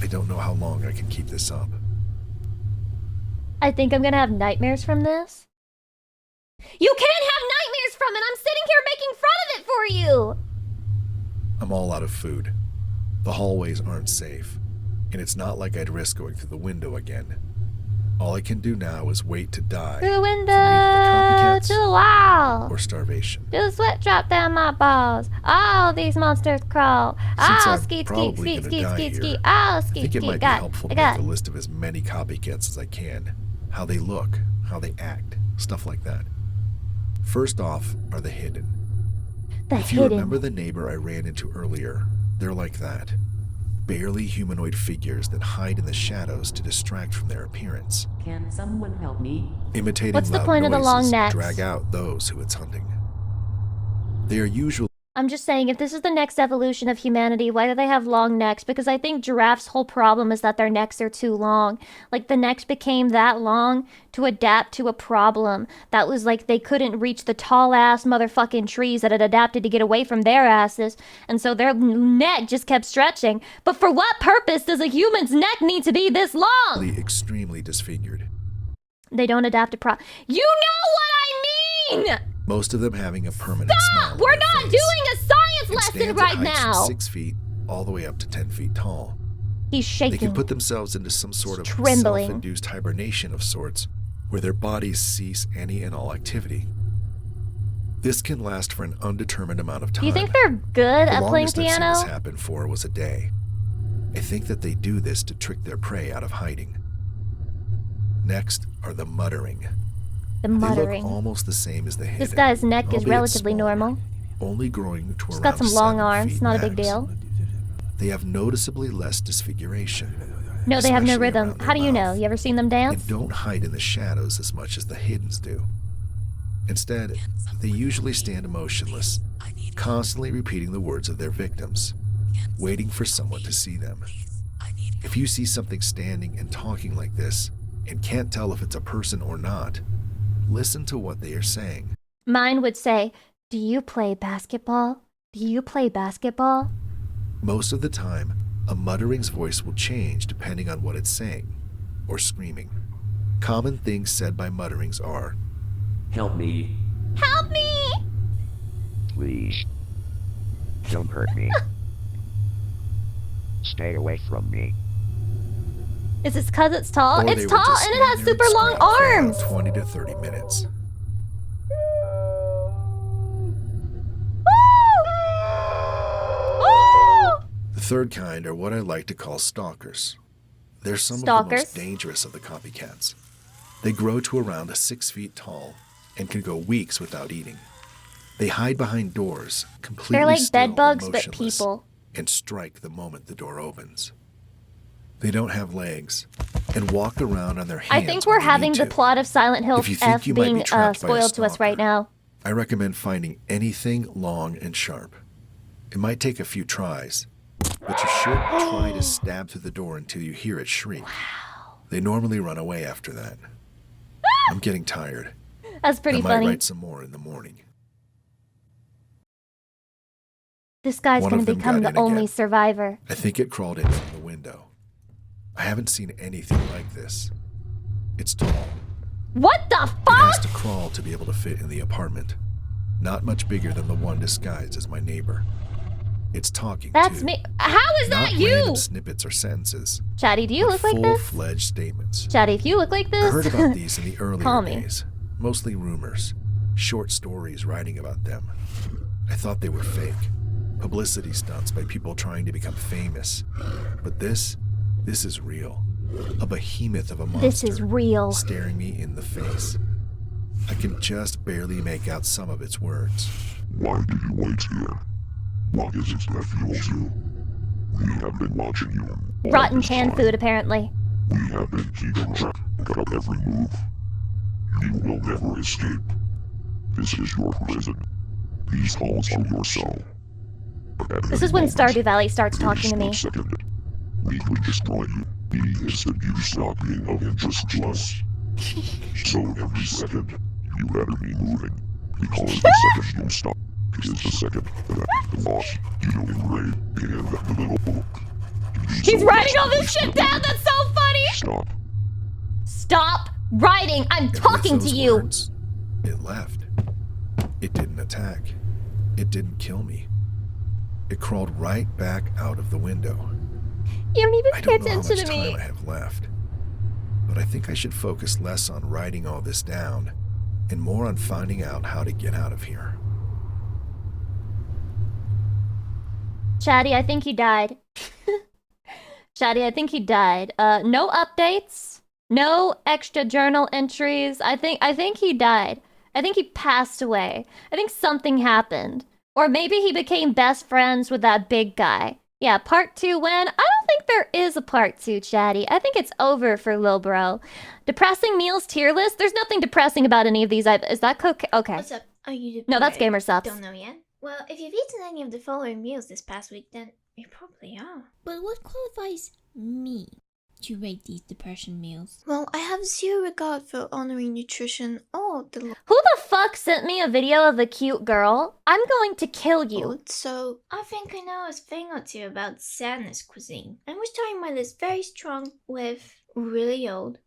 U: I don't know how long I can keep this up.
A: I think I'm gonna have nightmares from this. You can't have nightmares from it! I'm sitting here making fun of it for you!
U: I'm all out of food. The hallways aren't safe, and it's not like I'd risk going through the window again. All I can do now is wait to die.
A: Through the window,
U: copycats
A: to the wall,
U: or starvation.
A: do the sweat drop down my balls. All these monsters crawl.
U: Since
A: Oh,
U: I'm
A: skeet, skeet,
U: probably
A: skeet,
U: gonna
A: skeet,
U: die
A: skeet,
U: here,
A: skeet. Oh,
U: I
A: skeet,
U: think it might
A: skeet.
U: be helpful to
A: Got
U: make a list of as many copycats as I can. How they look, how they act, stuff like that. First off are the hidden. If you remember the neighbor I ran into earlier, they're like that. Barely humanoid figures that hide in the shadows to distract from their appearance.
O: Can someone help me?
U: Imitating
A: What's the
U: loud
A: point of the long
U: noises
A: necks?
U: drag out those who it's hunting. They are usually
A: I'm just saying, if this is the next evolution of humanity, why do they have long necks? Because I think giraffes' whole problem is that their necks are too long. Like, the necks became that long to adapt to a problem. That was like they couldn't reach the tall-ass motherfucking trees that had adapted to get away from their asses. And so their neck just kept stretching. But for what purpose does a human's neck need to be this long?
U: extremely disfigured.
A: They don't adapt to You know what I mean!
U: Most of them having a permanent smile.
A: We're not doing a science lesson
U: Stands
A: right
U: at heights
A: now!
U: from 6 feet all the way up to 10 feet tall.
A: He's shaking.
U: They can put themselves into some sort of
A: Trembling.
U: self-induced hibernation of sorts, where their bodies cease any and all activity. This can last for an undetermined amount of time.
A: Do you think they're good
U: The
A: at playing
U: longest I've seen
A: piano?
U: this happen for was a day. I think that they do this to trick their prey out of hiding. Next are the muttering.
A: The
U: They
A: muttering.
U: look almost the same as the hidden.
A: This guy's neck is
U: albeit
A: relatively
U: smaller,
A: normal.
U: only growing to
A: He's
U: around
A: got some long
U: 7
A: arms,
U: feet
A: not a big
U: max.
A: deal.
U: They have noticeably less disfiguration.
A: No, they have no
U: especially
A: rhythm.
U: around
A: How
U: their
A: do you know?
U: mouth,
A: You ever seen them dance?
U: and don't hide in the shadows as much as the hiddens do. Instead, they usually stand motionless, constantly repeating the words of their victims, waiting for someone to see them. If you see something standing and talking like this, and can't tell if it's a person or not, listen to what they are saying.
A: Mine would say, "Do you play basketball? Do you play basketball?"
U: Most of the time, a muttering's voice will change depending on what it's saying, or screaming. Common things said by mutterings are,
T: Help me.
A: Help me!
T: Please. Don't hurt me. Stay away from me.
A: Is this because it's tall?
U: or they
A: It's
U: will
A: tall
U: just
A: and it
U: stand
A: has
U: there and
A: super long
U: scream for about
A: arms!
U: 20 to 30 minutes. The third kind are what I like to call stalkers. They're some of the
A: Stalkers?
U: most dangerous of the copycats. They grow to around 6 feet tall and can go weeks without eating. They hide behind doors, completely
A: They're like
U: still
A: bed bugs,
U: and
A: but
U: motionless,
A: people.
U: and strike the moment the door opens. They don't have legs and walk around on their hands.
A: I think we're
U: when they
A: having
U: need
A: the
U: to.
A: plot of Silent Hill
U: If you think
A: F
U: you might be
A: being
U: trapped by a
A: spoiled to us right now.
U: I recommend finding anything long and sharp. It might take a few tries, but you should try to stab through the door until you hear it shriek. Wow. They normally run away after that. I'm getting tired.
A: That's pretty
U: I might
A: funny.
U: write some more in the morning.
A: This guy's
U: One
A: gonna
U: of them
A: become
U: got
A: the
U: in
A: only
U: again.
A: survivor.
U: I think it crawled in from the window. I haven't seen anything like this. It's tall.
A: What the
U: It
A: fuck?
U: has to crawl to be able to fit in the apartment. Not much bigger than the one disguised as my neighbor. It's talking
A: That's
U: too.
A: me. How is
U: Not
A: that you?
U: random snippets or sentences.
A: Chatty, do you
U: but
A: look like this?
U: full-fledged statements.
A: Chatty, if you look like this,
U: I heard about these in the earlier
A: call me.
U: days. Mostly rumors. Short stories writing about them. I thought they were fake. Publicity stunts by people trying to become famous. But this is real. A behemoth of a monster.
A: This is real.
U: Staring me in the face. I can just barely make out some of its words.
D: Why did you wait here? What is it that fuels you? We have been watching you.
A: Rotten canned food, apparently.
D: We have been keeping track of every move. You will never escape. This is your prison. These halls are your cell.
A: This is when Stardew Valley starts talking to me.
D: Second, we could destroy you. The instant you stop being of interest to us. So every second, you better be moving. Because the second you stop is the second that the boss you engrave in the little book.
A: He's writing all this shit down. That's so funny.
D: Stop.
A: Stop writing. I'm talking to you.
U: Words, it left. It didn't attack. It didn't kill me. It crawled right back out of the window.
A: You don't even
U: I
A: pay
U: don't know how
A: attention
U: much
A: to me.
U: time I have left, but I think I should focus less on writing all this down and more on finding out how to get out of here.
A: Chatty, I think he died. Chatty, I think he died. No updates. No extra journal entries. I think he died. I think he passed away. I think something happened. Or maybe he became best friends with that big guy. Yeah, part 2 when? I don't think there is a part 2, Chatty. I think it's over for Lil Bro. Depressing meals tier list? There's nothing depressing about any of these. Is that cocaine? Okay.
S: What's up? Are you
A: No, that's Gamer Subs.
S: Don't know yet? Well, if you've eaten any of the following meals this past week, then you probably are.
E: But what qualifies me to rate these depression meals?
S: Well, I have zero regard for honoring nutrition or the
A: Who the fuck sent me a video of a cute girl? I'm going to kill you.
S: So, I think I know a thing or two about sadness cuisine. And we're starting my list very strong with really old,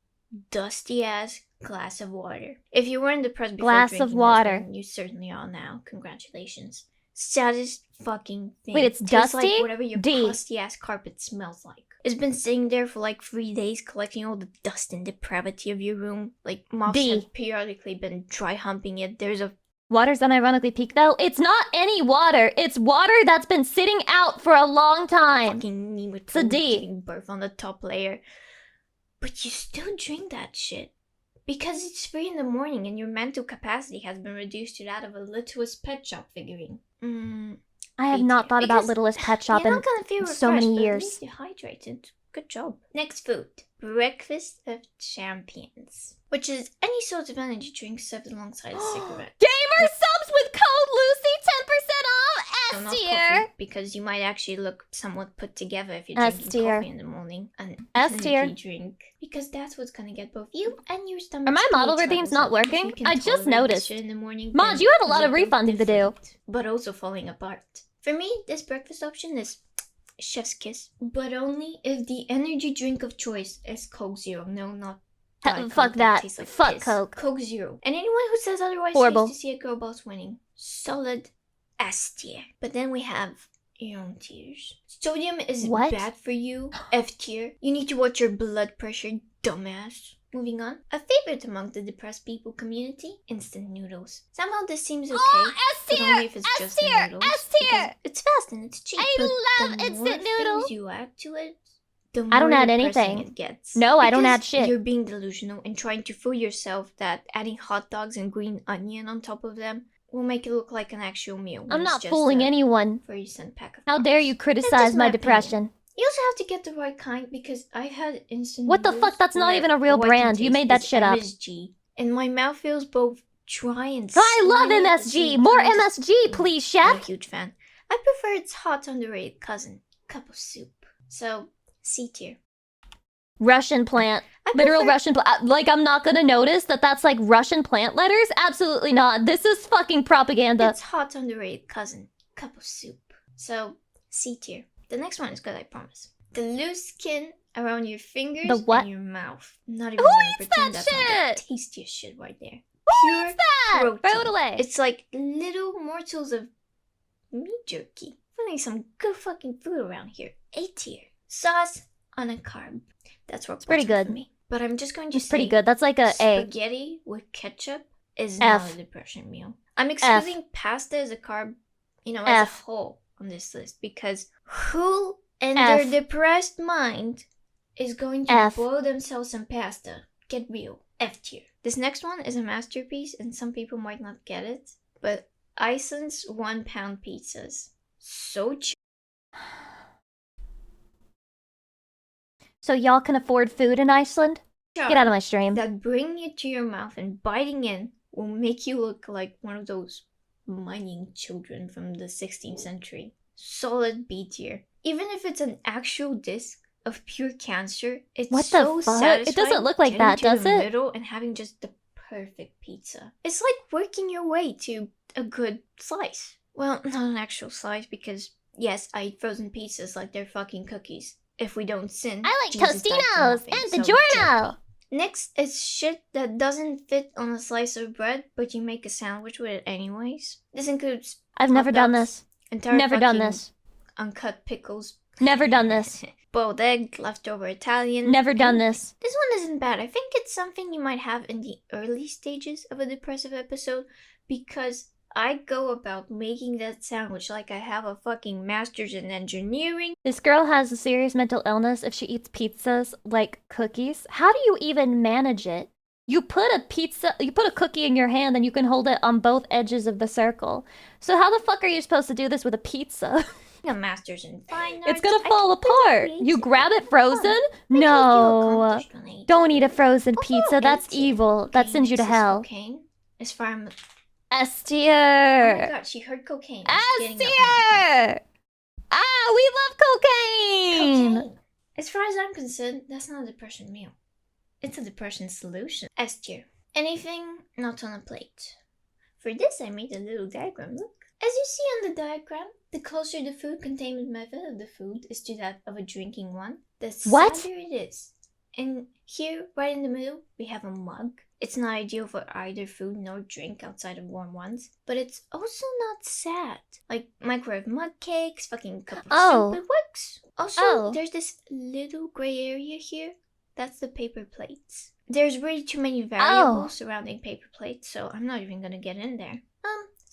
S: dusty-ass glass of water. If you weren't depressed before
A: Glass
S: drinking
A: of water.
S: this one, you certainly are now. Congratulations. Saddest fucking thing.
A: Wait, it's
S: Tastes
A: dusty?
S: like whatever your
A: D.
S: crusty-ass carpet smells like. It's been sitting there for like 3 days collecting all the dust and depravity of your room. Like, moths
A: D.
S: have periodically been dry humping it. There's a
A: Water's unironically peak though. It's not any water. It's water that's been sitting out for a long time.
S: fucking nematode
A: It's a D.
S: giving birth on the top layer. But you still drink that shit. Because it's 3 in the morning and your mental capacity has been reduced to that of a Littlest Pet Shop figurine.
A: I have not thought about Littlest Pet Shop
S: You're
A: in
S: not gonna feel
A: so
S: refreshed,
A: many
S: but at
A: years.
S: least you're hydrated. Good job. Next food. Breakfast of Champions. Which is any sort of energy drink served alongside a cigarette.
A: Gamer subs with code Lucy, 10% off.
S: So
A: S
S: not
A: tier.
S: coffee, because you might actually look somewhat put together if you're
A: S
S: drinking
A: tier.
S: coffee in the morning. An
A: S
S: energy
A: tier.
S: drink. Because that's what's gonna get both you and your stomach.
A: Are my model redeems not working? I just noticed.
S: In the morning,
A: Maj,
S: then
A: you had a lot of
S: you're
A: refunding to do.
S: but also falling apart. For me, this breakfast option is chef's kiss, but only if the energy drink of choice is Coke Zero. No, not Diet
A: Fuck
S: Coke
A: that.
S: tastes like
A: Fuck
S: piss.
A: Coke.
S: Coke Zero. And anyone who says otherwise
A: Horrible.
S: needs to see a girl boss winning. Solid S tier. But then we have your own tiers. Sodium is
A: What?
S: bad for you. F tier. You need to watch your blood pressure, dumbass. Moving on. A favorite among the depressed people community, instant noodles. Somehow this seems okay.
A: Oh, S
S: but
A: tier!
S: only if it's
A: S
S: just the
A: tier!
S: noodles,
A: S tier!
S: because it's fast and it's cheap.
A: I
S: but
A: love
S: the
A: instant
S: more
A: noodle.
S: things you add to it, the
A: I don't
S: more
A: add
S: depressing
A: anything.
S: it gets.
A: No, I don't
S: Because
A: add shit.
S: You're being delusional and trying to fool yourself that adding hot dogs and green onion on top of them will make it look like an actual meal. when
A: I'm
S: it's
A: not
S: just
A: fooling
S: a
A: anyone.
S: 30-cent pack of
A: How dare you
S: That's
A: criticize
S: just
A: my
S: my
A: depression?
S: You also have to get the right kind because I had instant
A: What the
S: noodles
A: fuck? That's not
S: where
A: even a real
S: all I can
A: brand. You
S: taste
A: made that
S: is
A: shit up.
S: MSG, and my mouth feels both dry and
A: I love
S: slimy at the
A: MSG.
S: same
A: More
S: time.
A: MSG, please,
S: I'm a
A: chef.
S: huge fan. I prefer its hot underrated cousin, cup of soup. So, C tier.
A: Russian plant.
S: I
A: Literal
S: prefer-
A: Russian plant. Like, I'm not gonna notice that that's like Russian plant letters? Absolutely not. This is fucking propaganda.
S: Its hot underrated cousin, cup of soup. So, C tier. The next one is good, I promise. The loose skin around your fingers
A: The what?
S: and your mouth. Not even
A: Who
S: gonna
A: eats
S: pretend
A: that
S: that's not the
A: shit?
S: tastiest shit right there.
A: Who
S: Pure
A: eats that?
S: protein.
A: Throw it away.
S: It's like little morsels of meat jerky. Finally some good fucking food around here. A tier. Sauce on a carb. That's what's
A: pretty good
S: for me. But I'm just going to
A: It's
S: say
A: pretty good. That's like a A.
S: spaghetti with ketchup is
A: F.
S: not a depression meal. I'm excluding pasta as a carb, you know, as a whole on this list because who in their depressed mind is going to boil themselves some pasta? Get real. F tier. This next one is a masterpiece and some people might not get it, but Iceland's 1 pound pizzas. So cheap.
A: So y'all can afford food in Iceland? Get out of my stream.
S: That bringing it to your mouth and biting in will make you look like one of those mining children from the 16th century. Solid B tier. Even if it's an actual disc of pure cancer, it's
A: What
S: so
A: the fuck?
S: satisfying.
A: It doesn't look like
S: getting
A: that,
S: to
A: does
S: the
A: it?
S: middle and having just the perfect pizza. It's like working your way to a good slice. Well, not an actual slice because, yes, I eat frozen pizzas like they're fucking cookies. If we don't sin,
A: I like
S: Jesus died for
A: Tostinos
S: nothing,
A: and
S: so
A: DiGiorno.
S: Next is shit that doesn't fit on a slice of bread, but you make a sandwich with it anyways. This includes
A: I've never
S: hot
A: done
S: dogs,
A: this.
S: entire
A: Never done
S: fucking
A: this.
S: uncut pickles,
A: Never done this.
S: boiled egg, leftover Italian.
A: Never done this.
S: This one isn't bad. I think it's something you might have in the early stages of a depressive episode because I go about making that sandwich like I have a fucking master's in engineering.
A: This girl has a serious mental illness if she eats pizzas like cookies. How do you even manage it? You put a cookie in your hand and you can hold it on both edges of the circle. So how the fuck are you supposed to do this with a pizza?
S: A master's in fine arts.
A: It's gonna fall apart. You grab it frozen? No. Don't eat a frozen pizza. That's evil. That sends you to hell.
S: Cocaine is far.
A: S
S: Oh
A: tier.
S: my god, she heard cocaine.
A: S tier. Ah, we love cocaine.
S: As far as I'm concerned, that's not a depression meal. It's a depression solution. S tier. Anything not on a plate. For this, I made a little diagram. Look. As you see on the diagram, the closer the food containment method of the food is to that of a drinking one, the sadder it is. And here, right in the middle, we have a mug. It's not ideal for either food nor drink outside of warm ones, but it's also not sad. Like microwave mug cakes, fucking cup of soup, it works. Also, there's this little gray area here. That's the paper plates. There's really too many variables surrounding paper plates, so I'm not even gonna get in there.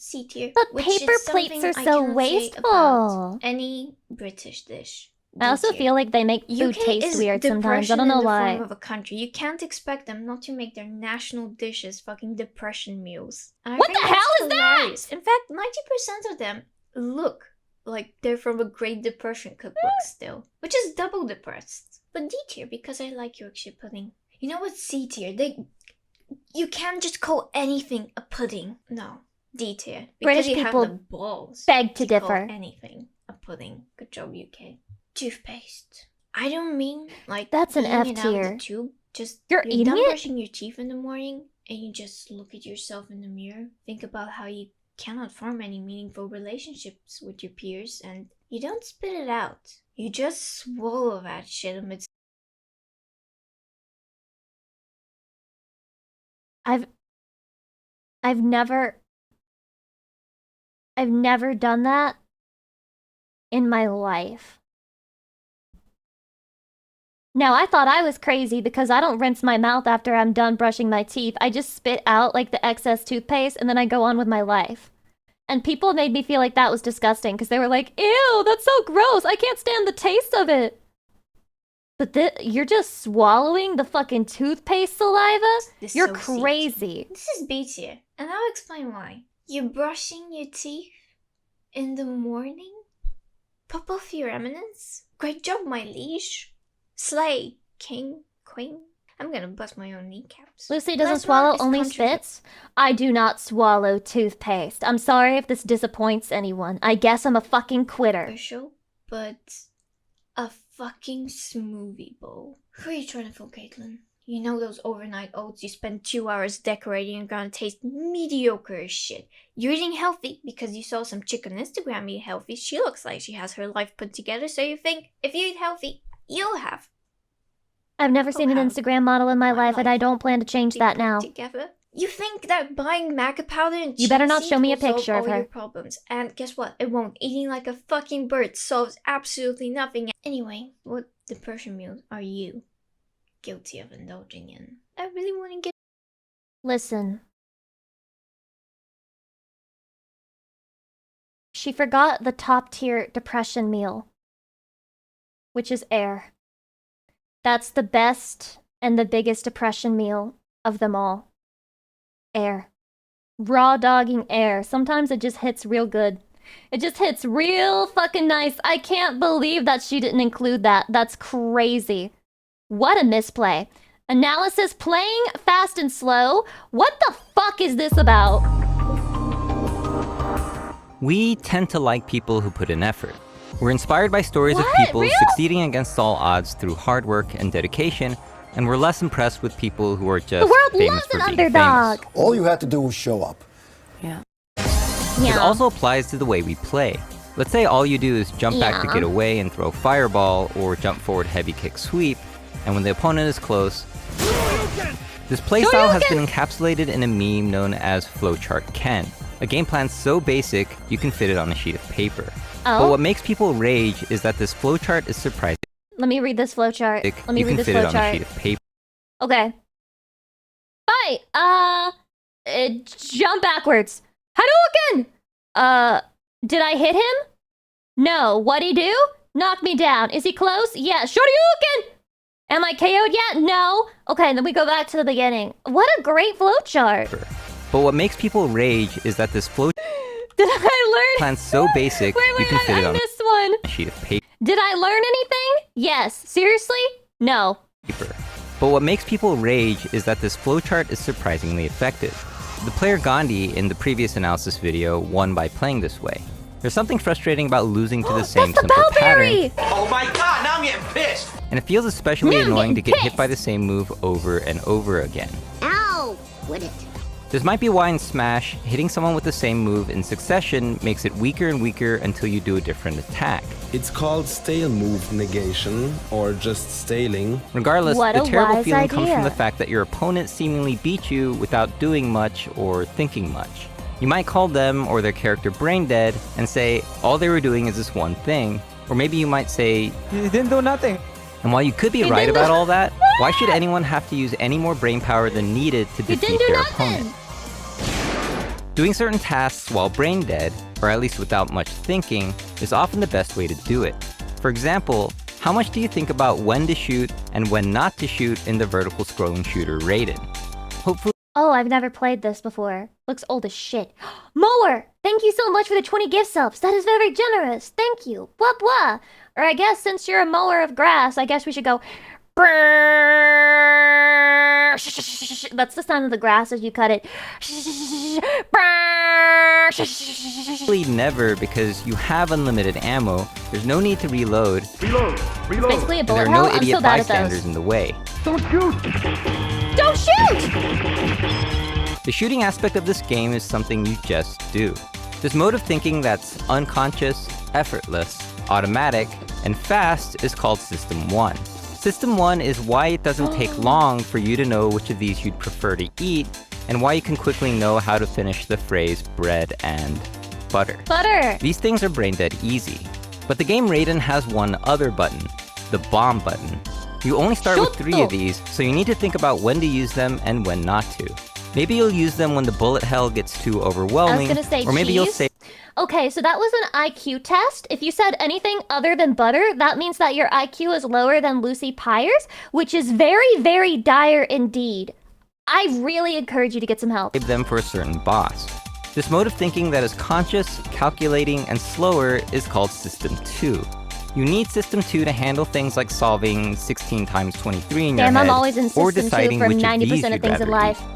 S: C tier.
A: But
S: which
A: paper
S: is
A: plates
S: something
A: are
S: I
A: so
S: cannot say
A: wasteful.
S: about any British dish.
A: I also feel like they make food
S: UK
A: taste
S: is
A: weird sometimes. I
S: depression
A: don't know
S: in the
A: why.
S: form of a country. You can't expect them not to make their national dishes fucking depression meals. And I
A: What
S: think
A: the hell
S: that's
A: is that?
S: hilarious. In fact, 90% of them look like they're from a Great Depression cookbook still, which is double depressed. But D tier because I like Yorkshire pudding. You know what's C tier? You can't just call anything a pudding. No. D tier. Because
A: British
S: you
A: people
S: have the balls
A: beg to
S: call
A: differ.
S: anything a pudding. Good job, UK. Toothpaste. I don't mean like
A: That's an
S: eating
A: F
S: it out of the
A: tier.
S: tube. Just
A: You're
S: you're
A: eating
S: done
A: it?
S: brushing your teeth in the morning and you just look at yourself in the mirror. Think about how you cannot form any meaningful relationships with your peers and you don't spit it out. You just swallow that shit amidst
A: I've never done that in my life. Now, I thought I was crazy because I don't rinse my mouth after I'm done brushing my teeth. I just spit out like the excess toothpaste and then I go on with my life. And people made me feel like that was disgusting because they were like, ew, that's so gross. I can't stand the taste of it. But you're just swallowing the fucking toothpaste saliva? You're
S: dissociate.
A: crazy.
S: This is B tier, and I'll explain why. You're brushing your teeth in the morning? Pop off your eminence? Great job, my liege. Slay, king, queen. I'm gonna bust my own kneecaps.
A: Lucy doesn't
S: Last one
A: swallow,
S: is
A: only spits? I do not swallow toothpaste. I'm sorry if this disappoints anyone. I guess I'm a fucking quitter.
S: Controversial, but a fucking smoothie bowl. Who are you trying to fool, Caitlin? You know those overnight oats you spend 2 hours decorating are gonna taste mediocre as shit. You're eating healthy because you saw some chick on Instagram eat healthy. She looks like she has her life put together, so you think if you eat healthy, you'll have
A: I've never seen an Instagram model in my life, and I don't plan to change that now.
S: together. You think that buying maca powder and
A: You better not
S: cheese
A: show me a
S: will solve
A: picture of
S: all your
A: her.
S: problems. And guess what? It won't. Eating like a fucking bird solves absolutely nothing. Anyway, what depression meals are you guilty of indulging in? I really want to get...
A: Listen. She forgot the top tier depression meal, which is air. That's the best and the biggest depression meal of them all. Air. Raw dogging air. Sometimes it just hits real good. It just hits real fucking nice. I can't believe that she didn't include that. That's crazy. What a misplay. Analysis playing fast and slow? What the fuck is this about?
F: We tend to like people who put in effort. We're inspired by stories of people succeeding against all odds through hard work and dedication, and we're less impressed with people who are just famous for being famous.
G: All you had to do was show up.
F: Yeah. This also applies to the way we play. Let's say all you do is jump back to get away and throw fireball, or jump forward heavy kick sweep, and when the opponent is close, this playstyle has been encapsulated in a meme known as Flowchart Ken, a game plan so basic you can fit it on a sheet of paper. But what makes people rage is that this flowchart is surprising.
A: Let me read this flowchart. Let me read this
F: You can fit it on a sheet
A: flowchart.
F: of paper.
A: Okay. Fight. Jump backwards. Hadouken! Did I hit him? No. What'd he do? Knock me down. Is he close? Yeah. Shoryuken! Am I KO'd yet? No. Okay, then we go back to the beginning. What a great flowchart.
F: But what makes people rage is that this flowchart
A: Did I learn?
F: plan so basic you can fit it
A: I
F: on
A: missed one.
F: a sheet of paper.
A: Did I learn anything? Yes. Seriously? No.
F: But what makes people rage is that this flowchart is surprisingly effective. The player Gandhi in the previous analysis video won by playing this way. There's something frustrating about losing to the same simple pattern,
R: Oh my god, now I'm getting pissed!
F: and it feels especially annoying to get hit by the same move over and over again.
Q: Ow! Quit it.
F: This might be why in Smash, hitting someone with the same move in succession makes it weaker and weaker until you do a different attack.
W: It's called stale move negation, or just staling.
F: Regardless,
A: What
F: the
A: a
F: terrible
A: wise
F: feeling comes from
A: idea.
F: the fact that your opponent seemingly beat you without doing much or thinking much. You might call them or their character brain dead and say all they were doing is this one thing, or maybe you might say,
M: You didn't do nothing.
F: and while you could be right about all that, why should anyone have to use any more brain power than needed to defeat their opponent? Doing certain tasks while brain dead, or at least without much thinking, is often the best way to do it. For example, how much do you think about when to shoot and when not to shoot in the vertical scrolling shooter Raiden? Hopefully.
A: Oh, I've never played this before. Looks old as shit. Mower! Thank you so much for the 20 gift subs. That is very generous. Thank you. Blah blah. Or I guess since you're a mower of grass, I guess we should go. That's the sound of the grass as you cut it.
F: Never, because you have unlimited ammo, there's no need to reload,
A: Basically a
F: and
A: bullet
F: there are
A: hell.
F: no
A: I'm
F: idiot
A: so bad at
F: bystanders
A: those.
F: in the way.
A: Don't shoot!
F: The shooting aspect of this game is something you just do. This mode of thinking that's unconscious, effortless, automatic, and fast is called System 1. System 1 is why it doesn't take long for you to know which of these you'd prefer to eat, and why you can quickly know how to finish the phrase bread and butter.
A: Butter!
F: These things are brain dead easy. But the game Raiden has one other button, the bomb button. You only start with 3 of these, so you need to think about when to use them and when not to. Maybe you'll use them when the bullet hell gets too overwhelming,
A: I was gonna say
F: or maybe you'll
A: cheese.
F: say
A: Okay, so that was an IQ test. If you said anything other than butter, that means that your IQ is lower than Lucy Pyre's, which is very, very dire indeed. I really encourage you to get some help.
F: save them for a certain boss. This mode of thinking that is conscious, calculating, and slower is called System 2. You need System 2 to handle things like solving 16 times 23 in your
A: Damn,
F: head,
A: I'm always in
F: or
A: System 2
F: deciding
A: for
F: which of
A: 90%
F: these
A: of
F: you'd
A: things in
F: rather
A: life.
F: eat.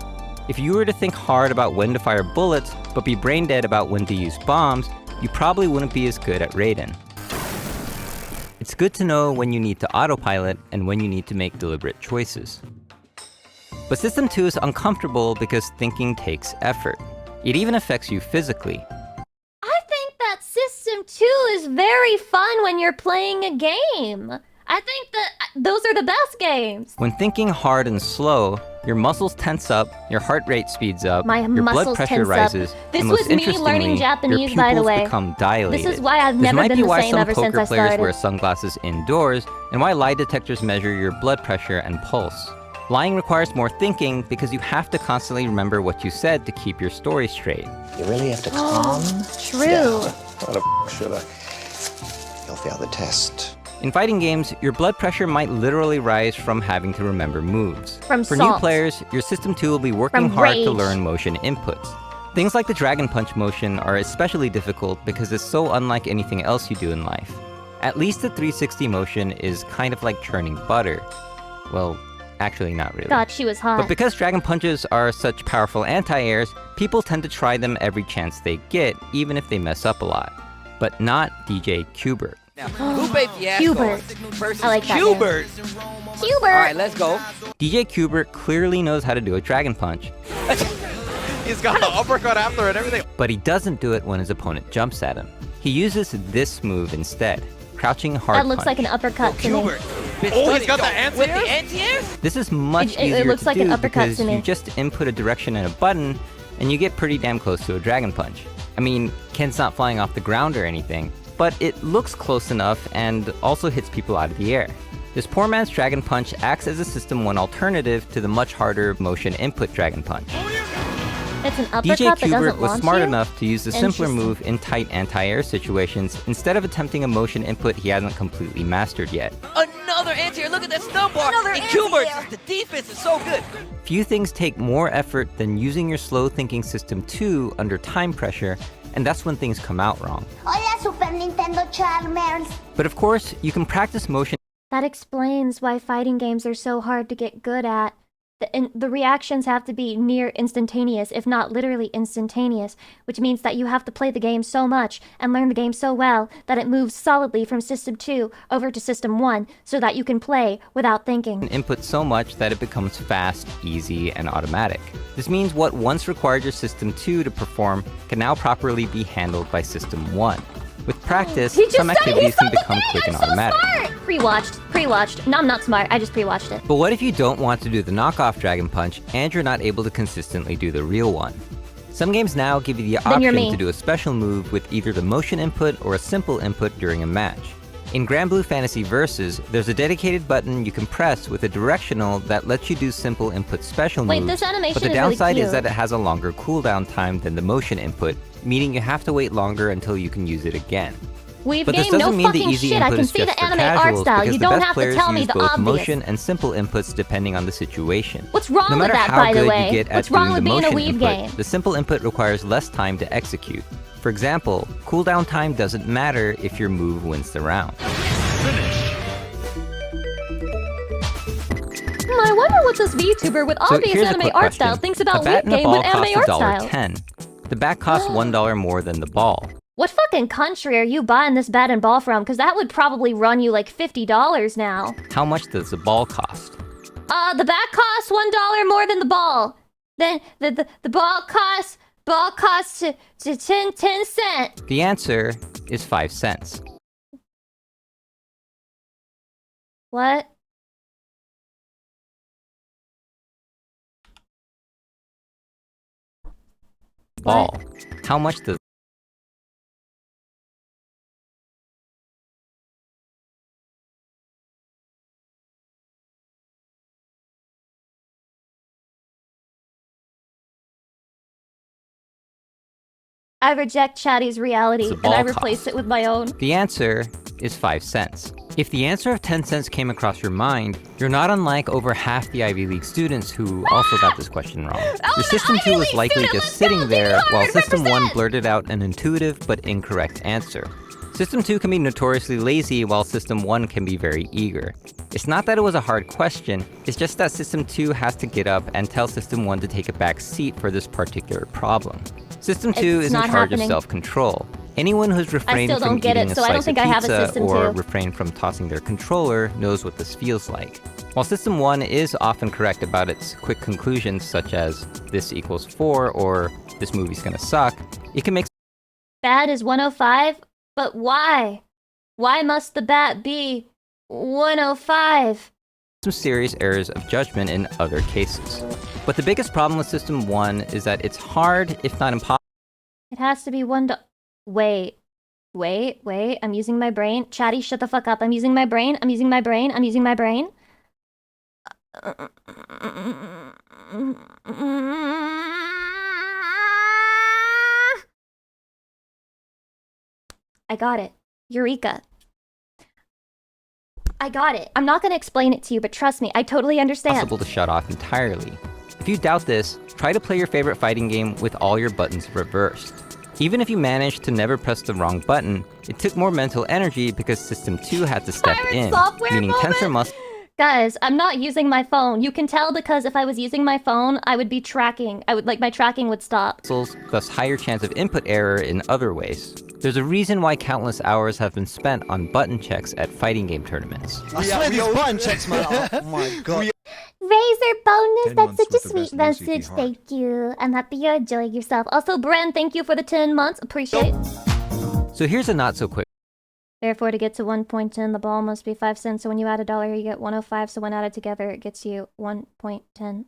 F: If you were to think hard about when to fire bullets, but be brain dead about when to use bombs, you probably wouldn't be as good at Raiden. It's good to know when you need to autopilot and when you need to make deliberate choices. But System 2 is uncomfortable because thinking takes effort. It even affects you physically.
A: I think that System 2 is very fun when you're playing a game. I think that those are the best games.
F: When thinking hard and slow, your muscles tense up, your heart rate speeds up,
A: My
F: your
A: muscles
F: blood pressure
A: tense up.
F: rises,
A: This
F: and
A: was
F: most
A: me
F: interestingly,
A: learning Japanese,
F: your
A: by the
F: pupils
A: way.
F: become dilated.
A: This is why I've
F: This
A: never
F: might
A: been
F: be
A: the
F: why
A: same
F: some
A: ever since
F: poker
A: I
F: players
A: started.
F: wear sunglasses indoors, and why lie detectors measure your blood pressure and pulse. Lying requires more thinking because you have to constantly remember what you said to keep your story straight.
G: You really have to calm
A: True.
G: down.
X: What the should I?
G: You'll fail the test.
F: In fighting games, your blood pressure might literally rise from having to remember moves.
A: From
F: For
A: salt.
F: new players, your system 2 will be working
A: From
F: hard to
A: rage.
F: learn motion inputs. Things like the Dragon Punch motion are especially difficult because it's so unlike anything else you do in life. At least the 360 motion is kind of like churning butter. Well, actually not really.
A: Thought she was hot.
F: But because Dragon Punches are such powerful anti-airs, people tend to try them every chance they get, even if they mess up a lot. But not DJ Qbert.
H: Lupe Fiasco
A: Hubert.
H: versus
A: I like that
H: Qbert.
A: Hubert.
H: All right, let's go.
F: DJ Qbert clearly knows how to do a Dragon Punch,
H: He's got an uppercut after and everything.
F: but he doesn't do it when his opponent jumps at him. He uses this move instead, crouching hard
A: That looks
F: punch.
A: like an uppercut to me.
H: Oh, he's got the anti-air? With the anti-airs?
F: This is much
A: It
F: easier
A: looks
F: to
A: like
F: do
A: an uppercut
F: because
A: to me.
F: you just input a direction and a button, and you get pretty damn close to a Dragon Punch. I mean, Ken's not flying off the ground or anything, but it looks close enough and also hits people out of the air. This poor man's Dragon Punch acts as a System 1 alternative to the much harder motion input Dragon Punch.
A: It's an uppercut
F: DJ
A: that
F: Qbert
A: doesn't
F: was
A: launch
F: smart
A: you?
F: enough to use the simpler
A: Interesting.
F: move in tight anti-air situations instead of attempting a motion input he hasn't completely mastered yet.
H: Another anti-air. Look at that stun bar.
V: Another
H: And
V: anti-air.
H: Qbert, the defense is so good.
F: Few things take more effort than using your slow-thinking System 2 under time pressure, and that's when things come out wrong.
Q: Hola, Super Nintendo Charmers.
F: But of course, you can practice motion
A: That explains why fighting games are so hard to get good at. The reactions have to be near instantaneous, if not literally instantaneous, which means that you have to play the game so much and learn the game so well that it moves solidly from System 2 over to System 1 so that you can play without thinking.
F: input so much that it becomes fast, easy, and automatic. This means what once required your System 2 to perform can now properly be handled by System 1. With practice,
A: He just
F: some
A: said
F: activities
A: he's so
F: can become
A: good,
F: quick
A: I'm
F: and
A: so
F: automatic.
A: smart! Pre-watched. No, I'm not smart, I just pre-watched it.
F: But what if you don't want to do the knockoff Dragon Punch and you're not able to consistently do the real one? Some games now give you the
A: Then you're
F: option
A: me.
F: to do a special move with either the motion input or a simple input during a match. In Grand Blue Fantasy Versus, there's a dedicated button you can press with a directional that lets you do simple input special
A: Wait,
F: moves,
A: this animation
F: but the
A: is really
F: downside is
A: cute.
F: that it has a longer cooldown time than the motion input, meaning you have to wait longer until you can use it again.
A: We've
F: But this
A: gamed no
F: doesn't mean the
A: fucking
F: easy
A: shit, I
F: input
A: can
F: is
A: see
F: just
A: the
F: for
A: anime art
F: casuals,
A: style,
F: because
A: you
F: the
A: don't
F: best
A: have to
F: players
A: tell me
F: use
A: the
F: both
A: obvious.
F: motion and simple inputs depending on the situation.
A: What's wrong
F: No
A: with
F: matter
A: that,
F: how
A: by the
F: good
A: way?
F: you get at
A: What's wrong
F: doing
A: with
F: the
A: being a
F: motion
A: weeb
F: input,
A: game?
F: the simple input requires less time to execute. For example, cooldown time doesn't matter if your move wins the round.
A: I wonder what this VTuber with
F: So
A: obvious
F: here's a
A: anime
F: quick
A: art style
F: question.
A: thinks about
F: A bat
A: weeb
F: and a
A: game
F: ball
A: with anime
F: cost
A: art style.
F: $1.10. The bat costs $1 more than the ball.
A: What fucking country are you buying this bat and ball from? Because that would probably run you like $50 now.
F: How much does the ball cost?
A: The bat costs $1 more than the ball. Then the ball costs to 10 cents.
F: The answer is 5 cents.
A: What?
F: Ball. How much does
A: I reject Chatty's reality
F: the
A: and I
F: ball
A: replace
F: cost?
A: it with my own.
F: The answer is 5 cents. If the answer of 10 cents came across your mind, you're not unlike over half the Ivy League students who also got this question wrong. Your System 2 was likely just sitting there while System 1 blurted out an intuitive but incorrect answer. System 2 can be notoriously lazy while System 1 can be very eager. It's not that it was a hard question, it's just that System 2 has to get up and tell System 1 to take a back seat for this particular problem. System 2
A: It's
F: is in
A: not
F: charge
A: happening.
F: of self-control. Anyone who's refrained
A: still
F: from
A: don't get
F: eating
A: it,
F: a
A: so I don't
F: slice
A: think
F: of
A: I have a
F: pizza
A: System
F: or
A: 2.
F: refrained from tossing their controller knows what this feels like. While System 1 is often correct about its quick conclusions such as this equals 4 or this movie's gonna suck, it can make
A: Bad is 105? But why? Why must the bat be 105?
F: some serious errors of judgment in other cases. But the biggest problem with System 1 is that it's hard, if not impossible.
A: It has to be Wait, I'm using my brain. Chatty, shut the fuck up. I'm using my brain. I'm using my brain. I'm using my brain. I got it. Eureka. I got it. I'm not gonna explain it to you, but trust me, I totally understand.
F: Possible to shut off entirely. If you doubt this, try to play your favorite fighting game with all your buttons reversed. Even if you managed to never press the wrong button, it took more mental energy because System 2 had to step in, meaning tensor muscles.
A: Guys, I'm not using my phone. You can tell because if I was using my phone, I would be tracking. My tracking would stop.
F: Thus higher chance of input error in other ways. There's a reason why countless hours have been spent on button checks at fighting game tournaments.
I: I swear these button checks, man. Oh my god.
Q: Razor bonus, that's such a sweet message. Thank you. I'm happy you're enjoying yourself.
A: Also, Bren, thank you for the 10 months. Appreciate it.
F: So here's a not so quick.
A: Therefore, to get to 1.10, the ball must be 5 cents. So when you add $1, you get 105. So when added together, it gets you 1.10.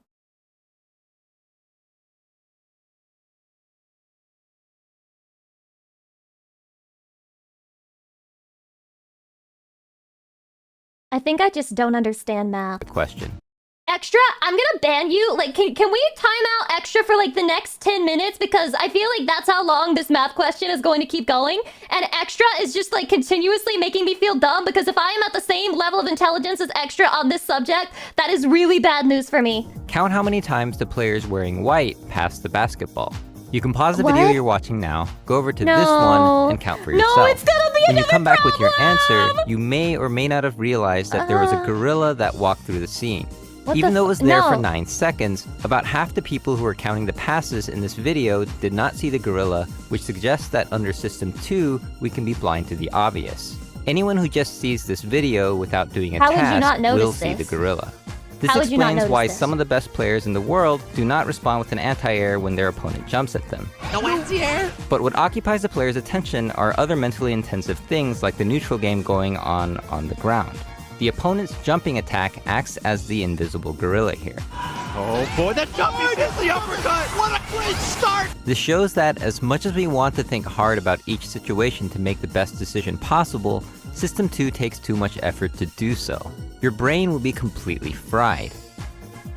A: I think I just don't understand math.
F: Question.
A: Extra, I'm gonna ban you. Like, can we time out Extra for like the next 10 minutes? Because I feel like that's how long this math question is going to keep going. And Extra is just like continuously making me feel dumb because if I am at the same level of intelligence as Extra on this subject, that is really bad news for me.
F: Count how many times the players wearing white pass the basketball. You can pause the video you're watching now, go over to this one, and count for yourself.
A: No, it's gonna be
F: when you come back with your
A: problem!
F: answer, you may or may not have realized that there was a gorilla that walked through the scene.
A: What
F: Even though it was there for
A: No.
F: 9 seconds, about half the people who are counting the passes in this video did not see the gorilla, which suggests that under System 2, we can be blind to the obvious. Anyone who just sees this video without doing a
A: How would you not
F: task
A: notice
F: will see the
A: this?
F: gorilla. This
A: How would you not
F: explains
A: notice
F: why
A: this?
F: some of the best players in the world do not respond with an anti-air when their opponent jumps at them.
I: No anti-air?
F: But what occupies the player's attention are other mentally intensive things like the neutral game going on the ground. The opponent's jumping attack acts as the invisible gorilla here.
I: Oh boy, that jumping is the uppercut! What a great start!
F: This shows that as much as we want to think hard about each situation to make the best decision possible, System 2 takes too much effort to do so. Your brain will be completely fried.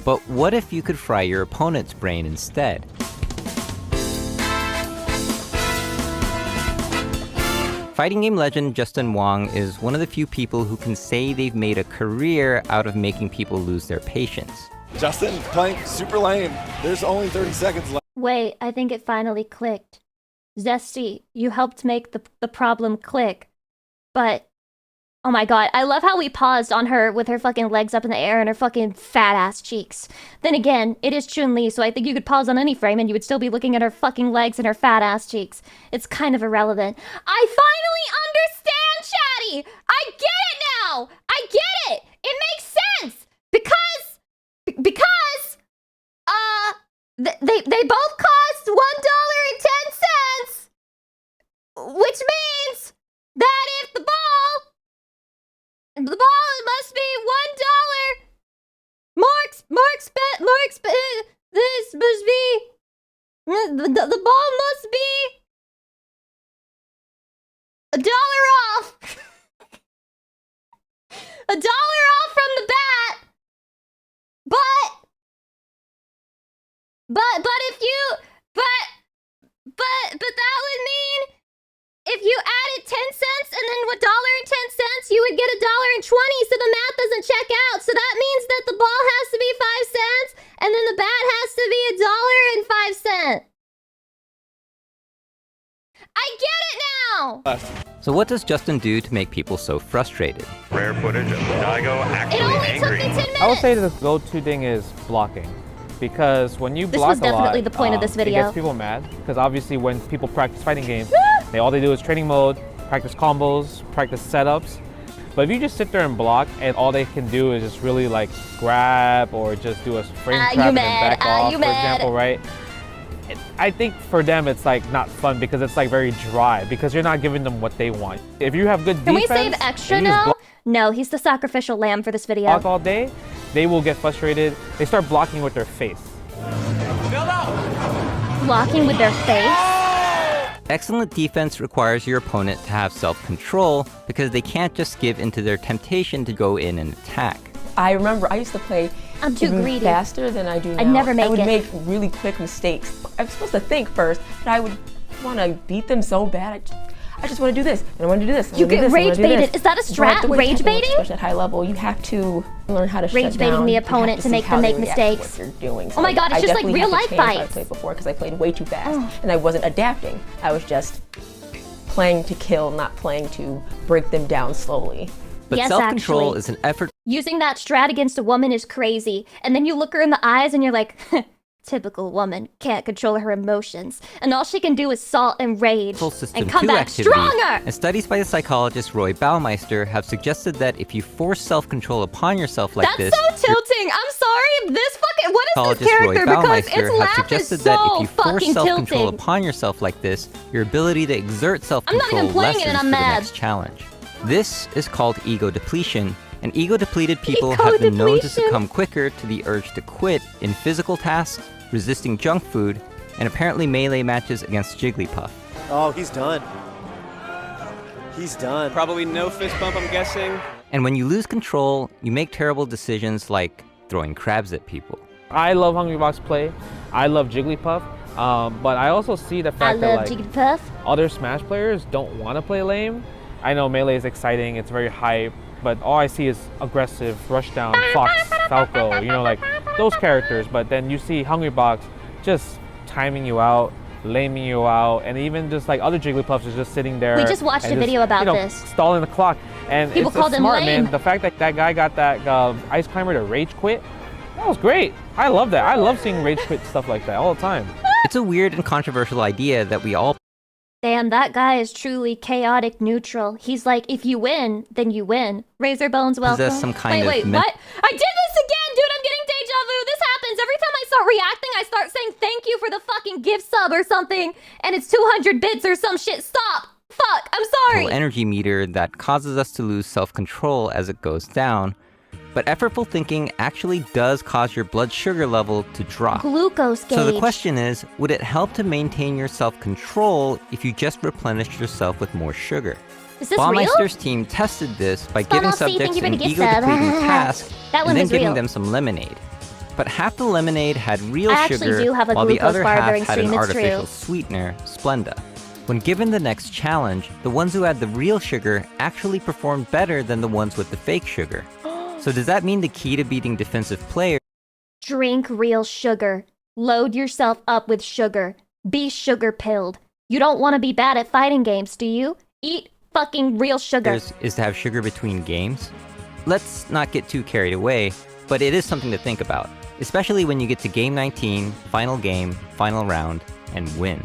F: But what if you could fry your opponent's brain instead? Fighting game legend Justin Wong is one of the few people who can say they've made a career out of making people lose their patience.
W: Justin, playing super lame. There's only 30 seconds left.
A: Wait, I think it finally clicked. Zesty, you helped make the problem click. But, oh my god, I love how we paused on her with her fucking legs up in the air and her fucking fat ass cheeks. Then again, it is Chun-Li, so I think you could pause on any frame and you would still be looking at her fucking legs and her fat ass cheeks. It's kind of irrelevant. I finally understand, Chatty! I get it now! I get it! It makes sense! Because they both cost $1.10, which means that if the ball must be $1 this must be the ball must be $1 off. $1 off from the bat. But that would mean if you added 10 cents and then $1.10, you would get $1.20, so the math doesn't check out. So that means that the ball has to be 5 cents and then the bat has to be $1.05. I get it now!
F: So what does Justin do to make people so frustrated?
J: Rare footage of Dago actually
A: It only
J: angry.
A: took me 10 minutes!
K: I would say the go-to thing is blocking. Because when you block
A: was definitely the point of this video.
K: It gets people mad. Because obviously when people practice fighting games, all they do is training mode, practice combos, practice setups. But if you just sit there and block and all they can do is just really like grab or just do a frame trap and then back off, for example, right? I think for them it's like not fun because it's like very dry because you're not giving them what they want. If you have good
A: Can
K: defense,
A: we save Extra
K: and you use
A: now? No, he's the sacrificial lamb for this video.
K: Block all day, they will get frustrated. They start blocking with their face.
A: Blocking with their face?
F: Excellent defense requires your opponent to have self-control because they can't just give into their temptation to go in and attack.
B: I remember I used to play
A: I'm too greedy.
B: faster than I do now.
A: I'd never make
B: I would
A: it.
B: make really quick mistakes. I'm supposed to think first, but I would want to beat them so bad. I just want to do this, and I want to do this.
A: You get rage baited. Is that a strat? Rage baiting?
B: Especially at high level, you have to learn how to
A: rage baiting the opponent to make them make mistakes.
B: What you're doing.
A: Oh my god, it's just like real life fights.
B: I played before because I played way too fast, and I wasn't adapting. I was just playing to kill, not playing to break them down slowly.
F: But
A: yes,
F: self-control
A: actually.
F: is an effort.
A: Using that strat against a woman is crazy, and then you look her in the eyes and you're like, typical woman, can't control her emotions, and all she can do is salt and rage, and come back stronger!
F: And studies by the psychologist Roy Baumeister have suggested that if you force self-control upon yourself like this...
A: That's so tilting! I'm sorry, this fucking... What is
F: Psychologist
A: this character?
F: Roy
A: Because
F: Baumeister
A: its
F: have
A: laugh is
F: suggested that if
A: so
F: you force
A: fucking
F: self-control
A: tilting.
F: upon yourself like this, your ability to exert self-control
A: even playing it
F: lessens
A: and I'm
F: for the
A: mad.
F: next challenge. This is called ego depletion, and ego-depleted people have been known to succumb quicker to the urge to quit in physical tasks, resisting junk food, and apparently melee matches against Jigglypuff.
C: Oh, he's done. He's done.
L: Probably no fist bump, I'm guessing.
F: And when you lose control, you make terrible decisions like throwing crabs at people.
K: I love Hungrybox play. I love Jigglypuff. But I also see the fact that
A: Jigglypuff.
K: Other Smash players don't want to play lame. I know Melee is exciting, it's very hype, but all I see is aggressive, rushdown, Fox, Falco, you know, like those characters. But then you see Hungrybox just timing you out, laming you out, and even just like other Jigglypuffs is just sitting there.
A: We just watched a video about this.
K: Stalling the clock. And
A: people called him
K: smart,
A: lame.
K: man. The fact that that guy got that Ice Climber to rage quit, that was great. I love that. I love seeing rage quit stuff like that all the time.
F: It's a weird and controversial idea that we all...
A: Damn, that guy is truly chaotic neutral. He's like, if you win, then you win. Razorbones, welcome.
F: Possess some kind
A: wait,
F: of
A: what? I did this again, dude! I'm getting deja vu! This happens! Every time I start reacting, I start saying thank you for the fucking gift sub or something, and it's 200 bits or some shit. Stop! Fuck! I'm sorry!
F: energy meter that causes us to lose self-control as it goes down. But effortful thinking actually does cause your blood sugar level to drop.
A: Glucose gauge.
F: So the question is, would it help to maintain your self-control if you just replenished yourself with more sugar?
A: Is this
F: Baumeister's
A: real?
F: team tested this by
A: Spawn
F: giving
A: off, see,
F: subjects
A: thank you for
F: an
A: the gift
F: ego-depleting
A: sub.
F: task
A: That one
F: and then
A: was
F: giving
A: real.
F: them some lemonade. But half the lemonade had real
A: I actually
F: sugar,
A: do have a
F: while the
A: glucose
F: other
A: bar
F: half
A: during
F: had an
A: stream, it's
F: artificial
A: true.
F: sweetener, Splenda. When given the next challenge, the ones who had the real sugar actually performed better than the ones with the fake sugar. So does that mean the key to beating defensive players...
A: Drink real sugar. Load yourself up with sugar. Be sugar-pilled. You don't want to be bad at fighting games, do you? Eat fucking real sugar.
F: ...is to have sugar between games? Let's not get too carried away, but it is something to think about. Especially when you get to game 19, final game, final round, and win.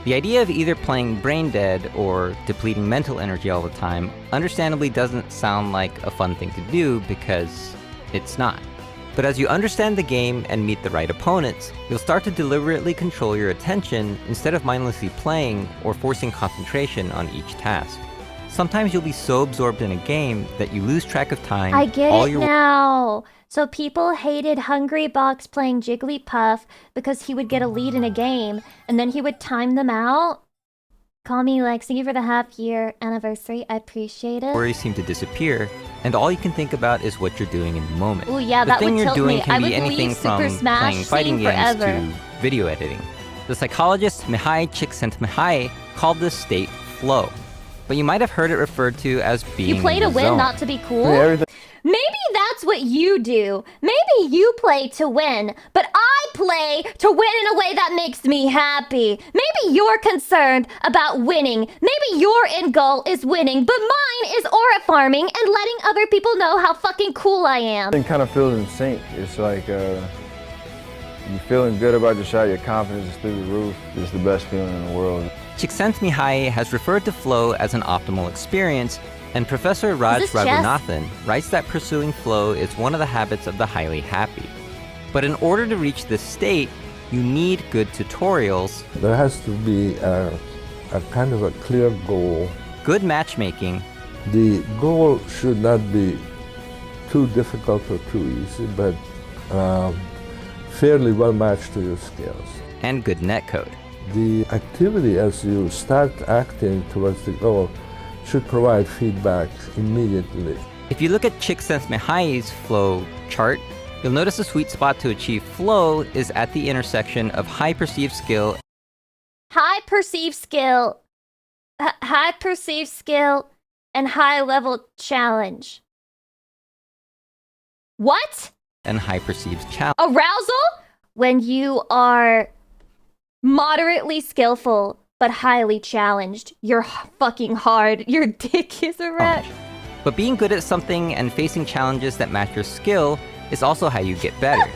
F: The idea of either playing brain dead or depleting mental energy all the time understandably doesn't sound like a fun thing to do because it's not. But as you understand the game and meet the right opponents, you'll start to deliberately control your attention instead of mindlessly playing or forcing concentration on each task. Sometimes you'll be so absorbed in a game that you lose track of time.
A: I get it now. So people hated Hungrybox playing Jigglypuff because he would get a lead in a game, and then he would time them out. Call me Lex, thank you for the half-year anniversary, I appreciate it.
F: Worries seem to disappear, and all you can think about is what you're doing in the moment.
A: Ooh, yeah, that
F: the thing
A: would
F: you're
A: tilt
F: doing
A: me.
F: can
A: I
F: be
A: would
F: anything
A: leave
F: from
A: Super Smash
F: playing fighting
A: scene
F: games
A: forever.
F: to video editing. The psychologist Mihai Csikszentmihalyi called this state flow, but you might have heard it referred to as being
A: You play to
F: in the
A: win,
F: zone.
A: not to be cool? Maybe that's what you do. Maybe you play to win, but I play to win in a way that makes me happy. Maybe you're concerned about winning. Maybe your end goal is winning, but mine is aura farming and letting other people know how fucking cool I am.
N: It kind of feels in sync. It's like you're feeling good about your shot, your confidence is through the roof. It's the best feeling in the world.
F: Csikszentmihalyi has referred to flow as an optimal experience, and Professor Raj
A: this chess?
F: Raghunathan writes that pursuing flow is one of the habits of the highly happy. But in order to reach this state, you need good tutorials.
N: There has to be a kind of a clear goal.
F: Good matchmaking.
N: The goal should not be too difficult or too easy, but fairly well matched to your skills.
F: And good netcode.
N: The activity as you start acting towards the goal should provide feedback immediately.
F: If you look at Csikszentmihalyi's flow chart, you'll notice the sweet spot to achieve flow is at the intersection of high perceived skill
A: High perceived skill. High perceived skill and high level challenge. What?
F: and high perceived challenge.
A: Arousal? When you are moderately skillful but highly challenged. You're fucking hard. Your dick is erect.
F: But being good at something and facing challenges that match your skill is also how you get better.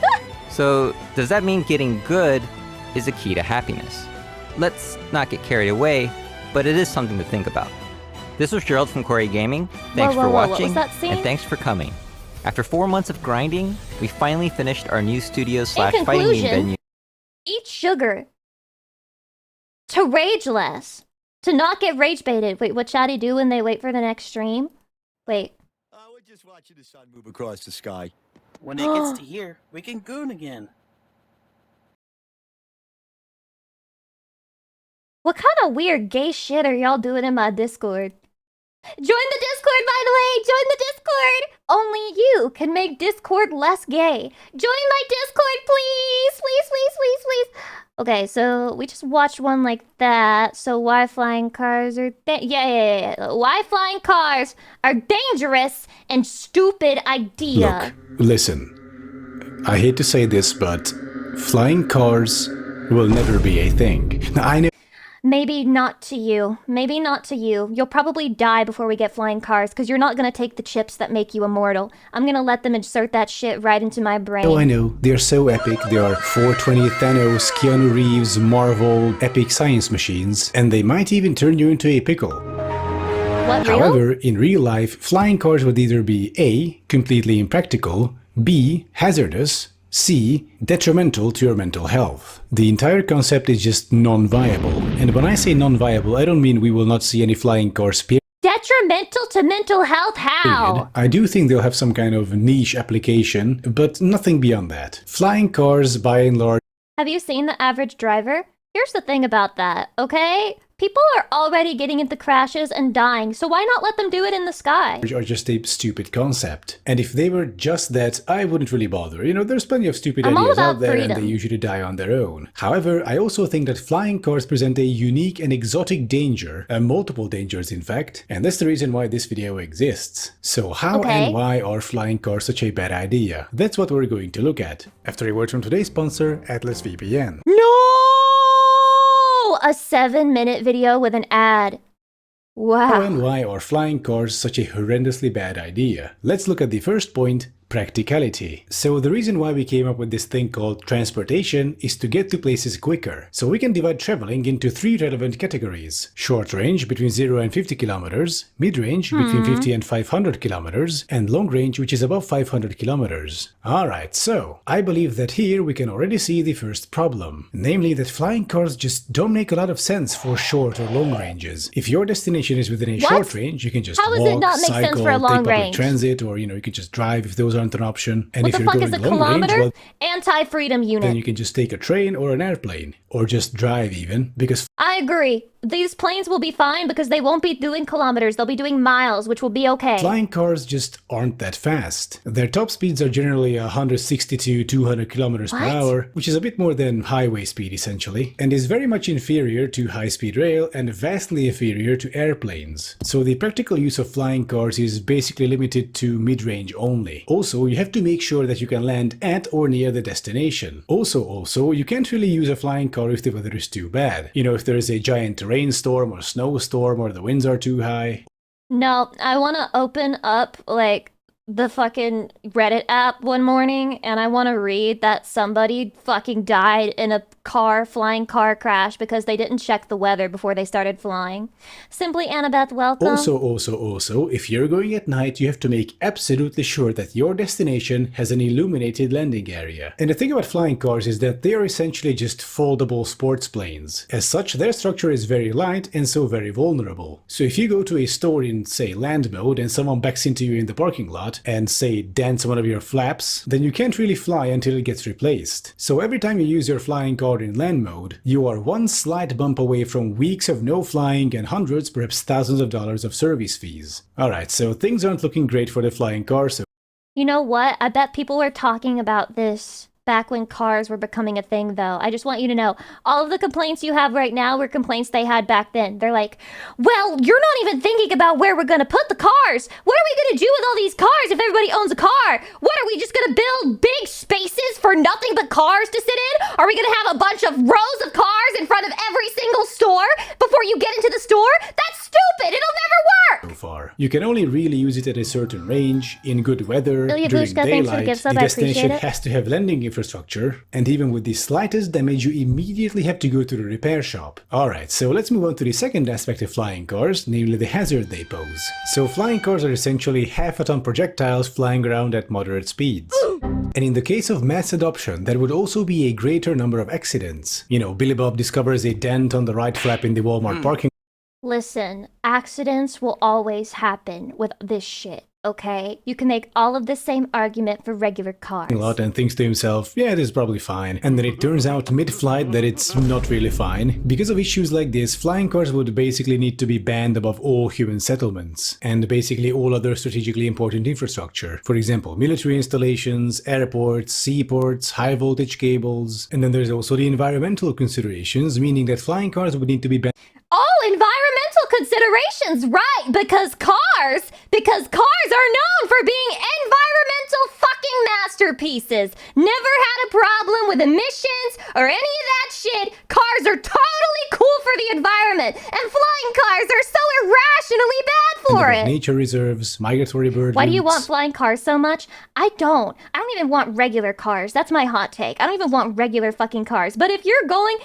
F: So, does that mean getting good is a key to happiness? Let's not get carried away, but it is something to think about. This was Gerald from Corey Gaming. Thanks for watching,
A: what was that scene?
F: and thanks for coming. After 4 months of grinding, we finally finished our new studio/fighting game venue.
A: Eat sugar. To rage less. To not get rage baited. Wait, what Chatty do when they wait for the next stream? Wait.
I: We're just watching the sun move across the sky.
D: When it gets to here, we can goon again.
A: What kind of weird gay shit are y'all doing in my Discord? Join the Discord, by the way! Join the Discord! Only you can make Discord less gay. Join my Discord, please! Please, please, please, please! Okay, so we just watched one like that. So why flying cars are... Yeah. Why flying cars are dangerous and stupid idea.
O: Look, listen. I hate to say this, but flying cars will never be a thing. Now, I know...
A: Maybe not to you. Maybe not to you. You'll probably die before we get flying cars, because you're not going to take the chips that make you immortal. I'm going to let them insert that shit right into my brain.
O: Oh, I know. They're so epic. They are 420 Thanos, Keanu Reeves, Marvel, epic science machines, and they might even turn you into a pickle.
A: What,
O: However, in real life, flying cars would either be A, completely impractical, B, hazardous, C, detrimental to your mental health. The entire concept is just non-viable. And when I say non-viable, I don't mean we will not see any flying cars, period.
A: Detrimental to mental health? How?
O: I do think they'll have some kind of niche application, but nothing beyond that. Flying cars, by and large...
A: Have you seen the average driver? Here's the thing about that, okay? People are already getting into crashes and dying, so why not let them do it in the sky?
O: ...are just a stupid concept. And if they were just that, I wouldn't really bother. You know, there's plenty of stupid ideas out there and they usually die on their own. However, I also think that flying cars present a unique and exotic danger, multiple dangers in fact, and that's the reason why this video exists. So how and why are flying cars such a bad idea? That's what we're going to look at. After a word from today's sponsor, Atlas VPN.
A: No! A 7-minute video with an ad. Wow.
O: How and why are flying cars such a horrendously bad idea? Let's look at the first point, practicality. So the reason why we came up with this thing called transportation is to get to places quicker. So we can divide traveling into 3 relevant categories. Short range between 0 and 50 kilometers, mid-range between 50 and 500 kilometers, and long range which is above 500 kilometers. Alright, so I believe that here we can already see the first problem. Namely that flying cars just don't make a lot of sense for short or long ranges. If your destination is within a short range, you can just walk, cycle, take public transit, or you can just drive if those aren't an option. And
A: what
O: if
A: the
O: you're
A: fuck
O: going
A: is a
O: long
A: kilometer?
O: range, well,
A: anti-freedom unit.
O: then you can just take a train or an airplane, or just drive even, because
A: I agree. These planes will be fine because they won't be doing kilometers, they'll be doing miles, which will be okay.
O: flying cars just aren't that fast. Their top speeds are generally 160 to 200 kilometers per hour, which is a bit more than highway speed essentially, and is very much inferior to high-speed rail and vastly inferior to airplanes. So the practical use of flying cars is basically limited to mid-range only. Also, you have to make sure that you can land at or near the destination. Also, you can't really use a flying car if the weather is too bad. You know, if there is a giant rainstorm or snowstorm or the winds are too high.
A: No, I want to open up, like, the fucking Reddit app one morning and I want to read that somebody fucking died in a flying car crash because they didn't check the weather before they started flying. Simply Annabeth, welcome.
O: Also, if you're going at night, you have to make absolutely sure that your destination has an illuminated landing area. And the thing about flying cars is that they are essentially just foldable sports planes. As such, their structure is very light and so very vulnerable. So if you go to a store in, say, land mode and someone backs into you in the parking lot and, say, dents one of your flaps, then you can't really fly until it gets replaced. So every time you use your flying car in land mode, you are one slight bump away from weeks of no flying and hundreds, perhaps thousands of dollars of service fees. Alright, so things aren't looking great for the flying car, so...
A: You know what? I bet people were talking about this back when cars were becoming a thing, though. I just want you to know, all of the complaints you have right now were complaints they had back then. They're like, well, you're not even thinking about where we're gonna put the cars. What are we gonna do with all these cars if everybody owns a car? What, are we just gonna build big spaces for nothing but cars to sit in? Are we gonna have a bunch of rows of cars in front of every single store before you get into the store? That's stupid! It'll never work!
O: So far. You can only really use it at a certain range, in good weather,
A: Ilya
O: during
A: Bushka, thanks for the
O: daylight.
A: gift sub,
O: The
A: I appreciate
O: destination
A: it.
O: has to have landing infrastructure, and even with the slightest damage, you immediately have to go to the repair shop. Alright, so let's move on to the second aspect of flying cars, namely the hazard they pose. So flying cars are essentially half-a-ton projectiles flying around at moderate speeds. And in the case of mass adoption, there would also be a greater number of accidents. You know, Billy Bob discovers a dent on the right flap in the Walmart parking
A: Listen, accidents will always happen with this shit, okay? You can make all of the same argument for regular cars.
O: lot and thinks to himself, yeah, this is probably fine. And then it turns out mid-flight that it's not really fine. Because of issues like this, flying cars would basically need to be banned above all human settlements, and basically all other strategically important infrastructure. For example, military installations, airports, seaports, high-voltage cables. And then there's also the environmental considerations, meaning that flying cars would need to be banned.
A: Oh, environmental considerations, right, because cars are known for being environmental fucking masterpieces. Never had a problem with emissions or any of that shit. Cars are totally cool for the environment, and flying cars are so irrationally bad for it.
O: Nature reserves, migratory bird
A: Why do you
O: routes.
A: want flying cars so much? I don't even want regular cars. That's my hot take. I don't even want regular fucking cars. But if you're going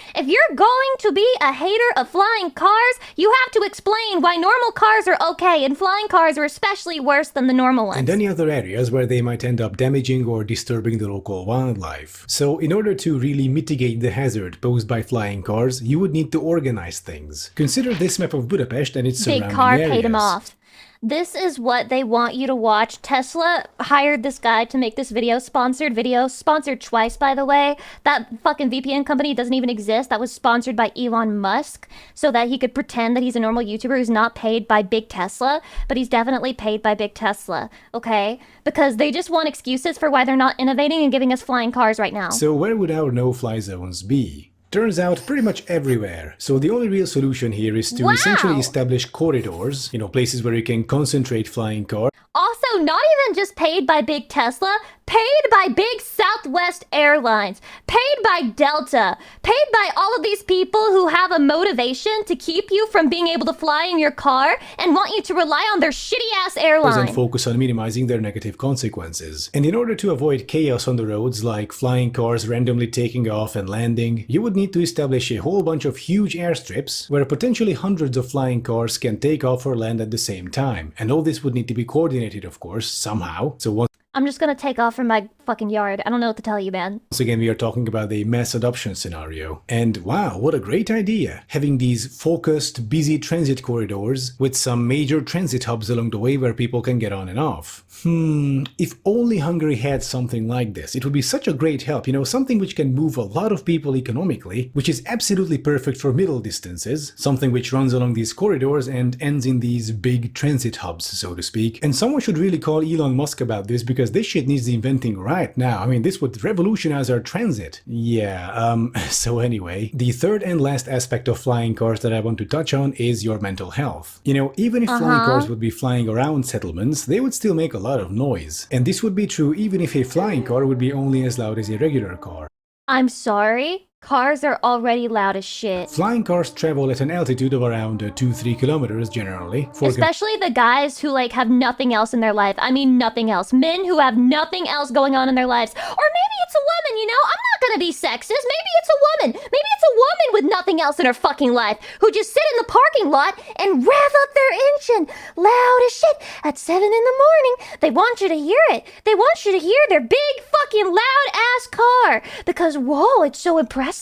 A: to be a hater of flying cars, you have to explain why normal cars are okay and flying cars are especially worse than the normal ones.
O: And any other areas where they might end up damaging or disturbing the local wildlife. So in order to really mitigate the hazard posed by flying cars, you would need to organize things. Consider this map of Budapest and its surrounding
A: Big car
O: areas.
A: paid him off. This is what they want you to watch. Tesla hired this guy to make this sponsored twice, by the way. That fucking VPN company doesn't even exist. That was sponsored by Elon Musk so that he could pretend that he's a normal YouTuber who's not paid by Big Tesla, but he's definitely paid by Big Tesla, okay? Because they just want excuses for why they're not innovating and giving us flying cars right now.
O: So where would our no-fly zones be? Turns out pretty much everywhere. So the only real solution here is to essentially establish corridors, places where you can concentrate flying cars.
A: Also, not even just paid by Big Tesla, paid by Big Southwest Airlines, paid by Delta, paid by all of these people who have a motivation to keep you from being able to fly in your car and want you to rely on their shitty-ass airline.
O: And focus on minimizing their negative consequences. And in order to avoid chaos on the roads, like flying cars randomly taking off and landing, you would need to establish a whole bunch of huge airstrips where potentially hundreds of flying cars can take off or land at the same time. And all this would need to be coordinated, of course, somehow. So once
A: I'm just gonna take off from my fucking yard. I don't know what to tell you, man.
O: Once again, we are talking about the mass adoption scenario. And wow, what a great idea. Having these focused, busy transit corridors with some major transit hubs along the way where people can get on and off. If only Hungary had something like this. It would be such a great help, something which can move a lot of people economically, which is absolutely perfect for middle distances, something which runs along these corridors and ends in these big transit hubs, so to speak. And someone should really call Elon Musk about this because this shit needs inventing right now. I mean, this would revolutionize our transit. Yeah, so anyway, the third and last aspect of flying cars that I want to touch on is your mental health. Even if flying cars would be flying around settlements, they would still make a lot of noise. And this would be true even if a flying car would be only as loud as a regular car.
A: I'm sorry, Cars are already loud as shit.
O: Flying cars travel at an altitude of around 2-3 kilometers generally.
A: Especially the guys who like have nothing else in their life. I mean nothing else. Men who have nothing else going on in their lives. Or maybe it's a woman, you know? I'm not gonna be sexist. Maybe it's a woman. Maybe it's a woman with nothing else in her fucking life who just sit in the parking lot and rev up their engine loud as shit at 7 in the morning. They want you to hear it. They want you to hear their big fucking loud ass car. Because whoa, it's so impressive.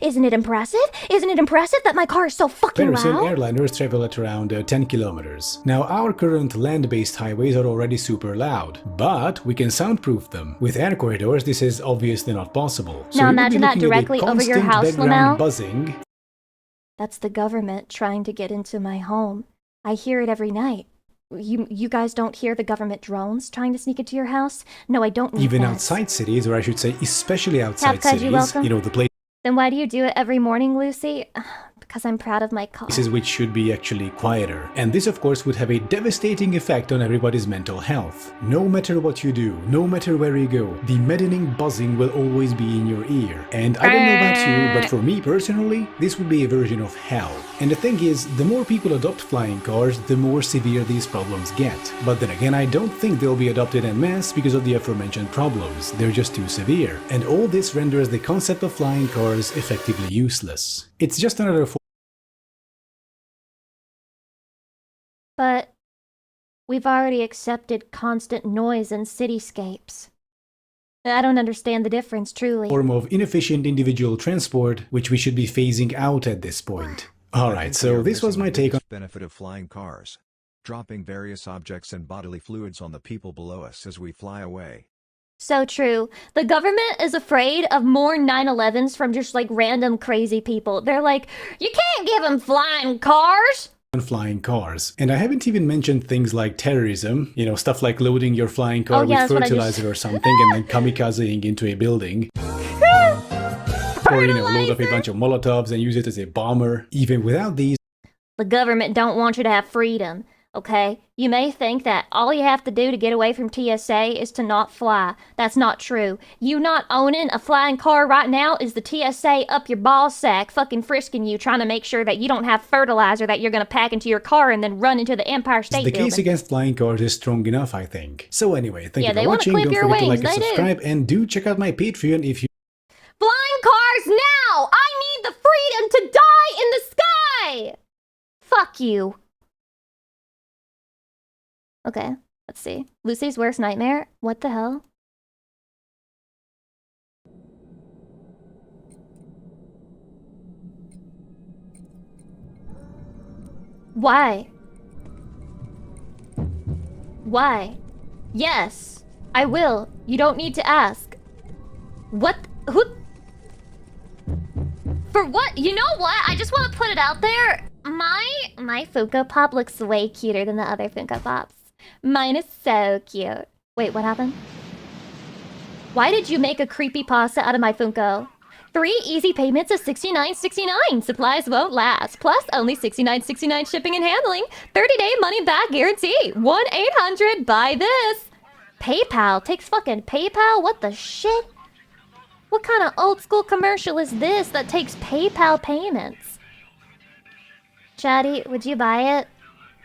A: Isn't it impressive? Isn't it impressive that my car is so fucking
O: Comparison
A: loud?
O: airliners travel at around 10 kilometers. Now our current land-based highways are already super loud, but we can soundproof them. With air corridors, this is obviously not possible. So
A: now imagine that directly over your house, Lamel.
O: Buzzing.
A: That's the government trying to get into my home. I hear it every night. You guys don't hear the government drones trying to sneak into your house? No, I don't need
O: Even
A: that.
O: outside cities, or I should say especially outside
A: Tapcud,
O: cities, you know, the place
A: Then why do you do it every morning, Lucy? Because I'm proud of my car.
O: places which should be actually quieter. And this of course would have a devastating effect on everybody's mental health. No matter what you do, no matter where you go, the maddening buzzing will always be in your ear. And I don't know about you, but for me personally, this would be a version of hell. And the thing is, the more people adopt flying cars, the more severe these problems get. But then again, I don't think they'll be adopted en masse because of the aforementioned problems. They're just too severe. And all this renders the concept of flying cars effectively useless. It's just another
A: But we've already accepted constant noise in cityscapes. I don't understand the difference, truly.
O: form of inefficient individual transport, which we should be phasing out at this point. Alright, so this was my take on
E: benefit of flying cars. Dropping various objects and bodily fluids on the people below us as we fly away.
A: So true. The government is afraid of more 9/11s from just like random crazy people. They're like, you can't give them flying cars!
O: flying cars. And I haven't even mentioned things like terrorism, you know, stuff like loading your flying car with fertilizer or something and then kamikazing into a building. Or, you know, load up a bunch of Molotovs and use it as a bomber. Even without these,
A: the government don't want you to have freedom, okay? You may think that all you have to do to get away from TSA is to not fly. That's not true. You not owning a flying car right now is the TSA up your ball sack fucking frisking you, trying to make sure that you don't have fertilizer that you're gonna pack into your car and then run into the Empire State Building.
O: the case against flying cars is strong enough, I think. So anyway, thank you for
A: they
O: watching.
A: clip
O: Don't
A: your
O: forget to
A: wings,
O: like and
A: they do.
O: subscribe, and do check out my Patreon if you
A: Flying cars now! I need the freedom to die in the sky! Fuck you. Okay, let's see. Lucy's worst nightmare? What the hell? Why? Why? Yes, I will. You don't need to ask. What? Who? For what? You know what? I just want to put it out there. My Funko Pop looks way cuter than the other Funko Pops. Mine is so cute. Wait, what happened? Why did you make a creepypasta out of my Funko? 3 easy payments of $69.69. Supplies won't last. Plus only $69.69 shipping and handling. 30-day money back guarantee. 1-800-BUY THIS. PayPal takes fucking PayPal? What the shit? What kind of old school commercial is this that takes PayPal payments? Chatty, would you buy it?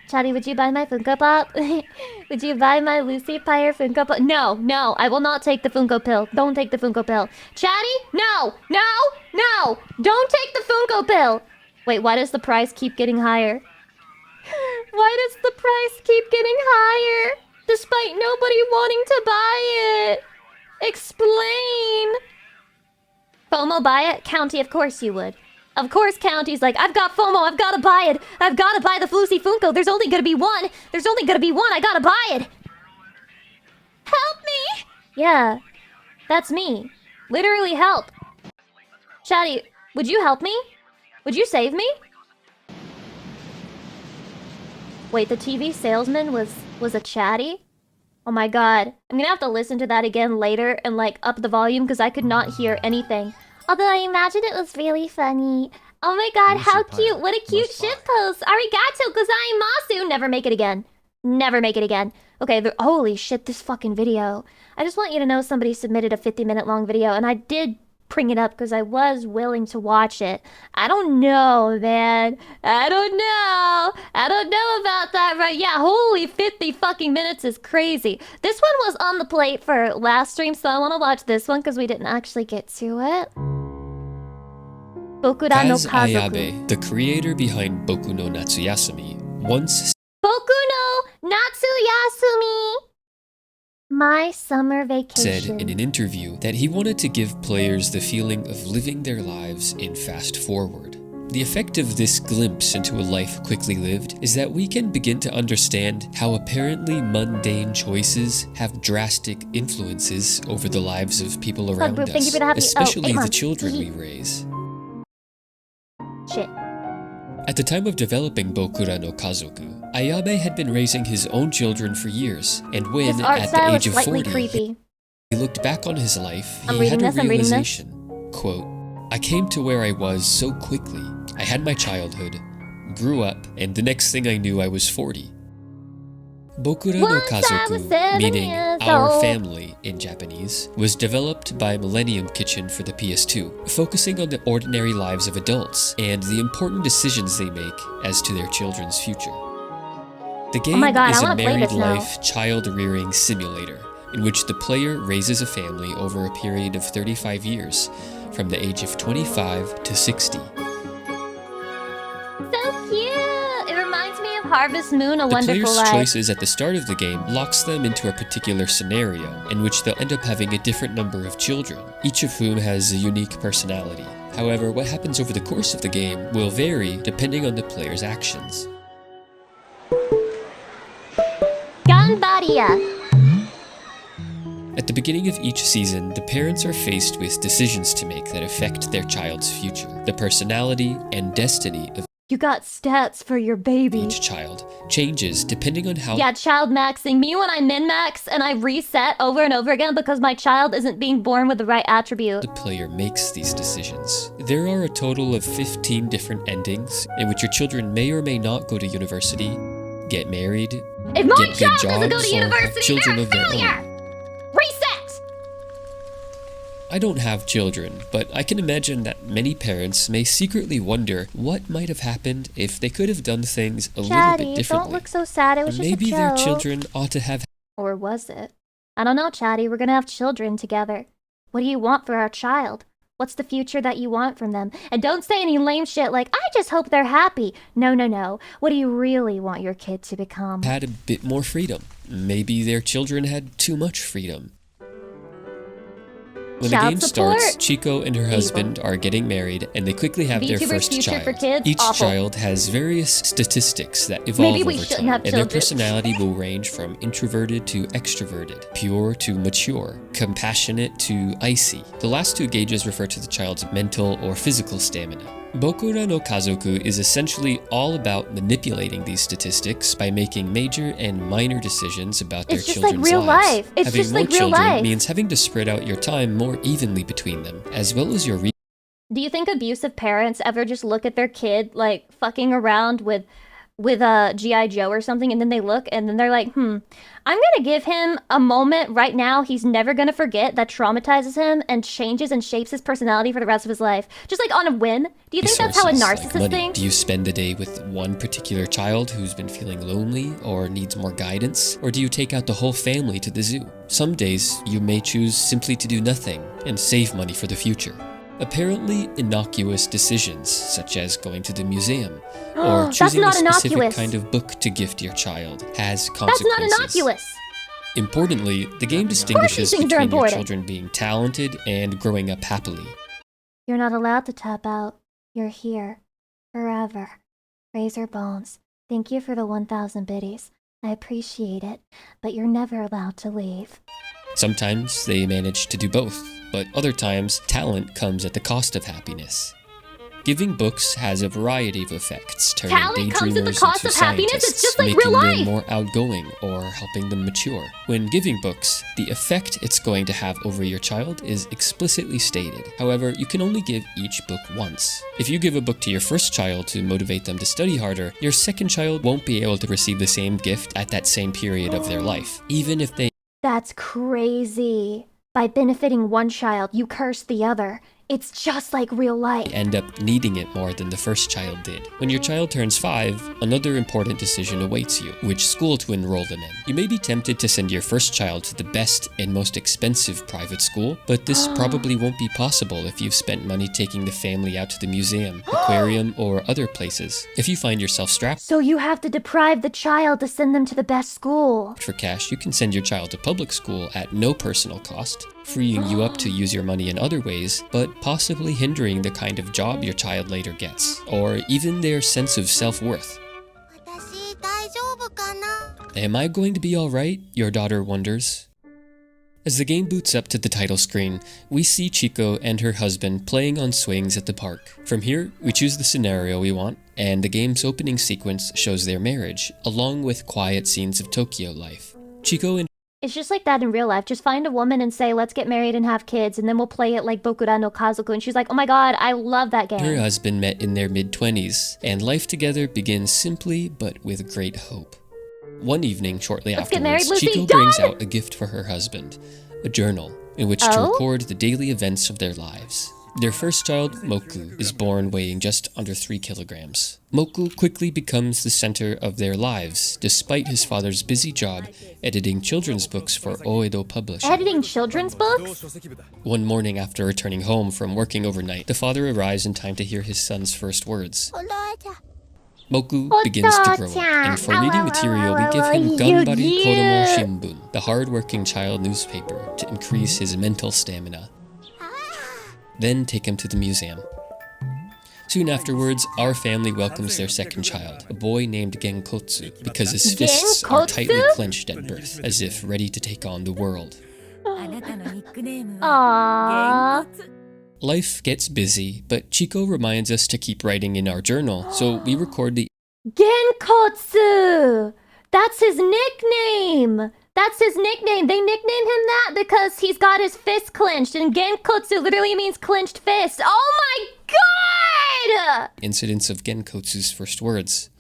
A: Chatty, would you buy my Funko Pop? Would you buy my Lucy Pyre Funko Pop? No, no, I will not take the Funko pill. Don't take the Funko pill. Chatty, no, no, no, don't take the Funko pill. Wait, why does the price keep getting higher? Why does the price keep getting higher? Despite nobody wanting to buy it. Explain. FOMO buy it? County, of course you would. Of course County's like, I've got FOMO, I've gotta buy it. I've gotta buy the Lucy Funko. There's only gonna be one. There's only gonna be one. I gotta buy it. Help me. Yeah, that's me. Literally help. Chatty, would you help me? Would you save me? Wait, the TV salesman was a Chatty? Oh my god. I'm gonna have to listen to that again later and like up the volume because I could not hear anything. Although I imagine it was really funny. Oh my god, how cute. What a cute shit post. Arigato gozaimasu. Never make it again. Never make it again. Okay, holy shit, this fucking video. I just want you to know somebody submitted a 50-minute long video and I did bring it up because I was willing to watch it. I don't know, man. I don't know about that, right? Yeah, holy 50 fucking minutes is crazy. This one was on the plate for last stream, so I want to watch this one because we didn't actually get to it. Bokura no
P: Kaz
A: Kazoku.
P: Ayabe, the creator behind Boku no Natsuyasumi, once
A: Boku no Natsuyasumi. My summer vacation.
P: said in an interview that he wanted to give players the feeling of living their lives in fast forward. The effect of this glimpse into a life quickly lived is that we can begin to understand how apparently mundane choices have drastic influences over the lives of people around
A: Thank you
P: us,
A: for having me.
P: especially the
A: months.
P: children we raise.
A: Shit.
P: At the time of developing Bokura no Kazoku, Ayabe had been raising his own children for years, and when,
A: His art
P: at the
A: style
P: age
A: is
P: of
A: slightly
P: 40,
A: creepy.
P: he looked back on his life,
A: I'm
P: he had
A: reading
P: a
A: this, I'm reading this.
P: realization. Quote, I came to where I was so quickly. I had my childhood, grew up, and the next thing I knew I was 40. Bokura no
A: Once I was
P: Kazoku,
A: 7
P: meaning
A: years
P: our
A: old.
P: family in Japanese, was developed by Millennium Kitchen for the PS2, focusing on the ordinary lives of adults and the important decisions they make as to their children's future. The game
A: my God, I
P: is a
A: wanna play
P: married
A: this now.
P: life child-rearing simulator in which the player raises a family over a period of 35 years, from the age of 25 to 60.
A: So cute. It reminds me of Harvest Moon: A
P: The
A: Wonderful
P: player's
A: Life.
P: choices at the start of the game locks them into a particular scenario in which they'll end up having a different number of children, each of whom has a unique personality. However, what happens over the course of the game will vary depending on the player's actions.
A: Ganbaria.
P: At the beginning of each season, the parents are faced with decisions to make that affect their child's future. The personality and destiny of
A: You got stats for your baby.
P: each child changes depending on how
A: Yeah, child maxing. Me when I min-max and I reset over and over again because my child isn't being born with the right attribute.
P: the player makes these decisions. There are a total of 15 different endings in which your children may or may not go to university, get married,
A: If my
P: get good
A: child doesn't go
P: jobs,
A: to
P: or have
A: university,
P: children
A: they're a
P: of their
A: failure.
P: own.
A: Reset!
P: I don't have children, but I can imagine that many parents may secretly wonder what might have happened if they could have done things a little bit
A: Chatty, don't
P: differently.
A: look so sad. It was just a
P: Maybe
A: joke.
P: their children ought to have
A: Or was it? I don't know, Chatty. We're gonna have children together. What do you want for our child? What's the future that you want from them? And don't say any lame shit like, I just hope they're happy. No, no, no. What do you really want your kid to become?
P: had a bit more freedom. Maybe their children had too much freedom. When the
A: Child
P: game
A: support?
P: starts, Chico and her husband are getting married, and they quickly have their
A: VTuber's
P: first
A: future
P: child.
A: for kids?
P: Each
A: Awful.
P: child has various statistics that evolve
A: Maybe we
P: over
A: shouldn't
P: time,
A: have
P: and their
A: children.
P: personality will range from introverted to extroverted, pure to mature, compassionate to icy. The last two gauges refer to the child's mental or physical stamina. Bokura no Kazoku is essentially all about manipulating these statistics by making major and minor decisions about their
A: It's just like
P: children's
A: real
P: lives.
A: life. It's
P: Having
A: just
P: more
A: like real
P: children
A: life.
P: means having to spread out your time more evenly between them, as well as your
A: Do you think abusive parents ever just look at their kid like fucking around with G.I. Joe or something, and then they look and then they're like, I'm gonna give him a moment right now he's never gonna forget that traumatizes him and changes and shapes his personality for the rest of his life. Just like on a whim. Do you think that's how a
P: resources
A: narcissist
P: like money.
A: thinks?
P: Do you spend a day with one particular child who's been feeling lonely or needs more guidance? Or do you take out the whole family to the zoo? Some days, you may choose simply to do nothing and save money for the future. Apparently innocuous decisions, such as going to the museum or
A: That's
P: choosing a
A: not
P: specific
A: innocuous.
P: kind of book to gift your child, has
A: That's
P: consequences.
A: not innocuous.
P: Importantly, the game distinguishes
A: things are
P: between your
A: important.
P: children being talented and growing up happily.
A: You're not allowed to tap out. You're here. Forever. Razor Bones, thank you for the 1,000 biddies. I appreciate it, but you're never allowed to leave.
P: Sometimes they manage to do both, but other times talent comes at the cost of happiness. Giving books has a variety of effects, turning
A: Talent comes at the
P: daydreamers
A: cost
P: into
A: of happiness? It's
P: scientists,
A: just like
P: making
A: real
P: them
A: life.
P: more outgoing or helping them mature. When giving books, the effect it's going to have over your child is explicitly stated. However, you can only give each book once. If you give a book to your first child to motivate them to study harder, your second child won't be able to receive the same gift at that same period of their life, even if they
A: That's crazy. By benefiting one child, you curse the other. It's just like real life.
P: End up needing it more than the first child did. When your child turns 5, another important decision awaits you, which school to enroll them in. You may be tempted to send your first child to the best and most expensive private school, but this probably won't be possible if you've spent money taking the family out to the museum, aquarium, or other places. If you find yourself strapped
A: So you have to deprive the child to send them to the best school.
P: for cash, you can send your child to public school at no personal cost, freeing you up to use your money in other ways, but possibly hindering the kind of job your child later gets, or even their sense of self-worth. Am I going to be alright? Your daughter wonders. As the game boots up to the title screen, we see Chico and her husband playing on swings at the park. From here, we choose the scenario we want, and the game's opening sequence shows their marriage, along with quiet scenes of Tokyo life. Chico and
A: It's just like that in real life. Just find a woman and say, let's get married and have kids, and then we'll play it like Bokura no Kazoku. And she's like, oh my god, I love that game.
P: her husband met in their mid-20s, and life together begins simply but with great hope. One evening, shortly
A: Let's get married,
P: afterwards,
A: Lucy.
P: Chico brings out a gift for her husband, a journal in which to record the daily events of their lives. Their first child, Moku, is born weighing just under 3 kilograms. Moku quickly becomes the center of their lives, despite his father's busy job editing children's books for Oedo Publishing.
A: Editing children's books?
P: One morning after returning home from working overnight, the father arrives in time to hear his son's first words. Moku begins to grow up, and for reading material we give him Ganbari Kodomo Shimbun, the hard-working child newspaper, to increase his mental stamina. Then take him to the museum. Soon afterwards, our family welcomes their second child, a boy named Genkotsu, because his fists are tightly clenched at birth, as if ready to take on the world.
A: Aww.
P: Life gets busy, but Chico reminds us to keep writing in our journal, so we record the
A: Genkotsu! That's his nickname! That's his nickname. They nicknamed him that because he's got his fist clenched, and Genkotsu literally means clenched fist. Oh my god!
P: incidents of Genkotsu's first words.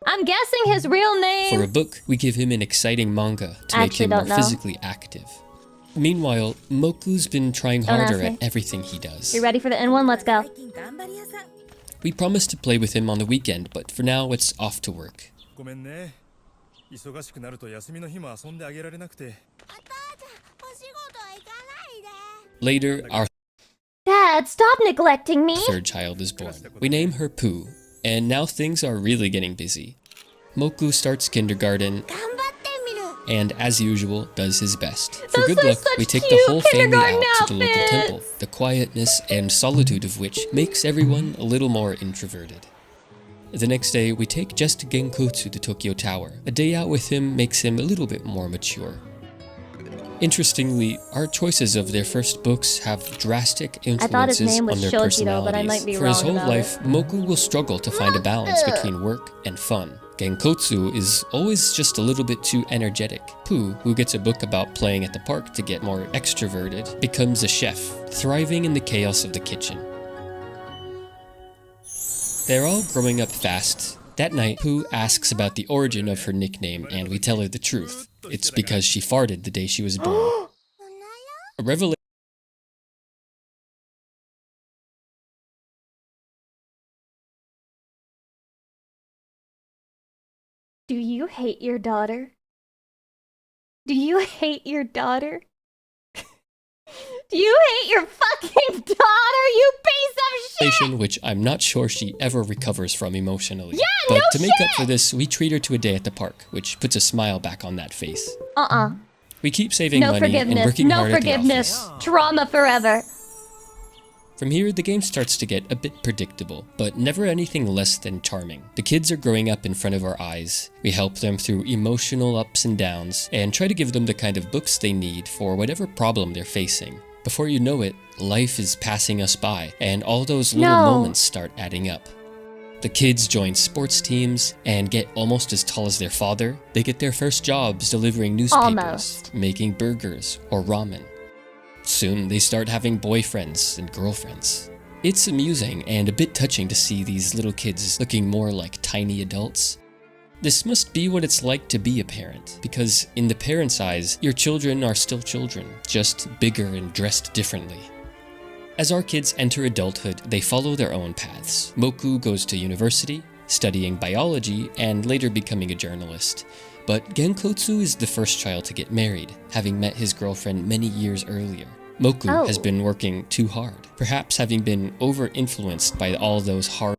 A: I'm guessing his real name.
P: For a book, we give him an exciting manga to make him more physically active. Meanwhile, Moku's been trying harder at everything he does.
A: You ready for the N1? Let's go.
P: We promised to play with him on the weekend, but for now it's off to work. Later, our
A: Dad, stop neglecting me.
P: third child is born. We name her Pooh, and now things are really getting busy. Moku starts kindergarten, and as usual, does his best. For good luck, we take the whole family out to the local temple, the quietness and solitude of which makes everyone a little more introverted. The next day, we take just Genkotsu to Tokyo Tower. A day out with him makes him a little bit more mature. Interestingly, our choices of their first books have drastic influences on their personalities.
A: But I might be
P: For his
A: wrong
P: whole
A: about
P: life, Moku will struggle to find a balance between work and fun. Genkotsu is always just a little bit too energetic. Pooh, who gets a book about playing at the park to get more extroverted, becomes a chef, thriving in the chaos of the kitchen. They're all growing up fast. That night, Pooh asks about the origin of her nickname, and we tell her the truth. It's because she farted the day she was born. A revelation.
A: Do you hate your daughter? Do you hate your daughter? Do you hate your fucking daughter, you piece of shit?
P: Which I'm not sure she ever recovers from emotionally.
A: Yeah,
P: but
A: no
P: to make up for this, we treat her to a day at the park, which puts a smile back on that face. We keep saving
A: No
P: money and
A: forgiveness.
P: working
A: No
P: hard at the
A: forgiveness.
P: office.
A: Trauma forever.
P: From here, the game starts to get a bit predictable, but never anything less than charming. The kids are growing up in front of our eyes. We help them through emotional ups and downs, and try to give them the kind of books they need for whatever problem they're facing. Before you know it, life is passing us by, and all those little moments start adding up. The kids join sports teams and get almost as tall as their father. They get their first jobs delivering newspapers, making burgers, or ramen. Soon, they start having boyfriends and girlfriends. It's amusing and a bit touching to see these little kids looking more like tiny adults. This must be what it's like to be a parent, because in the parent's eyes, your children are still children, just bigger and dressed differently. As our kids enter adulthood, they follow their own paths. Moku goes to university, studying biology, and later becoming a journalist. But Genkotsu is the first child to get married, having met his girlfriend many years earlier. Moku has been working too hard, perhaps having been over-influenced by all those hard.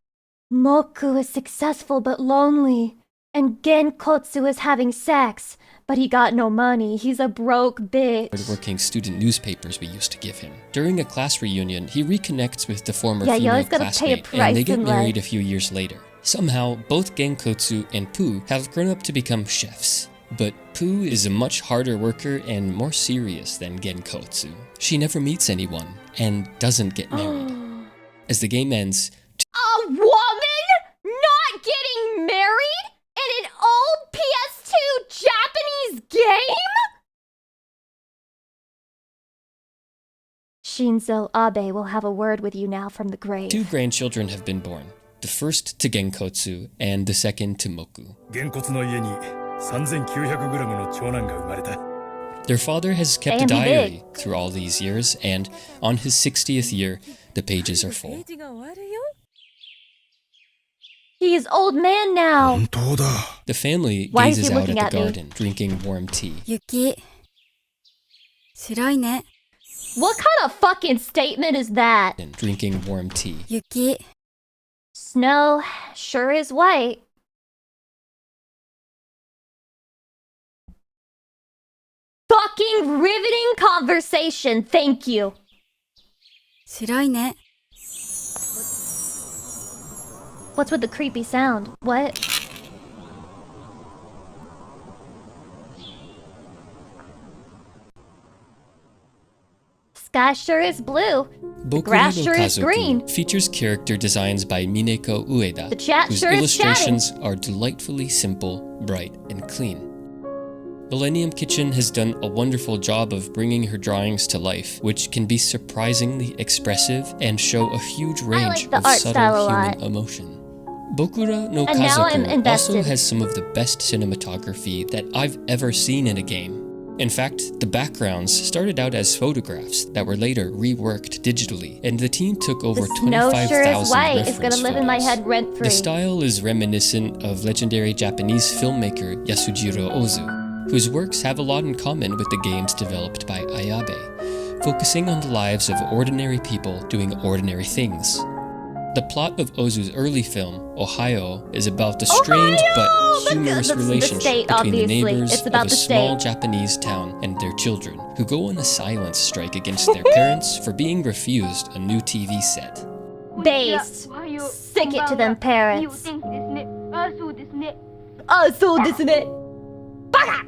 A: Moku is successful but lonely. And Genkotsu is having sex, but he got no money. He's a broke bitch.
P: Working student newspapers we used to give him. During a class reunion, he reconnects with the former
A: you
P: female
A: always gotta pay a
P: classmate,
A: price
P: and they get
A: in
P: married
A: life.
P: a few years later. Somehow, both Genkotsu and Pooh have grown up to become chefs. But Pooh is a much harder worker and more serious than Genkotsu. She never meets anyone, and doesn't get married. As the game ends,
A: A woman not getting married in an old PS2 Japanese game? Shinzo Abe will have a word with you now from the grave.
P: 2 grandchildren have been born. The first to Genkotsu, and the second to Moku. Their father has kept a diary through all these years, and on his 60th year, the pages are full.
A: He is old man now.
P: The family
A: Why is he
P: gazes out at
A: looking
P: the
A: at me?
P: garden, drinking warm tea.
A: What kind of fucking statement is that?
P: And drinking warm tea.
A: Snow sure is white. Fucking riveting conversation, thank you. What's with the creepy sound? What? Sky sure is blue. The grass
P: Boku no
A: sure is
P: Kazoku
A: green.
P: features character designs by Mineko Ueda,
A: The chat
P: whose
A: sure is
P: illustrations are delightfully simple, bright, and clean. Millennium Kitchen has done a wonderful job of bringing her drawings to life, which can be surprisingly expressive and show a huge range
A: the
P: of
A: art style
P: subtle
A: a lot.
P: human emotion. Bokura no
A: And now I'm
P: Kazoku also
A: invested.
P: has some of the best cinematography that I've ever seen in a game. In fact, the backgrounds started out as photographs that were later reworked digitally, and the team took over
A: Snow sure is
P: 25,000
A: white.
P: reference
A: It's gonna live in my
P: photos.
A: head rent free.
P: The style is reminiscent of legendary Japanese filmmaker Yasujiro Ozu, whose works have a lot in common with the games developed by Ayabe, focusing on the lives of ordinary people doing ordinary things. The plot of Ozu's early film, Ohio, is about the strange but humorous
A: That's the
P: relationship
A: state,
P: between the
A: obviously.
P: neighbors
A: It's
P: of
A: about
P: a
A: the
P: small
A: state.
P: Japanese town and their children, who go on a silence strike against their parents for being refused a new TV set.
A: Based. Stick it to them parents. So desu Baka!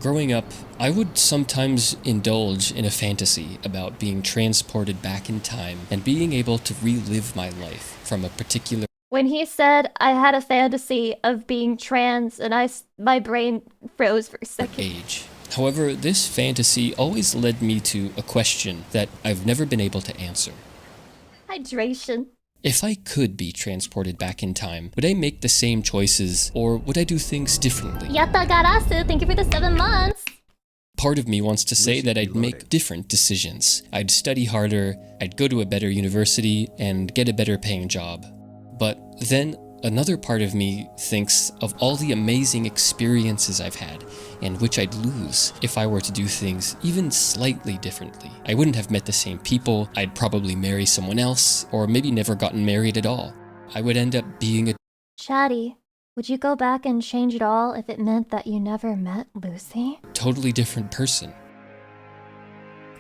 P: Growing up, I would sometimes indulge in a fantasy about being transported back in time and being able to relive my life from a particular
A: When he said I had a fantasy of being trans and my brain froze for a second.
P: age. However, this fantasy always led me to a question that I've never been able to answer.
A: Hydration.
P: If I could be transported back in time, would I make the same choices, or would I do things differently?
A: Yatta garasu, thank you for the 7 months.
P: Part of me wants to say that I'd make different decisions. I'd study harder, I'd go to a better university, and get a better paying job. But then another part of me thinks of all the amazing experiences I've had, and which I'd lose if I were to do things even slightly differently. I wouldn't have met the same people, I'd probably marry someone else, or maybe never gotten married at all. I would end up being a
A: Chatty, would you go back and change it all if it meant that you never met Lucy?
P: totally different person.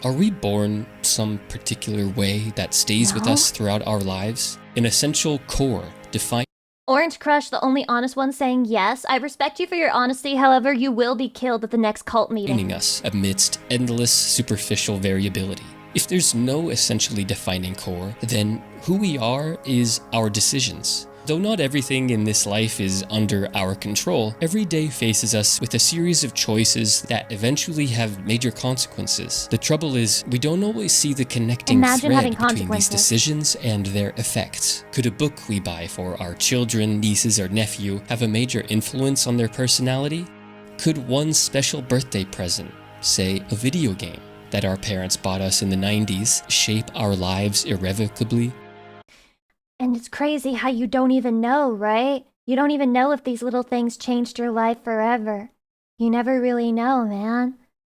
P: Are we born some particular way that stays with
A: No.
P: us throughout our lives? An essential core defined
A: Orange Crush, the only honest one, saying yes. I respect you for your honesty, however, you will be killed at the next cult meeting.
P: us amidst endless superficial variability. If there's no essentially defining core, then who we are is our decisions. Though not everything in this life is under our control, every day faces us with a series of choices that eventually have major consequences. The trouble is, we don't always see the connecting thread between these decisions and their effects. Could a book we buy for our children, nieces, or nephew have a major influence on their personality? Could one special birthday present, say a video game, that our parents bought us in the 90s shape our lives irrevocably?
A: And it's crazy how you don't even know, right? You don't even know if these little things changed your life forever. You never really know, man.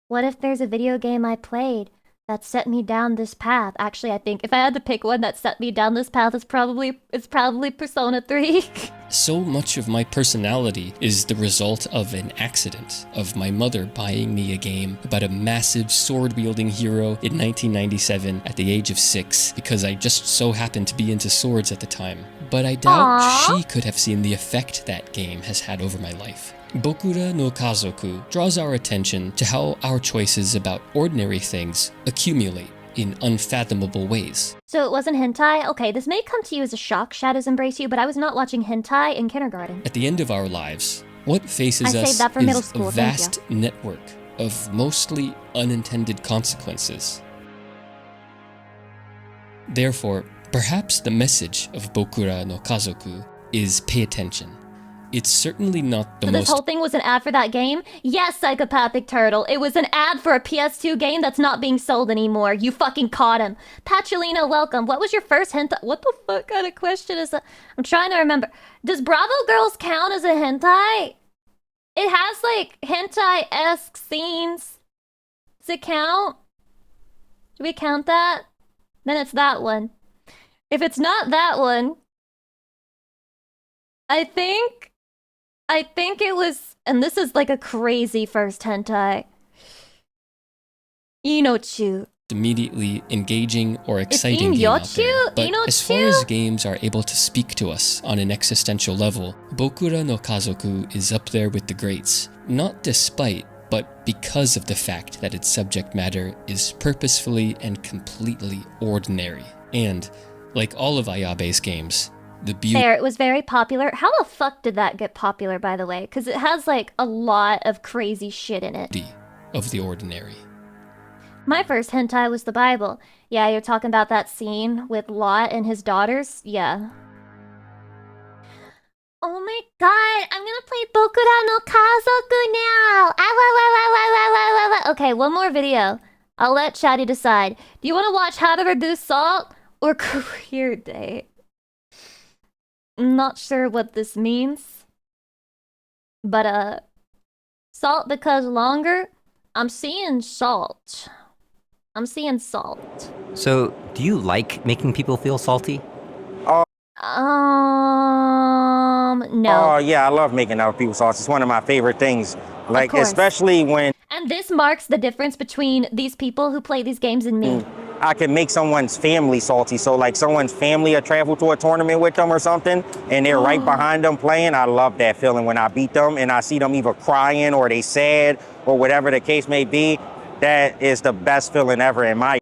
A: What if there's a video game I played that set me down this path? Actually, I think if I had to pick one that set me down this path, it's probably Persona 3.
P: So much of my personality is the result of an accident, of my mother buying me a game about a massive sword-wielding hero in 1997 at the age of 6, because I just so happened to be into swords at the time. But I doubt she could have seen the effect that game has had over my life. Bokura no Kazoku draws our attention to how our choices about ordinary things accumulate in unfathomable ways.
A: So it wasn't hentai? Okay, this may come to you as a shock, Shadows Embrace You, but I was not watching hentai in kindergarten.
P: At the end of our lives, what faces us is a vast network of mostly unintended consequences. Therefore, perhaps the message of Bokura no Kazoku is pay attention. It's certainly not the most—
A: this whole thing was an ad for that game? Yes, Psychopathic Turtle. It was an ad for a PS2 game that's not being sold anymore. You fucking caught him. Patcholino, welcome. What was your first hentai? What the fuck kind of question is that? I'm trying to remember. Does Bravo Girls count as a hentai? It has like hentai-esque scenes. Does it count? Do we count that? Then it's that one. If it's not that one, I think it was, and this is like a crazy first hentai. Inochu.
P: Immediately engaging or exciting game out there. But as far as games are able to speak to us on an existential level, Bokura no Kazoku is up there with the greats. Not despite, but because of the fact that its subject matter is purposefully and completely ordinary. And, like all of Ayabe's games, the beauty—
A: There, it was very popular. How the fuck did that get popular, by the way? Because it has like a lot of crazy shit in it.
P: Of the ordinary.
A: My first hentai was the Bible. Yeah, you're talking about that scene with Lot and his daughters? Yeah. Oh my god, I'm gonna play Bokura no Kazoku now! Okay, one more video. I'll let Chatty decide. Do you want to watch How to Reduce Salt or Career Date? I'm not sure what this means. But, salt because longer? I'm seeing salt. I'm seeing salt.
F: So, do you like making people feel salty?
A: No.
R: Oh, yeah, I love making other people salty. It's one of my favorite things. Like, especially when—
A: And this marks the difference between these people who play these games and me.
R: I can make someone's family salty. So like someone's family will travel to a tournament with them or something, and they're right behind them playing. I love that feeling when I beat them and I see them either crying or they sad or whatever the case may be. That is the best feeling ever in my—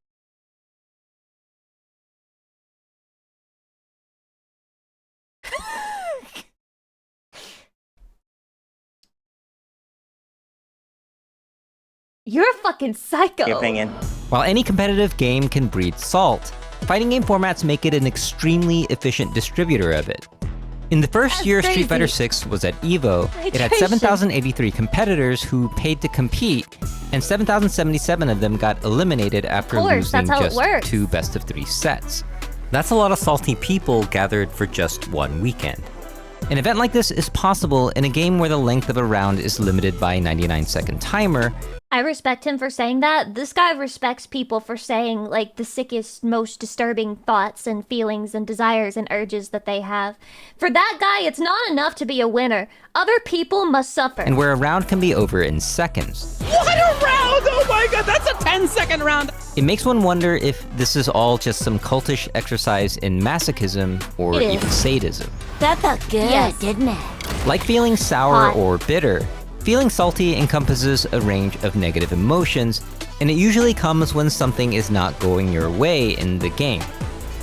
A: You're a fucking psycho.
R: Opinion.
F: While any competitive game can breed salt, fighting game formats make it an extremely efficient distributor of it. In the first year Street Fighter VI was at EVO, it had 7,083 competitors who paid to compete, and 7,077 of them got eliminated after losing just 2 best-of-3 sets. That's a lot of salty people gathered for just one weekend. An event like this is possible in a game where the length of a round is limited by a 99-second timer.
A: I respect him for saying that. This guy respects people for saying, like, the sickest, most disturbing thoughts and feelings and desires and urges that they have. For that guy, it's not enough to be a winner. Other people must suffer.
F: And where a round can be over in seconds.
I: What a round! Oh my god, that's a 10-second round!
F: It makes one wonder if this is all just some cultish exercise in masochism or even sadism.
Q: That felt good, didn't it?
F: Like feeling sour or bitter, feeling salty encompasses a range of negative emotions, and it usually comes when something is not going your way in the game.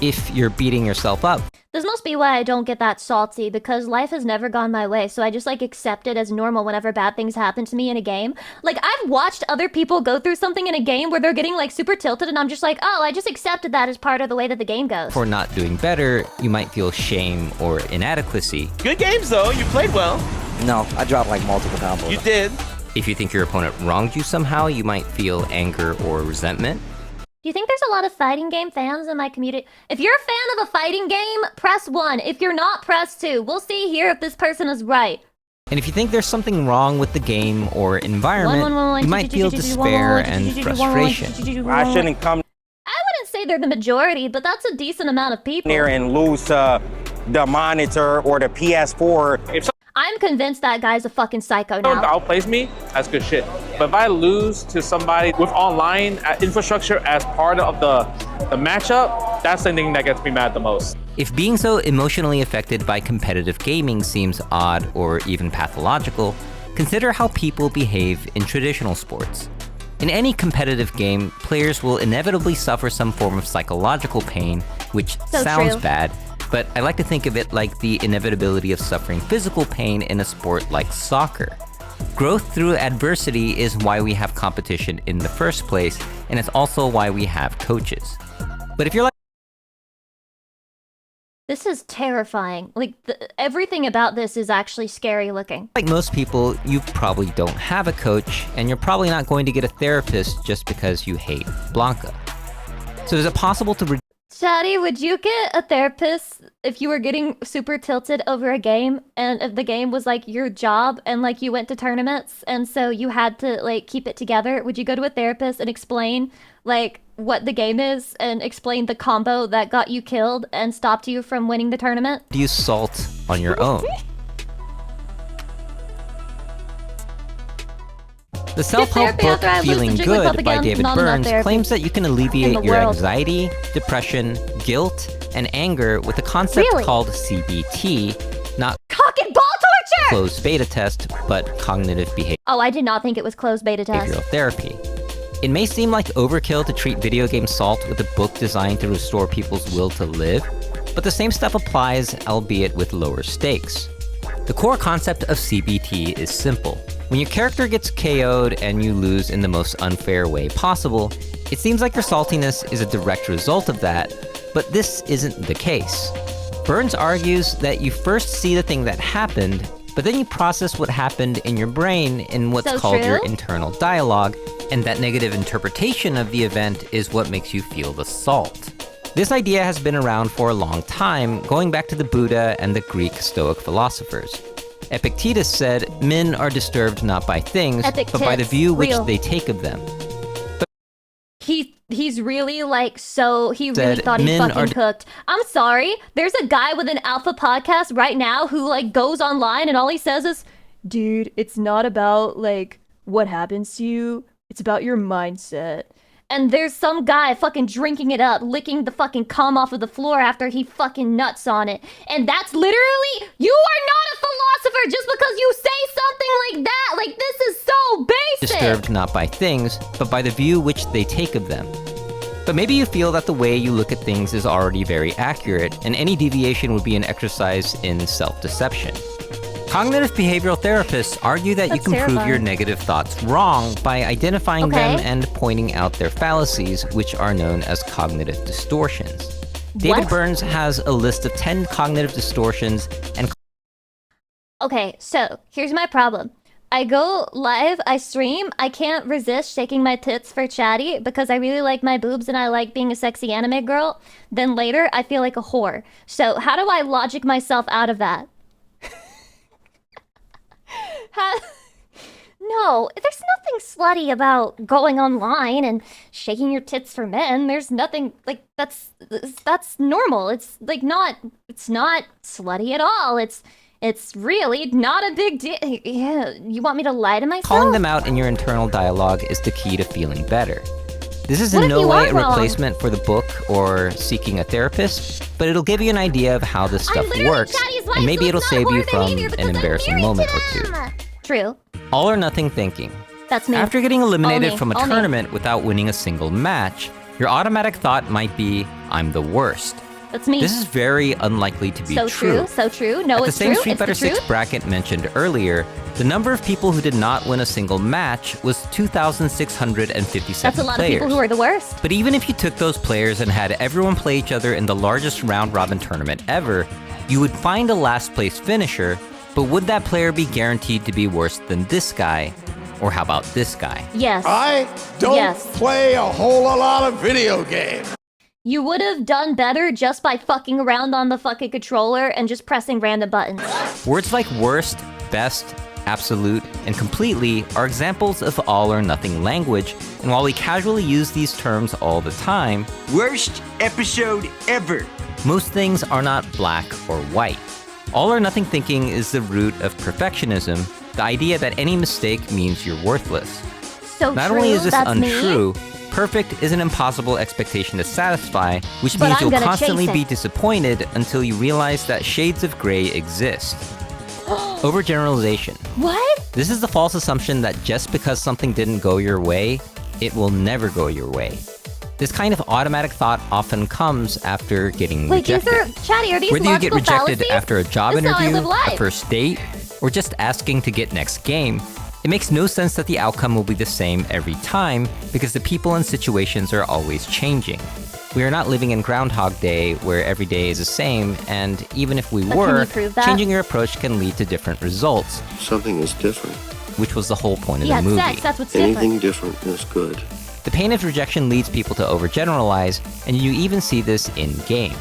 F: if you're beating yourself up.
A: This must be why I don't get that salty, because life has never gone my way, so I just like accept it as normal whenever bad things happen to me in a game. Like, I've watched other people go through something in a game where they're getting like super tilted, and I'm just like, oh, I just accepted that as part of the way that the game goes.
F: For not doing better, you might feel shame or inadequacy.
H: Good games though, you played well.
G: No, I dropped like multiple combos.
H: You did.
F: If you think your opponent wronged you somehow, you might feel anger or resentment.
A: Do you think there's a lot of fighting game fans in my community? If you're a fan of a fighting game, press 1. If you're not, press 2. We'll see here if this person is right.
F: And if you think there's something wrong with the game or environment, you might feel despair and frustration.
R: I shouldn't come
A: I wouldn't say they're the majority, but that's a decent amount of people.
R: here and lose the monitor or the PS4.
L: If
A: I'm convinced that guy's a fucking psycho now.
L: someone outplays me, that's good shit. But if I lose to somebody with online infrastructure as part of the matchup, that's the thing that gets me mad the most.
F: If being so emotionally affected by competitive gaming seems odd or even pathological, consider how people behave in traditional sports. In any competitive game, players will inevitably suffer some form of psychological pain, which sounds bad, but I like to think of it like the inevitability of suffering physical pain in a sport like soccer. Growth through adversity is why we have competition in the first place, and it's also why we have coaches. But if you're like,
A: This is terrifying. Like, everything about this is actually scary looking.
F: like most people, you probably don't have a coach, and you're probably not going to get a therapist just because you hate Blanca. So is it possible to
A: Shadi, would you get a therapist if you were getting super tilted over a game, and if the game was like your job and like you went to tournaments and so you had to like keep it together? Would you go to a therapist and explain like what the game is and explain the combo that got you killed and stopped you from winning the tournament?
F: use salt on your own? The self-help book Feeling Good by David Burns claims that you can alleviate your anxiety, depression, guilt, and anger with a concept called CBT, not
A: Cock and ball torture!
F: closed beta test, but cognitive
A: Oh, I did not think it was closed beta test.
F: behavioral therapy. It may seem like overkill to treat video game salt with a book designed to restore people's will to live, but the same stuff applies, albeit with lower stakes. The core concept of CBT is simple. When your character gets KO'd and you lose in the most unfair way possible, it seems like your saltiness is a direct result of that, but this isn't the case. Burns argues that you first see the thing that happened, but then you process what happened in your brain in what's called your internal dialogue, and that negative interpretation of the event is what makes you feel the salt. This idea has been around for a long time, going back to the Buddha and the Greek Stoic philosophers. Epictetus said, men are disturbed not by things, but by the view which they take of them.
A: He's really like, so he really thought he fucking cooked. I'm sorry, there's a guy with an alpha podcast right now who like goes online and all he says is, dude, it's not about like what happens to you, it's about your mindset. And there's some guy fucking drinking it up, licking the fucking cum off of the floor after he fucking nuts on it. And that's literally, you are not a philosopher just because you say something like that. Like, this is so basic.
F: Disturbed not by things, but by the view which they take of them. But maybe you feel that the way you look at things is already very accurate, and any deviation would be an exercise in self-deception. Cognitive behavioral therapists argue that you can prove your negative thoughts wrong by identifying them and pointing out their fallacies, which are known as cognitive distortions. David Burns has a list of 10 cognitive distortions and...
A: Okay, so here's my problem. I go live, I stream, I can't resist shaking my tits for Chatty because I really like my boobs and I like being a sexy anime girl. Then later, I feel like a whore. So how do I logic myself out of that? No, there's nothing slutty about going online and shaking your tits for men. There's nothing like that's normal. It's like it's not slutty at all. It's really not a big deal. Yeah, you want me to lie to myself?
F: Calling them out in your internal dialogue is the key to feeling better. This is in no way a replacement for the book or seeking a therapist, but it'll give you an idea of how this stuff works, and maybe it'll save you from an embarrassing moment or two.
A: True.
F: All or nothing thinking.
A: That's me.
F: After getting eliminated from a tournament without winning a single match, your automatic thought might be, I'm the worst.
A: That's me.
F: This is very unlikely to be
A: So true, so true. No,
F: At the
A: it's
F: same
A: true.
F: Street
A: It's the
F: Fighter 6
A: truth.
F: bracket mentioned earlier, the number of people who did not win a single match was 2,657
A: That's a lot
F: players.
A: of people who are the worst.
F: But even if you took those players and had everyone play each other in the largest round-robin tournament ever, you would find a last-place finisher, but would that player be guaranteed to be worse than this guy? Or how about this guy?
A: Yes.
I: I don't play a whole lot of video games.
A: You would have done better just by fucking around on the fucking controller and just pressing random buttons.
F: Words like worst, best, absolute, and completely are examples of all or nothing language, and while we casually use these terms all the time,
M: worst episode ever.
F: Most things are not black or white. All or nothing thinking is the root of perfectionism, the idea that any mistake means you're worthless.
A: So
F: Not
A: true,
F: only is this
A: that's
F: untrue,
A: me.
F: perfect is an impossible expectation to satisfy, which
A: But
F: means
A: I'm
F: you'll
A: gonna
F: constantly
A: chase
F: be
A: it.
F: disappointed until you realize that shades of gray exist. Overgeneralization.
A: What?
F: This is the false assumption that just because something didn't go your way, it will never go your way. This kind of automatic thought often comes after getting
A: Wait, these
F: rejected.
A: are chatty. Are these
F: Whether you get
A: logical
F: rejected
A: fallacies?
F: after a job
A: This is how I
F: interview,
A: live life.
F: a first date, or just asking to get next game, it makes no sense that the outcome will be the same every time because the people and situations are always changing. We are not living in Groundhog Day where every day is the same, and even if we
A: But can
F: were,
A: you prove that?
F: changing your approach can lead to different results.
S: Something is different.
F: Which was the whole point of
A: Yeah,
F: the movie.
A: sex, that's what's
S: Anything
A: different.
S: different is good.
F: The pain of rejection leads people to overgeneralize, and you even see this in-game.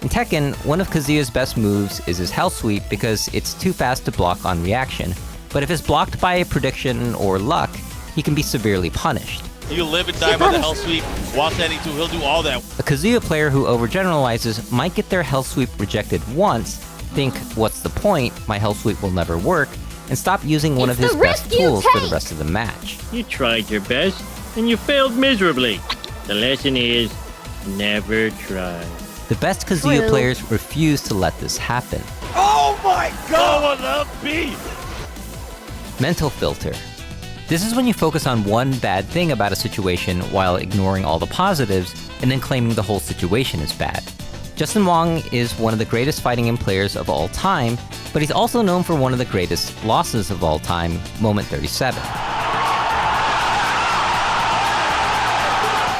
F: In Tekken, one of Kazuya's best moves is his Hell Sweep because it's too fast to block on reaction, but if it's blocked by a prediction or luck, he can be severely punished.
I: You live and die by the hell sweep. Watch that E2, he'll do all that.
F: A Kazuya player who overgeneralizes might get their Hell Sweep rejected once, think, what's the point, my Hell Sweep will never work, and stop using one of his best tools for the rest of the match.
T: You tried your best, and you failed miserably. The lesson is, never try.
F: The best Kazuya
T: True.
F: players refuse to let this happen.
I: Oh my god! Going up B!
F: Mental filter. This is when you focus on one bad thing about a situation while ignoring all the positives, and then claiming the whole situation is bad. Justin Wong is one of the greatest fighting game players of all time, but he's also known for one of the greatest losses of all time, Moment 37.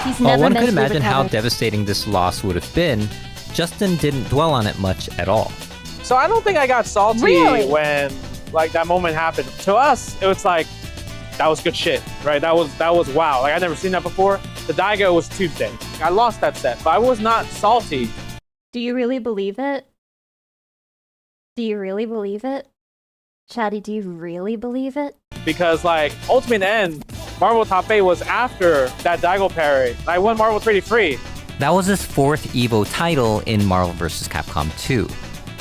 A: He's
F: While
A: never
F: one could
A: mentally
F: imagine how
A: recovered.
F: devastating this loss would have been, Justin didn't dwell on it much at all.
L: So I don't think I got salty
A: Really?
L: when like that moment happened. To us, it was like, that was good shit, right? That was wow. Like I'd never seen that before. The Daigo was Tuesday. I lost that set, but I was not salty.
A: Do you really believe it? Do you really believe it? Chatty, do you really believe it?
L: Because like ultimately in the end, Marvel Top 8 was after that Daigo parry. I won Marvel 3D free.
F: That was his fourth EVO title in Marvel vs. Capcom 2.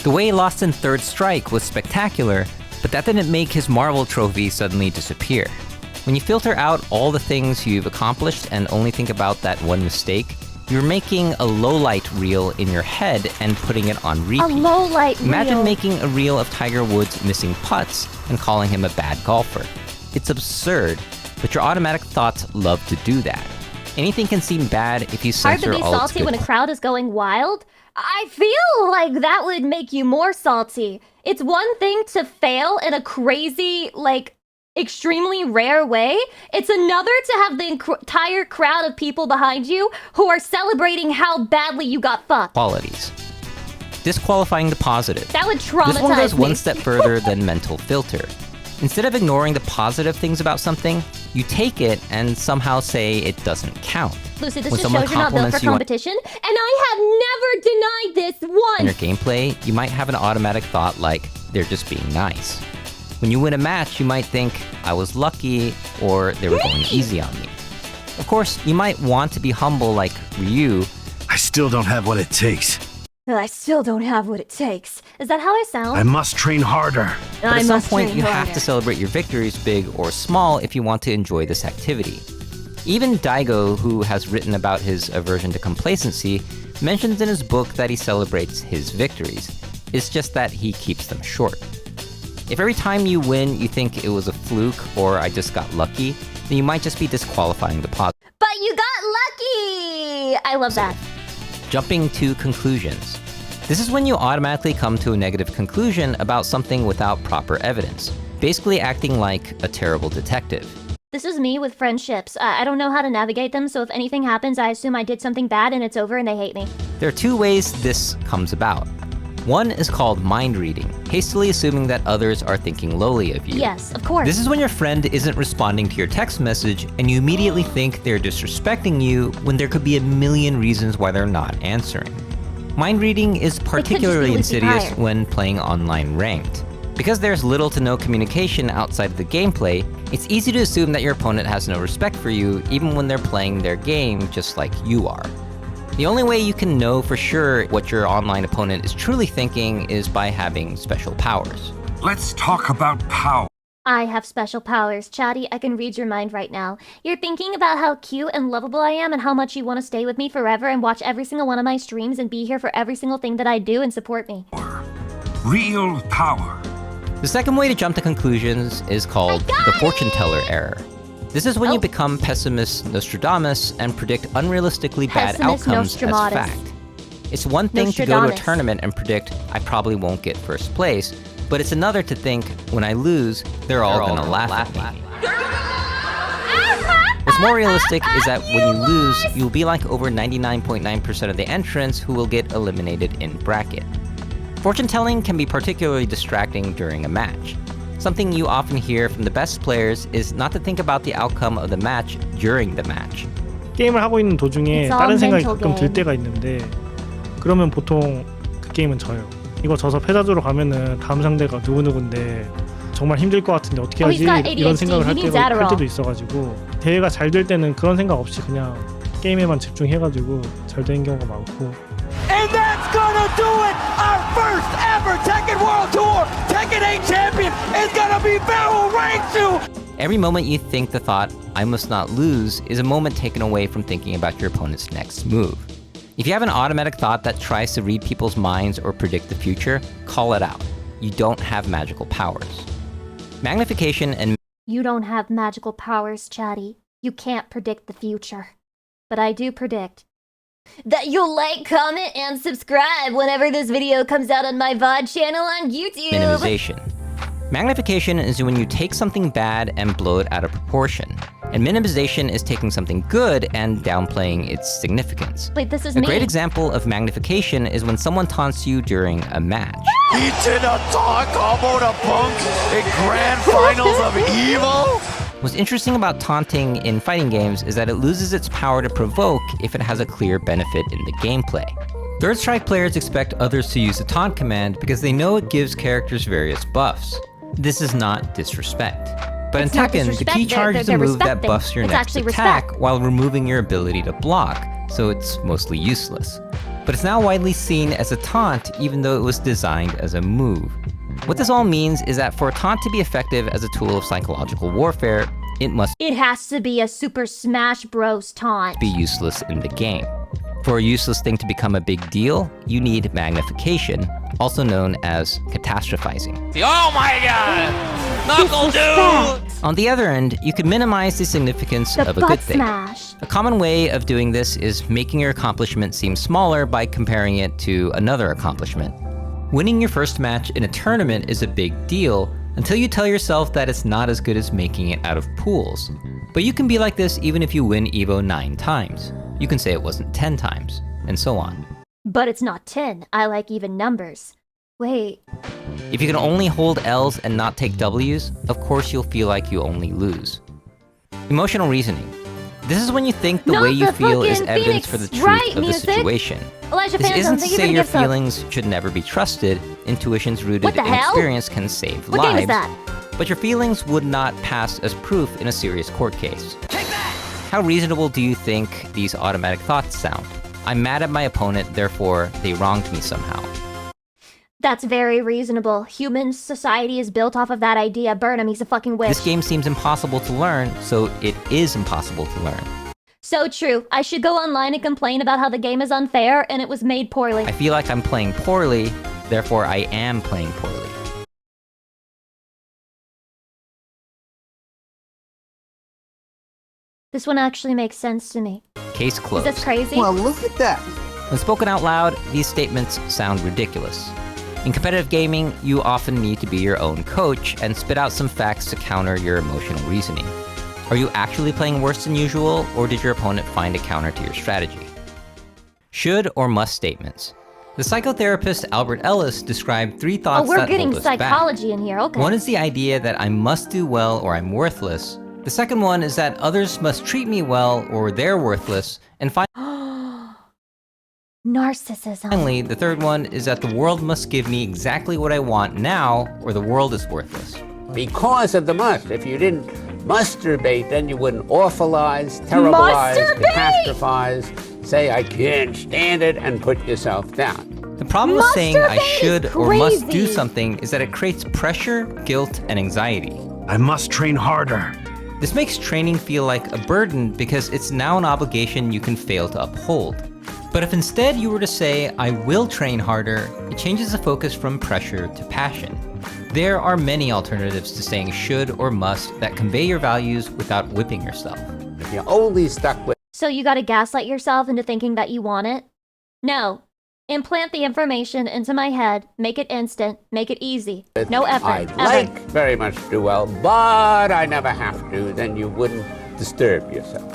F: The way he lost in Third Strike was spectacular, but that didn't make his Marvel trophy suddenly disappear. When you filter out all the things you've accomplished and only think about that one mistake, you're making a low-light reel in your head and putting it on repeat.
A: A low light
F: Imagine
A: reel.
F: making a reel of Tiger Woods missing putts and calling him a bad golfer. It's absurd, but your automatic thoughts love to do that. Anything can seem bad if you
A: Hard to
F: censor
A: be
F: all its
A: salty
F: good
A: when a crowd is going wild? I feel like that would make you more salty. It's one thing to fail in a crazy, like, extremely rare way. It's another to have the entire crowd of people behind you who are celebrating how badly you got fucked.
F: qualities. Disqualifying the positive.
A: That would traumatize
F: This one goes
A: me.
F: one step further than mental filter. Instead of ignoring the positive things about something, you take it and somehow say it doesn't count.
A: Lucy, this
F: When
A: just
F: someone
A: shows you're not built
F: compliments
A: for
F: you on-
A: competition, and I have never denied this
F: In your
A: once!
F: gameplay, you might have an automatic thought like, they're just being nice. When you win a match, you might think, I was lucky, or they were going easy on me. Of course, you might want to be humble like Ryu.
M: I still don't have what it takes.
A: I still don't have what it takes. Is that how I sound?
M: I must train harder.
F: But
A: I
F: at some
A: must
F: point,
A: train
F: you have
A: harder.
F: to celebrate your victories, big or small, if you want to enjoy this activity. Even Daigo, who has written about his aversion to complacency, mentions in his book that he celebrates his victories. It's just that he keeps them short. If every time you win you think it was a fluke or I just got lucky, then you might just be disqualifying the positive.
A: But you got lucky! I love that.
F: jumping to conclusions. This is when you automatically come to a negative conclusion about something without proper evidence, basically acting like a terrible detective.
A: This is me with friendships. I don't know how to navigate them, so if anything happens, I assume I did something bad and it's over and they hate me.
F: There are two ways this comes about. One is called mind reading, hastily assuming that others are thinking lowly of you.
A: Yes, of course.
F: This is when your friend isn't responding to your text message and you immediately think they're disrespecting you when there could be a million reasons why they're not answering. Mind reading is particularly insidious when playing online ranked. Because there's little to no communication outside of the gameplay, it's easy to assume that your opponent has no respect for you even when they're playing their game just like you are. The only way you can know for sure what your online opponent is truly thinking is by having special powers.
M: Let's talk about power.
A: I have special powers. Chatty, I can read your mind right now. You're thinking about how cute and lovable I am and how much you want to stay with me forever and watch every single one of my streams and be here for every single thing that I do and support me.
M: Real power.
F: The second way to jump to conclusions is called the fortune teller error. This is when you become pessimist Nostradamus and predict unrealistically bad outcomes as fact. It's one thing to go to a tournament and predict I probably won't get first place, but it's another to think when I lose, they're all gonna laugh at me. What's more realistic is that when you lose, you'll be like over 99.9% of the entrants who will get eliminated in bracket. Fortune telling can be particularly distracting during a match. Something you often hear from the best players is not to think about the outcome of the match during the match.
L: 게임을 하고 있는 도중에 다른 생각이 가끔 들 때가 있는데 그러면 보통 그 게임은 져요. 이거 져서 패자조로 가면은 다음 상대가 누구누군데 정말 힘들 것 같은데 어떻게 하지? 이런 생각을 할 때도 있어가지고 대회가 잘 될 때는 그런 생각 없이 그냥 게임에만 집중해가지고 잘 되는 경우가 많고.
I: And that's gonna do it! Our first ever Tekken World Tour Tekken 8 champion is gonna be Barrel Rank 2!
F: Every moment you think the thought, I must not lose, is a moment taken away from thinking about your opponent's next move. If you have an automatic thought that tries to read people's minds or predict the future, call it out. You don't have magical powers. Magnification and
A: You don't have magical powers, Chatty. You can't predict the future. But I do predict that you'll like, comment, and subscribe whenever this video comes out on my VOD channel on YouTube.
F: minimization. Magnification is when you take something bad and blow it out of proportion. And minimization is taking something good and downplaying its significance.
A: Wait, this is
F: A
A: me.
F: great example of magnification is when someone taunts you during a match.
I: He did a taunt combo to Punk in Grand Finals of Evil?
F: What's interesting about taunting in fighting games is that it loses its power to provoke if it has a clear benefit in the gameplay. Third Strike players expect others to use the taunt command because they know it gives characters various buffs. This is not disrespect. But in Tekken, the key charge is a move that buffs your next attack while removing your ability to block, so it's mostly useless. But it's now widely seen as a taunt even though it was designed as a move. What this all means is that for a taunt to be effective as a tool of psychological warfare, it
A: has to be a Super Smash Bros. Taunt.
F: Be useless in the game. For a useless thing to become a big deal, you need magnification, also known as catastrophizing.
I: Oh my god! Knuckle dude!
F: On the other end, you can minimize the significance of a good thing.
A: Smash.
F: A common way of doing this is making your accomplishment seem smaller by comparing it to another accomplishment. Winning your first match in a tournament is a big deal until you tell yourself that it's not as good as making it out of pools. But you can be like this even if you win EVO 9 times. You can say it wasn't 10 times, and so on.
A: But it's not 10. I like even numbers. Wait.
F: If you can only hold L's and not take W's, of course you'll feel like you only lose. Emotional reasoning. This is when you think the way you feel is evidence for the truth of the situation. This isn't to say your feelings should never be trusted. Intuitions rooted in experience can save lives.
A: What game is that?
F: But your feelings would not pass as proof in a serious court case. How reasonable do you think these automatic thoughts sound? I'm mad at my opponent, therefore they wronged me somehow.
A: That's very reasonable. Human society is built off of that idea. Burn him, he's a fucking witch.
F: This game seems impossible to learn, so it is impossible to learn.
A: So true. I should go online and complain about how the game is unfair and it was made poorly.
F: I feel like I'm playing poorly, therefore I am playing poorly.
A: This one actually makes sense to me.
F: Case closed.
A: Is this crazy?
S: Well, look at that.
F: When spoken out loud, these statements sound ridiculous. In competitive gaming, you often need to be your own coach and spit out some facts to counter your emotional reasoning. Are you actually playing worse than usual, or did your opponent find a counter to your strategy? Should or must statements. The psychotherapist Albert Ellis described 3 thoughts
A: we're
F: that
A: getting
F: hold us back.
A: psychology in here, okay.
F: One is the idea that I must do well or I'm worthless. The second one is that others must treat me well or they're worthless. And
A: narcissism.
F: Finally, the third one is that the world must give me exactly what I want now or the world is worthless.
S: Because of the must. If you didn't masturbate, then you wouldn't awfulize, terribilize, catastrophize, say I can't stand it, and put yourself down.
F: The problem with saying I should or must do something is that it creates pressure, guilt, and anxiety.
M: I must train harder.
F: This makes training feel like a burden because it's now an obligation you can fail to uphold. But if instead you were to say, I will train harder, it changes the focus from pressure to passion. There are many alternatives to saying should or must that convey your values without whipping yourself.
S: If you're only stuck with...
A: So you gotta gaslight yourself into thinking that you want it? No. Implant the information into my head, make it instant, make it easy. No effort,
S: I'd like very much to do well, but I never have to, then you wouldn't disturb yourself.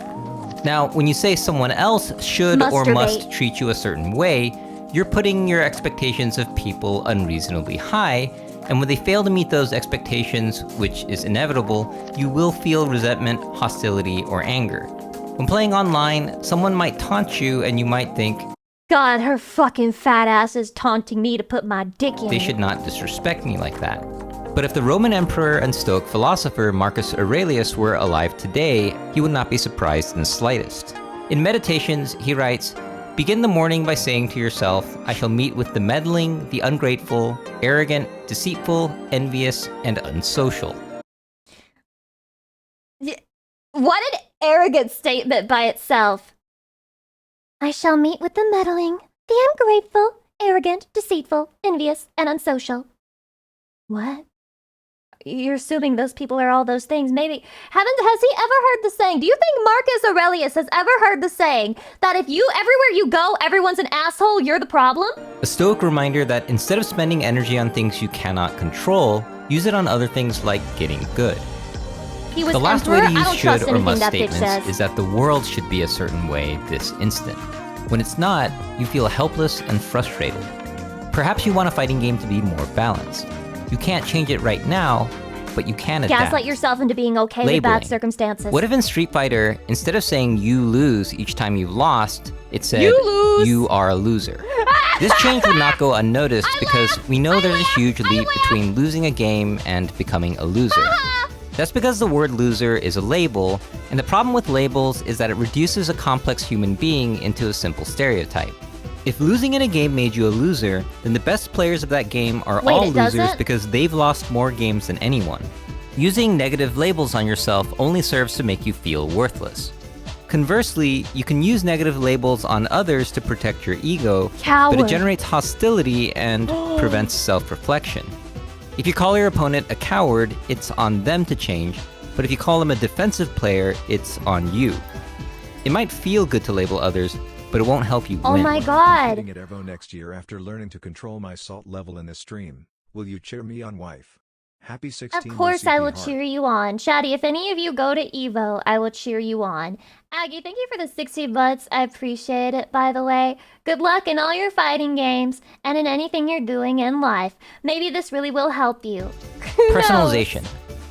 F: Now, when you say someone else should or must treat you a certain way, you're putting your expectations of people unreasonably high, and when they fail to meet those expectations, which is inevitable, you will feel resentment, hostility, or anger. When playing online, someone might taunt you and you might think,
A: God, her fucking fat ass is taunting me to put my dick in.
F: They should not disrespect me like that. But if the Roman emperor and Stoic philosopher Marcus Aurelius were alive today, he would not be surprised in the slightest. In Meditations, he writes, begin the morning by saying to yourself, I shall meet with the meddling, the ungrateful, arrogant, deceitful, envious, and unsocial.
A: What an arrogant statement by itself.
Q: I shall meet with the meddling, the ungrateful, arrogant, deceitful, envious, and unsocial.
A: What? You're assuming those people are all those things. Maybe. Has he ever heard the saying? Do you think Marcus Aurelius has ever heard the saying that if you, everywhere you go, everyone's an asshole, you're the problem?
F: A Stoic reminder that instead of spending energy on things you cannot control, use it on other things like getting good.
A: He was
F: the last
A: emperor?
F: way to use should or must
A: that
F: statements is that the world should be a certain way this instant. When it's not, you feel helpless and frustrated. Perhaps you want a fighting game to be more balanced. You can't change it right now, but you can adapt.
A: Gaslight yourself into being okay with bad circumstances.
F: What if in Street Fighter, instead of saying you lose each time you've lost, it said you are a loser? This change would not go unnoticed because we know there's a huge leap between losing a game and becoming a loser. That's because the word loser is a label, and the problem with labels is that it reduces a complex human being into a simple stereotype. If losing in a game made you a loser, then the best players of that game are all losers because they've lost more games than anyone. Using negative labels on yourself only serves to make you feel worthless. Conversely, you can use negative labels on others to protect your ego, but it generates hostility and prevents self-reflection. If you call your opponent a coward, it's on them to change, but if you call them a defensive player, it's on you. It might feel good to label others, but it won't help you win.
A: Oh my god.
E: At Evo next year after learning to control my salt level in this stream. Will you cheer me on, wife? Happy 16.
A: Of course I will cheer you on. Chatty, if any of you go to Evo, I will cheer you on. Aggie, thank you for the 60 butts. I appreciate it, by the way. Good luck in all your fighting games and in anything you're doing in life. Maybe this really will help you.
F: Personalization.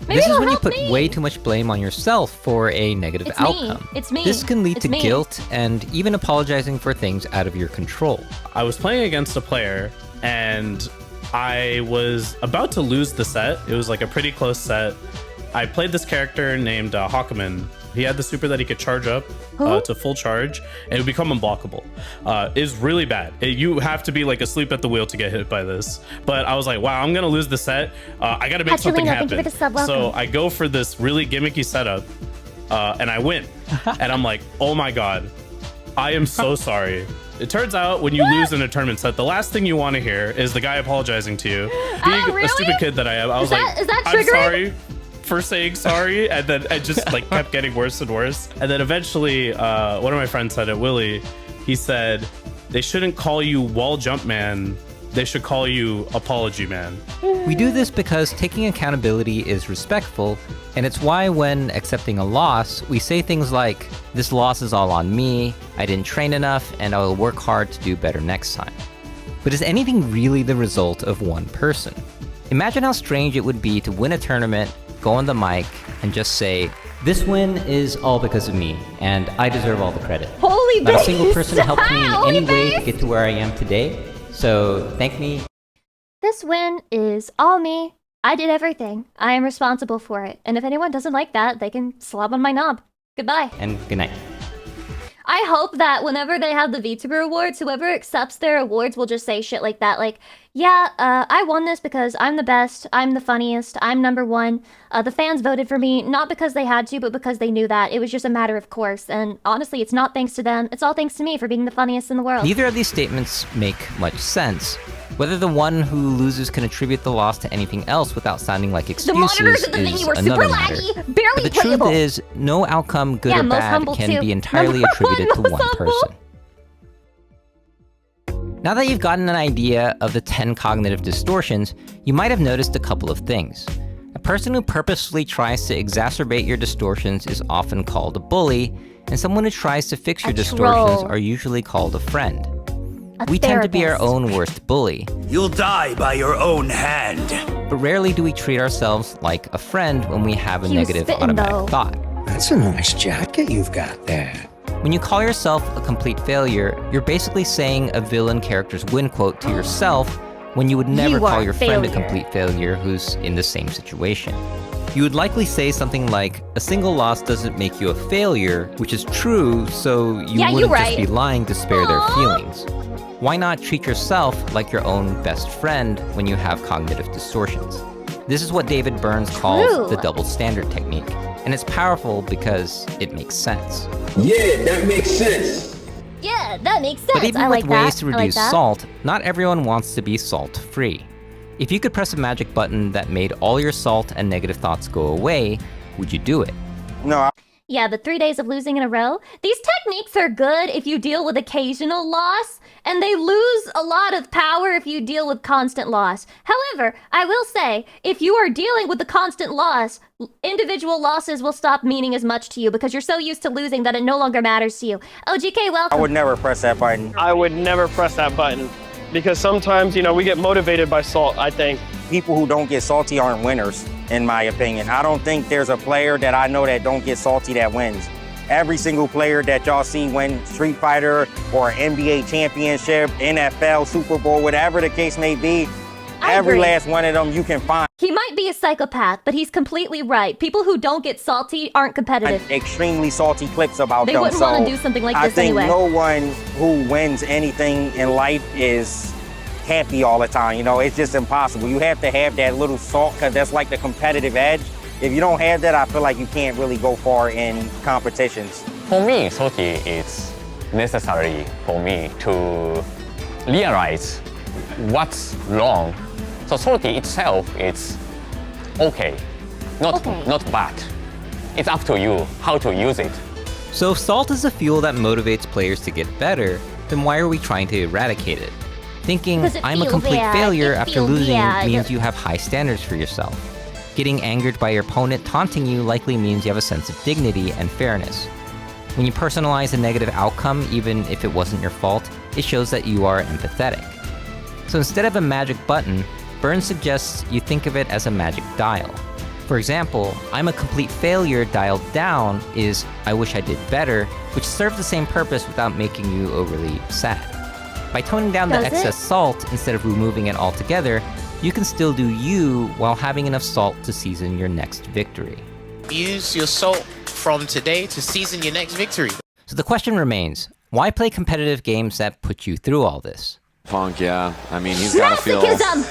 F: This is when you put way too much blame on yourself for a negative outcome.
A: It's me.
F: This can lead to guilt and even apologizing for things out of your control.
K: I was playing against a player and I was about to lose the set. It was like a pretty close set. I played this character named Hawkman. He had the super that he could charge up to full charge and it would become unblockable. It's really bad. You have to be like asleep at the wheel to get hit by this. But I was like, wow, I'm gonna lose the set. I gotta make something happen. So I go for this really gimmicky setup and I win. And I'm like, oh my God, I am so sorry. It turns out when you lose in a tournament set, the last thing you want to hear is the guy apologizing to you. Being a stupid kid that I am, I was like, I'm sorry for saying sorry, and then it just like kept getting worse and worse. And then eventually, one of my friends said it, Willie, he said,
U: They shouldn't call you Wall Jump Man. They should call you Apology Man.
F: We do this because taking accountability is respectful, and it's why when accepting a loss, we say things like, this loss is all on me, I didn't train enough, and I will work hard to do better next time. But is anything really the result of one person? Imagine how strange it would be to win a tournament, go on the mic, and just say, this win is all because of me, and I deserve all the credit.
A: Holy
F: Not
A: base!
F: a single person helped me in
A: Holy
F: any way to
A: base!
F: get to where I am today, so thank me.
A: This win is all me. I did everything. I am responsible for it. And if anyone doesn't like that, they can slob on my knob. Goodbye.
F: And good night.
A: I hope that whenever they have the VTuber Awards, whoever accepts their awards will just say shit like that. Like, yeah, I won this because I'm the best, I'm the funniest, I'm #1. The fans voted for me, not because they had to, but because they knew that. It was just a matter of course. And honestly, it's not thanks to them. It's all thanks to me for being the funniest in the world.
F: Neither of these statements make much sense. Whether the one who loses can attribute the loss to anything else without sounding like excuses
A: monitors at the
F: is
A: venue were
F: another
A: super
F: matter.
A: laggy, barely
F: But the
A: playable.
F: truth is, no outcome, good
A: Yeah,
F: or
A: most
F: bad,
A: humble
F: can
A: too.
F: be entirely
A: Number
F: attributed to
A: one,
F: one
A: most humble.
F: person. Now that you've gotten an idea of the 10 cognitive distortions, you might have noticed a couple of things. A person who purposefully tries to exacerbate your distortions is often called a bully, and someone who tries to fix your distortions
A: troll.
F: are usually called a friend. We tend to be our own worst bully.
M: You'll die by your own hand.
F: But rarely do we treat ourselves like a friend when we have a
A: He was
F: negative
A: spitting,
F: automatic
A: though.
F: thought.
G: That's a nice jacket you've got there.
F: When you call yourself a complete failure, you're basically saying a villain character's win quote to yourself when you would never
A: You
F: call
A: are a
F: your friend a
A: failure.
F: complete failure who's in the same situation. You would likely say something like, a single loss doesn't make you a failure, which is true, so you
A: Yeah,
F: wouldn't
A: you're
F: just be
A: right.
F: lying to spare their
A: Aw.
F: feelings. Why not treat yourself like your own best friend when you have cognitive distortions? This is what David Burns calls
A: True.
F: the double standard technique, and it's powerful because it makes sense.
M: Yeah, that makes sense.
A: Yeah, that makes sense.
F: But even
A: I
F: with
A: like
F: ways
A: that.
F: to
A: I like
F: reduce
A: that.
F: salt, not everyone wants to be salt-free. If you could press a magic button that made all your salt and negative thoughts go away, would you do it?
R: No,
A: Yeah, the 3 days of losing in a row. These techniques are good if you deal with occasional loss, and they lose a lot of power if you deal with constant loss. However, I will say, if you are dealing with the constant loss, individual losses will stop meaning as much to you because you're so used to losing that it no longer matters to you. Oh, GK,
R: I
A: welcome.
R: would never press that button.
V: I would never press that button because sometimes, we get motivated by salt, I think.
R: People who don't get salty aren't winners, in my opinion. I don't think there's a player that I know that don't get salty that wins. Every single player that y'all see win Street Fighter or NBA championship, NFL, Super Bowl, whatever the case may be, every
A: agree.
R: last one of them you can find
A: He might be a psychopath, but he's completely right. People who don't get salty aren't competitive.
R: extremely salty clips about
A: They
R: them.
A: wouldn't
R: So
A: want to do something like
R: I
A: this
R: think
A: anyway.
R: no one who wins anything in life is happy all the time. It's just impossible. You have to have that little salt because that's like the competitive edge. If you don't have that, I feel like you can't really go far in competitions.
J: For me, salty is necessary for me to realize what's wrong. So salty itself is okay, not bad. It's up to you how to use it.
F: So if salt is the fuel that motivates players to get better, then why are we trying to eradicate it? Thinking,
A: 'Cause it
F: I'm a
A: feels
F: complete
A: bad.
F: failure
A: It
F: after
A: feels
F: losing
A: bad.
F: means you have high standards for yourself. Getting angered by your opponent taunting you likely means you have a sense of dignity and fairness. When you personalize a negative outcome, even if it wasn't your fault, it shows that you are empathetic. So instead of a magic button, Burns suggests you think of it as a magic dial. For example, I'm a complete failure dialed down is I wish I did better, which serves the same purpose without making you overly sad. By toning down the
A: Does
F: excess
A: it?
F: salt instead of removing it altogether, you can still do you while having enough salt to season your next victory.
W: Use your salt from today to season your next victory.
F: So the question remains, why play competitive games that put you through all this?
X: Punk, yeah. I mean, he's got to feel
A: Masochism!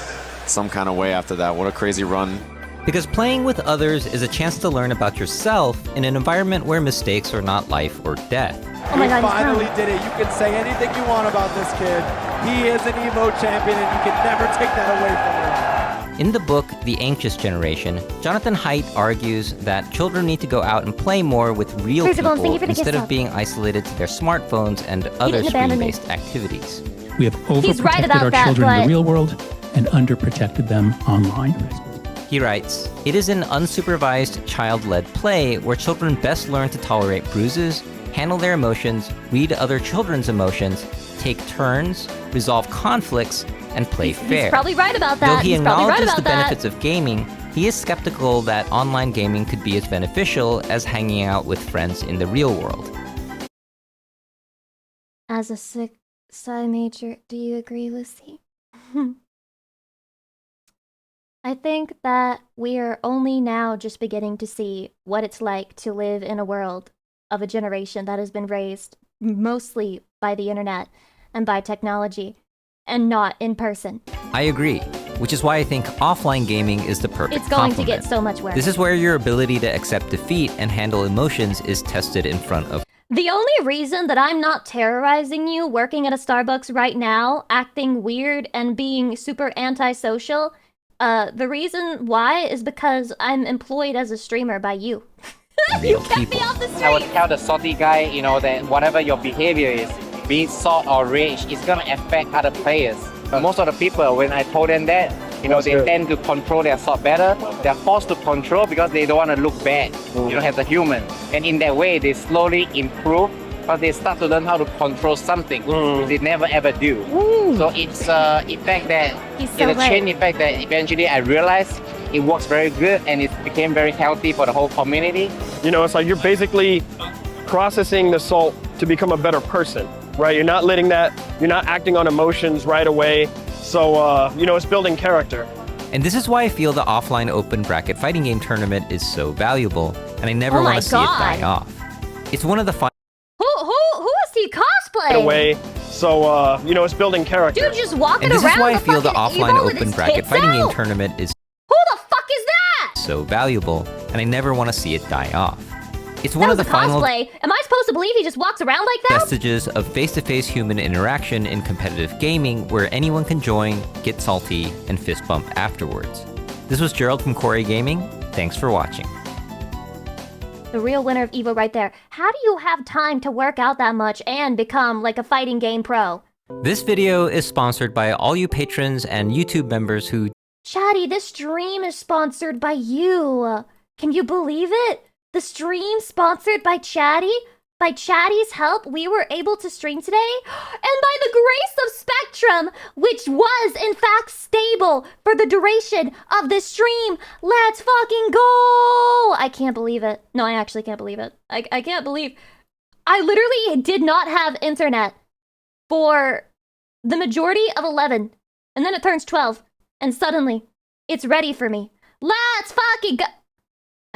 X: some kind of way after that. What a crazy run.
F: Because playing with others is a chance to learn about yourself in an environment where mistakes are not life or death.
A: Oh my God, he's
C: finally
A: drunk.
C: did it. You can say anything you want about this kid. He is an Evo champion, and you can never take that away from him.
F: In the book, The Anxious Generation, Jonathan Haidt argues that children need to go out and play more with real people instead of being isolated to their smartphones and other screen-based activities.
B: We have overprotected our children in the real world and underprotected them online.
F: He writes, "It is an unsupervised, child-led play where children best learn to tolerate bruises, handle their emotions, read other children's emotions, take turns, resolve conflicts, and play fair."
A: He's probably right about that.
F: Though he acknowledges the benefits of gaming, he is skeptical that online gaming could be as beneficial as hanging out with friends in the real world.
A: As a sci major, do you agree, Lucy? I think that we are only now just beginning to see what it's like to live in a world of a generation that has been raised mostly by the internet and by technology, and not in person.
F: I agree, which is why I think offline gaming is the perfect
A: It's going
F: complement.
A: to get so much worse.
F: This is where your ability to accept defeat and handle emotions is tested in front of.
A: The only reason that I'm not terrorizing you working at a Starbucks right now, acting weird and being super antisocial, the reason why is because I'm employed as a streamer by you. You kept me off the street!
D: I would tell the salty guy, you know, that whatever your behavior is, be it salt or rage, it's gonna affect other players. Most of the people, when I told them that, you know, they tend to control their salt better. They're forced to control because they don't want to look bad, you know, as a human. And in that way, they slowly improve, but they start to learn how to control something which they never ever do. So it's effect that, it's a chain effect that eventually I realized it works very good and it became very healthy for the whole community.
V: You know, it's like you're basically processing the salt to become a better person, right? You're not letting that, you're not acting on emotions right away. So, you know, it's building character.
F: And this is why I feel the offline open bracket fighting game tournament is so valuable, and I never want to see it die off. It's one of the fun.
A: Who is he cosplaying?
V: Away. So, you know, it's building character.
A: Dude, just walking
F: And this
A: around
F: is why I
A: the
F: feel the
A: fucking
F: offline
A: Evo with
F: open
A: his
F: bracket
A: tits
F: fighting game
A: out.
F: tournament is
A: Who the fuck is that?
F: so valuable, and I never want to see it die off. It's one of the final
A: Cosplay. Am I supposed to believe he just walks around like that?
F: vestiges of face-to-face human interaction in competitive gaming where anyone can join, get salty, and fist bump afterwards. This was Gerald from Corey Gaming. Thanks for watching.
A: The real winner of Evo right there. How do you have time to work out that much and become like a fighting game pro?
F: This video is sponsored by all you patrons and YouTube members who...
A: Chatty, this stream is sponsored by you. Can you believe it? The stream sponsored by Chatty? By Chatty's help, we were able to stream today? And by the grace of Spectrum, which was in fact stable for the duration of this stream. Let's fucking go! I can't believe it. No, I actually can't believe it. I can't believe... I literally did not have internet for the majority of 11. And then it turns 12. And suddenly, it's ready for me. Let's fucking go!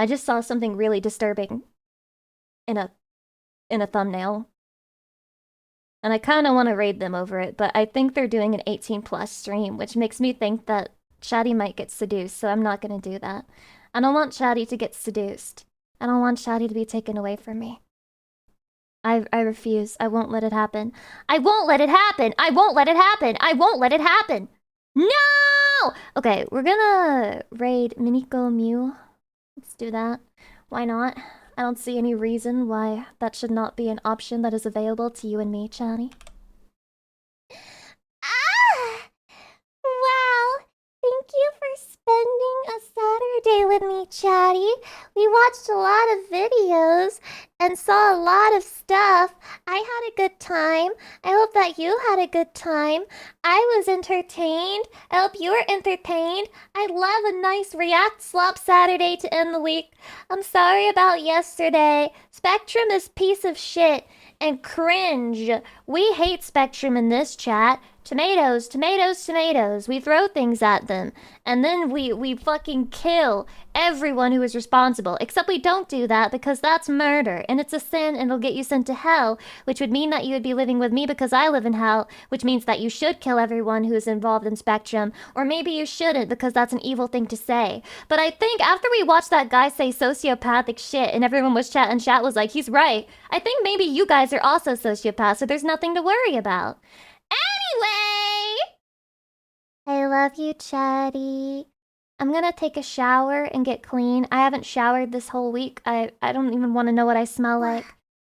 A: I just saw something really disturbing in a thumbnail. And I kind of want to raid them over it, but I think they're doing an 18+ stream, which makes me think that Chatty might get seduced, so I'm not going to do that. I don't want Chatty to get seduced. I don't want Chatty to be taken away from me. I refuse. I won't let it happen. I won't let it happen! I won't let it happen! I won't let it happen! No! Okay, we're gonna raid Miniko Mew. Let's do that. Why not? I don't see any reason why that should not be an option that is available to you and me, Chatty.
Q: Wow! Thank you for spending a Saturday with me, Chatty. We watched a lot of videos and saw a lot of stuff. I had a good time. I hope that you had a good time. I was entertained. I hope you were entertained. I love a nice React Slop Saturday to end the week. I'm sorry about yesterday. Spectrum is piece of shit and cringe. We hate Spectrum in this chat. Tomatoes, tomatoes, tomatoes. We throw things at them. And then we fucking kill everyone who is responsible. Except we don't do that because that's murder. And it's a sin and it'll get you sent to hell. Which would mean that you would be living with me because I live in hell. Which means that you should kill everyone who is involved in Spectrum. Or maybe you shouldn't because that's an evil thing to say. But I think after we watched that guy say sociopathic shit and everyone was chat was like, he's right. I think maybe you guys are also sociopaths, so there's nothing to worry about. Anyway! I love you, Chatty.
A: I'm gonna take a shower and get clean. I haven't showered this whole week. I don't even want to know what I smell like,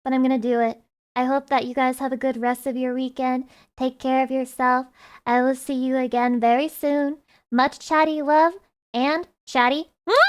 A: but I'm gonna do it. I hope that you guys have a good rest of your weekend. Take care of yourself. I will see you again very soon. Much chatty love and chatty. Mwah!